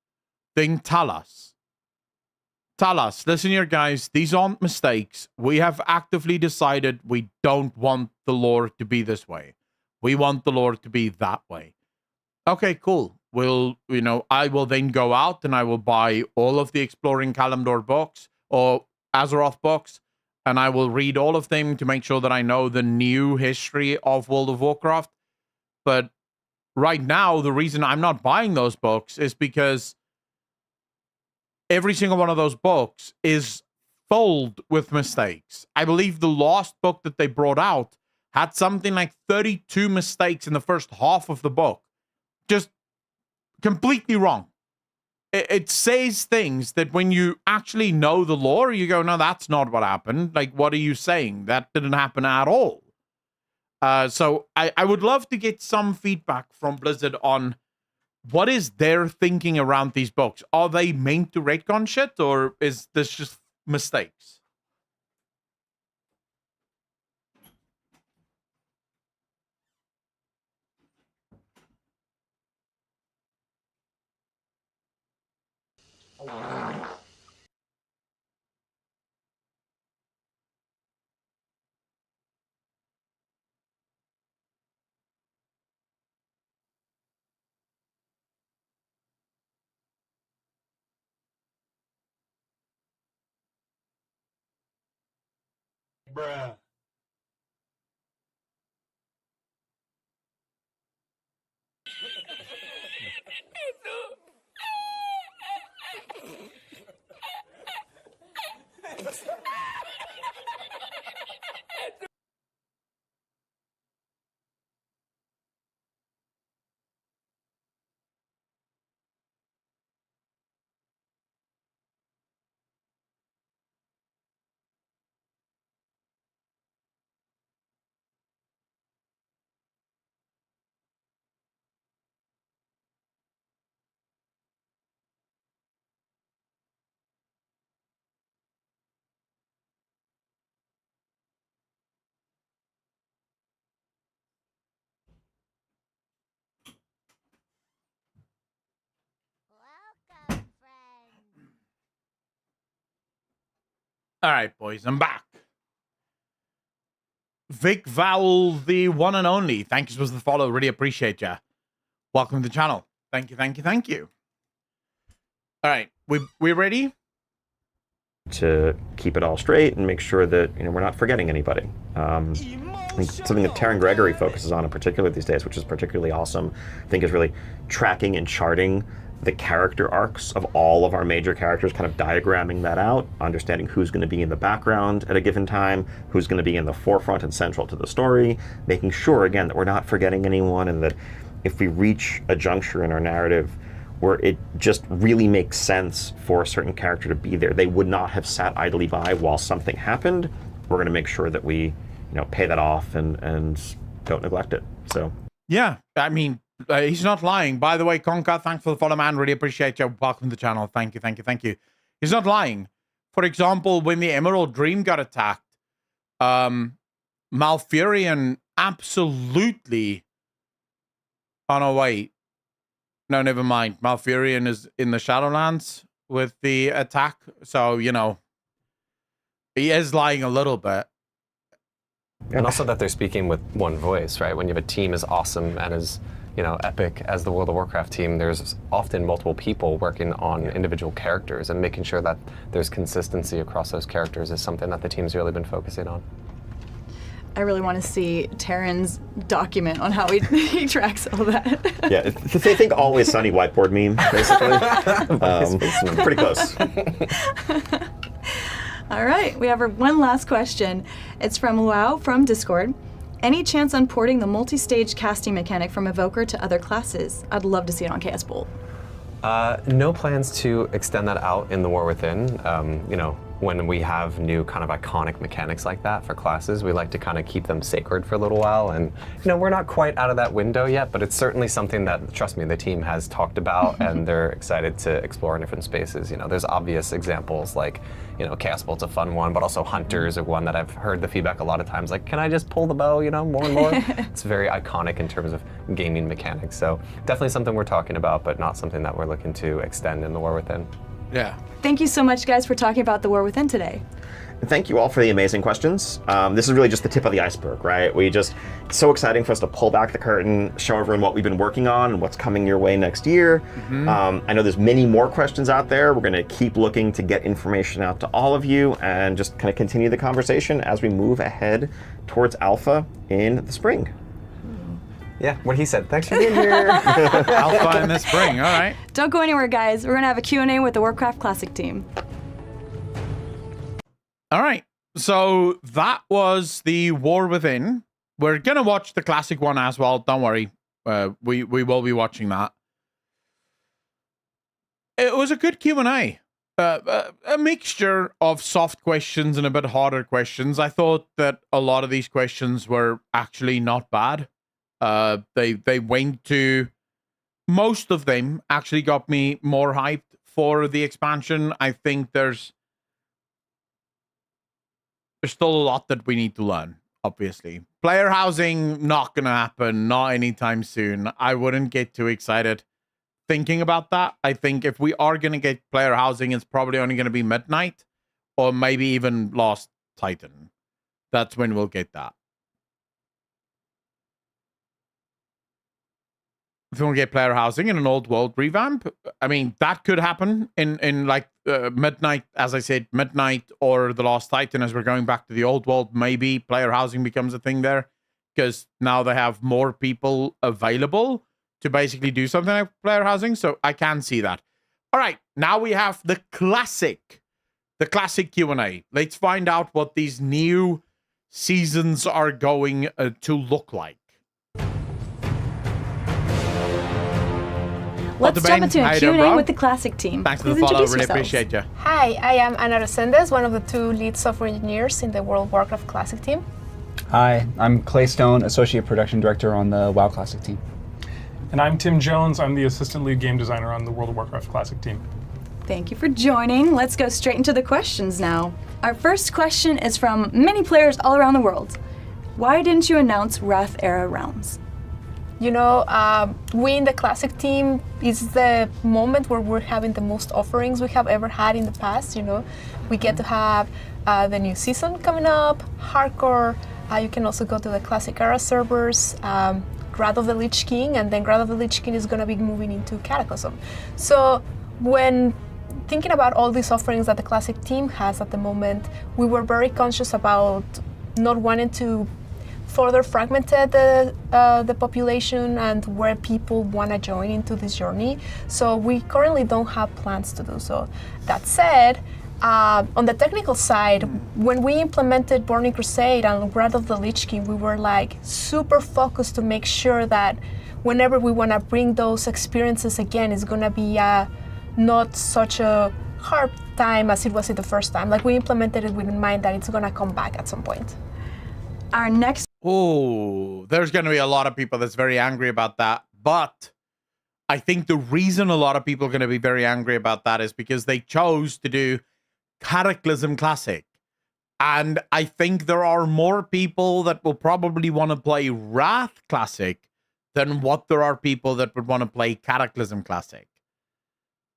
S1: then tell us. Tell us, listen here, guys, these aren't mistakes. We have actively decided we don't want the lore to be this way. We want the lore to be that way. Okay, cool. I will then go out and I will buy all of the Exploring Kalimdor books or Azeroth books, and I will read all of them to make sure that I know the new history of World of Warcraft. But right now, the reason I'm not buying those books is because every single one of those books is filled with mistakes. I believe the last book that they brought out had something like 32 mistakes in the first half of the book. Just completely wrong. It says things that when you actually know the lore, you go, no, that's not what happened. Like, what are you saying? That didn't happen at all. So I would love to get some feedback from Blizzard on what is their thinking around these books. Are they meant to retcon shit, or is this just mistakes? Bruh.
S3: Welcome, friend.
S1: All right, boys, I'm back. Vic Vowel, the one and only. Thank you for the follow. Really appreciate ya. Welcome to the channel. Thank you, thank you, thank you. All right, we ready?
S5: To keep it all straight and make sure that we're not forgetting anybody. I think something that Taryn Gregory focuses on in particular these days, which is particularly awesome, I think is really tracking and charting the character arcs of all of our major characters, kind of diagramming that out, understanding who's going to be in the background at a given time, who's going to be in the forefront and central to the story, making sure, again, that we're not forgetting anyone, and that if we reach a juncture in our narrative where it just really makes sense for a certain character to be there, they would not have sat idly by while something happened, we're going to make sure that we pay that off and don't neglect it. So
S1: yeah, I mean, he's not lying. By the way, Conker, thanks for the follow, man. Really appreciate you. Welcome to the channel. Thank you, thank you, thank you. He's not lying. For example, when the Emerald Dream got attacked, Malfurion absolutely... Oh, no, wait. No, never mind. Malfurion is in the Shadowlands with the attack. So, he is lying a little bit.
S6: And also that they're speaking with one voice, right? When you have a team as awesome and as epic as the World of Warcraft team, there's often multiple people working on individual characters, and making sure that there's consistency across those characters is something that the team's really been focusing on.
S4: I really want to see Taryn's document on how he tracks all that.
S5: yeah, they think Always Sunny whiteboard meme, basically. Pretty close.
S4: All right, we have one last question. It's from Luau from Discord. Any chance on porting the multi-stage casting mechanic from Evoker to other classes? I'd love to see it on Chaos Bolt.
S6: No plans to extend that out in the War Within. When we have new kind of iconic mechanics like that for classes, we like to kind of keep them sacred for a little while. And we're not quite out of that window yet, but it's certainly something that, trust me, the team has talked about and they're excited to explore in different spaces. There's obvious examples like, Chaos Bolt's a fun one, but also Hunters are one that I've heard the feedback a lot of times, like, can I just pull the bow, more and more? It's very iconic in terms of gaming mechanics. So definitely something we're talking about, but not something that we're looking to extend in the War Within.
S1: Yeah.
S4: Thank you so much, guys, for talking about the War Within today.
S5: Thank you all for the amazing questions. This is really just the tip of the iceberg, right? It's so exciting for us to pull back the curtain, show everyone what we've been working on and what's coming your way next year. I know there's many more questions out there. We're going to keep looking to get information out to all of you and just kind of continue the conversation as we move ahead towards Alpha in the spring.
S6: Yeah, what he said. Thanks for being here.
S1: Alpha in the spring, all right.
S4: Don't go anywhere, guys. We're going to have a Q&A with the Warcraft Classic team.
S1: All right, so that was the War Within. We're going to watch the classic one as well. Don't worry. We will be watching that. It was a good Q&A. A mixture of soft questions and a bit harder questions. I thought that a lot of these questions were actually not bad. They went to... Most of them actually got me more hyped for the expansion. I think there's still a lot that we need to learn, obviously. Player housing, not going to happen, not anytime soon. I wouldn't get too excited thinking about that. I think if we are going to get player housing, it's probably only going to be Midnight or maybe even Lost Titan. That's when we'll get that. If we want to get player housing in an old world revamp, I mean, that could happen in like Midnight, as I said, Midnight or the Lost Titan, as we're going back to the old world. Maybe player housing becomes a thing there because now they have more people available to basically do something like player housing. So I can see that. All right, now we have the classic the classic Q&A. Let's find out what these new seasons are going to look like.
S4: Let's jump into a Q&A with the classic team.
S1: Thanks for
S4: Please
S1: the follow.
S4: introduce
S1: Really
S4: yourselves.
S1: appreciate you.
S7: Hi, I am Ana Resendes, one of the 2 lead software engineers in the World of Warcraft Classic team.
S8: Hi, I'm Clay Stone, Associate Production Director on the WoW Classic team.
S9: And I'm Tim Jones. I'm the Assistant Lead Game Designer on the World of Warcraft Classic team.
S4: Thank you for joining. Let's go straight into the questions now. Our first question is from many players all around the world. Why didn't you announce Wrath Era realms?
S7: You know, we in the Classic team is the moment where we're having the most offerings we have ever had in the past. You know, we get to have the new season coming up, Hardcore. You can also go to the Classic Era servers, Wrath of the Lich King, and then Wrath of the Lich King is going to be moving into Cataclysm. So when thinking about all these offerings that the Classic team has at the moment, we were very conscious about not wanting to further fragmented the population and where people want to join into this journey. So we currently don't have plans to do so. That said, on the technical side, when we implemented Burning Crusade and Wrath of the Lich King, we were like super focused to make sure that whenever we want to bring those experiences again, it's going to be not such a hard time as it was the first time. Like we implemented it with in mind that it's going to come back at some point.
S4: Our next
S1: Oh, there's going to be a lot of people that's very angry about that. But I think the reason a lot of people are going to be very angry about that is because they chose to do Cataclysm Classic. And I think there are more people that will probably want to play Wrath Classic than what there are people that would want to play Cataclysm Classic.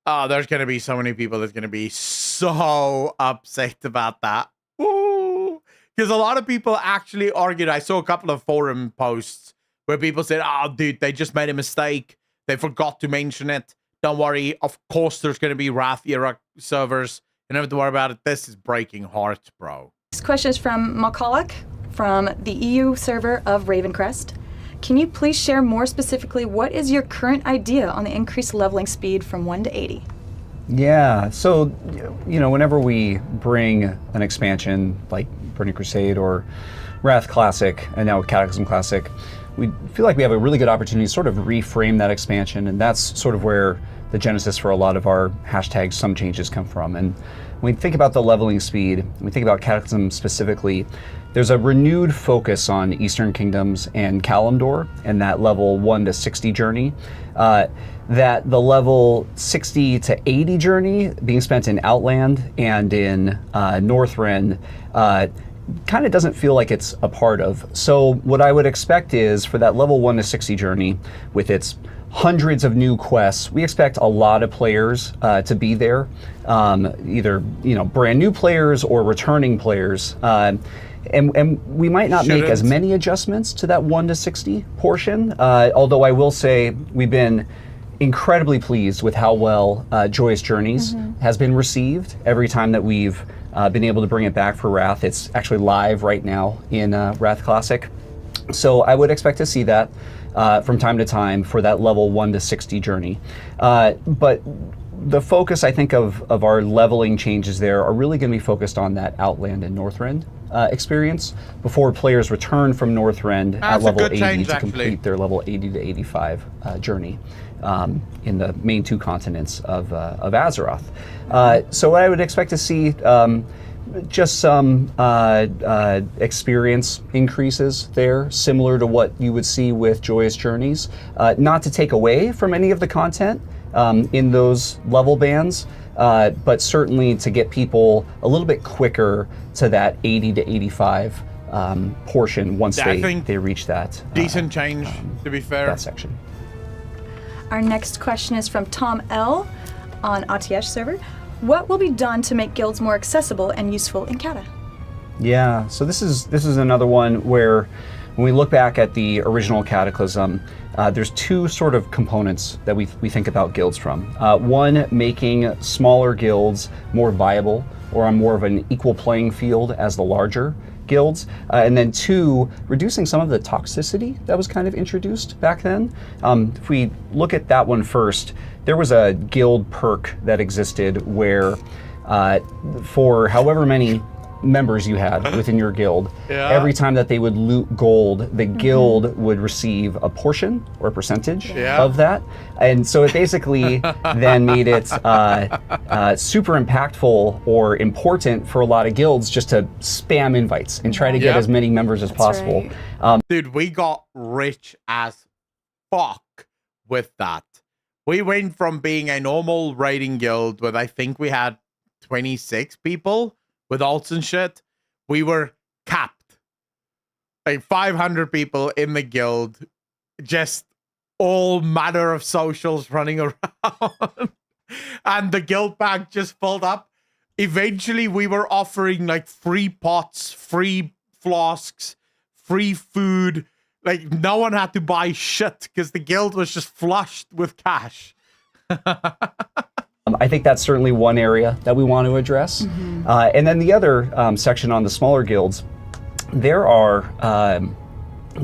S1: Oh, there's going to be so many people that's going to be so upset about that. Because a lot of people actually argued. I saw a couple of forum posts where people said, oh, dude, they just made a mistake. They forgot to mention it. Don't worry. Of course, there's going to be Wrath Era servers. You don't have to worry about it. This is breaking hearts, bro.
S4: This question is from Macaulay from the EU server of Ravencrest. Can you please share more specifically what is your current idea on the increased leveling speed from 1 to 80?
S8: Yeah, so, you know, whenever we bring an expansion like Burning Crusade or Wrath Classic and now Cataclysm Classic, we feel like we have a really good opportunity to sort of reframe that expansion, and that's sort of where the genesis for a lot of our hashtag some changes come from. And when we think about the leveling speed, when we think about Cataclysm specifically, there's a renewed focus on Eastern Kingdoms and Kalimdor and that level 1 to 60 journey. That the level 60 to 80 journey being spent in Outland and in Northrend kind of doesn't feel like it's a part of. So what I would expect is for that level 1 to 60 journey with its hundreds of new quests, we expect a lot of players to be there, either brand new players or returning players. And we might not make as many adjustments to that 1 to 60 portion, although I will say we've been incredibly pleased with how well Joyous Journeys has been received every time that we've been able to bring it back for Wrath. It's actually live right now in Wrath Classic. So I would expect to see that from time to time for that level 1 to 60 journey. But the focus, I think, of our leveling changes there are really going to be focused on that Outland and Northrend experience before players return from Northrend at level 80 to complete their level 80 to 85 journey in the main 2 continents of Azeroth. So what I would expect to see just some experience increases there, similar to what you would see with Joyous Journeys. Not to take away from any of the content in those level bands, but certainly to get people a little bit quicker to that 80 to 85 portion once they reach that.
S1: Decent change, to be fair.
S8: That section.
S4: Our next question is from Tom L. on ATS server. What will be done to make guilds more accessible and useful in Cata?
S8: Yeah, so this is another one where when we look back at the original Cataclysm, there's 2 sort of components that we think about guilds from. One, making smaller guilds more viable or on more of an equal playing field as the larger guilds, and then 2, reducing some of the toxicity that was kind of introduced back then. If we look at that one first, there was a guild perk that existed where for however many members you had within your guild, every time that they would loot gold, the guild would receive a portion or a percentage of that. And so it basically then made it super impactful or important for a lot of guilds just to spam invites and try to get as many members as possible.
S4: Right.
S1: Dude, we got rich as fuck with that. We went from being a normal raiding guild with, I think we had 26 people with alts and shit. We were capped. Like 500 people in the guild, just all manner of socials running around. And the guild bank just filled up. Eventually, we were offering like free pots, free flasks, free food. Like, no one had to buy shit because the guild was just flushed with cash.
S8: I think that's certainly one area that we want to address. And then the other section on the smaller guilds, there are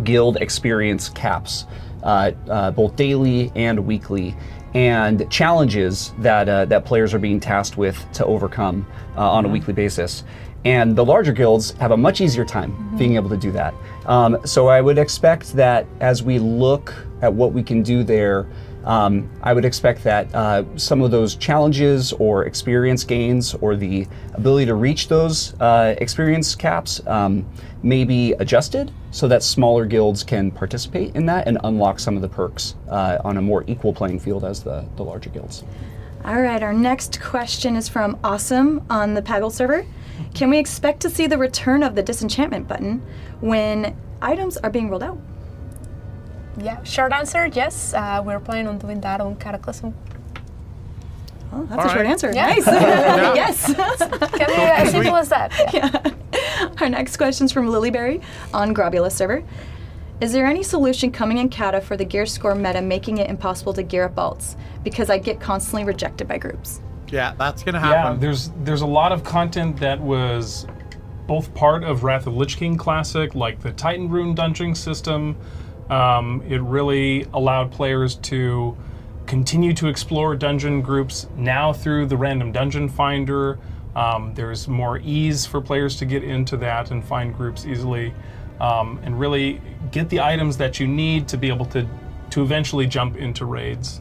S8: guild experience caps, both daily and weekly, and challenges that players are being tasked with to overcome on a weekly basis. And the larger guilds have a much easier time being able to do that. So I would expect that as we look at what we can do there, I would expect that some of those challenges or experience gains or the ability to reach those experience caps may be adjusted so that smaller guilds can participate in that and unlock some of the perks on a more equal playing field as the larger guilds.
S4: All right, our next question is from Awesome on the Paggle server. Can we expect to see the return of the disenchantment button when items are being rolled out?
S7: Yeah, short answer, yes. We're planning on doing that on Cataclysm.
S4: Oh, that's a short answer.
S7: Yeah.
S4: Nice. Yes.
S7: Can be as simple as that. Yeah.
S4: Our next question is from Lilyberry on Grobulus server. Is there any solution coming in Cata for the gear score meta making it impossible to gear up alts? Because I get constantly rejected by groups.
S1: Yeah, that's going to happen.
S9: Yeah, there's a lot of content that was both part of Wrath of Lich King Classic, like the Titan Rune dungeon system. It really allowed players to continue to explore dungeon groups now through the random dungeon finder. There's more ease for players to get into that and find groups easily, and really get the items that you need to be able to eventually jump into raids.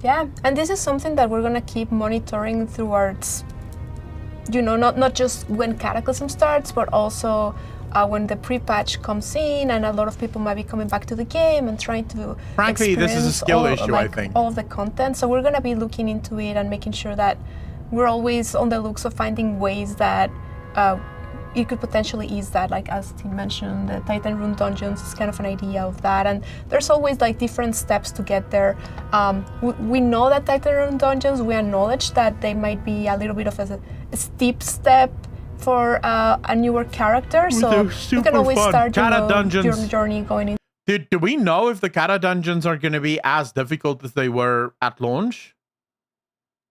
S7: Yeah, and this is something that we're gonna keep monitoring towards, not just when Cataclysm starts, but also when the pre-patch comes in and a lot of people might be coming back to the game and trying to
S1: Frankly, this is a skill issue, I think.
S7: All of the content. So we're going to be looking into it and making sure that we're always on the looks of finding ways that it could potentially ease that. Like as Tim mentioned, the Titan Rune dungeons is kind of an idea of that. And there's always like different steps to get there. We know that Titan Rune dungeons, we acknowledge that they might be a little bit of a steep step for a newer character, so you can always start your journey going in.
S1: Do we know if the Kata dungeons are going to be as difficult as they were at launch?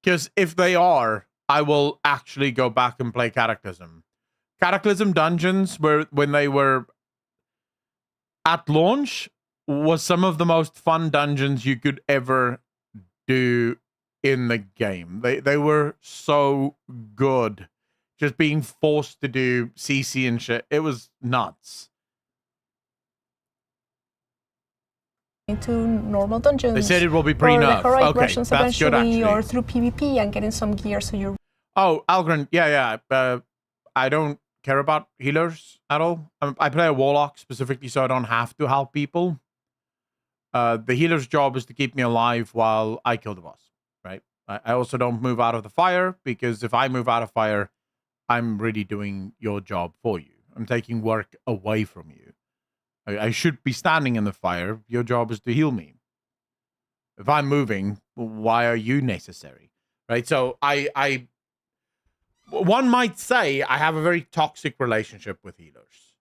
S1: Because if they are, I will actually go back and play Cataclysm. Cataclysm dungeons, when they were at launch, was some of the most fun dungeons you could ever do in the game. They were so good. Just being forced to do CC and shit. It was nuts.
S7: Into normal dungeons.
S1: They said it will be pre-nerf.
S7: Okay,
S1: that's good actually.
S7: Or through PvP and getting some gear so you're...
S1: Oh, Algren, yeah. I don't care about healers at all. I play a warlock specifically so I don't have to help people. The healer's job is to keep me alive while I kill the boss, right? I also don't move out of the fire because if I move out of fire, I'm really doing your job for you. I'm taking work away from you. I should be standing in the fire. Your job is to heal me. If I'm moving, why are you necessary? Right? So one might say I have a very toxic relationship with healers.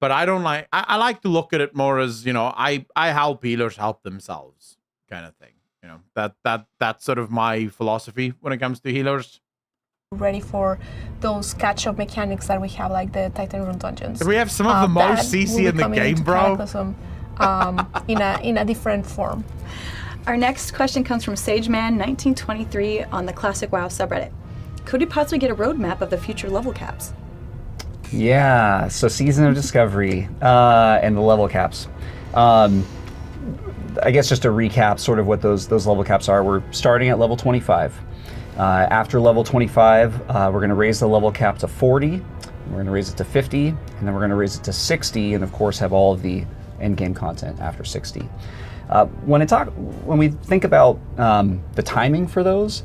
S1: But I don't like, I like to look at it more as, I help healers help themselves kind of thing. That's sort of my philosophy when it comes to healers.
S7: Ready for those catch-up mechanics that we have, like the Titan Rune dungeons.
S1: We have some of the most CC in the game, bro.
S7: In a different form.
S4: Our next question comes from SageMan1923 on the Classic WoW subreddit. could we possibly get a roadmap of the future level caps?
S8: Yeah, so Season of Discovery and the level caps. I guess just to recap sort of what those level caps are, we're starting at level 25. After level 25, we're going to raise the level cap to 40, we're going to raise it to 50, and then we're going to raise it to 60, and of course have all of the endgame content after 60. When we think about the timing for those,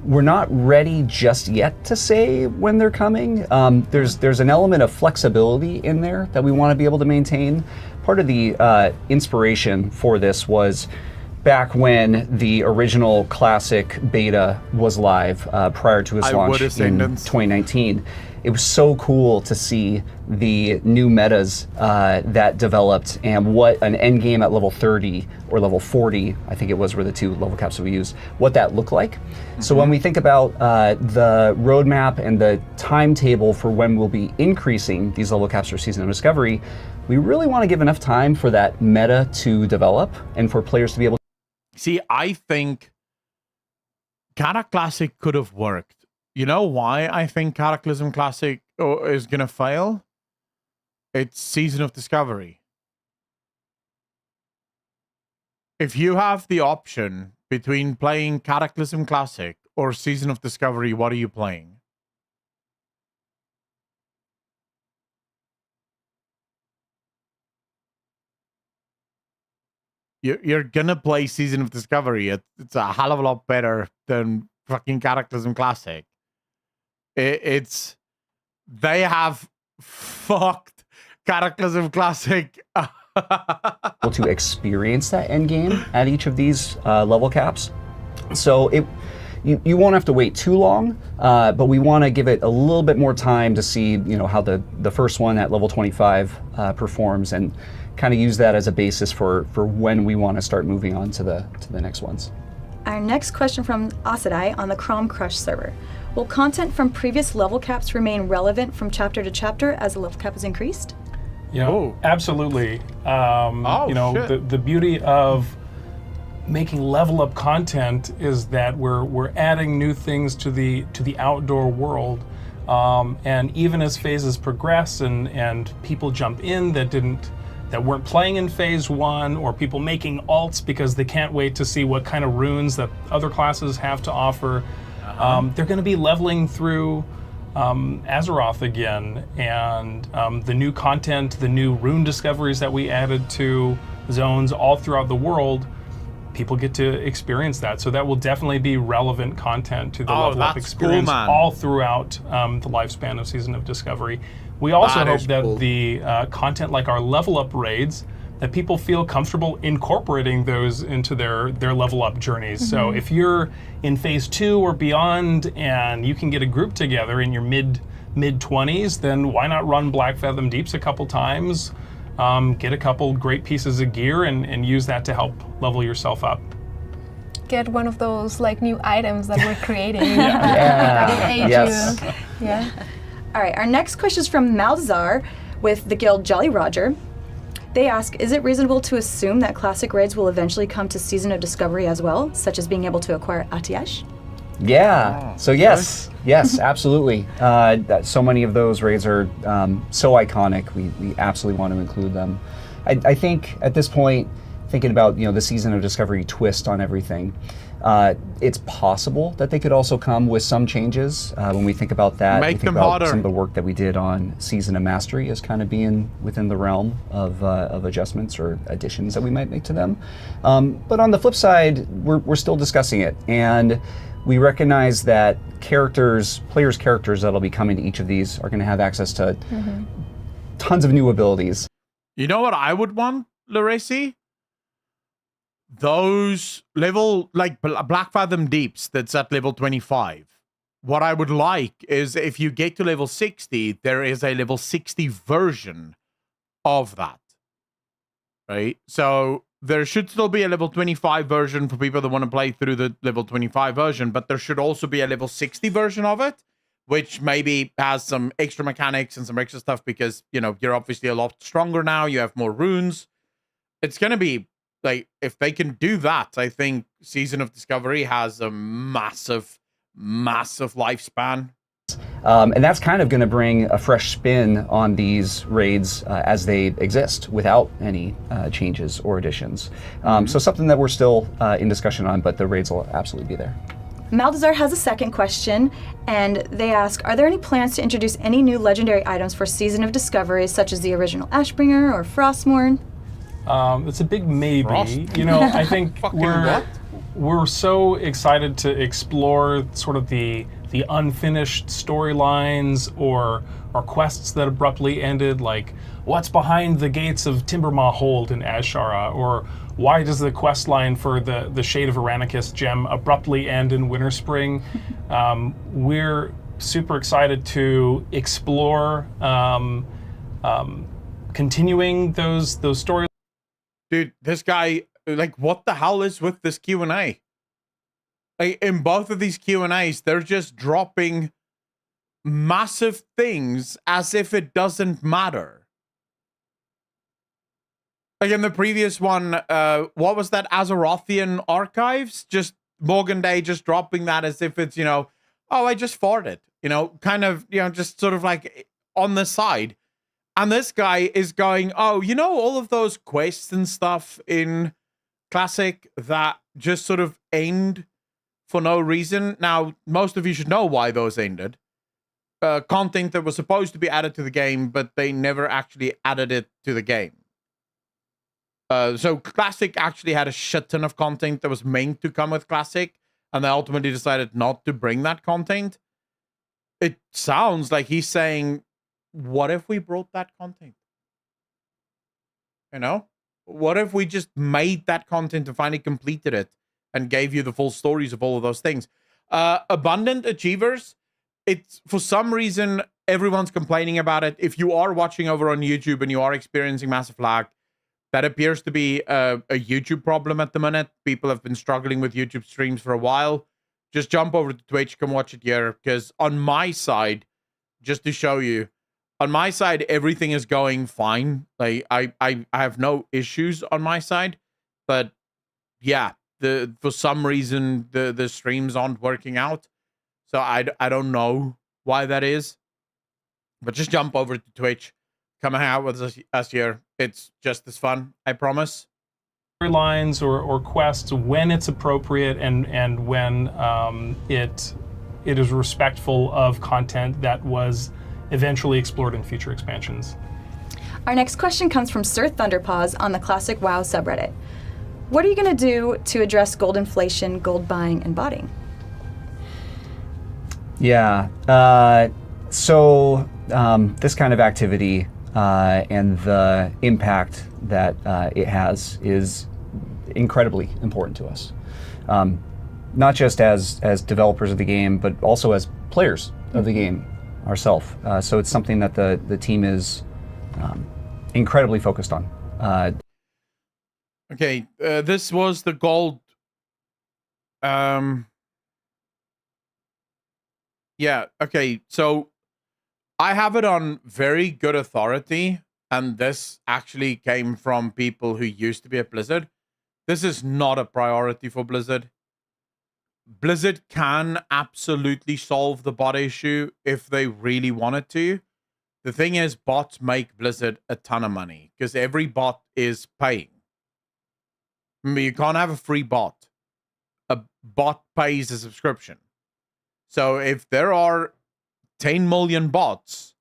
S8: we're not ready just yet to say when they're coming. There's an element of flexibility in there that we want to be able to maintain. Part of the inspiration for this was back when the original classic beta was live prior to its launch in 2019. It was so cool to see the new metas that developed and what an endgame at level 30 or level 40, I think it was, were the two level caps that we used, what that looked like. So when we think about the roadmap and the timetable for when we'll be increasing these level caps for Season of Discovery, we really want to give enough time for that meta to develop and for players to be able to.
S1: See, I think Classic could have worked. You know why I think Cataclysm Classic is going to fail? It's Season of Discovery. If you have the option between playing Cataclysm Classic or Season of Discovery, what are you playing? You're going to play Season of Discovery. It's a hell of a lot better than fucking Cataclysm Classic. It's they have fucked Cataclysm Classic.
S8: To experience that end game at each of these level caps. So you won't have to wait too long, but we want to give it a little bit more time to see how the first one at level 25 performs, and kind of use that as a basis for when we want to start moving on to the next ones.
S4: Our next question from Asadai on the Crom Crush server. Will content from previous level caps remain relevant from chapter to chapter as the level cap is increased?
S9: Yeah, absolutely. The beauty of making level up content is that we're adding new things to the outdoor world, and even as phases progress and people jump in that weren't playing in phase 1, or people making alts because they can't wait to see what kind of runes that other classes have to offer. They're going to be leveling through Azeroth again, and the new content, the new rune discoveries that we added to zones all throughout the world, people get to experience that. So that will definitely be relevant content to the level up experience all throughout the lifespan of Season of Discovery. We also hope that the content like our level up raids, that people feel comfortable incorporating those into their level up journeys. So if you're in phase 2 or beyond and you can get a group together in your mid 20s, then why not run Black Fathom Deeps a couple times, get a couple great pieces of gear and use that to help level yourself up.
S7: Get one of those like new items that we're creating.
S4: Yeah. All right, our next question is from Malzar with the guild Jolly Roger. They ask, is it reasonable to assume that classic raids will eventually come to Season of Discovery as well, such as being able to acquire Atiash?
S8: Yeah, so yes, absolutely. So many of those raids are so iconic, we absolutely want to include them. I think at this point, thinking about the Season of Discovery twist on everything, it's possible that they could also come with some changes. When we think about that, we think about some of the work that we did on Season of Mastery as kind of being within the realm of adjustments or additions that we might make to them. But on the flip side, we're still discussing it, and we recognize that players' characters that'll be coming to each of these are going to have access to tons of new abilities.
S1: You know what I would want, Laracy? Those level, like Black Fathom Deeps that's at level 25. What I would like is if you get to level 60, there is a level 60 version of that. Right? So there should still be a level 25 version for people that want to play through the level 25 version, but there should also be a level 60 version of it, which maybe has some extra mechanics and some extra stuff because, you're obviously a lot stronger now. You have more runes. It's going to be like, if they can do that, I think Season of Discovery has a massive, massive lifespan.
S8: And that's kind of going to bring a fresh spin on these raids as they exist without any changes or additions. So something that we're still in discussion on, but the raids will absolutely be there.
S4: Maldazar has a second question, and they ask, are there any plans to introduce any new legendary items for Season of Discoveries, such as the original Ashbringer or Frostmourne?
S9: It's a big maybe.
S1: Frost?
S9: You know, I think
S1: Fucking
S9: we're
S1: what?
S9: we're so excited to explore sort of the unfinished storylines or quests that abruptly ended, like what's behind the gates of Timbermaw Hold in Azshara, or why does the quest line for the Shade of Aranicus gem abruptly end in Winterspring? We're super excited to explore continuing those stories.
S1: Dude, this guy, like, what the hell is with this Q&A? Like, in both of these Q&As, they're just dropping massive things as if it doesn't matter. Like in the previous one, what was that, Azerothian Archives? Just Morgan Day just dropping that as if it's, you know, oh, I just farted. You know, kind of, you know, just sort of like on the side. And this guy is going, oh, you know, all of those quests and stuff in Classic that just sort of end for no reason. Now, most of you should know why those ended. Content that was supposed to be added to the game, but they never actually added it to the game. So Classic actually had a shit ton of content that was meant to come with Classic, and they ultimately decided not to bring that content. It sounds like he's saying, what if we brought that content? You know? What if we just made that content and finally completed it and gave you the full stories of all of those things? Abundant Achievers, it's for some reason, everyone's complaining about it. If you are watching over on YouTube and you are experiencing massive lag, that appears to be a YouTube problem at the minute. People have been struggling with YouTube streams for a while. Just jump over to Twitch, come watch it here, because on my side, just to show you, on my side, everything is going fine. Like I have no issues on my side, but yeah, for some reason the streams aren't working out. So I don't know why that is, but just jump over to Twitch, come hang out with us here. It's just as fun, I promise.
S9: Storylines or quests when it's appropriate and when it is respectful of content that was eventually explored in future expansions.
S4: Our next question comes from Sir Thunderpaws on the Classic WoW subreddit. What are you going to do to address gold inflation, gold buying, and botting?
S8: Yeah, so this kind of activity and the impact that it has is incredibly important to us. Not just as developers of the game, but also as players of the game ourselves. So it's something that the team is incredibly focused on.
S1: Okay, this was the gold. Yeah, okay, so I have it on very good authority, and this actually came from people who used to be at Blizzard. This is not a priority for Blizzard. Blizzard can absolutely solve the bot issue if they really wanted to. The thing is, bots make Blizzard a ton of money because every bot is paying. Remember, you can't have a free bot. A bot pays a subscription. So if there are 10 million bots,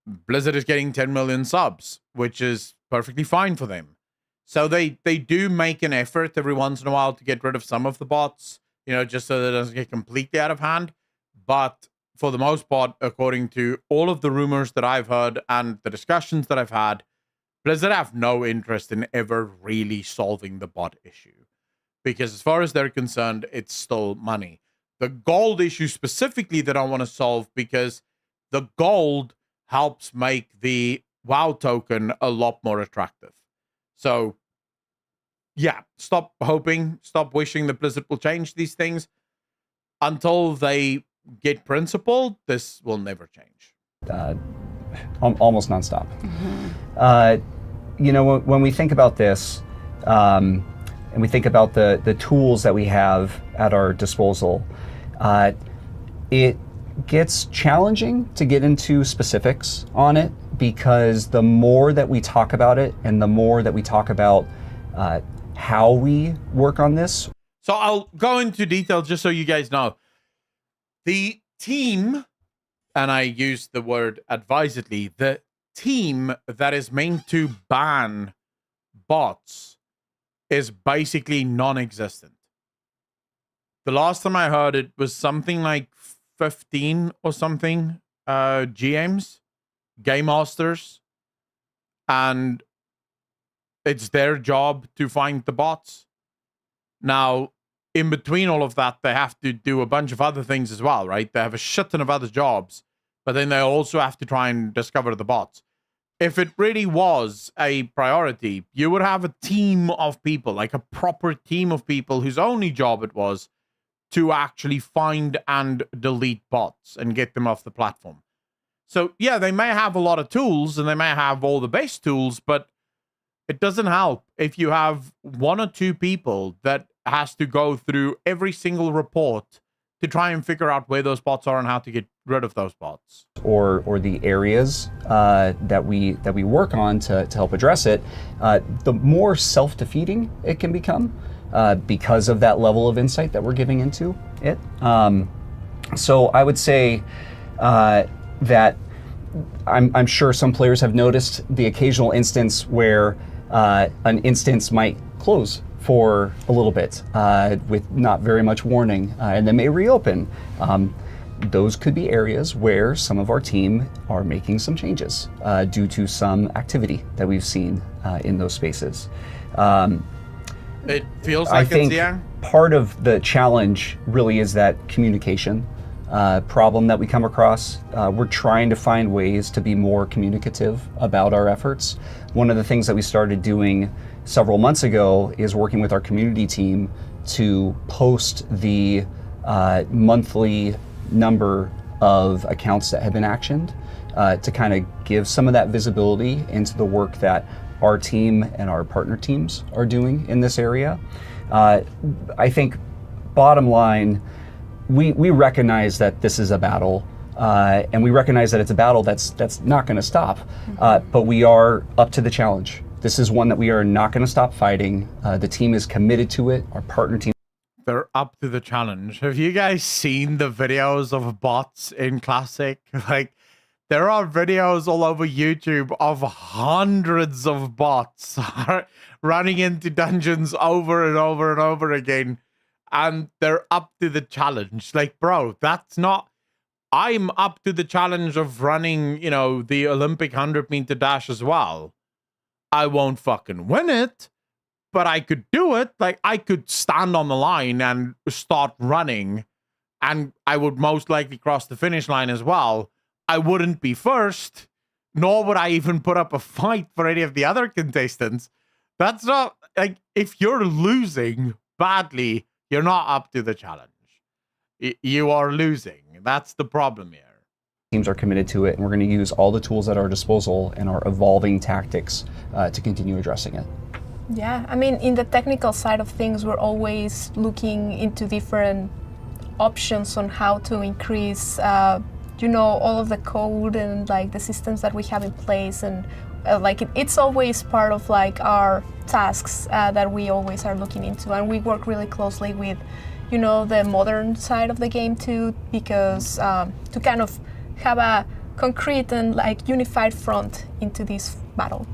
S1: Blizzard is getting 10 million subs, which is perfectly fine for them. So they do make an effort every once in a while to get rid of some of the bots, you know, just so that it doesn't get completely out of hand. But for the most part, according to all of the rumors that I've heard and the discussions that I've had, Blizzard have no interest in ever really solving the bot issue. Because as far as they're concerned, it's still money. The gold issue specifically that I want to solve, because the gold helps make the WoW token a lot more attractive. So, yeah, stop hoping, stop wishing that Blizzard will change these things. Until they get principled, this will never change.
S8: Almost nonstop. You know, when we think about this, and we think about the tools that we have at our disposal, It gets challenging to get into specifics on it because the more that we talk about it and the more that we talk about how we work on this.
S1: So I'll go into detail just so you guys know. The team, and I use the word advisedly, the team that is meant to ban bots is basically non-existent. The last time I heard it was something like 15 or something GMs, game masters, and it's their job to find the bots. Now, in between all of that, they have to do a bunch of other things as well, right? They have a shit ton of other jobs, but then they also have to try and discover the bots. If it really was a priority, you would have a team of people, like a proper team of people whose only job it was to actually find and delete bots and get them off the platform. So yeah, they may have a lot of tools and they may have all the best tools, but it doesn't help if you have one or two people that has to go through every single report to try and figure out where those bots are and how to get rid of those bots.
S8: Or the areas that we work on to help address it, the more self-defeating it can become because of that level of insight that we're giving into it. So I would say that I'm sure some players have noticed the occasional instance where an instance might close for a little bit with not very much warning and then may reopen. Those could be areas where some of our team are making some changes due to some activity that we've seen in those spaces.
S1: It feels like
S8: I think part of the challenge really is that communication problem that we come across. We're trying to find ways to be more communicative about our efforts. One of the things that we started doing several months ago is working with our community team to post the monthly number of accounts that have been actioned to kind of give some of that visibility into the work that our team and our partner teams are doing in this area. I think bottom line, we recognize that this is a battle, and we recognize that it's a battle that's not going to stop, but we are up to the challenge. This is one that we are not going to stop fighting. The team is committed to it. Our partner team.
S1: They're up to the challenge. Have you guys seen the videos of bots in Classic? Like, there are videos all over YouTube of hundreds of bots running into dungeons over and over and over again, and they're up to the challenge. Like, bro, that's not... I'm up to the challenge of running, you know, the Olympic 100-meter dash as well. I won't fucking win it, but I could do it. Like, I could stand on the line and start running, and I would most likely cross the finish line as well. I wouldn't be first, nor would I even put up a fight for any of the other contestants. That's not, like, if you're losing badly, you're not up to the challenge. You are losing. That's the problem here.
S8: Teams are committed to it, and we're going to use all the tools at our disposal and our evolving tactics to continue addressing it.
S7: Yeah, I mean, in the technical side of things, we're always looking into different options on how to increase, you know, all of the code and like the systems that we have in place, and it's always part of like our tasks that we always are looking into, and we work really closely with, you know, the modern side of the game too, because to kind of have a concrete and like unified front into this battle.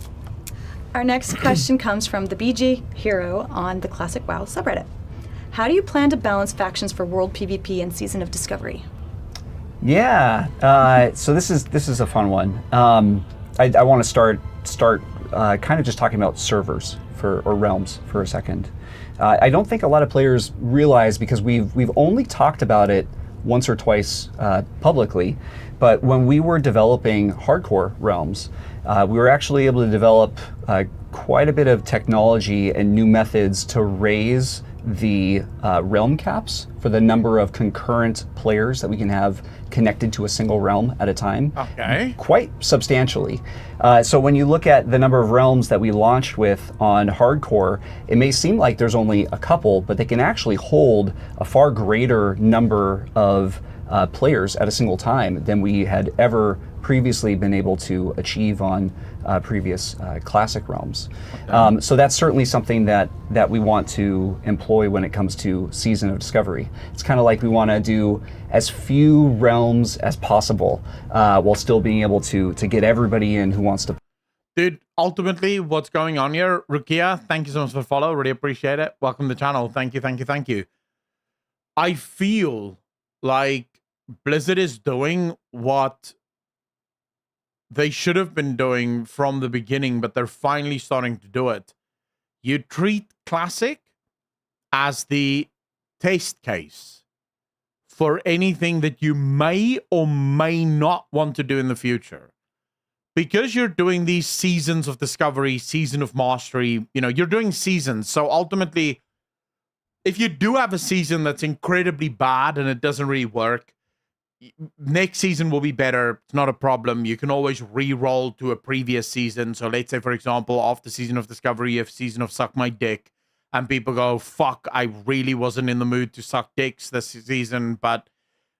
S4: Our next question comes from the BG Hero on the Classic WoW subreddit. How do you plan to balance factions for World PvP and Season of Discovery?
S8: Yeah, so this is a fun one. I want to start kind of just talking about servers or realms for a second. I don't think a lot of players realize, because we've only talked about it once or twice publicly, but when we were developing hardcore realms, we were actually able to develop quite a bit of technology and new methods to raise the realm caps for the number of concurrent players that we can have connected to a single realm at a time.
S1: Okay.
S8: Quite substantially. So when you look at the number of realms that we launched with on hardcore, it may seem like there's only a couple, but they can actually hold a far greater number of players at a single time than we had ever previously been able to achieve on previous classic realms. So that's certainly something that we want to employ when it comes to Season of Discovery. It's kind of like we want to do as few realms as possible while still being able to get everybody in who wants to.
S1: Dude, ultimately, what's going on here? Rukia, thank you so much for the follow. Really appreciate it. Welcome to the channel. Thank you, thank you, thank you. I feel like Blizzard is doing what they should have been doing from the beginning, but they're finally starting to do it. You treat Classic as the test case for anything that you may or may not want to do in the future. Because you're doing these seasons of discovery, season of mastery, you know, you're doing seasons. So ultimately, if you do have a season that's incredibly bad and it doesn't really work, next season will be better. It's not a problem. You can always re-roll to a previous season. So let's say, for example, after Season of Discovery, you have Season of Suck My Dick, and people go, fuck, I really wasn't in the mood to suck dicks this season, but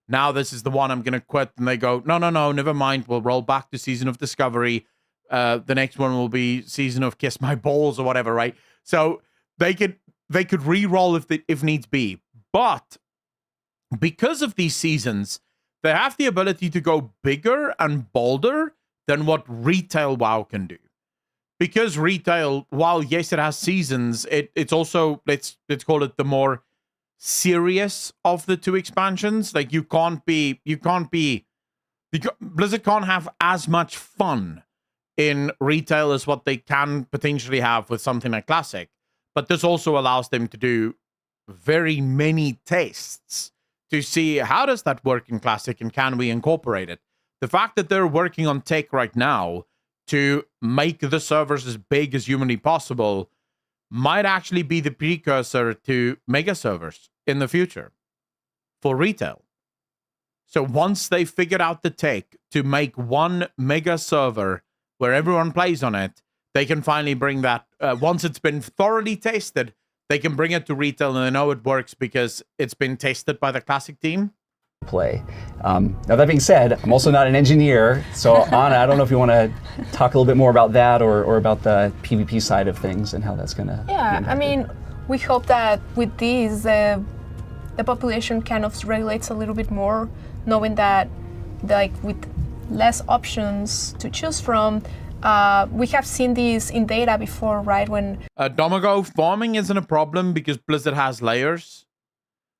S1: now this is the one I'm going to quit. And they go, no, never mind. We'll roll back to Season of Discovery. The next one will be Season of Kiss My Balls or whatever, right? So they could re-roll if needs be. But because of these seasons, they have the ability to go bigger and bolder than what retail WoW can do. Because retail, while yes, it has seasons, it's also, let's call it the more serious of the two expansions. Like Blizzard can't have as much fun in retail as what they can potentially have with something like Classic. But this also allows them to do very many tests to see how does that work in Classic and can we incorporate it. The fact that they're working on tech right now to make the servers as big as humanly possible might actually be the precursor to mega servers in the future for retail. So once they figured out the tech to make one mega server where everyone plays on it, they can finally bring that, once it's been thoroughly tested, they can bring it to retail and they know it works because it's been tested by the Classic team.
S8: Play. Now that being said, I'm also not an engineer, so Anna, I don't know if you want to talk a little bit more about that or about the PvP side of things and how that's going to.
S7: Yeah, I mean, we hope that with these, the population kind of regulates a little bit more, knowing that, like, with less options to choose from. We have seen these in data before, right? When
S1: Domago, farming isn't a problem because Blizzard has layers.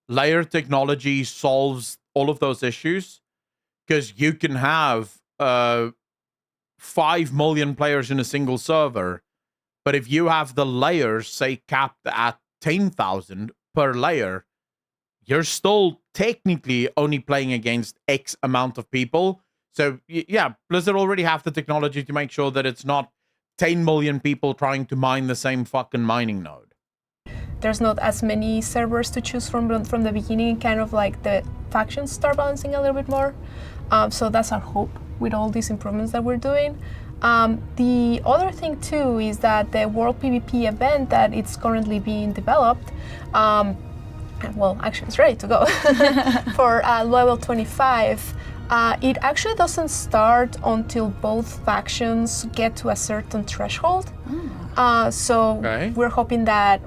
S1: Layer technology solves all of those issues because you can have 5 million players in a single server, but if you have the layers, say, capped at 10,000 per layer, you're still technically only playing against X amount of people. So, yeah, Blizzard already have the technology to make sure that it's not 10 million people trying to mine the same fucking mining node.
S7: there's not as many servers to choose from the beginning, kind of like the factions start balancing a little bit more. So that's our hope with all these improvements that we're doing. The other thing too is that the World PvP event that it's currently being developed, well, actually it's ready to go for level 25. It actually doesn't start until both factions get to a certain threshold. So we're hoping that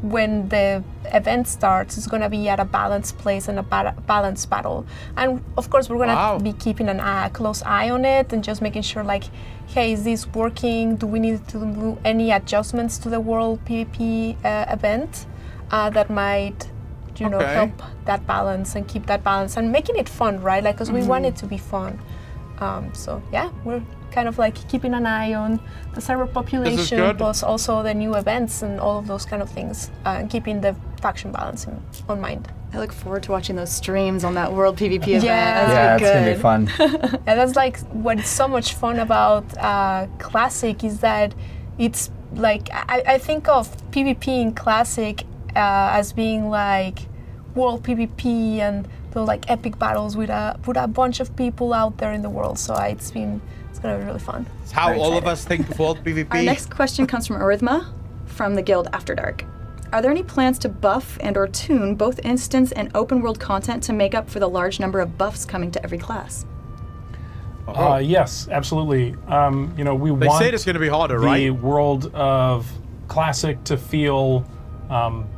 S7: when the event starts, it's going to be at a balanced place and a balanced battle. And of course, we're going to be keeping a close eye on it and just making sure, like, hey, is this working? Do we need to do any adjustments to the World PvP event that might, you know, help that balance and keep that balance and making it fun, right? Like, because we want it to be fun. So yeah, we're kind of like keeping an eye on the server population, plus also the new events and all of those kind of things, and keeping the faction balance on mind.
S4: I look forward to watching those streams on that World PvP event.
S8: Yeah, it's gonna be fun.
S7: And that's like what's so much fun about Classic is that it's like I think of PvP in Classic as being like world PvP and the like epic battles with a bunch of people out there in the world. So it's gonna be really fun.
S1: It's how
S7: Very
S1: all of
S7: excited.
S1: us think of world PvP.
S4: Our next question comes from Arithma from the Guild After Dark. Are there any plans to buff and or tune both instance and open world content to make up for the large number of buffs coming to every class?
S9: Yes, absolutely. You know,
S1: They
S9: want
S1: said it's going to be harder,
S9: the
S1: right?
S9: world of Classic to feel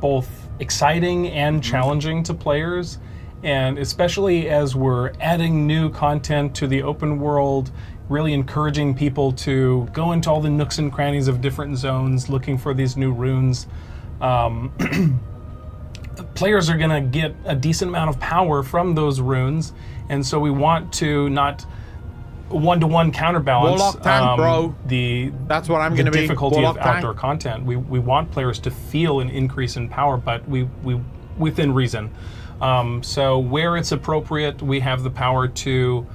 S9: both exciting and challenging to players, and especially as we're adding new content to the open world, really encouraging people to go into all the nooks and crannies of different zones looking for these new runes. Players are going to get a decent amount of power from those runes, and so we want to not one-to-one counterbalance
S1: Warlock tank, bro. That's what I'm
S9: the
S1: going to be.
S9: difficulty
S1: Warlock
S9: of
S1: tank.
S9: outdoor content. We want players to feel an increase in power, but we within reason. So where it's appropriate, we have the power to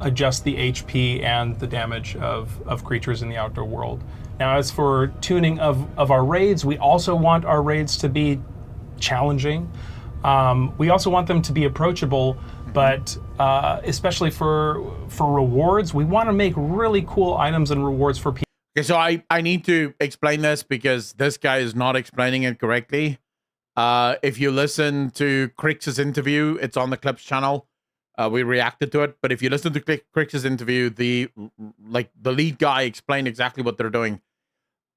S9: adjust the HP and the damage of creatures in the outdoor world. Now, as for tuning of our raids, we also want our raids to be challenging. We also want them to be approachable, but especially for rewards, we want to make really cool items and rewards for people.
S1: Okay, so I need to explain this because this guy is not explaining it correctly. If you listen to Crix's interview, it's on the Clips channel. We reacted to it, but if you listen to Crix's interview, the lead guy explained exactly what they're doing.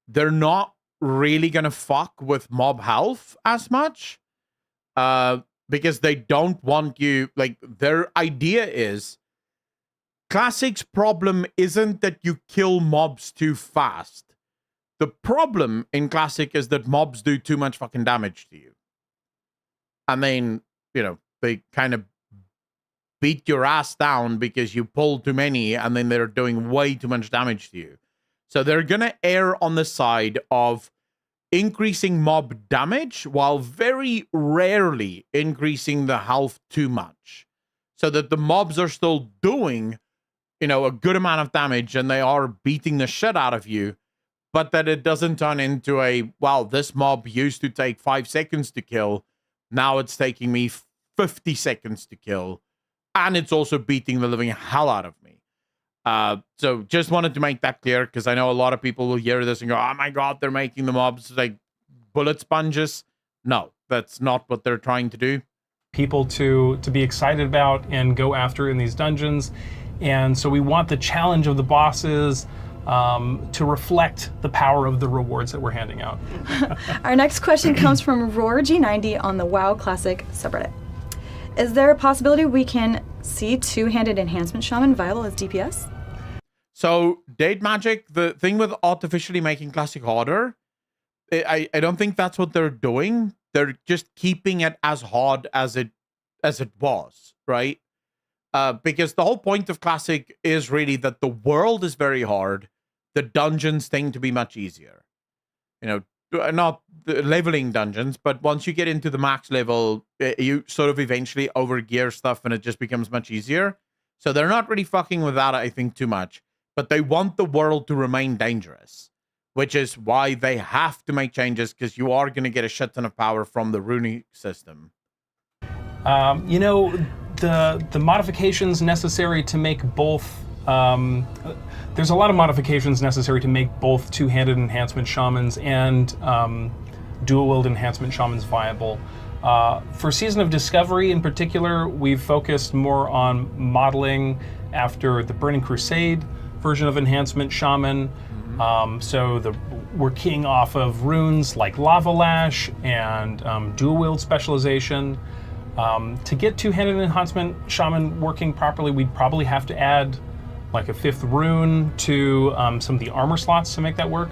S1: They're not really gonna fuck with mob health as much, because they don't want you. Like, their idea is, Classic's problem isn't that you kill mobs too fast. The problem in Classic is that mobs do too much fucking damage to you. And then, they kind of beat your ass down because you pull too many, and then they're doing way too much damage to you. So they're gonna err on the side of increasing mob damage while very rarely increasing the health too much, so that the mobs are still doing, a good amount of damage and they are beating the shit out of you, but that it doesn't turn into this mob used to take 5 seconds to kill, now it's taking me 50 seconds to kill, and it's also beating the living hell out of me. So just wanted to make that clear, because I know a lot of people will hear this and go, oh my god, they're making the mobs like bullet sponges. No, that's not what they're trying to do.
S9: People to be excited about and go after in these dungeons. And so we want the challenge of the bosses to reflect the power of the rewards that we're handing out.
S4: Our next question comes from RoarG90 on the WoW Classic subreddit. Is there a possibility we can see two-handed enhancement shaman viable as DPS?
S1: So, Date Magic, the thing with artificially making Classic harder, I don't think that's what they're doing. They're just keeping it as hard as it was, right? Because the whole point of Classic is really that the world is very hard, the dungeons tend to be much easier. Not the leveling dungeons, but once you get into the max level, you sort of eventually overgear stuff and it just becomes much easier. So they're not really fucking with that, I think, too much. But they want the world to remain dangerous, which is why they have to make changes, because you are going to get a shit ton of power from the runic system.
S9: The modifications necessary to make both. There's a lot of modifications necessary to make both two-handed enhancement shamans and dual-wield enhancement shamans viable. For Season of Discovery in particular, we've focused more on modeling after the Burning Crusade version of enhancement shaman. We're keying off of runes like Lava Lash and dual-wield specialization. To get two-handed enhancement shaman working properly, we'd probably have to add like a 5th rune to some of the armor slots to make that work.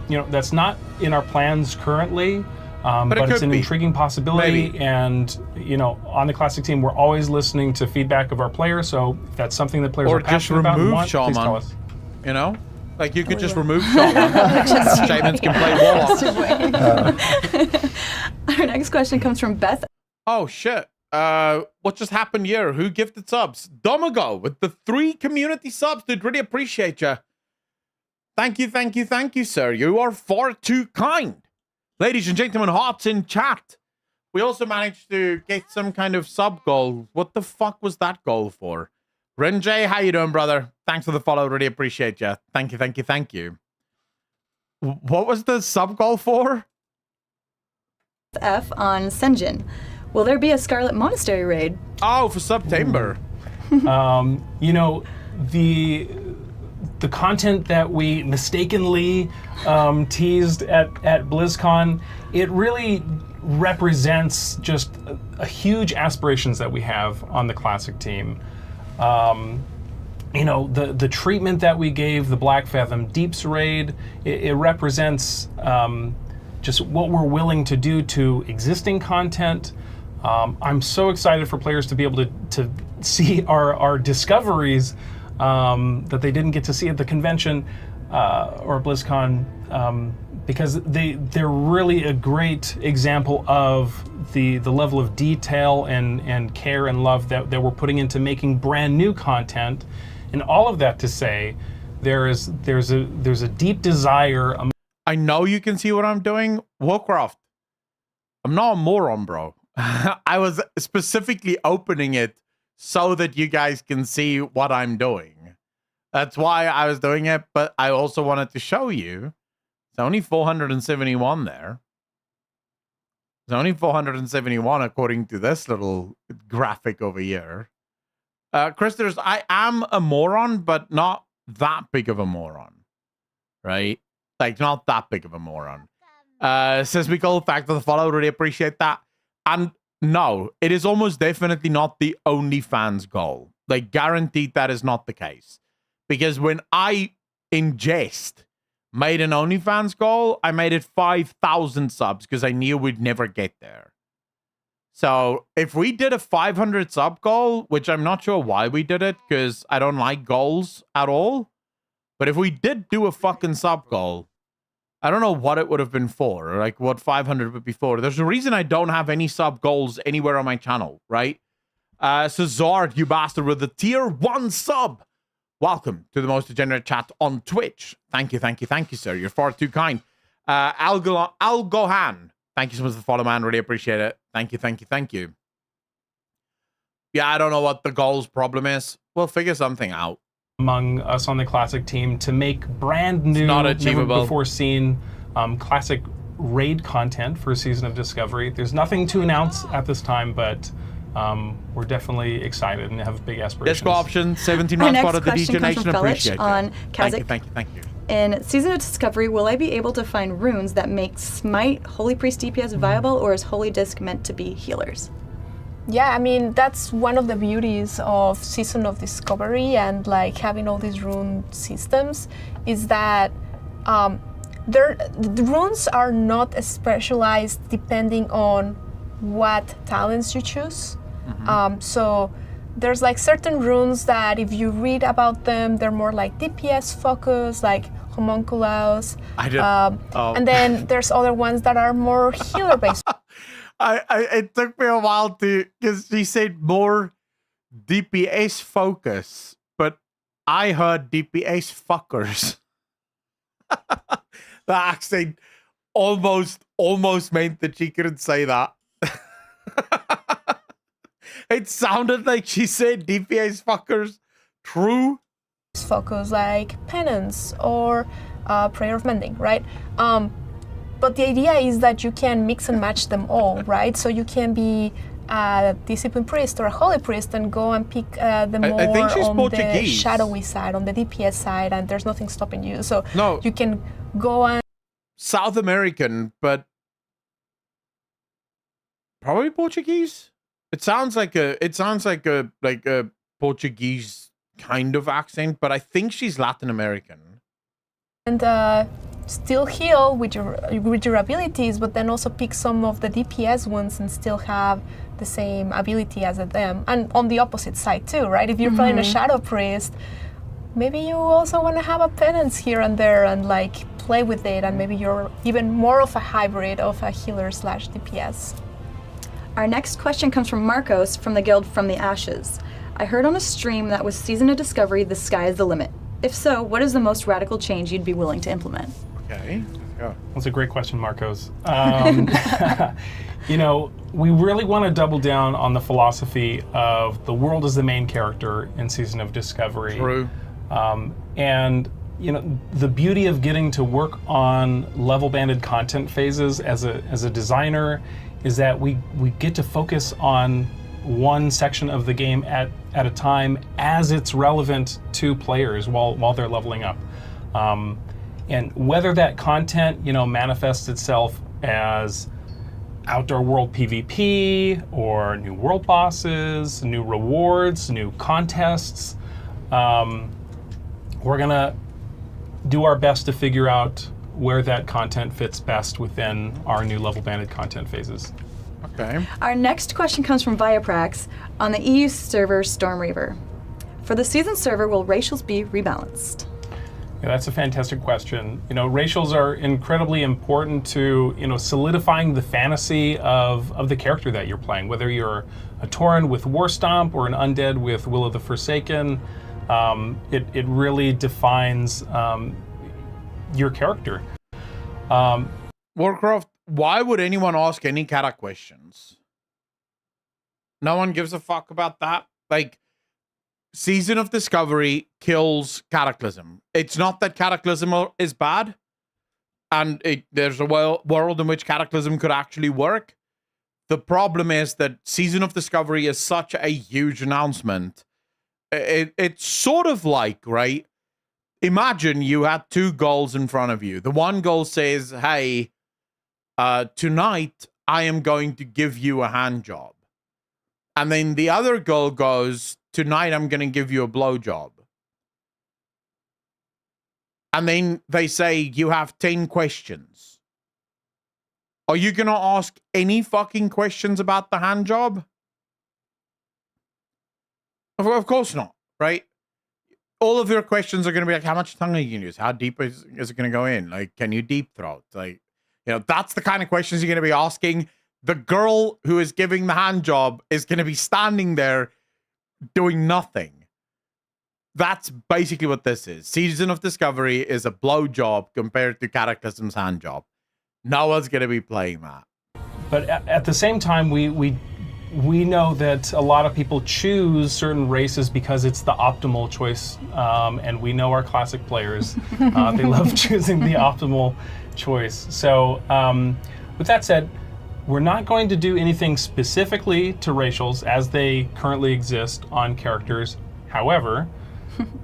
S9: That's not in our plans currently, but it's an intriguing possibility.
S1: Maybe.
S9: And on the Classic team, we're always listening to feedback of our players. So if that's something that players are passionate about and want, please tell us.
S1: Like, you could just remove shaman. Shamans can play warlock.
S4: Our next question comes from Beth.
S1: Oh shit. What just happened here? Who gifted subs? Domago with the 3 community subs. Dude, really appreciate you. Thank you, sir. You are far too kind. Ladies and gentlemen, hearts in chat. We also managed to get some kind of sub goal. What the fuck was that goal for? Renjay, how you doing, brother? Thanks for the follow. Really appreciate you. Thank you, thank you, thank you. What was the sub goal for?
S4: F on Senjin. Will there be a Scarlet Monastery raid?
S1: Oh, for September.
S9: You know, the content that we mistakenly teased at BlizzCon, it really represents just a huge aspirations that we have on the Classic team. You know, the treatment that we gave the Black Fathom Deeps raid, it represents just what we're willing to do to existing content. I'm so excited for players to be able to see our discoveries that they didn't get to see at the convention or BlizzCon, because they're really a great example of the level of detail and care and love that we're putting into making brand new content. And all of that to say, there's a deep desire.
S1: I know you can see what I'm doing. Warcraft. I'm not a moron, bro. I was specifically opening it so that you guys can see what I'm doing. That's why I was doing it, but I also wanted to show you. It's only 471 there. It's only 471 according to this little graphic over here. Christers, I am a moron, but not that big of a moron. Right? Like, not that big of a moron. Says we call fact of the follow, really appreciate that. And no, it is almost definitely not the OnlyFans goal. Like, guaranteed that is not the case. Because when I, in jest, made an OnlyFans goal, I made it 5,000 subs because I knew we'd never get there. So if we did a 500 sub goal, which I'm not sure why we did it, because I don't like goals at all. But if we did do a fucking sub goal, I don't know what it would have been for, or like what 500 would be for. There's a reason I don't have any sub goals anywhere on my channel, right? So Zard, you bastard, with the tier 1 sub. Welcome to the most degenerate chat on Twitch. Thank you, thank you, thank you, sir. You're far too kind. Al Gohan, thank you so much for the follow, man. Really appreciate it. Thank you, thank you, thank you. Yeah, I don't know what the goals problem is. We'll figure something out.
S9: Among us on the Classic team to make brand new, never before seen Classic raid content for Season of Discovery. There's nothing to announce at this time, but we're definitely excited and have big aspirations.
S1: Disco option, 17 months part of the DJ Nation. Appreciate
S4: on
S1: it.
S4: Kazakh.
S1: Thank you, thank you.
S4: In Season of Discovery, will I be able to find runes that make Smite, Holy Priest DPS viable, or is Holy Disc meant to be healers?
S7: Yeah, I mean, that's one of the beauties of Season of Discovery and like having all these rune systems is that the runes are not specialized depending on what talents you choose. So there's like certain runes that if you read about them, they're more like DPS focused, like homunculus. And then there's other ones that are more healer based.
S1: It took me a while because she said more DPS focus, but I heard DPS fuckers. The accent almost meant that she couldn't say that. It sounded like she said DPS fuckers. True.
S7: Focus like penance or prayer of mending, right? But the idea is that you can mix and match them all, right? So you can be a disciplined priest or a holy priest and go and pick the more on the shadowy side, on the DPS side, and there's nothing stopping you. So you can go and
S1: South American, but probably Portuguese. It sounds like a Portuguese kind of accent, but I think she's Latin American.
S7: And still heal with your abilities, but then also pick some of the DPS ones and still have the same ability as them. And on the opposite side too, right? If you're playing a Shadow Priest, maybe you also want to have a penance here and there and like play with it, and maybe you're even more of a hybrid of a healer / DPS.
S4: Our next question comes from Marcos from the Guild From the Ashes. I heard on a stream that with Season of Discovery, the sky is the limit. If so, what is the most radical change you'd be willing to implement?
S1: Okay. go.
S9: That's a great question, Marcos. You know, we really want to double down on the philosophy of the world as the main character in Season of Discovery.
S1: True.
S9: And you know, the beauty of getting to work on level banded content phases as a designer is that we get to focus on one section of the game at a time as it's relevant to players while they're leveling up. And whether that content, you know, manifests itself as outdoor world PvP or new world bosses, new rewards, new contests, we're gonna do our best to figure out where that content fits best within our new level banded content phases.
S1: Okay.
S4: Our next question comes from Viaprax on the EU server Storm Reaver. For the season server, will racials be rebalanced?
S9: Yeah, that's a fantastic question. You know, racials are incredibly important to, you know, solidifying the fantasy of the character that you're playing. Whether you're a Tauren with Warstomp or an Undead with Will of the Forsaken, it really defines your character.
S1: Warcraft, why would anyone ask any kata questions? No one gives a fuck about that. Like, Season of Discovery kills Cataclysm. It's not that Cataclysm is bad, and there's a world in which Cataclysm could actually work. The problem is that Season of Discovery is such a huge announcement. It's sort of like, right? Imagine you had two goals in front of you. The one goal says, hey, tonight I am going to give you a hand job. And then the other goal goes, tonight I'm going to give you a blowjob. And then they say, you have 10 questions. Are you going to ask any fucking questions about the hand job? Of course not, right? All of your questions are going to be like, how much tongue are you going to use? How deep is it going to go in? Like, can you deep throat? Like, you know, that's the kind of questions you're going to be asking. The girl who is giving the hand job is going to be standing there doing nothing. That's basically what this is. Season of Discovery is a blow job compared to Cataclysm's hand job. No one's going to be playing that.
S9: But at the same time, we know that a lot of people choose certain races because it's the optimal choice, and we know our classic players, they love choosing the optimal choice. So with that said, we're not going to do anything specifically to racials as they currently exist on characters. However,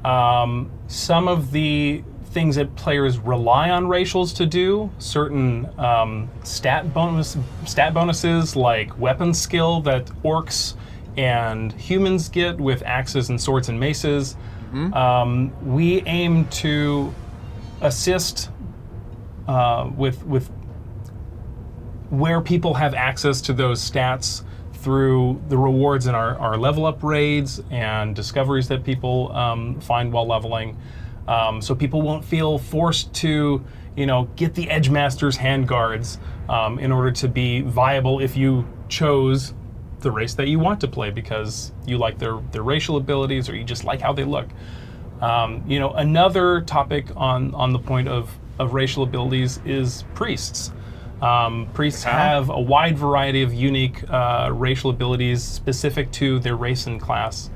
S9: some of the things that players rely on racials to do, certain stat bonuses like weapon skill that orcs and humans get with axes and swords and maces, we aim to assist with where people have access to those stats through the rewards in our level up raids and discoveries that people find while leveling. So people won't feel forced to, you know, get the Edge Master's hand guards in order to be viable if you chose the race that you want to play because you like their racial abilities or you just like how they look. You know, another topic on the point of racial abilities is priests. Priests have a wide variety of unique racial abilities specific to their race and class.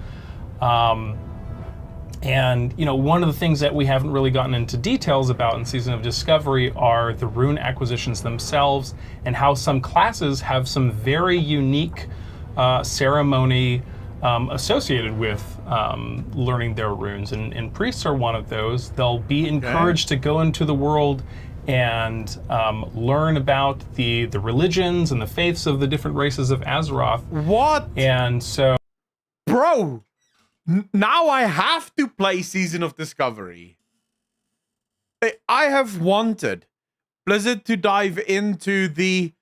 S9: And, you know, one of the things that we haven't really gotten into details about in Season of Discovery are the rune acquisitions themselves and how some classes have some very unique ceremony associated with learning their runes. And priests are one of those. They'll be encouraged to go into the world and learn about the religions and the faiths of the different races of Azeroth.
S1: What?
S9: And so...
S1: Bro! Now I have to play Season of Discovery. I have wanted Blizzard to dive into the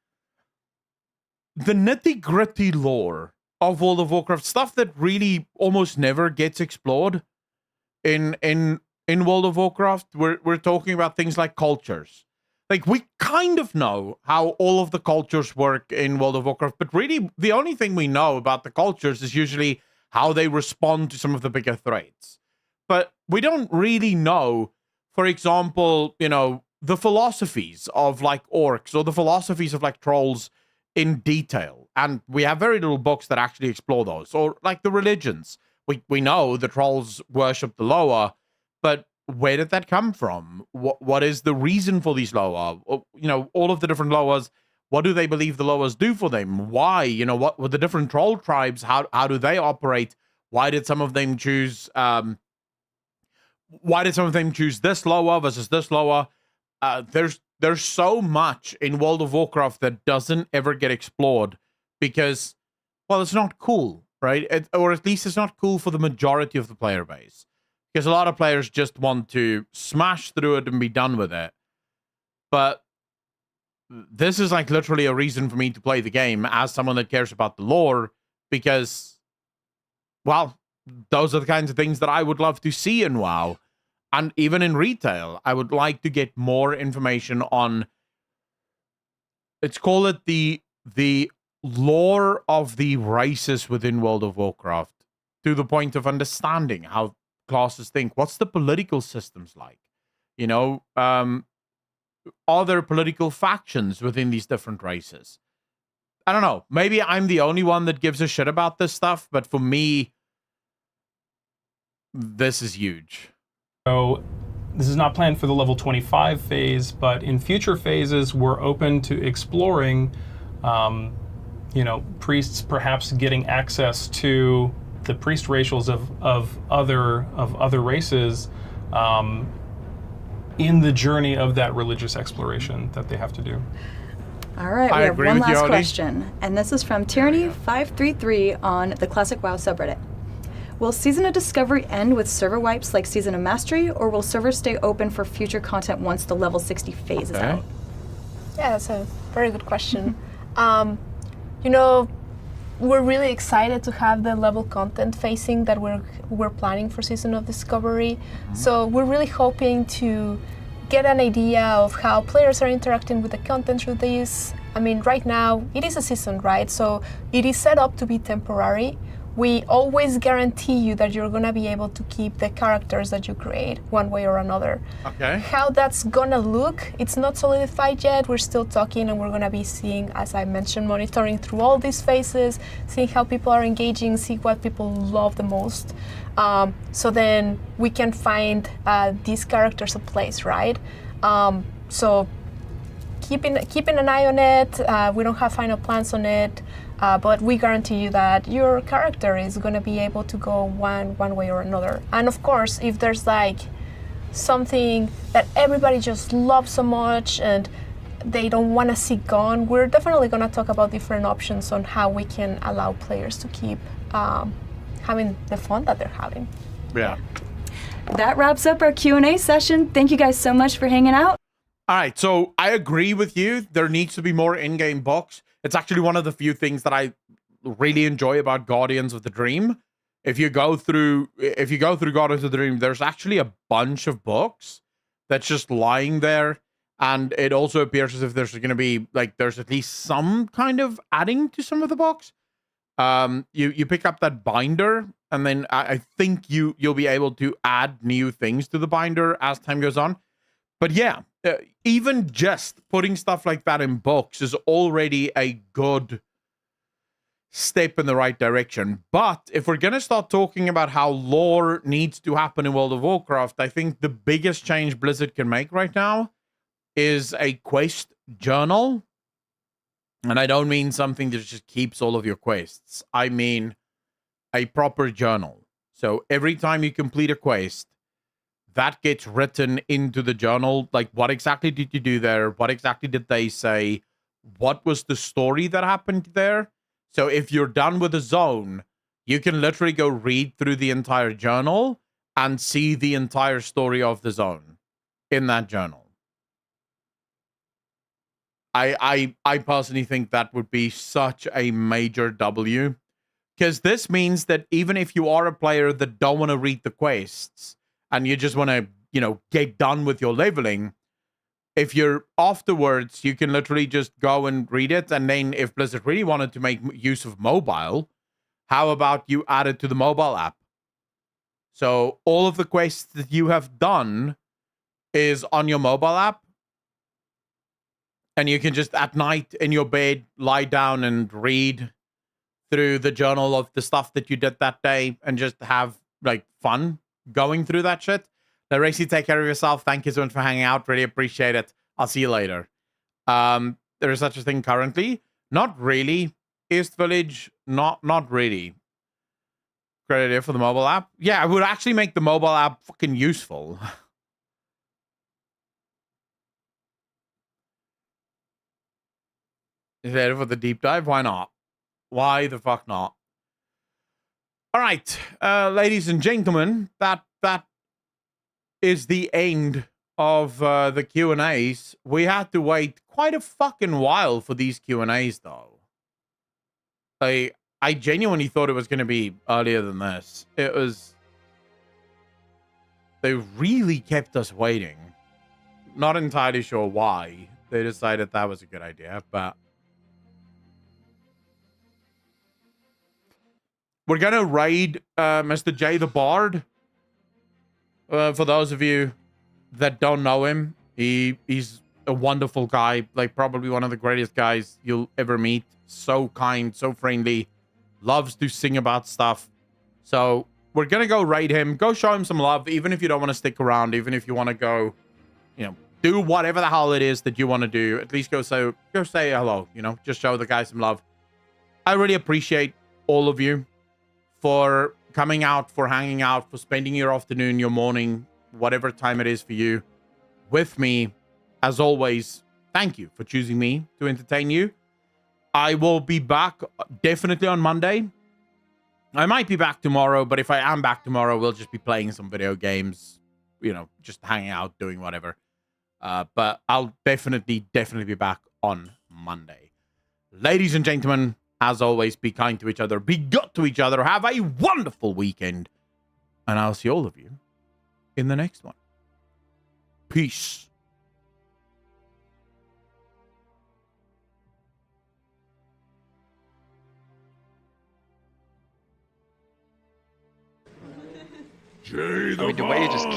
S1: nitty-gritty lore of World of Warcraft, stuff that really almost never gets explored in World of Warcraft. We're talking about things like cultures. Like, we kind of know how all of the cultures work in World of Warcraft, but really the only thing we know about the cultures is usually how they respond to some of the bigger threats. But we don't really know, for example, you know, the philosophies of like orcs or the philosophies of like trolls in detail. And we have very little books that actually explore those, or like the religions. We know the trolls worship the Loa, but where did that come from? What is the reason for these Loa? You know, all of the different Loas, what do they believe the Loas do for them? Why? You know, what were the different troll tribes? How do they operate? Why did some of them choose this Loa versus this Loa? There's so much in World of Warcraft that doesn't ever get explored because, well, it's not cool, right? Or at least it's not cool for the majority of the player base. Because a lot of players just want to smash through it and be done with it. But this is like literally a reason for me to play the game as someone that cares about the lore, because, well, those are the kinds of things that I would love to see in WoW. And even in retail, I would like to get more information on, let's call it the lore of the races within World of Warcraft, to the point of understanding how classes think. What's the political systems like? You know, are there political factions within these different races? I don't know. Maybe I'm the only one that gives a shit about this stuff, but for me, this is huge.
S9: So this is not planned for the level 25 phase, but in future phases, we're open to exploring, you know, priests perhaps getting access to the priest racials of other races in the journey of that religious exploration that they have to do.
S4: All right,
S1: I
S4: we have
S1: agree
S4: one
S1: with you,
S4: last
S1: Odie.
S4: question, and this is from Tyranny533 on the Classic WoW subreddit. Will Season of Discovery end with server wipes like Season of Mastery, or will servers stay open for future content once the level 60 phase is out?
S7: Yeah, that's a very good question. You know, we're really excited to have the level content phasing that we're planning for Season of Discovery. So we're really hoping to get an idea of how players are interacting with the content through this. I mean, right now, it is a season, right? So it is set up to be temporary. We always guarantee you that you're gonna be able to keep the characters that you create one way or another.
S1: Okay.
S7: How that's gonna look, it's not solidified yet. We're still talking, and we're gonna be seeing, as I mentioned, monitoring through all these phases, seeing how people are engaging, see what people love the most. So then we can find these characters a place, right? So keeping an eye on it. We don't have final plans on it. But we guarantee you that your character is going to be able to go one way or another. And of course, if there's like something that everybody just loves so much and they don't want to see gone, we're definitely going to talk about different options on how we can allow players to keep having the fun that they're having.
S1: Yeah.
S4: That wraps up our Q&A session. Thank you guys so much for hanging out.
S1: All right, so I agree with you. There needs to be more in-game books. It's actually one of the few things that I really enjoy about Guardians of the Dream. If you go through Guardians of the Dream, there's actually a bunch of books that's just lying there, and it also appears as if there's going to be there's at least some kind of adding to some of the books. You pick up that binder, and then I think you'll be able to add new things to the binder as time goes on. But yeah, even just putting stuff like that in books is already a good step in the right direction. But if we're going to start talking about how lore needs to happen in World of Warcraft, I think the biggest change Blizzard can make right now is a quest journal. And I don't mean something that just keeps all of your quests. I mean a proper journal. So every time you complete a quest, that gets written into the journal. Like, what exactly did you do there? What exactly did they say? What was the story that happened there? So if you're done with a zone, you can literally go read through the entire journal and see the entire story of the zone in that journal. I personally think that would be such a major W, because this means that even if you are a player that don't want to read the quests, and you just want to, get done with your leveling, if you're afterwards, you can literally just go and read it. And then if Blizzard really wanted to make use of mobile, how about you add it to the mobile app? So all of the quests that you have done is on your mobile app. And you can just at night in your bed lie down and read through the journal of the stuff that you did that day and just have like fun going through that shit. Racy, take care of yourself. Thank you so much for hanging out. Really appreciate it. I'll see you later. There is such a thing currently. Not really. East Village, not really. Credit here for the mobile app. Yeah, I would actually make the mobile app fucking useful. Is that for the deep dive? Why not? Why the fuck not? All right, ladies and gentlemen, that is the end of the Q&As. We had to wait quite a fucking while for these Q&As, though. I genuinely thought it was going to be earlier than this. It was... They really kept us waiting. Not entirely sure why. They decided that was a good idea, but... We're going to raid Mr. J the Bard. For those of you that don't know him, he's a wonderful guy. Like, probably one of the greatest guys you'll ever meet. So kind, so friendly. Loves to sing about stuff. So, we're going to go raid him. Go show him some love, even if you don't want to stick around. Even if you want to go, you know, do whatever the hell it is that you want to do. At least go say hello, you know. Just show the guy some love. I really appreciate all of you for coming out, for hanging out, for spending your afternoon, your morning, whatever time it is for you, with me. As always, thank you for choosing me to entertain you. I will be back definitely on Monday. I might be back tomorrow, but if I am back tomorrow, we'll just be playing some video games, you know, just hanging out, doing whatever. But I'll definitely be back on Monday. Ladies and gentlemen, as always, be kind to each other, be good to each other, have a wonderful weekend, and I'll see all of you in the next one. Peace.
S10: I mean, the way you just